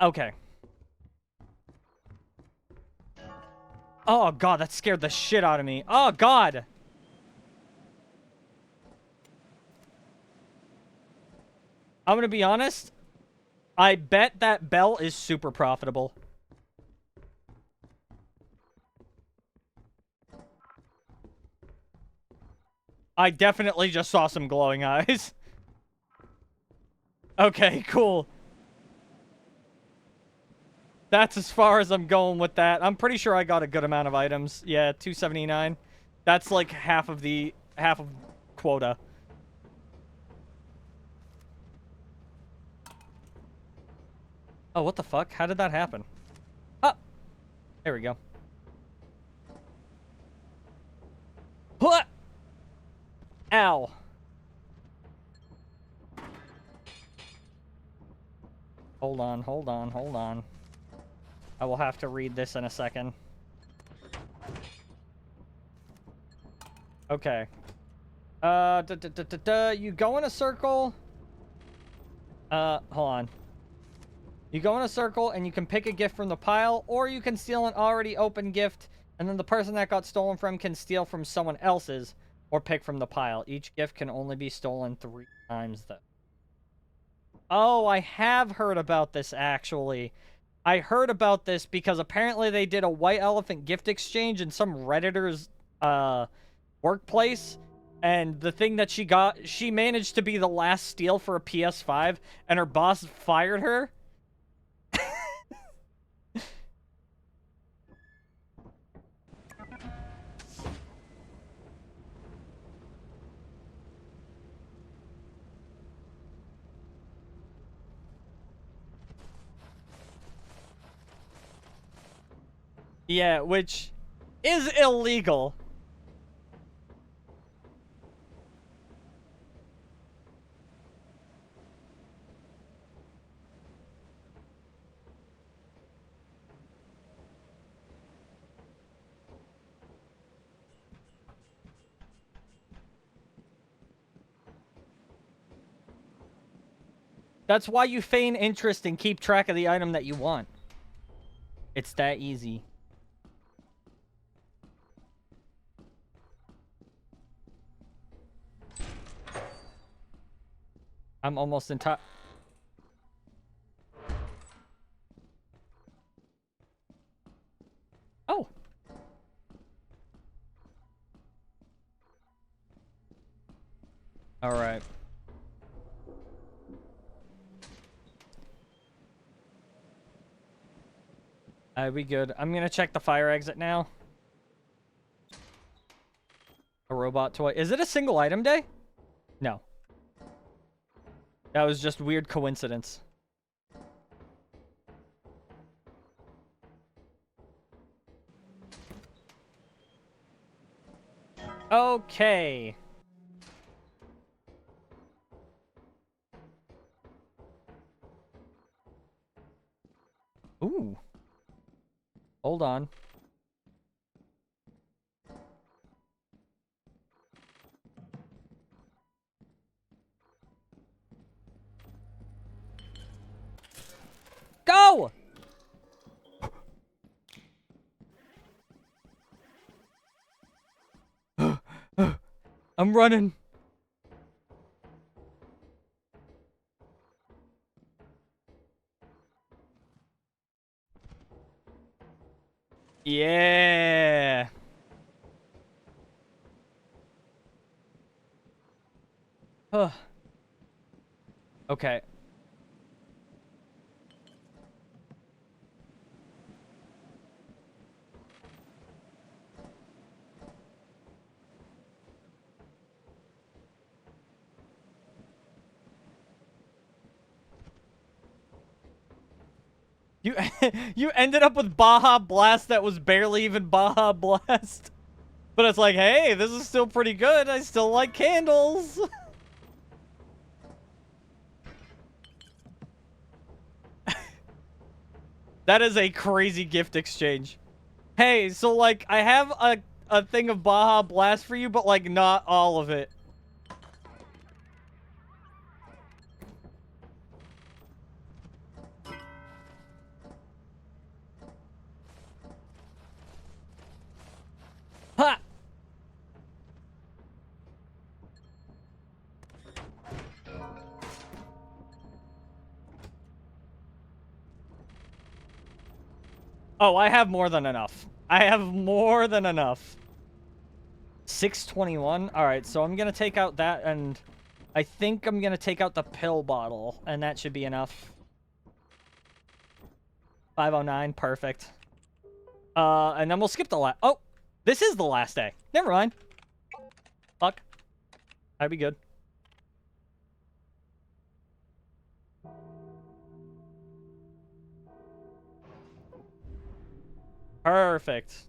Okay. Oh, God, that scared the shit out of me. Oh, God. I'm gonna be honest. I bet that bell is super profitable. I definitely just saw some glowing eyes. Okay, cool. That's as far as I'm going with that. I'm pretty sure I got a good amount of items. Yeah, 279. That's like half of quota. Oh, what the fuck? How did that happen? Oh! There we go. What? Ow. Hold on, hold on, hold on. I will have to read this in a second. Okay. You go in a circle. Hold on. You go in a circle and you can pick a gift from the pile, or you can steal an already open gift, and then the person that got stolen from can steal from someone else's, or pick from the pile. Each gift can only be stolen 3 times, though. Oh, I have heard about this, actually. I heard about this because apparently they did a white elephant gift exchange in some Redditor's, workplace, and the thing that she got, she managed to be the last steal for a PS5, and her boss fired her. Yeah, which is illegal. That's why you feign interest and keep track of the item that you want. It's that easy. I'm almost entire. Oh. All right. We good. I'm gonna check the fire exit now. A robot toy. Is it a single item day? No. That was just weird coincidence. Okay. Ooh. Hold on. Go! I'm running. Yeah. Okay. You you ended up with Baja Blast that was barely even Baja Blast. But it's like, hey, this is still pretty good. I still like candles. That is a crazy gift exchange. Hey, so like I have a thing of Baja Blast for you, but like not all of it. Ha! Oh, I have more than enough. I have more than enough. 621? Alright, so I'm gonna take out that, and I think I'm gonna take out the pill bottle, and that should be enough. 509, perfect. And then we'll skip the last... Oh! This is the last day. Never mind. Fuck. I'd be good. Perfect.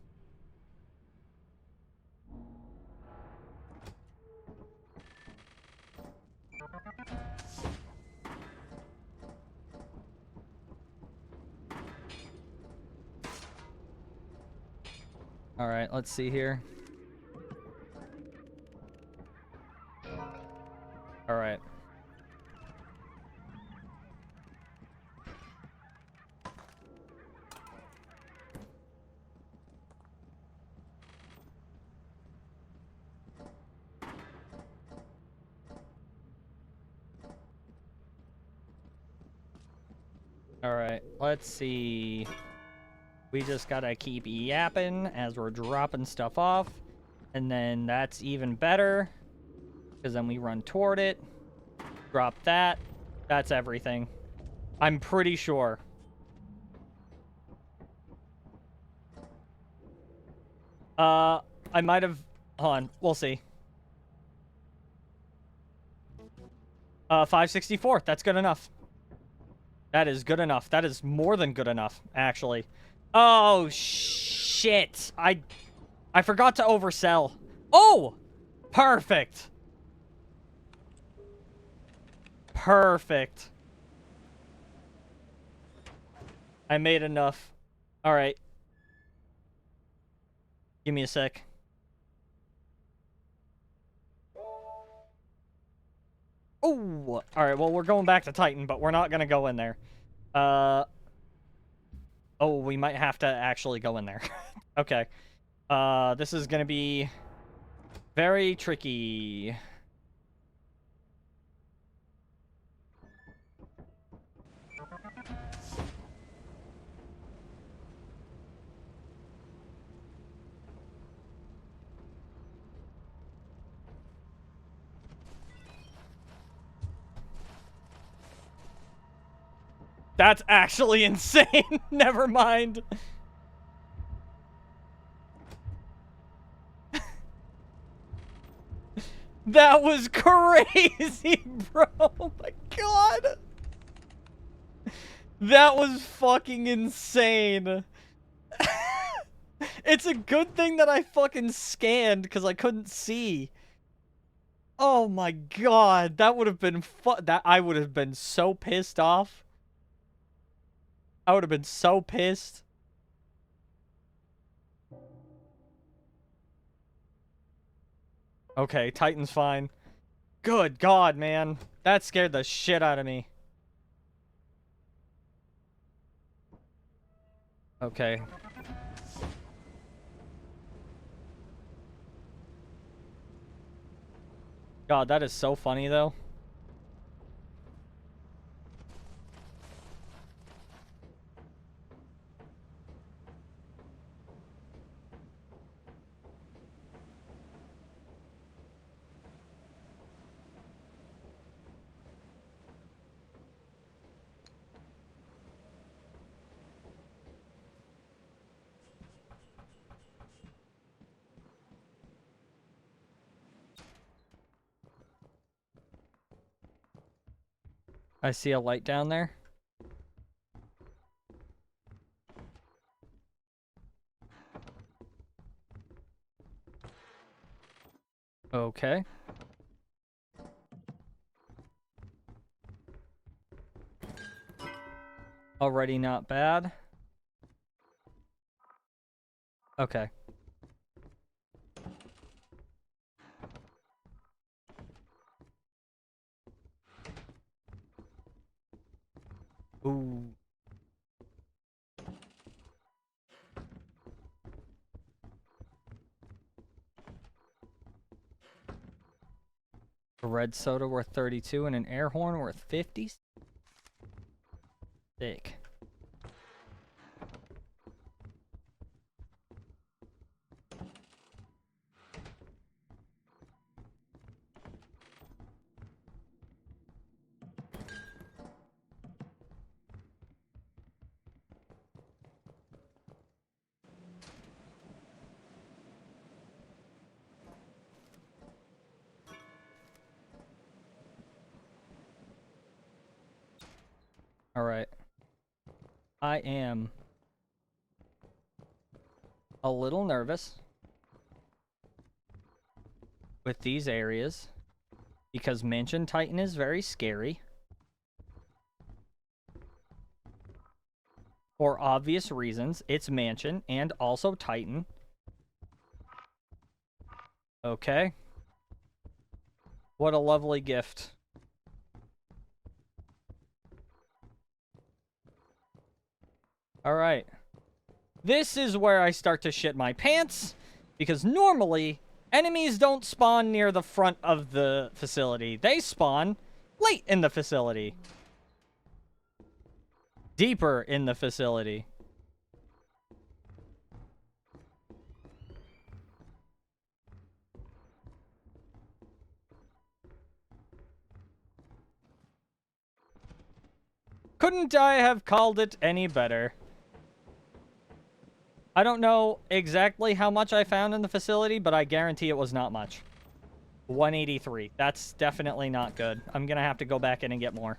All right, let's see here. All right. All right, let's see. We just gotta keep yapping as we're dropping stuff off. And then that's even better. Because then we run toward it. Drop that. That's everything. I'm pretty sure. I might have... Hold on, we'll see. 564, that's good enough. That is good enough. That is more than good enough, actually. Oh, shit. I forgot to oversell. Oh! Perfect. Perfect. I made enough. All right. Give me a sec. Oh! All right, well, we're going back to Titan, but we're not going to go in there. Oh, we might have to actually go in there. Okay. This is gonna be very tricky. That's actually insane. Never mind. That was crazy, bro. Oh my god. That was fucking insane. It's a good thing that I fucking scanned because I couldn't see. Oh my god, that would have been that I would have been so pissed off. I would have been so pissed. Okay, Titan's fine. Good god, man. That scared the shit out of me. Okay. God, that is so funny, though. I see a light down there. Okay. Already not bad. Okay. Ooh. A red soda worth 32 and an air horn worth 50. Sick. All right. I am a little nervous with these areas because Mansion Titan is very scary. For obvious reasons, it's Mansion and also Titan. Okay. What a lovely gift. Alright. This is where I start to shit my pants, because normally, enemies don't spawn near the front of the facility. They spawn late in the facility. Deeper in the facility. Couldn't I have called it any better? I don't know exactly how much I found in the facility, but I guarantee it was not much. 183. That's definitely not good. I'm gonna have to go back in and get more.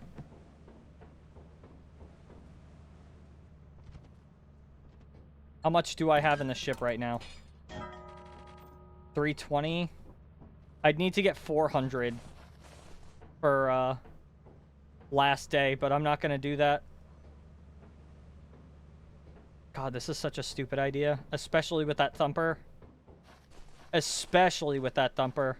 How much do I have in the ship right now? 320. I'd need to get 400 for last day, but I'm not gonna do that. God, this is such a stupid idea, especially with that thumper. Especially with that thumper.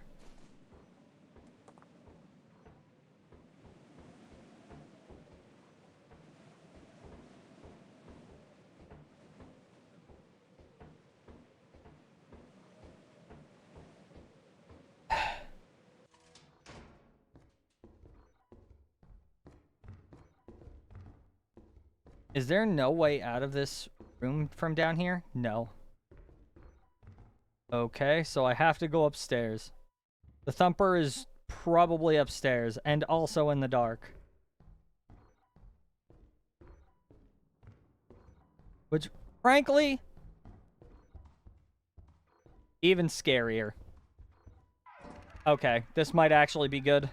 Is there no way out of this room from down here? No. Okay, so I have to go upstairs. The thumper is probably upstairs and also in the dark. Which, frankly, even scarier. Okay, this might actually be good.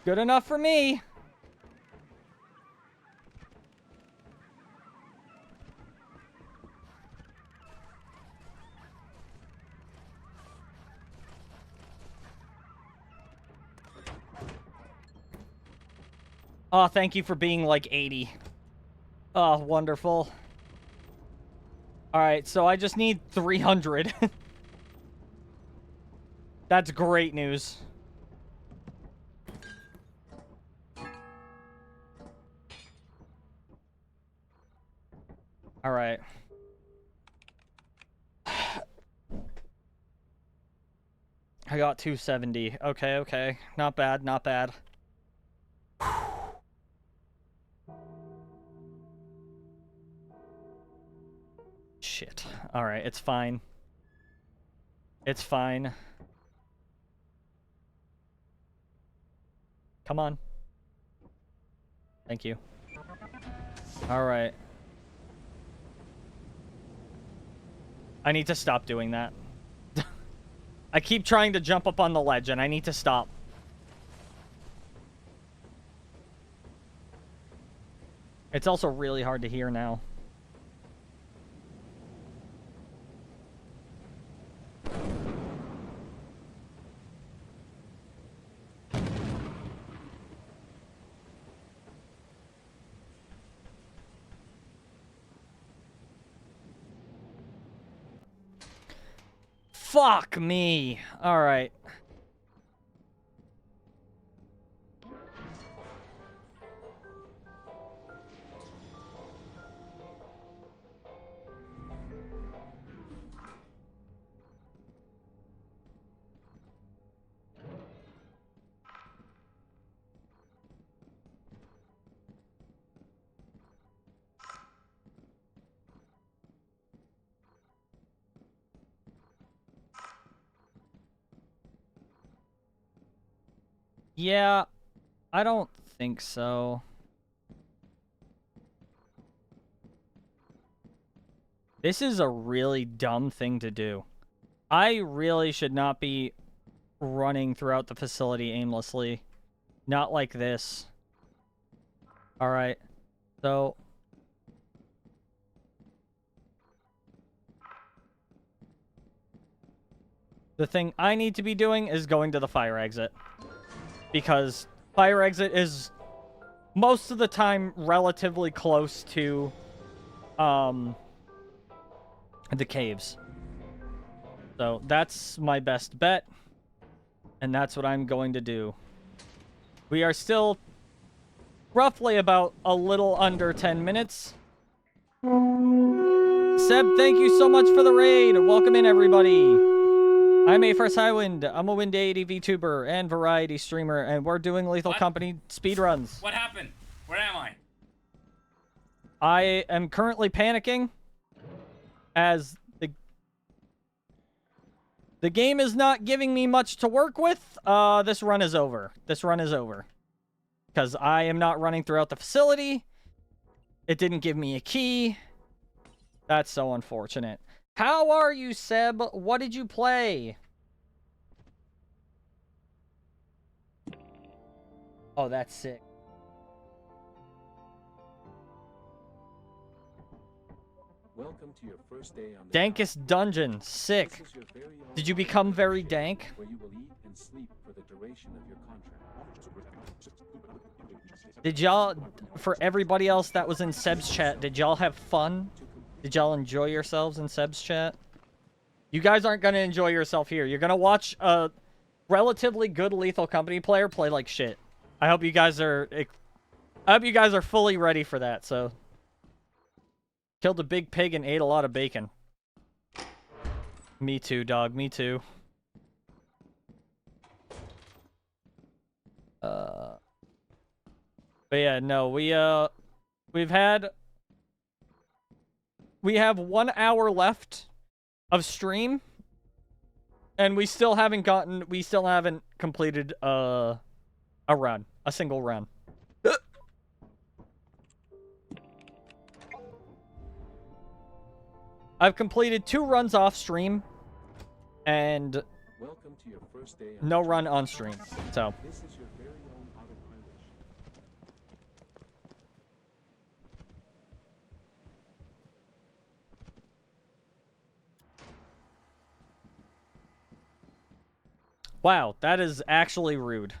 Good enough for me. Oh, thank you for being like 80. Oh, wonderful. Alright, so I just need 300. That's great news. Alright. I got 270. Okay, okay. Not bad, not bad. Shit. Alright, it's fine. It's fine. Come on. Thank you. Alright. I need to stop doing that. I keep trying to jump up on the ledge, and I need to stop. It's also really hard to hear now. Fuck me. All right. Yeah, I don't think so. This is a really dumb thing to do. I really should not be running throughout the facility aimlessly. Not like this. Alright. So... the thing I need to be doing is going to the fire exit. Because Fire exit is most of the time relatively close to the caves. So that's my best bet, and that's what I'm going to do. We are still roughly about a little under 10 minutes. Seb, thank you so much for the raid. Welcome in, everybody. I'm A First Highwind. I'm a Wind 80 VTuber and variety streamer, and we're doing Lethal Company speedruns. What happened? Where am I? I am currently panicking as the game is not giving me much to work with. This run is over. This run is over. Because I am not running throughout the facility. It didn't give me a key. That's so unfortunate. How are you, Seb? What did you play? Oh, that's sick. Welcome to your first day on the Dankest dungeon. Sick. This is your very own Did you become very dank? where you will eat and sleep for the duration of your contract. Did y'all, for everybody else that was in Seb's chat, did y'all have fun? Did y'all enjoy yourselves in Seb's chat? You guys aren't going to enjoy yourself here. You're going to watch a relatively good Lethal Company player play like shit. I hope you guys are fully ready for that, so. Killed a big pig and ate a lot of bacon. Me too, dog. Me too. But yeah, no, we have 1 hour left of stream, and we still haven't completed a single run. I've completed 2 runs off stream, and Welcome to your first day on no the run job. on stream. So This is your very own autopilot ship. wow, that is actually rude.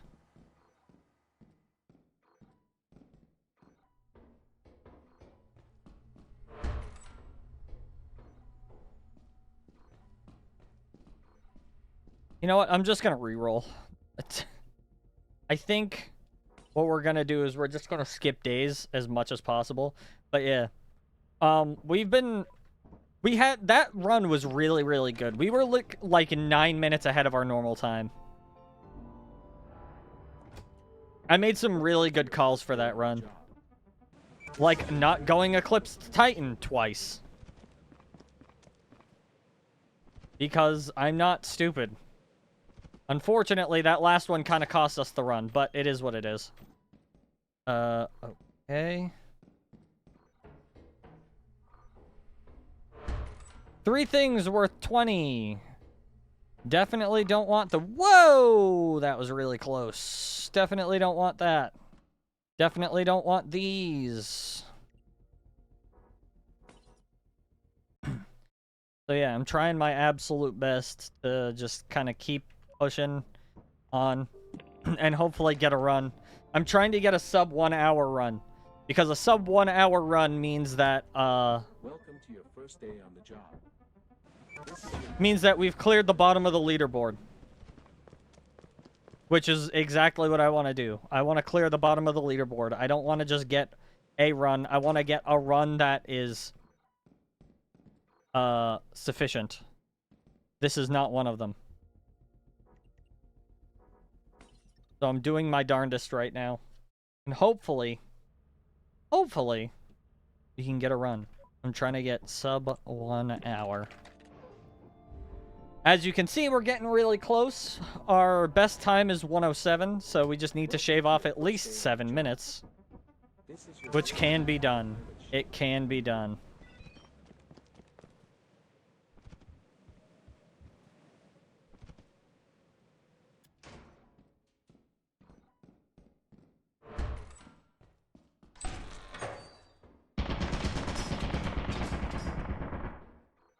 You know what? I'm just gonna reroll. I think what we're gonna do is we're just gonna skip days as much as possible. But yeah, we had that run was really, really good. We were like 9 minutes ahead of our normal time. I made some really good calls for that run, like not going Eclipsed Titan twice, because I'm not stupid. Unfortunately, that last one kind of cost us the run, but it is what it is. Okay. 3 things worth 20. Definitely don't want the... Whoa! That was really close. Definitely don't want that. Definitely don't want these. So yeah, I'm trying my absolute best to just kind of keep pushing on and hopefully get a run. I'm trying to get a sub 1 hour run, because a sub 1 hour run means that Welcome to your first day on the job. means that we've cleared the bottom of the leaderboard, which is exactly what I want to do. I want to clear the bottom of the leaderboard. I don't want to just get a run. I want to get a run that is sufficient. This is not one of them. So I'm doing my darndest right now. And hopefully, we can get a run. I'm trying to get sub 1 hour. As you can see, we're getting really close. Our best time is 1:07, so we just need to shave off at least 7 minutes. Which can be done. It can be done.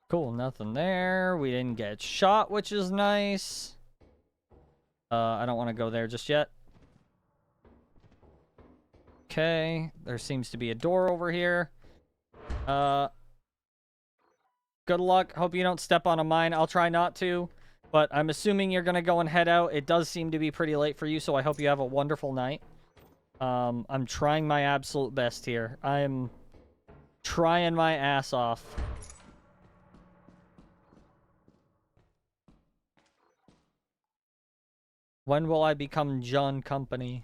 Cool, nothing there. We didn't get shot, which is nice. I don't want to go there just yet. Okay, there seems to be a door over here. Good luck. Hope you don't step on a mine. I'll try not to, but I'm assuming you're gonna go and head out. It does seem to be pretty late for you, so I hope you have a wonderful night. I'm trying my absolute best here. I'm trying my ass off. When will I become John Company?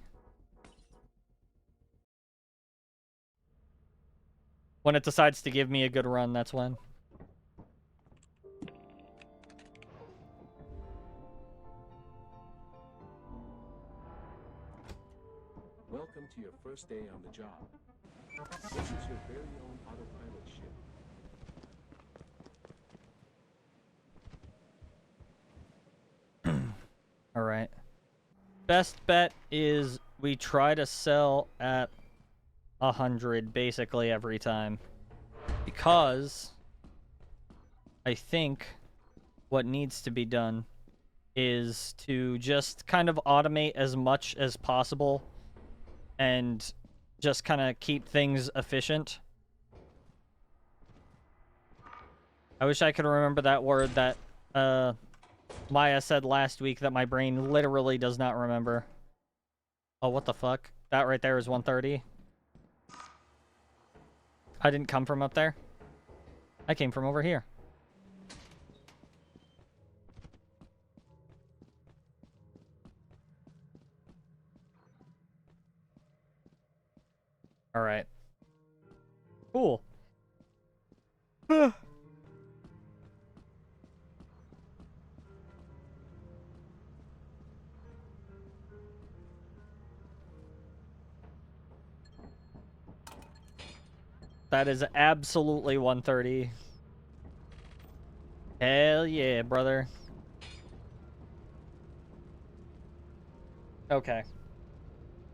When it decides to give me a good run, that's when. Welcome to your first day on the job. This is your very own autopilot ship. All right. Best bet is we try to sell at 100 basically every time. Because I think what needs to be done is to just kind of automate as much as possible and just kind of keep things efficient. I wish I could remember that word that Maya said last week that my brain literally does not remember. Oh, what the fuck? That right there is 130. I didn't come from up there. I came from over here. All right. Cool. That is absolutely 130. Hell yeah, brother. Okay.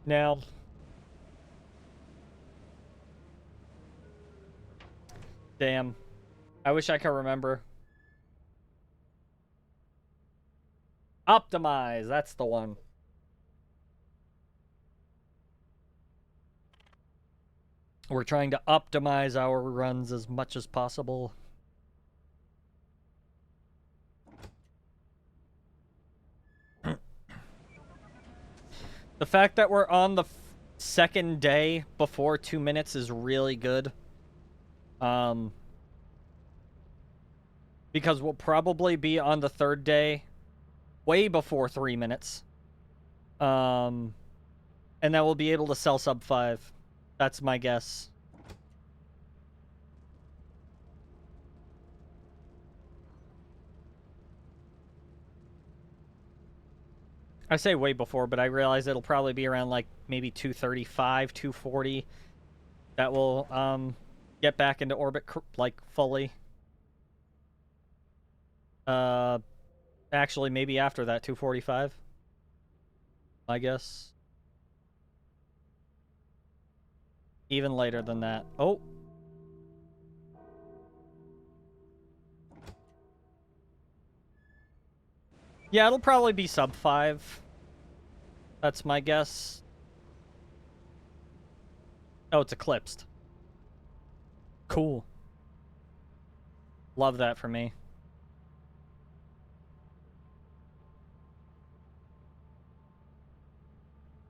Now... Damn. I wish I could remember. Optimize, that's the one. We're trying to optimize our runs as much as possible. The fact that we're on the second day before 2 minutes is really good. Because we'll probably be on the third day way before 3 minutes. And then we'll be able to sell sub 5. That's my guess. I say way before, but I realize it'll probably be around, like, maybe 235, 240. That will, get back into orbit, like, fully. Actually, maybe after that, 245. I guess. Even later than that. Oh! Yeah, it'll probably be sub 5. That's my guess. Oh, it's eclipsed. Cool. Love that for me.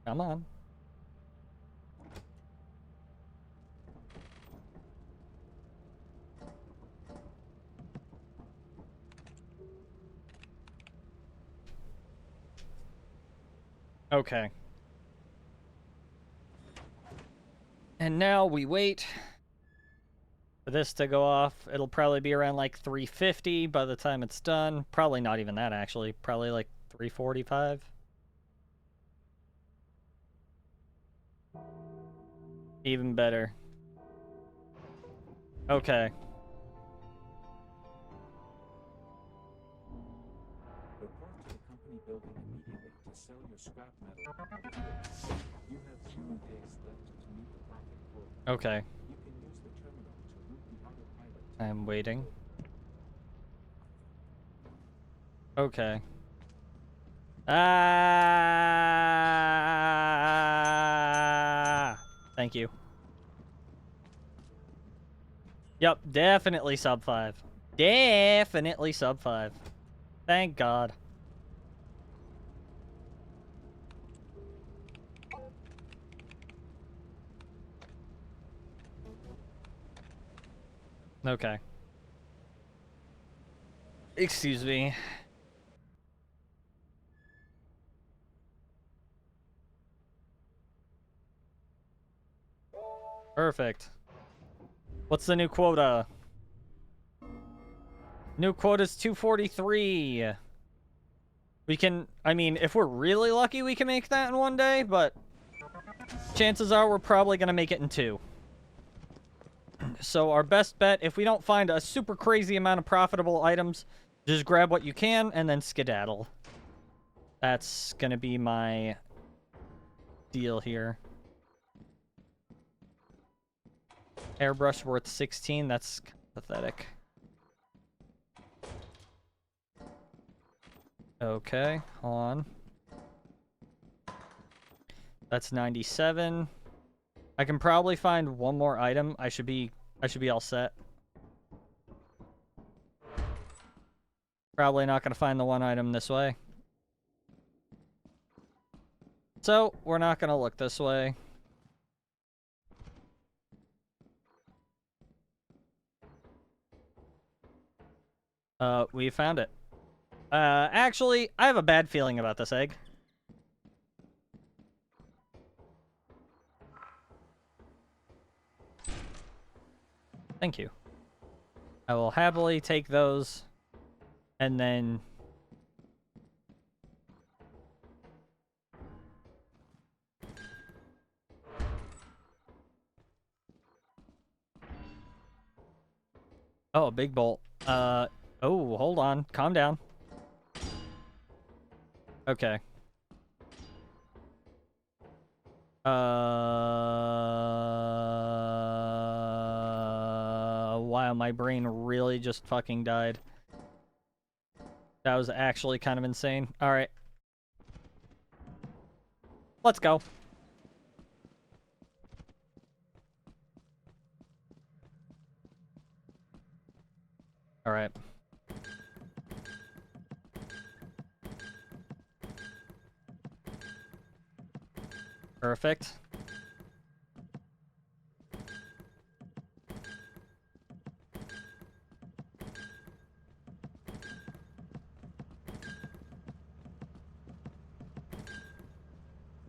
Come on. Okay. And now we wait for this to go off. It'll probably be around like 350 by the time it's done. Probably not even that, actually. Probably like 345. Even better. Okay. Report to the company building immediately to sell your scrap metal. You have 0 days left to meet the profit quota. Okay. You can use the terminal to route the autopilot. I'm waiting. Okay. Ah! Thank you. Yep, definitely sub 5. Definitely sub 5. Thank God. Okay. Excuse me. Perfect. What's the new quota? New quota's 243. We can, I mean, if we're really lucky, we can make that in one day, but chances are we're probably going to make it in 2. So our best bet, if we don't find a super crazy amount of profitable items, just grab what you can and then skedaddle. That's going to be my deal here. Airbrush worth 16, that's pathetic. Okay, hold on. That's 97. I can probably find one more item. I should be all set. Probably not going to find the one item this way. So, we're not going to look this way. We found it. Actually, I have a bad feeling about this egg. Thank you. I will happily take those, and then... Oh, a big bolt. Oh, hold on. Calm down. Okay. Wow, my brain really just fucking died. That was actually kind of insane. Alright. Let's go. Alright. Perfect.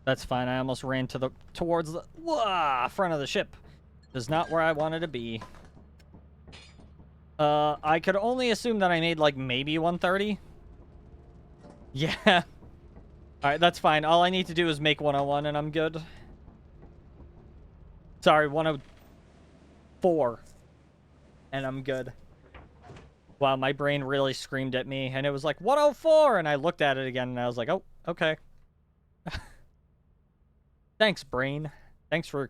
That's fine. I almost ran towards the front of the ship. Is not where I wanted to be. I could only assume that I made like maybe 130. Yeah. Alright, that's fine. All I need to do is make 101 and I'm good. Sorry, 104. And I'm good. Wow, my brain really screamed at me and it was like 104 and I looked at it again and I was like, oh, okay. Thanks, brain. Thanks for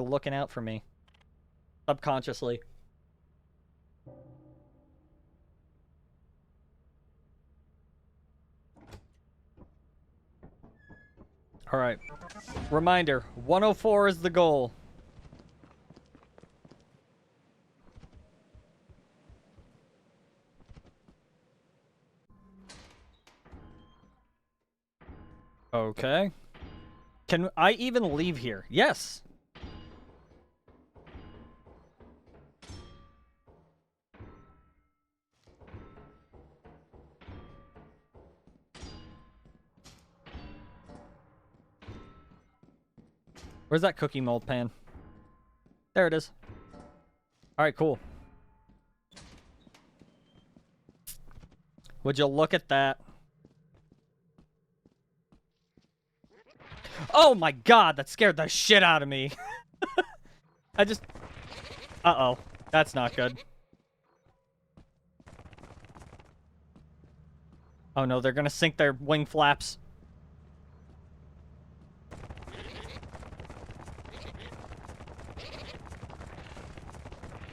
looking out for me. Subconsciously. Alright. Reminder, 104 is the goal. Okay. Can I even leave here? Yes. Where's that cookie mold pan? There it is. Alright, cool. Would you look at that? Oh my god, that scared the shit out of me. I just... Uh-oh. That's not good. Oh no, they're gonna sink their wing flaps.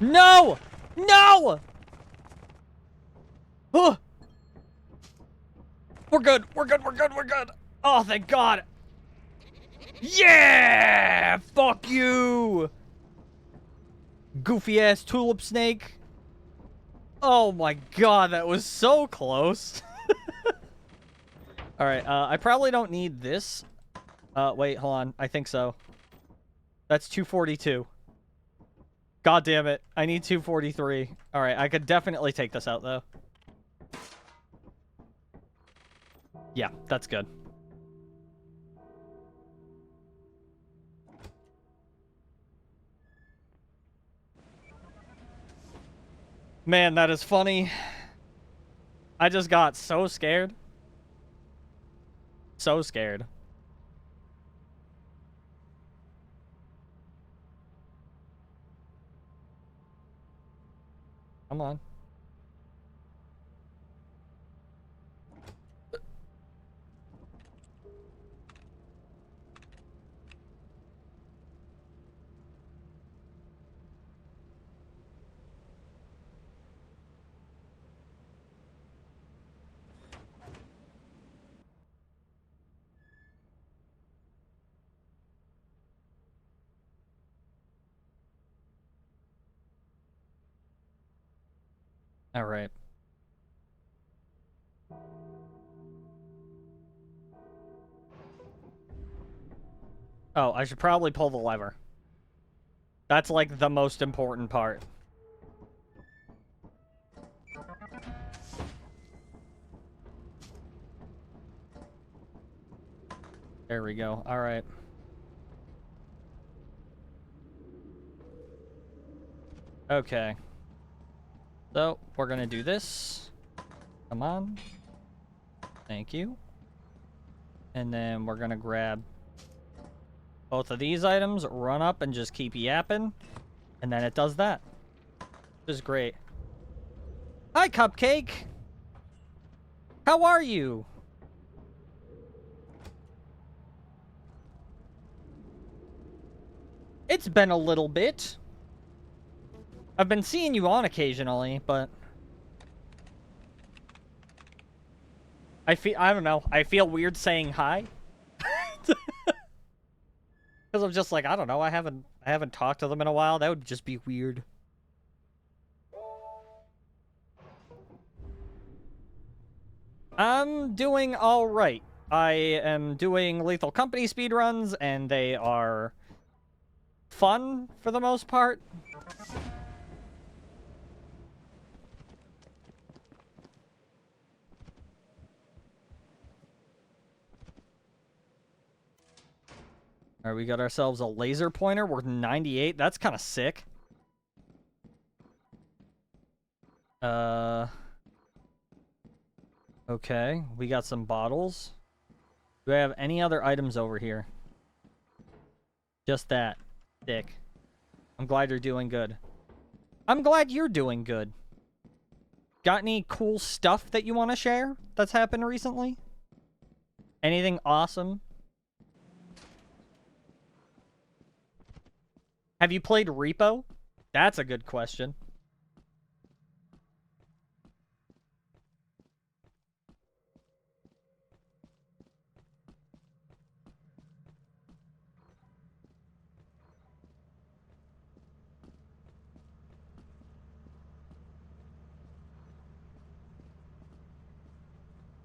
No! No! Oh! We're good. We're good. We're good. We're good. Oh, thank God. Yeah! Fuck you! Goofy ass tulip snake. Oh my god, that was so close. Alright, I probably don't need this. Wait, hold on. I think so. That's 242. God damn it. I need 243. Alright, I could definitely take this out, though. Yeah, that's good. Man, that is funny. I just got so scared. So scared. Come on. All right. Oh, I should probably pull the lever. That's like the most important part. There we go. All right. Okay. So, we're gonna do this. Come on. Thank you. And then we're gonna grab both of these items, run up and just keep yapping. And then it does that. Which is great. Hi, Cupcake! How are you? It's been a little bit. I've been seeing you on occasionally, but... I don't know. I feel weird saying hi. Because I'm just like, I don't know. I haven't talked to them in a while. That would just be weird. I'm doing all right. I am doing Lethal Company speedruns, and they are fun for the most part. All right, we got ourselves a laser pointer. We're 98. That's kind of sick. Okay, we got some bottles. Do I have any other items over here? Just that. Sick. I'm glad you're doing good. I'm glad you're doing good. Got any cool stuff that you want to share that's happened recently? Anything awesome? Have you played Repo? That's a good question.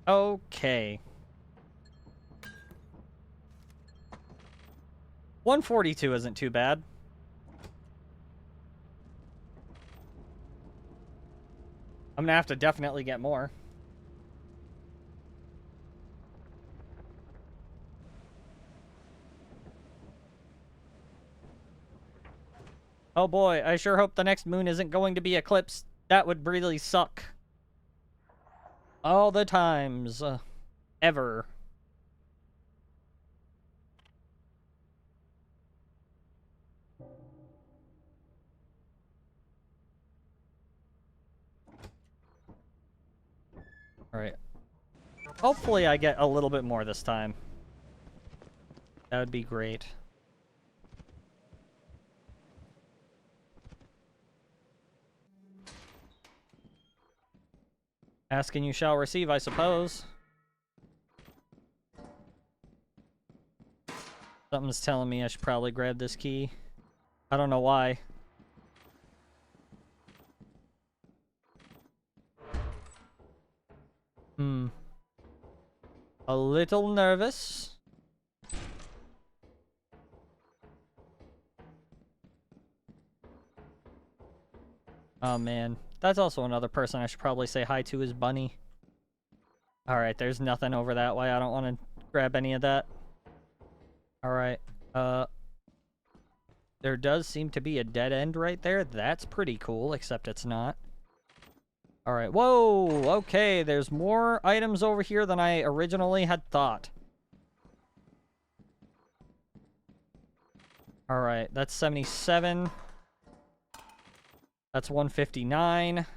Okay. 142 isn't too bad. I'm gonna have to definitely get more. Oh boy, I sure hope the next moon isn't going to be eclipsed. That would really suck. All the times. Ever. Alright. Hopefully I get a little bit more this time. That would be great. Ask and you shall receive, I suppose. Something's telling me I should probably grab this key. I don't know why. A little nervous. Oh man, that's also another person I should probably say hi to is Bunny. Alright, there's nothing over that way. I don't want to grab any of that. Alright, there does seem to be a dead end right there. That's pretty cool, except it's not. Alright, whoa! Okay, there's more items over here than I originally had thought. Alright, that's 77. That's 159.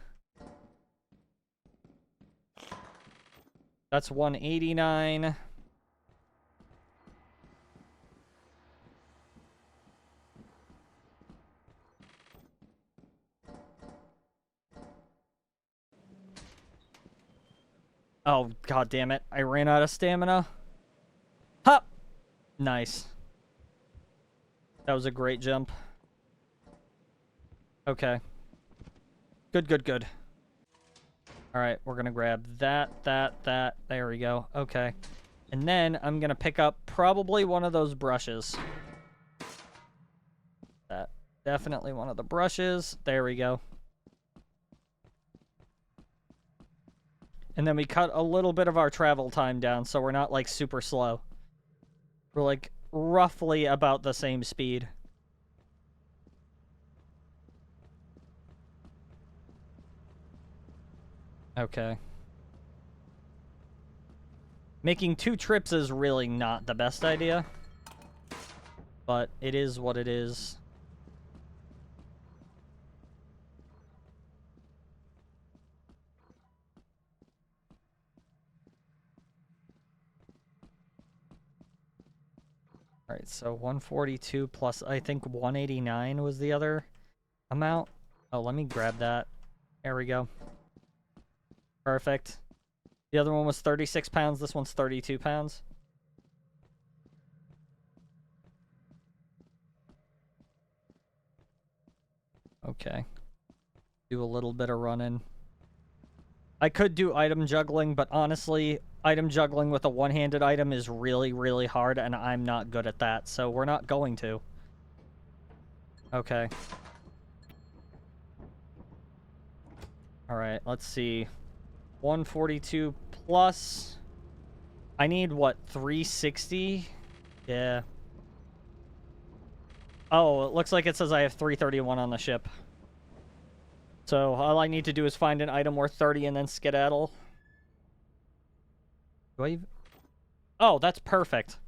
That's 189. Oh, god damn it. I ran out of stamina. Hop! Nice. That was a great jump. Okay. Good. Alright, we're gonna grab that. There we go. Okay. And then I'm gonna pick up probably one of those brushes. That. Definitely one of the brushes. There we go. And then we cut a little bit of our travel time down so we're not, like, super slow. We're, like, roughly about the same speed. Okay. Making 2 trips is really not the best idea. But it is what it is. Alright, so 142 plus, I think 189 was the other amount. Oh, let me grab that. There we go. Perfect. The other one was 36 pounds. This one's 32 pounds. Okay. Do a little bit of running. I could do item juggling, but honestly, item juggling with a one-handed item is really, really hard, and I'm not good at that, so we're not going to. Okay. Alright, let's see. 142 plus... I need, what, 360? Yeah. Oh, it looks like it says I have 331 on the ship. So, all I need to do is find an item worth 30 and then skedaddle. Do I even... Oh, that's perfect.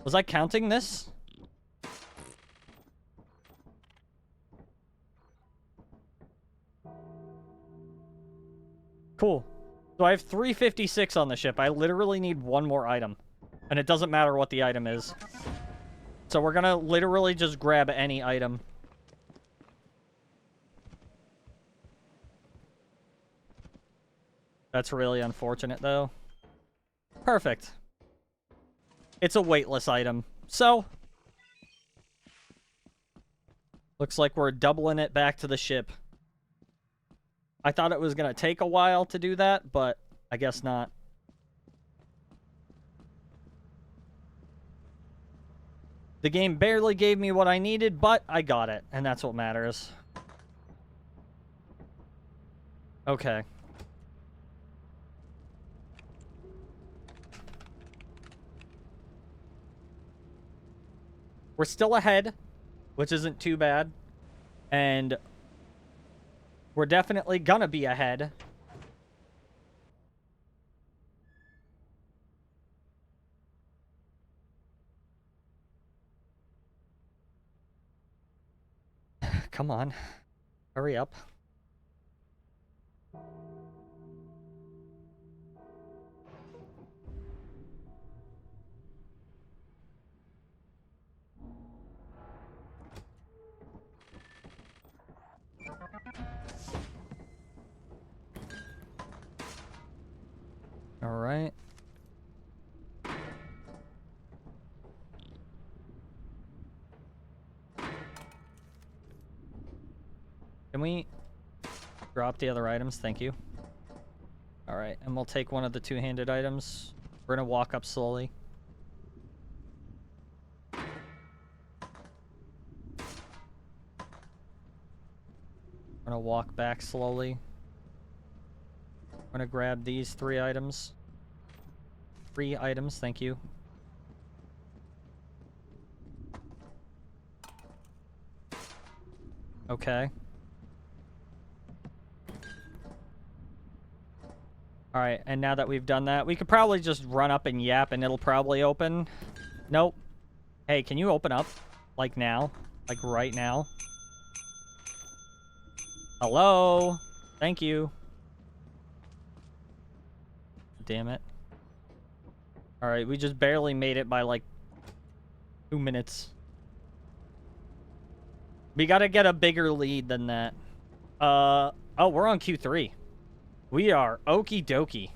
Was I counting this? Cool. So I have 356 on the ship. I literally need one more item. And it doesn't matter what the item is. So we're gonna literally just grab any item. That's really unfortunate, though. Perfect. It's a weightless item. So... looks like we're doubling it back to the ship. I thought it was going to take a while to do that, but I guess not. The game barely gave me what I needed, but I got it, and that's what matters. Okay. We're still ahead, which isn't too bad. And we're definitely gonna be ahead. Come on. Hurry up. All right. Can we drop the other items? Thank you. Alright, and we'll take one of the two-handed items. We're gonna walk up slowly. We're gonna walk back slowly. I'm gonna grab these 3 items. 3 items, thank you. Okay. Alright, and now that we've done that, we could probably just run up and yap and it'll probably open. Nope. Hey, can you open up? Like now? Like right now? Hello? Thank you. Damn it. Alright, we just barely made it by like 2 minutes. We gotta get a bigger lead than that. Oh, we're on Q3. We are okie dokie.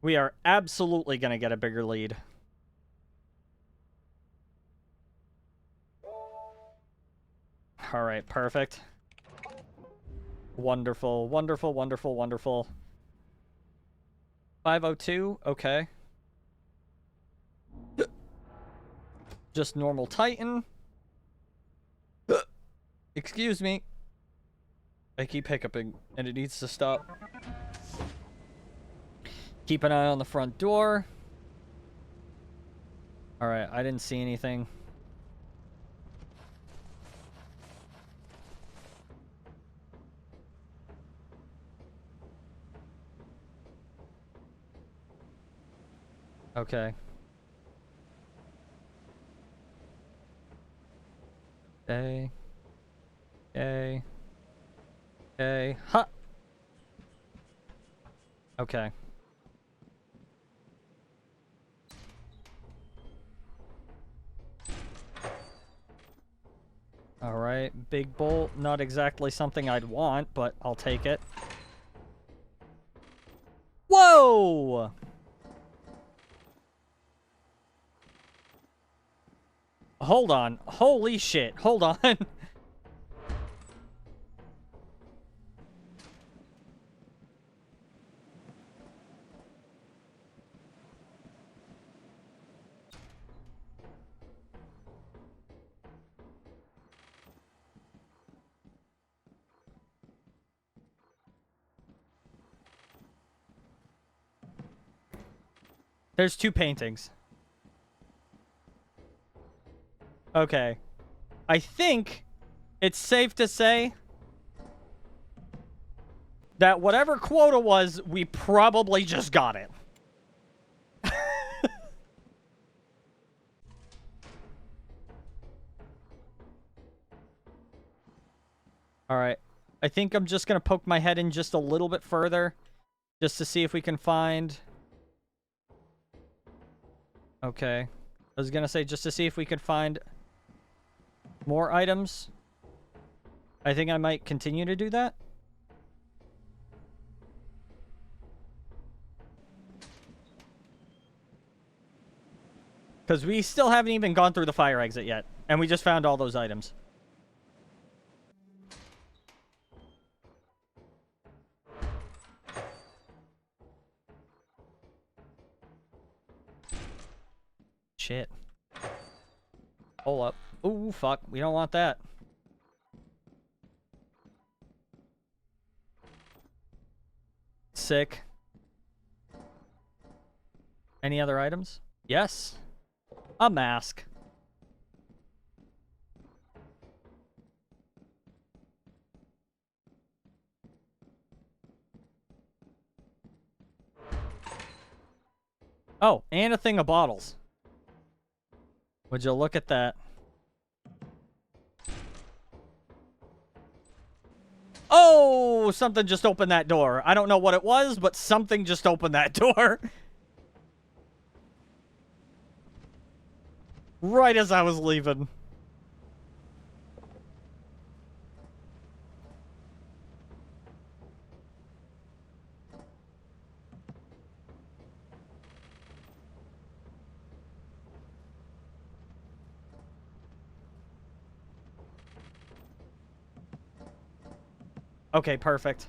We are absolutely gonna get a bigger lead. Alright, perfect. Wonderful, wonderful, wonderful, wonderful. 502, okay. Just normal Titan. Excuse me. I keep hiccuping, and it needs to stop. Keep an eye on the front door. Alright, I didn't see anything. Okay. Okay. Okay. Okay. Ha! Okay. Alright, big bolt. Not exactly something I'd want, but I'll take it. Whoa! Hold on. Holy shit. Hold on. There's 2 paintings. Okay. I think it's safe to say that whatever quota was, we probably just got it. Alright. I think I'm just going to poke my head in just a little bit further. Just to see if we can find... Okay. I was going to say just to see if we could find more items. I think I might continue to do that. Because we still haven't even gone through the fire exit yet. And we just found all those items. Shit. Hold up. Ooh, fuck. We don't want that. Sick. Any other items? Yes. A mask. Oh, and a thing of bottles. Would you look at that? Oh, something just opened that door. I don't know what it was, but something just opened that door. Right as I was leaving. Okay, perfect.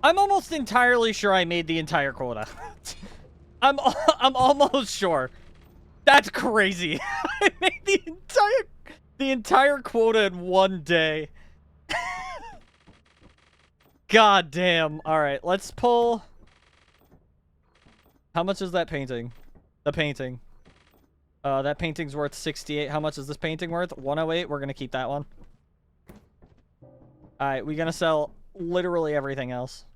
I'm almost entirely sure I made the entire quota. I'm almost sure. That's crazy. I made the entire quota in one day. God damn. All right, let's pull. How much is that painting? The painting. That painting's worth 68. How much is this painting worth? 108. We're gonna keep that one. All right, we're gonna sell literally everything else.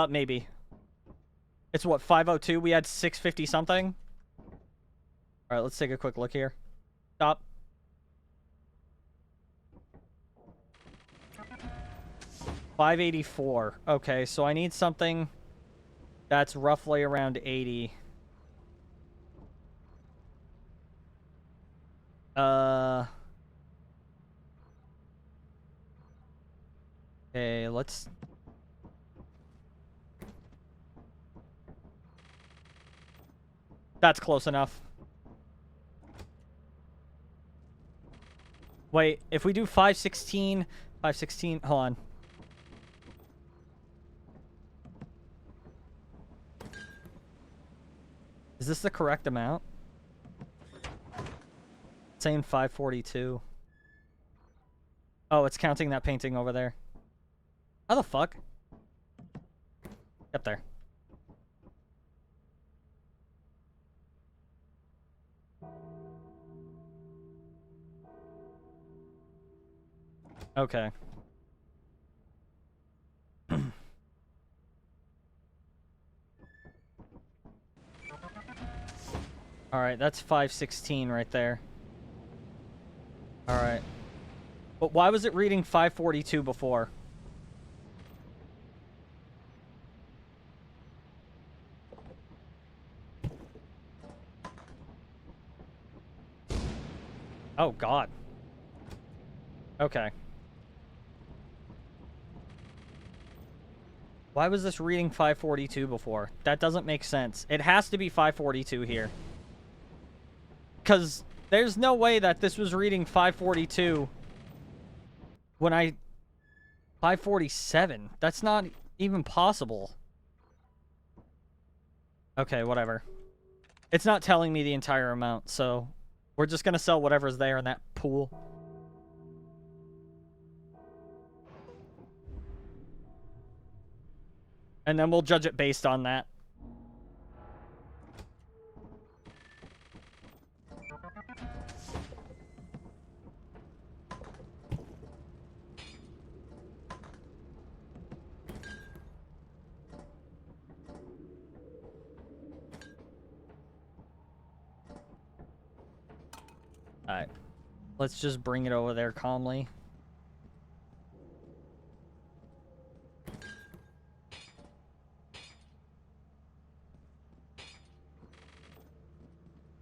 Maybe. It's what, 502? We had 650 something. All right, let's take a quick look here. Stop. $584. Okay, so I need something that's roughly around 80. Okay, let's... That's close enough. Wait, if we do 516, hold on. Is this the correct amount? It's saying 542. Oh, it's counting that painting over there. How the fuck? Up there. Okay. Alright, that's 516 right there. Alright. But why was it reading 542 before? Oh, God. Okay. Why was this reading 542 before? That doesn't make sense. It has to be 542 here. Because there's no way that this was reading 542 when I... 547. That's not even possible. Okay, whatever. It's not telling me the entire amount, so... We're just gonna sell whatever's there in that pool. And then we'll judge it based on that. Alright. Let's just bring it over there calmly.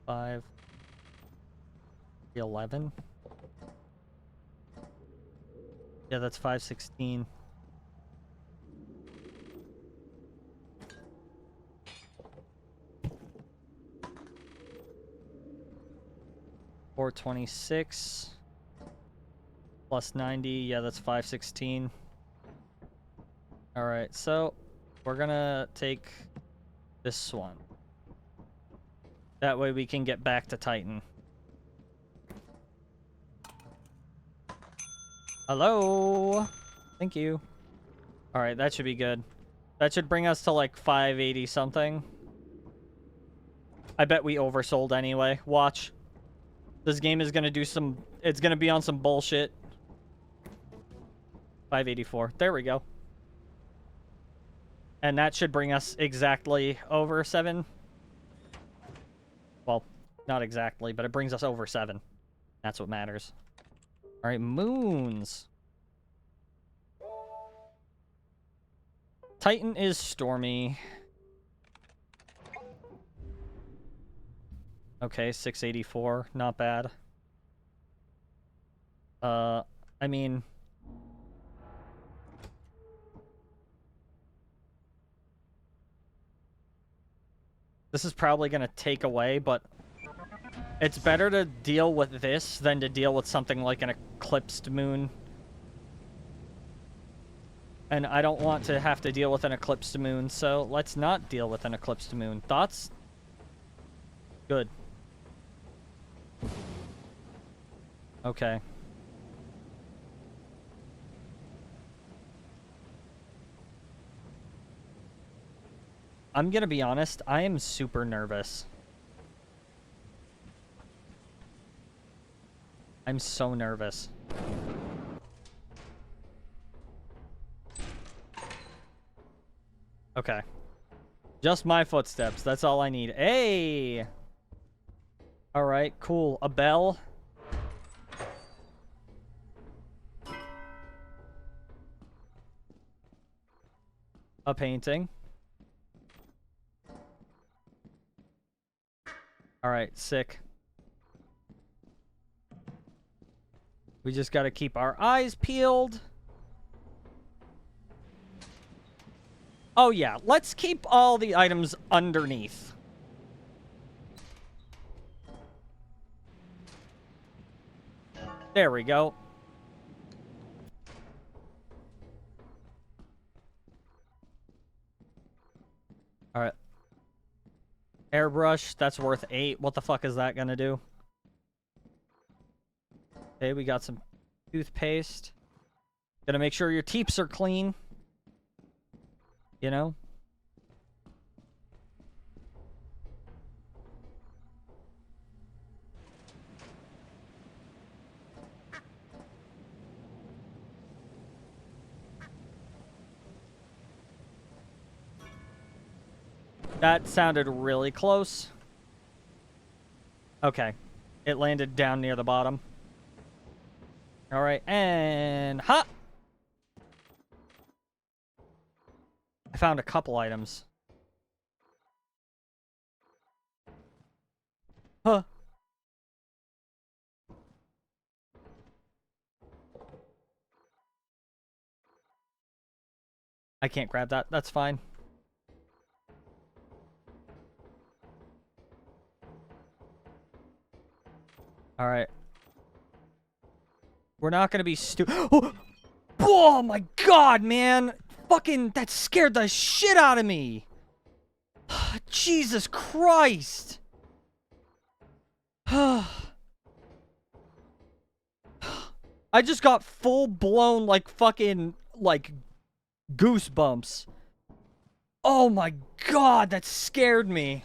Five. 11. Yeah, that's 516. $426 plus 90. Yeah, that's 516. All right, so we're gonna take this one. That way we can get back to Titan. Hello. Thank you. All right, that should be good. That should bring us to like 580 something. I bet we oversold anyway. Watch. This game is gonna do some... It's gonna be on some bullshit. 584. There we go. And that should bring us exactly over 7. Well, Not exactly, but it brings us over 7. That's what matters. All right, moons. Titan is stormy. Okay, 684, not bad. I mean... This is probably going to take away, but... It's better to deal with this than to deal with something like an eclipsed moon. And I don't want to have to deal with an eclipsed moon, so let's not deal with an eclipsed moon. Thoughts? Good. Okay. I'm gonna be honest, I am super nervous. I'm so nervous. Okay. Just my footsteps, that's all I need. Hey! Alright, cool. A bell. A painting. Alright, sick. We just gotta keep our eyes peeled. Oh yeah, let's keep all the items underneath. There we go. Alright. Airbrush, that's worth 8. What the fuck is that gonna do? Okay, we got some toothpaste. Gotta make sure your teeps are clean. You know? That sounded really close. Okay. It landed down near the bottom. Alright, and... Ha! I found a couple items. Huh. I can't grab that. That's fine. Alright. We're not gonna be Oh my god, man! Fucking, that scared the shit out of me! Jesus Christ! I just got full-blown, like, fucking, like, goosebumps. Oh my god, that scared me.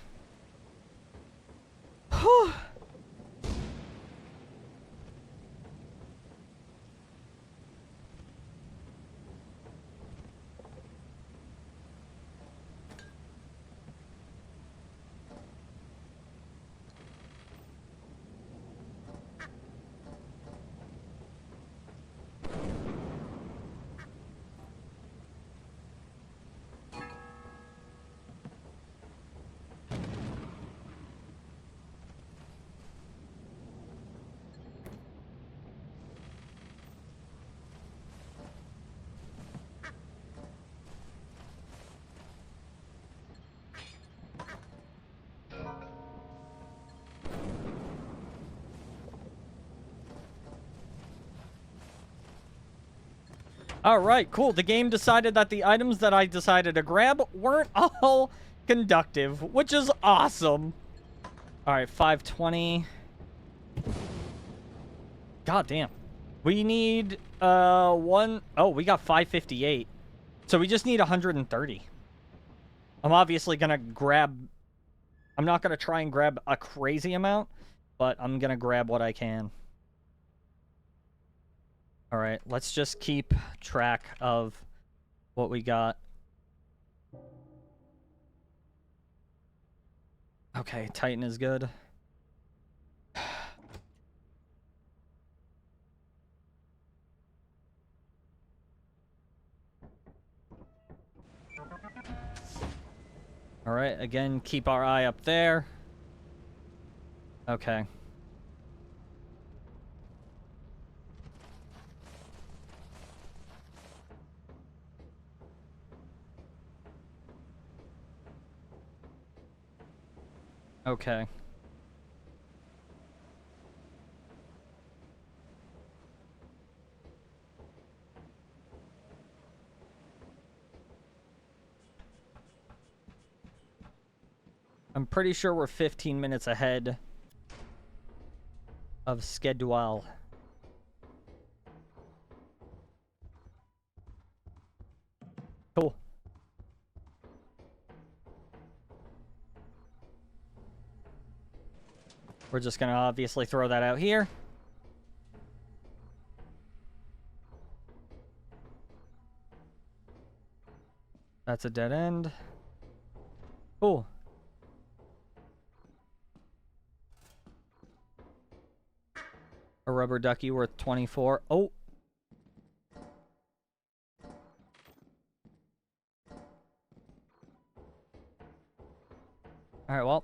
Alright, cool. The game decided that the items that I decided to grab weren't all conductive, which is awesome. Alright, 520. God damn. We need, one... Oh, we got 558. So we just need 130. I'm obviously gonna grab... I'm not gonna try and grab a crazy amount, but I'm gonna grab what I can. Alright, let's just keep track of what we got. Okay, Titan is good. Alright, again, keep our eye up there. Okay. Okay. I'm pretty sure we're 15 minutes ahead of schedule. Cool. We're just gonna obviously throw that out here. That's a dead end. Cool. A rubber ducky worth 24. Oh. Alright, well.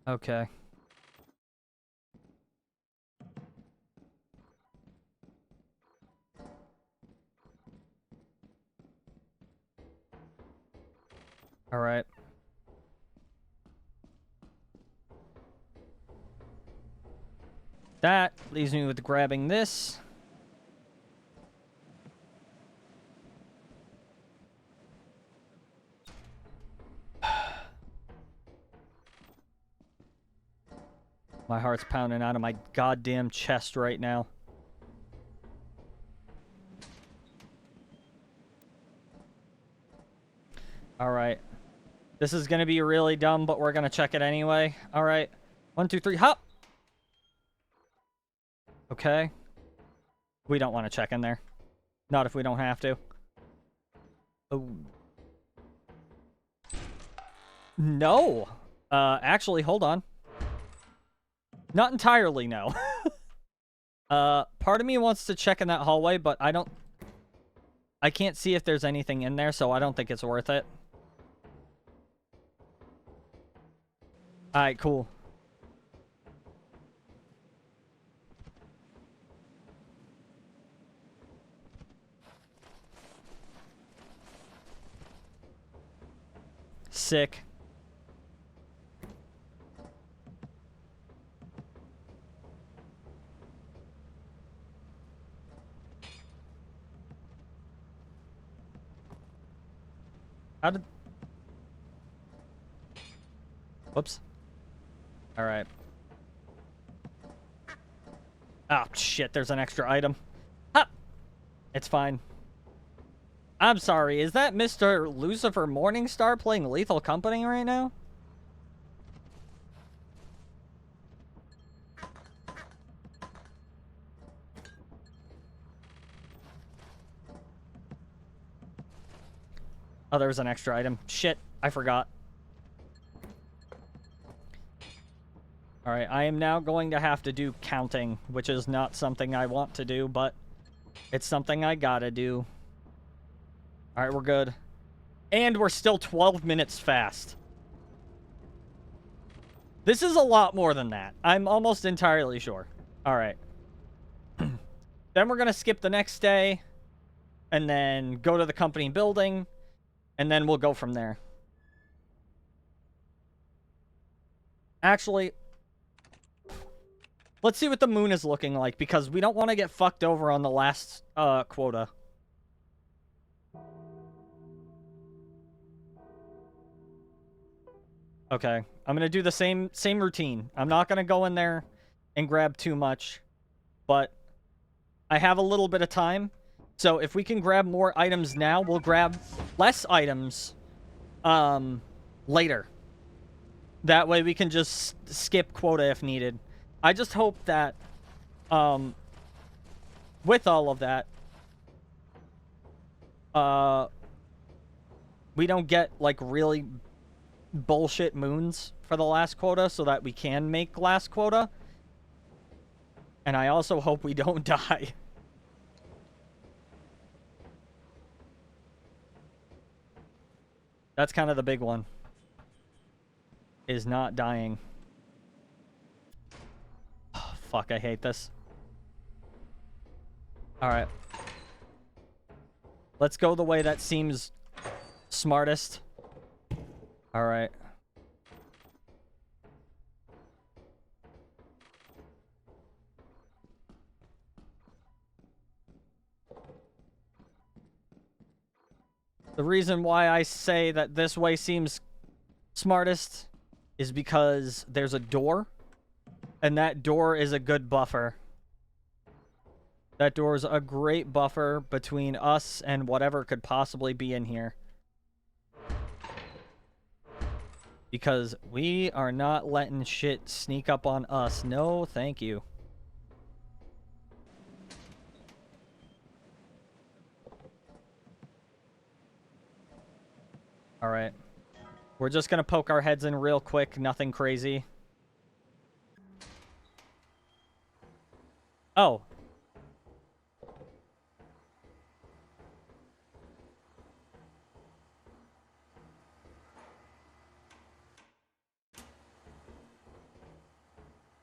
Okay. Alright. That leaves me with grabbing this. My heart's pounding out of my goddamn chest right now. Alright. This is gonna be really dumb, but we're gonna check it anyway. Alright. 1, 2, 3, hop! Okay. We don't want to check in there. Not if we don't have to. Oh. No! Actually, hold on. Not entirely, no. Part of me wants to check in that hallway, but I can't see if there's anything in there, so I don't think it's worth it. Alright, cool. Sick. How did... Whoops. Alright. Oh, shit, there's an extra item. Ha! It's fine. I'm sorry, is that Mr. Lucifer Morningstar playing Lethal Company right now? Oh, there was an extra item. Shit, I forgot. Alright, I am now going to have to do counting, which is not something I want to do, but it's something I gotta do. Alright, we're good. And we're still 12 minutes fast. This is a lot more than that. I'm almost entirely sure. Alright. Then we're gonna skip the next day, and then go to the company building, and then we'll go from there. Actually, let's see what the moon is looking like, because we don't want to get fucked over on the last quota. Okay, I'm gonna do the same routine. I'm not gonna go in there and grab too much, but I have a little bit of time. So if we can grab more items now, we'll grab less items later. That way we can just skip quota if needed. I just hope that with all of that, we don't get like really bullshit moons for the last quota so that we can make last quota. And I also hope we don't die. That's kind of the big one. Is not dying. Oh, fuck, I hate this. Alright. Let's go the way that seems smartest. Alright. The reason why I say that this way seems smartest is because there's a door, and that door is a good buffer. That door is a great buffer between us and whatever could possibly be in here. Because we are not letting shit sneak up on us. No, thank you. Alright. We're just gonna poke our heads in real quick. Nothing crazy. Oh.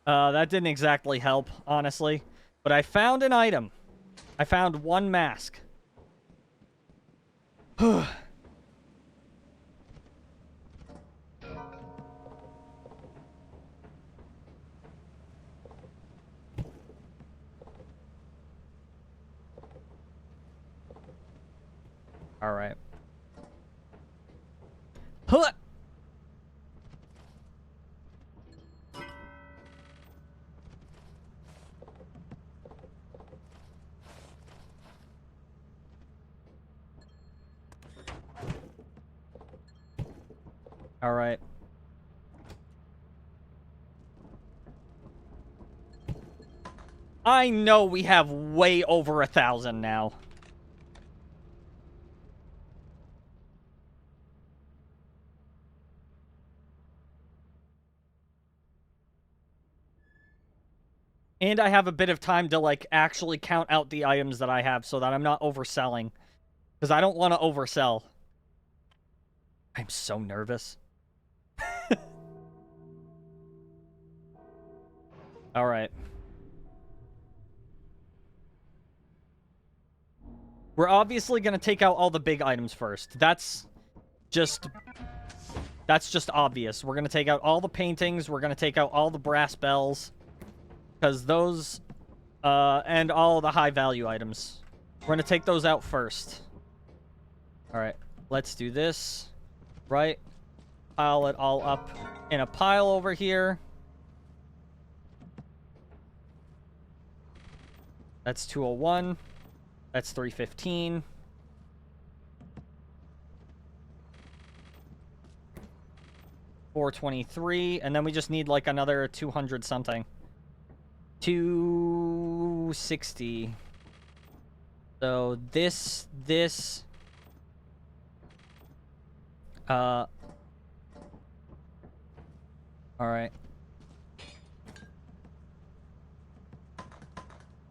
That didn't exactly help, honestly. But I found an item. I found one mask. Alright. Huh! Alright. I know we have way over 1,000 now. And I have a bit of time to, like, actually count out the items that I have so that I'm not overselling. Because I don't want to oversell. I'm so nervous. Alright. We're obviously going to take out all the big items first. That's just obvious. We're going to take out all the paintings. We're going to take out all the brass bells. Because those, and all the high-value items. We're going to take those out first. Alright, let's do this. Right. Pile it all up in a pile over here. That's 201. That's 315. $423, and then we just need like another 200 something. 260. So this all right.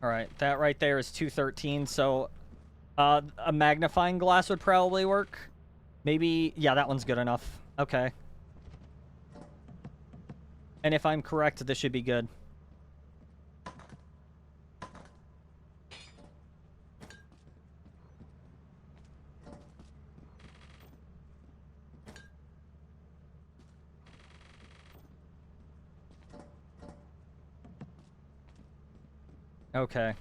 All right, that right there is 213. So a magnifying glass would probably work. Maybe, yeah, that one's good enough. Okay. And if I'm correct, this should be good. Okay.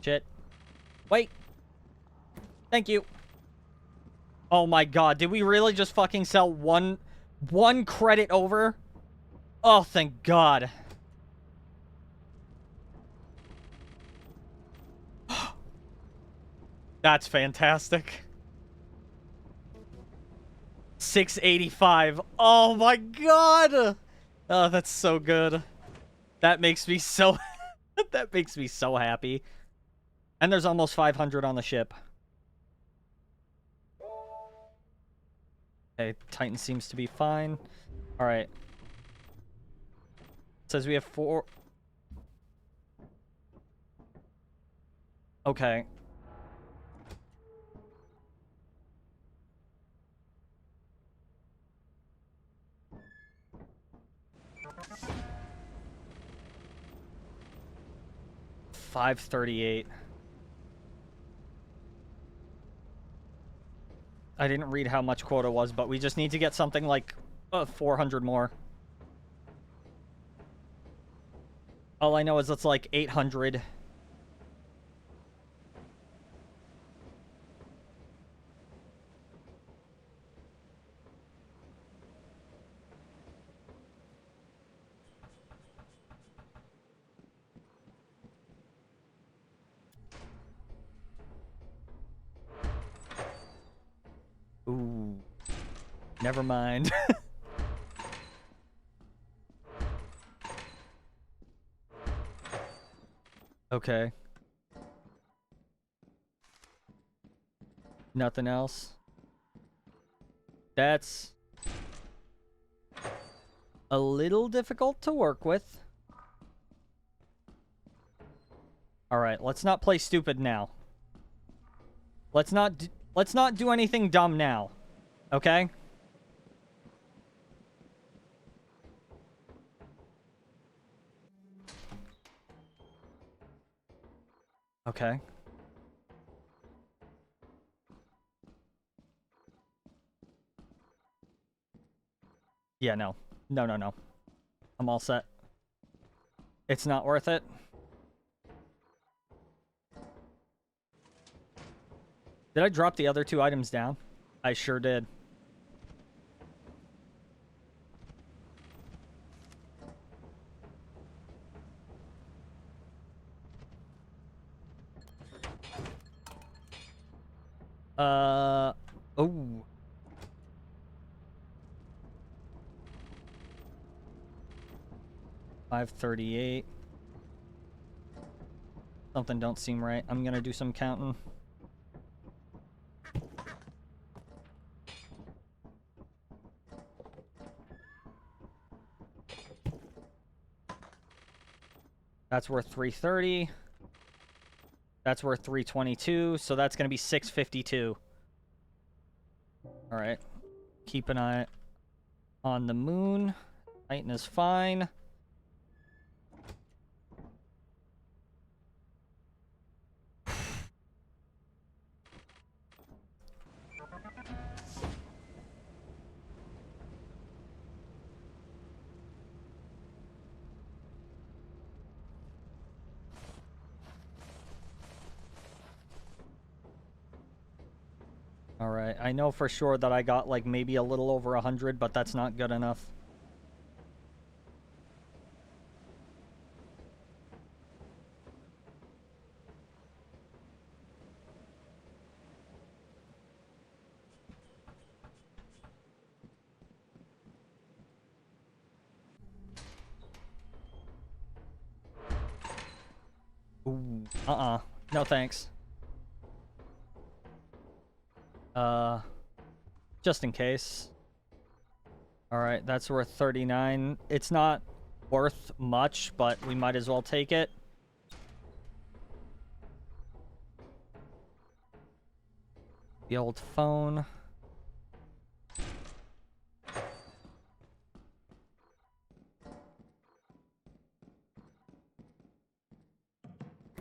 Shit. Wait. Thank you. Oh my god, did we really just fucking sell one credit over? Oh, thank god. That's fantastic. 685. Oh my god. Oh, that's so good. That makes me so that makes me so happy. And there's almost 500 on the ship. Okay, Titan seems to be fine. All right. says we have 4. Okay. $538. I didn't read how much quota was, but we just need to get something like 400 more. All I know is it's like 800. Ooh. Never mind. Okay. Nothing else. That's a little difficult to work with. All right, let's not play stupid now. Let's not do anything dumb now. Okay? Okay. Yeah, no. No, no, no. I'm all set. It's not worth it. Did I drop the other 2 items down? I sure did. Oh. 538. Something don't seem right. I'm gonna do some counting. That's worth 330. That's worth 322, so that's gonna be 652. All right. Keep an eye on the moon. Titan is fine. All right. I know for sure that I got like maybe a little over 100, but that's not good enough. Ooh. No thanks. Just in case. Alright, that's worth 39. It's not worth much, but we might as well take it. The old phone.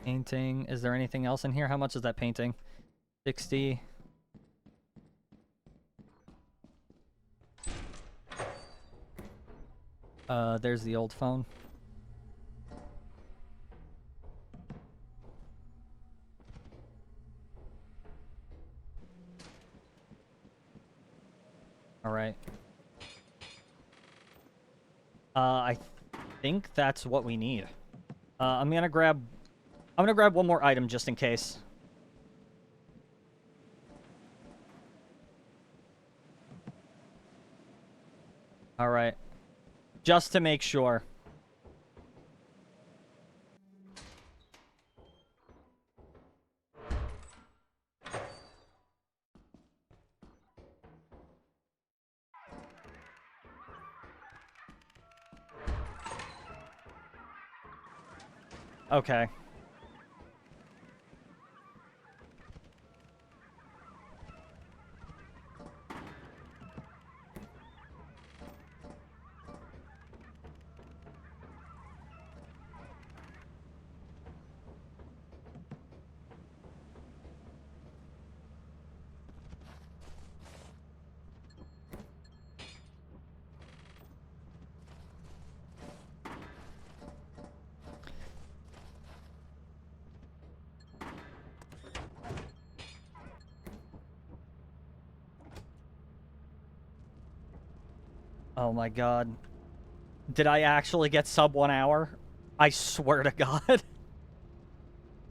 Painting. Is there anything else in here? How much is that painting? 60. There's the old phone. All right. I think that's what we need. I'm gonna grab one more item just in case. All right. Just to make sure. Okay. Oh my god. Did I actually get sub 1 hour? I swear to God.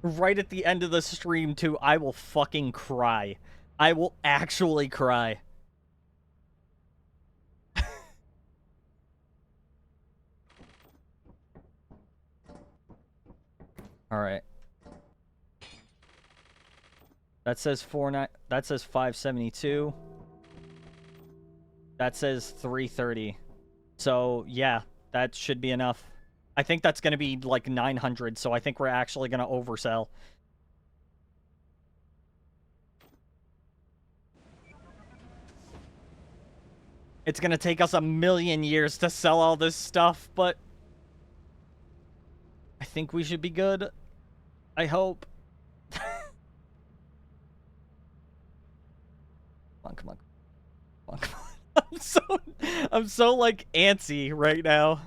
Right at the end of the stream, too, I will fucking cry. I will actually cry. Alright. That says 572. That says 330. So, yeah, that should be enough. I think that's going to be like 900, so I think we're actually going to oversell. It's going to take us 1,000,000 years to sell all this stuff, but I think we should be good. I hope. Come on, come on. Come on, come on. I'm so like antsy right now.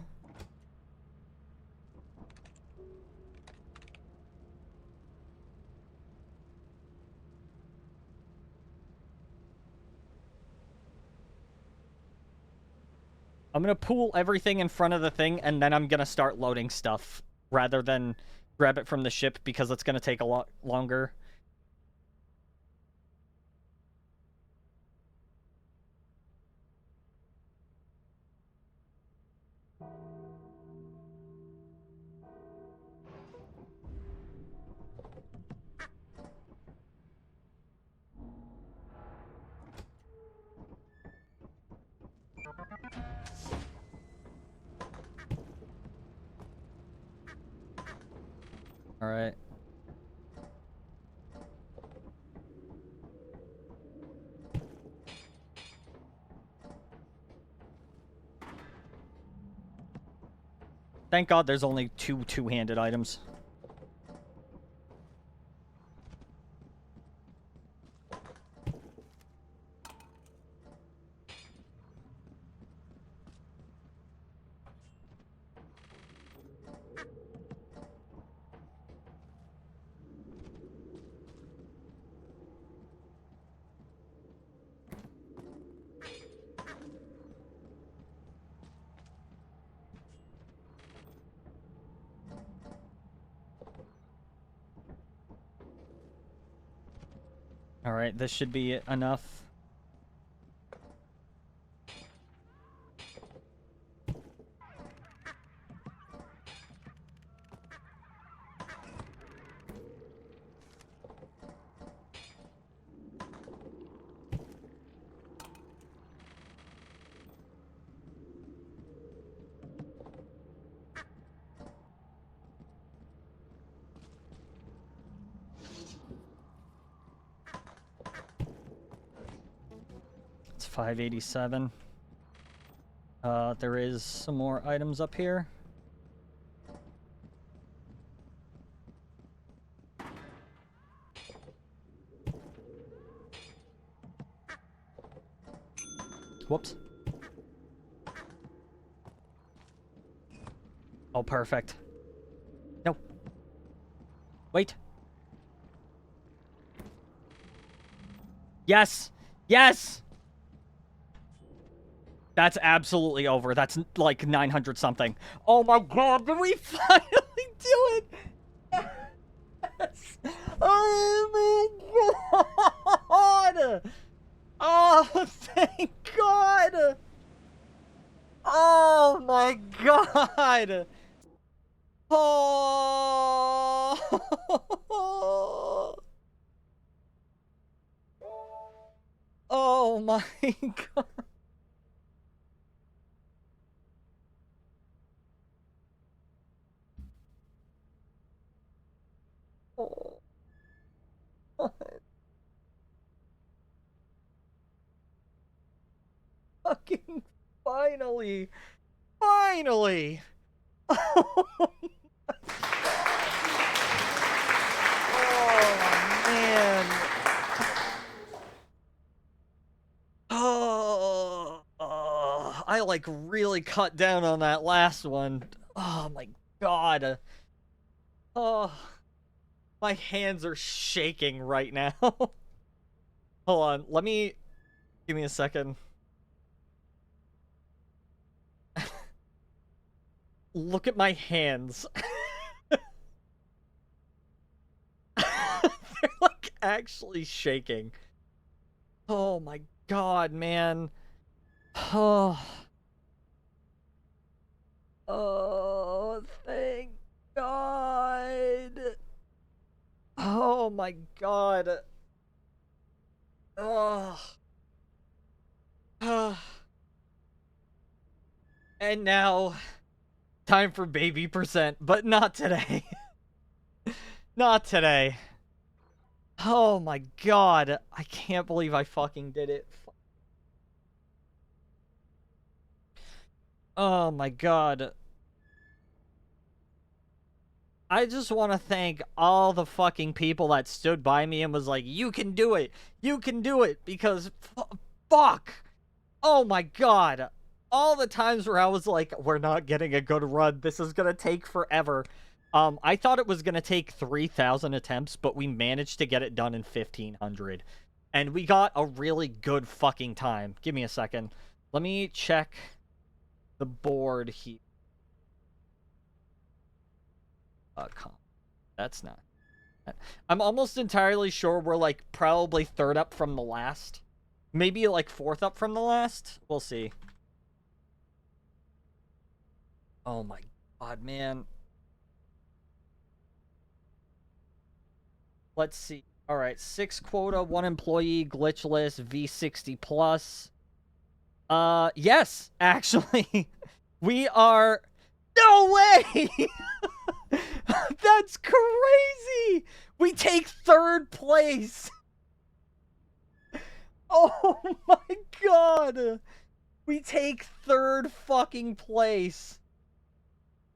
I'm gonna pool everything in front of the thing, and then I'm gonna start loading stuff rather than grab it from the ship because it's gonna take a lot longer. All right. Thank God there's only two-handed items. All right, this should be enough. It's 587. There is some more items up here. Whoops. Oh, perfect. No. Wait. Yes! Yes! That's absolutely over. That's like 900 something. Oh my god, did we finally do it? Yes! Oh my god! Oh, thank god! Oh my god! Oh! Oh my god! fucking finally. Finally. Oh, man. I like really cut down on that last one. Oh my god. Oh, my hands are shaking right now. Hold on, give me a second. Look at my hands. They're like actually shaking. Oh my god, man. Oh. Oh, thank God. Oh my god. Oh. And now, time for baby percent, but not today. Not today. Oh my god. I can't believe I fucking did it. Oh my god. I just want to thank all the fucking people that stood by me and was like, you can do it. You can do it. Because, fuck. Oh my god. All the times where I was like, we're not getting a good run. This is going to take forever. I thought it was going to take 3,000 attempts, but we managed to get it done in 1,500. And we got a really good fucking time. Give me a second. Let me check the board here. That's not. I'm almost entirely sure we're like probably third up from the last. Maybe like fourth up from the last. We'll see. Oh my god, man. Let's see. All right, 6 quota, 1 employee, glitchless, V60 plus. Yes, actually, we are. No way! That's crazy! We take 3rd place! Oh my god! We take 3rd fucking place!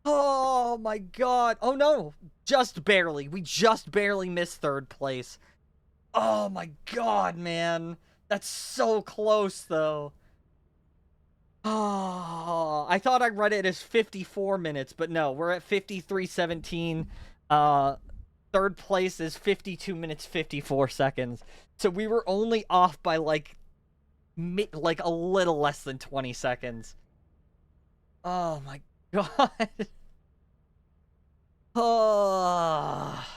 Oh my god! Oh no! Just barely. We just barely missed 3rd place. Oh my god, man! That's so close, though. Oh, I thought I read it as 54 minutes, but no, we're at 53:17. 3rd place is 52 minutes 54 seconds. So we were only off by like a little less than 20 seconds. Oh my god. Oh.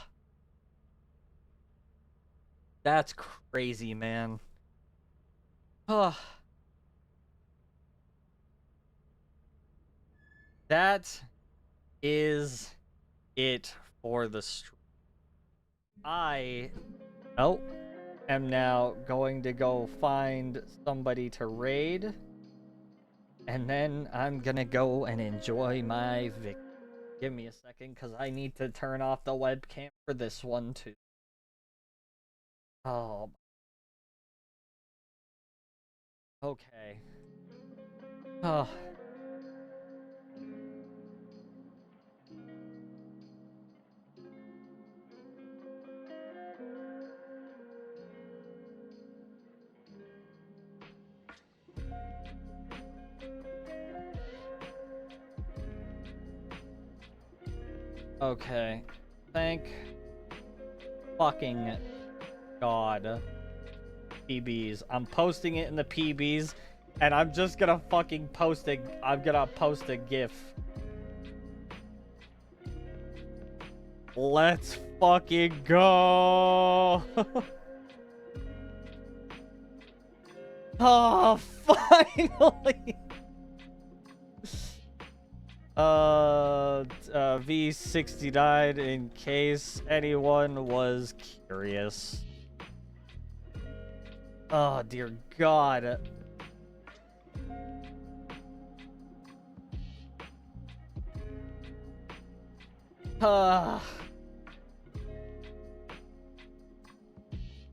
That's crazy, man. Oh. That is it for the stream. I am now going to go find somebody to raid. And then I'm gonna go and enjoy my victory. Give me a second, because I need to turn off the webcam for this one, too. Oh. Okay. Oh. Okay. Thank fucking God. PBs. I'm posting it in the PBs, and I'm just gonna fucking post a GIF. Let's fucking go! Oh, finally! V60 died in case anyone was curious. Oh, dear God.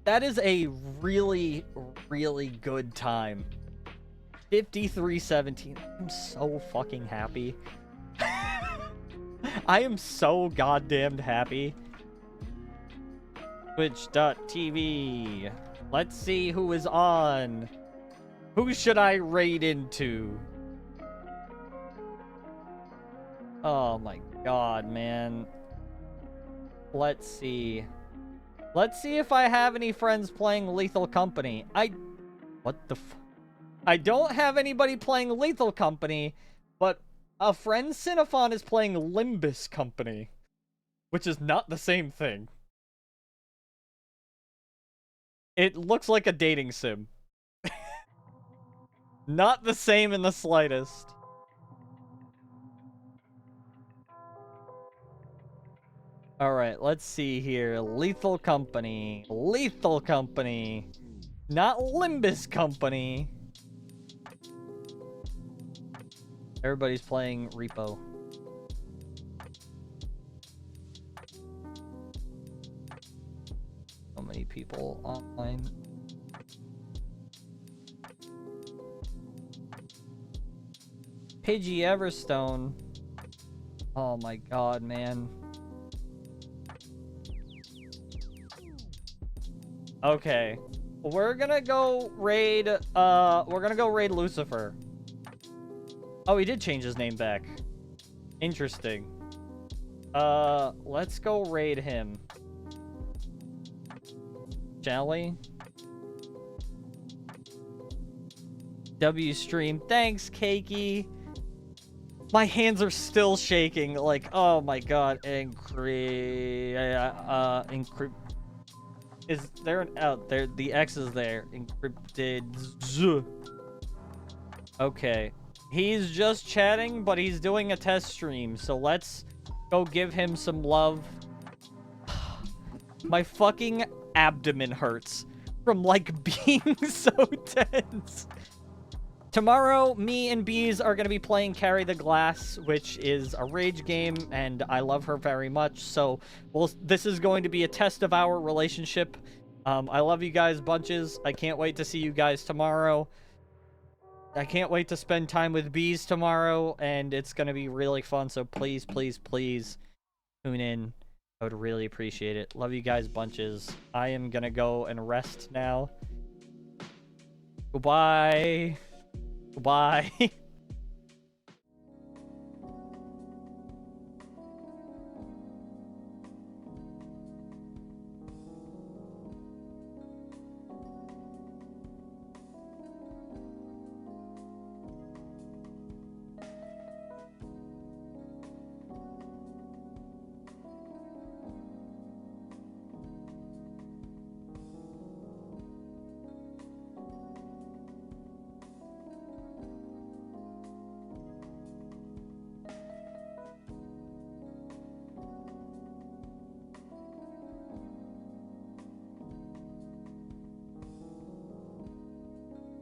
That is a really, really good time. 5317. I'm so fucking happy. I am so goddamned happy. Twitch.tv. Let's see who is on. Who should I raid into? Oh my god, man. Let's see. Let's see if I have any friends playing Lethal Company. What the f... I don't have anybody playing Lethal Company, but a friend Cinephon is playing Limbus Company, which is not the same thing. It looks like a dating sim. Not the same in the slightest. Alright, let's see here. Lethal Company. Lethal Company. Not Limbus Company. Everybody's playing Repo. So many people online. Pidgey Everstone. Oh my god, man. Okay. We're gonna go raid Lucifer. Oh, he did change his name back. Interesting. Let's go raid him. Shall we? W stream. Thanks, Cakey. My hands are still shaking. Like, oh my god. Is there an out there? The X is there. Encrypted. Okay. He's just chatting, but he's doing a test stream. So let's go give him some love. My fucking abdomen hurts from, like, being so tense. Tomorrow, me and Bees are going to be playing Carry the Glass, which is a rage game, and I love her very much. So, this is going to be a test of our relationship. I love you guys bunches. I can't wait to see you guys tomorrow. I can't wait to spend time with Bees tomorrow, and it's going to be really fun. So, please, please, please tune in. I would really appreciate it. Love you guys bunches. I am going to go and rest now. Goodbye. Goodbye.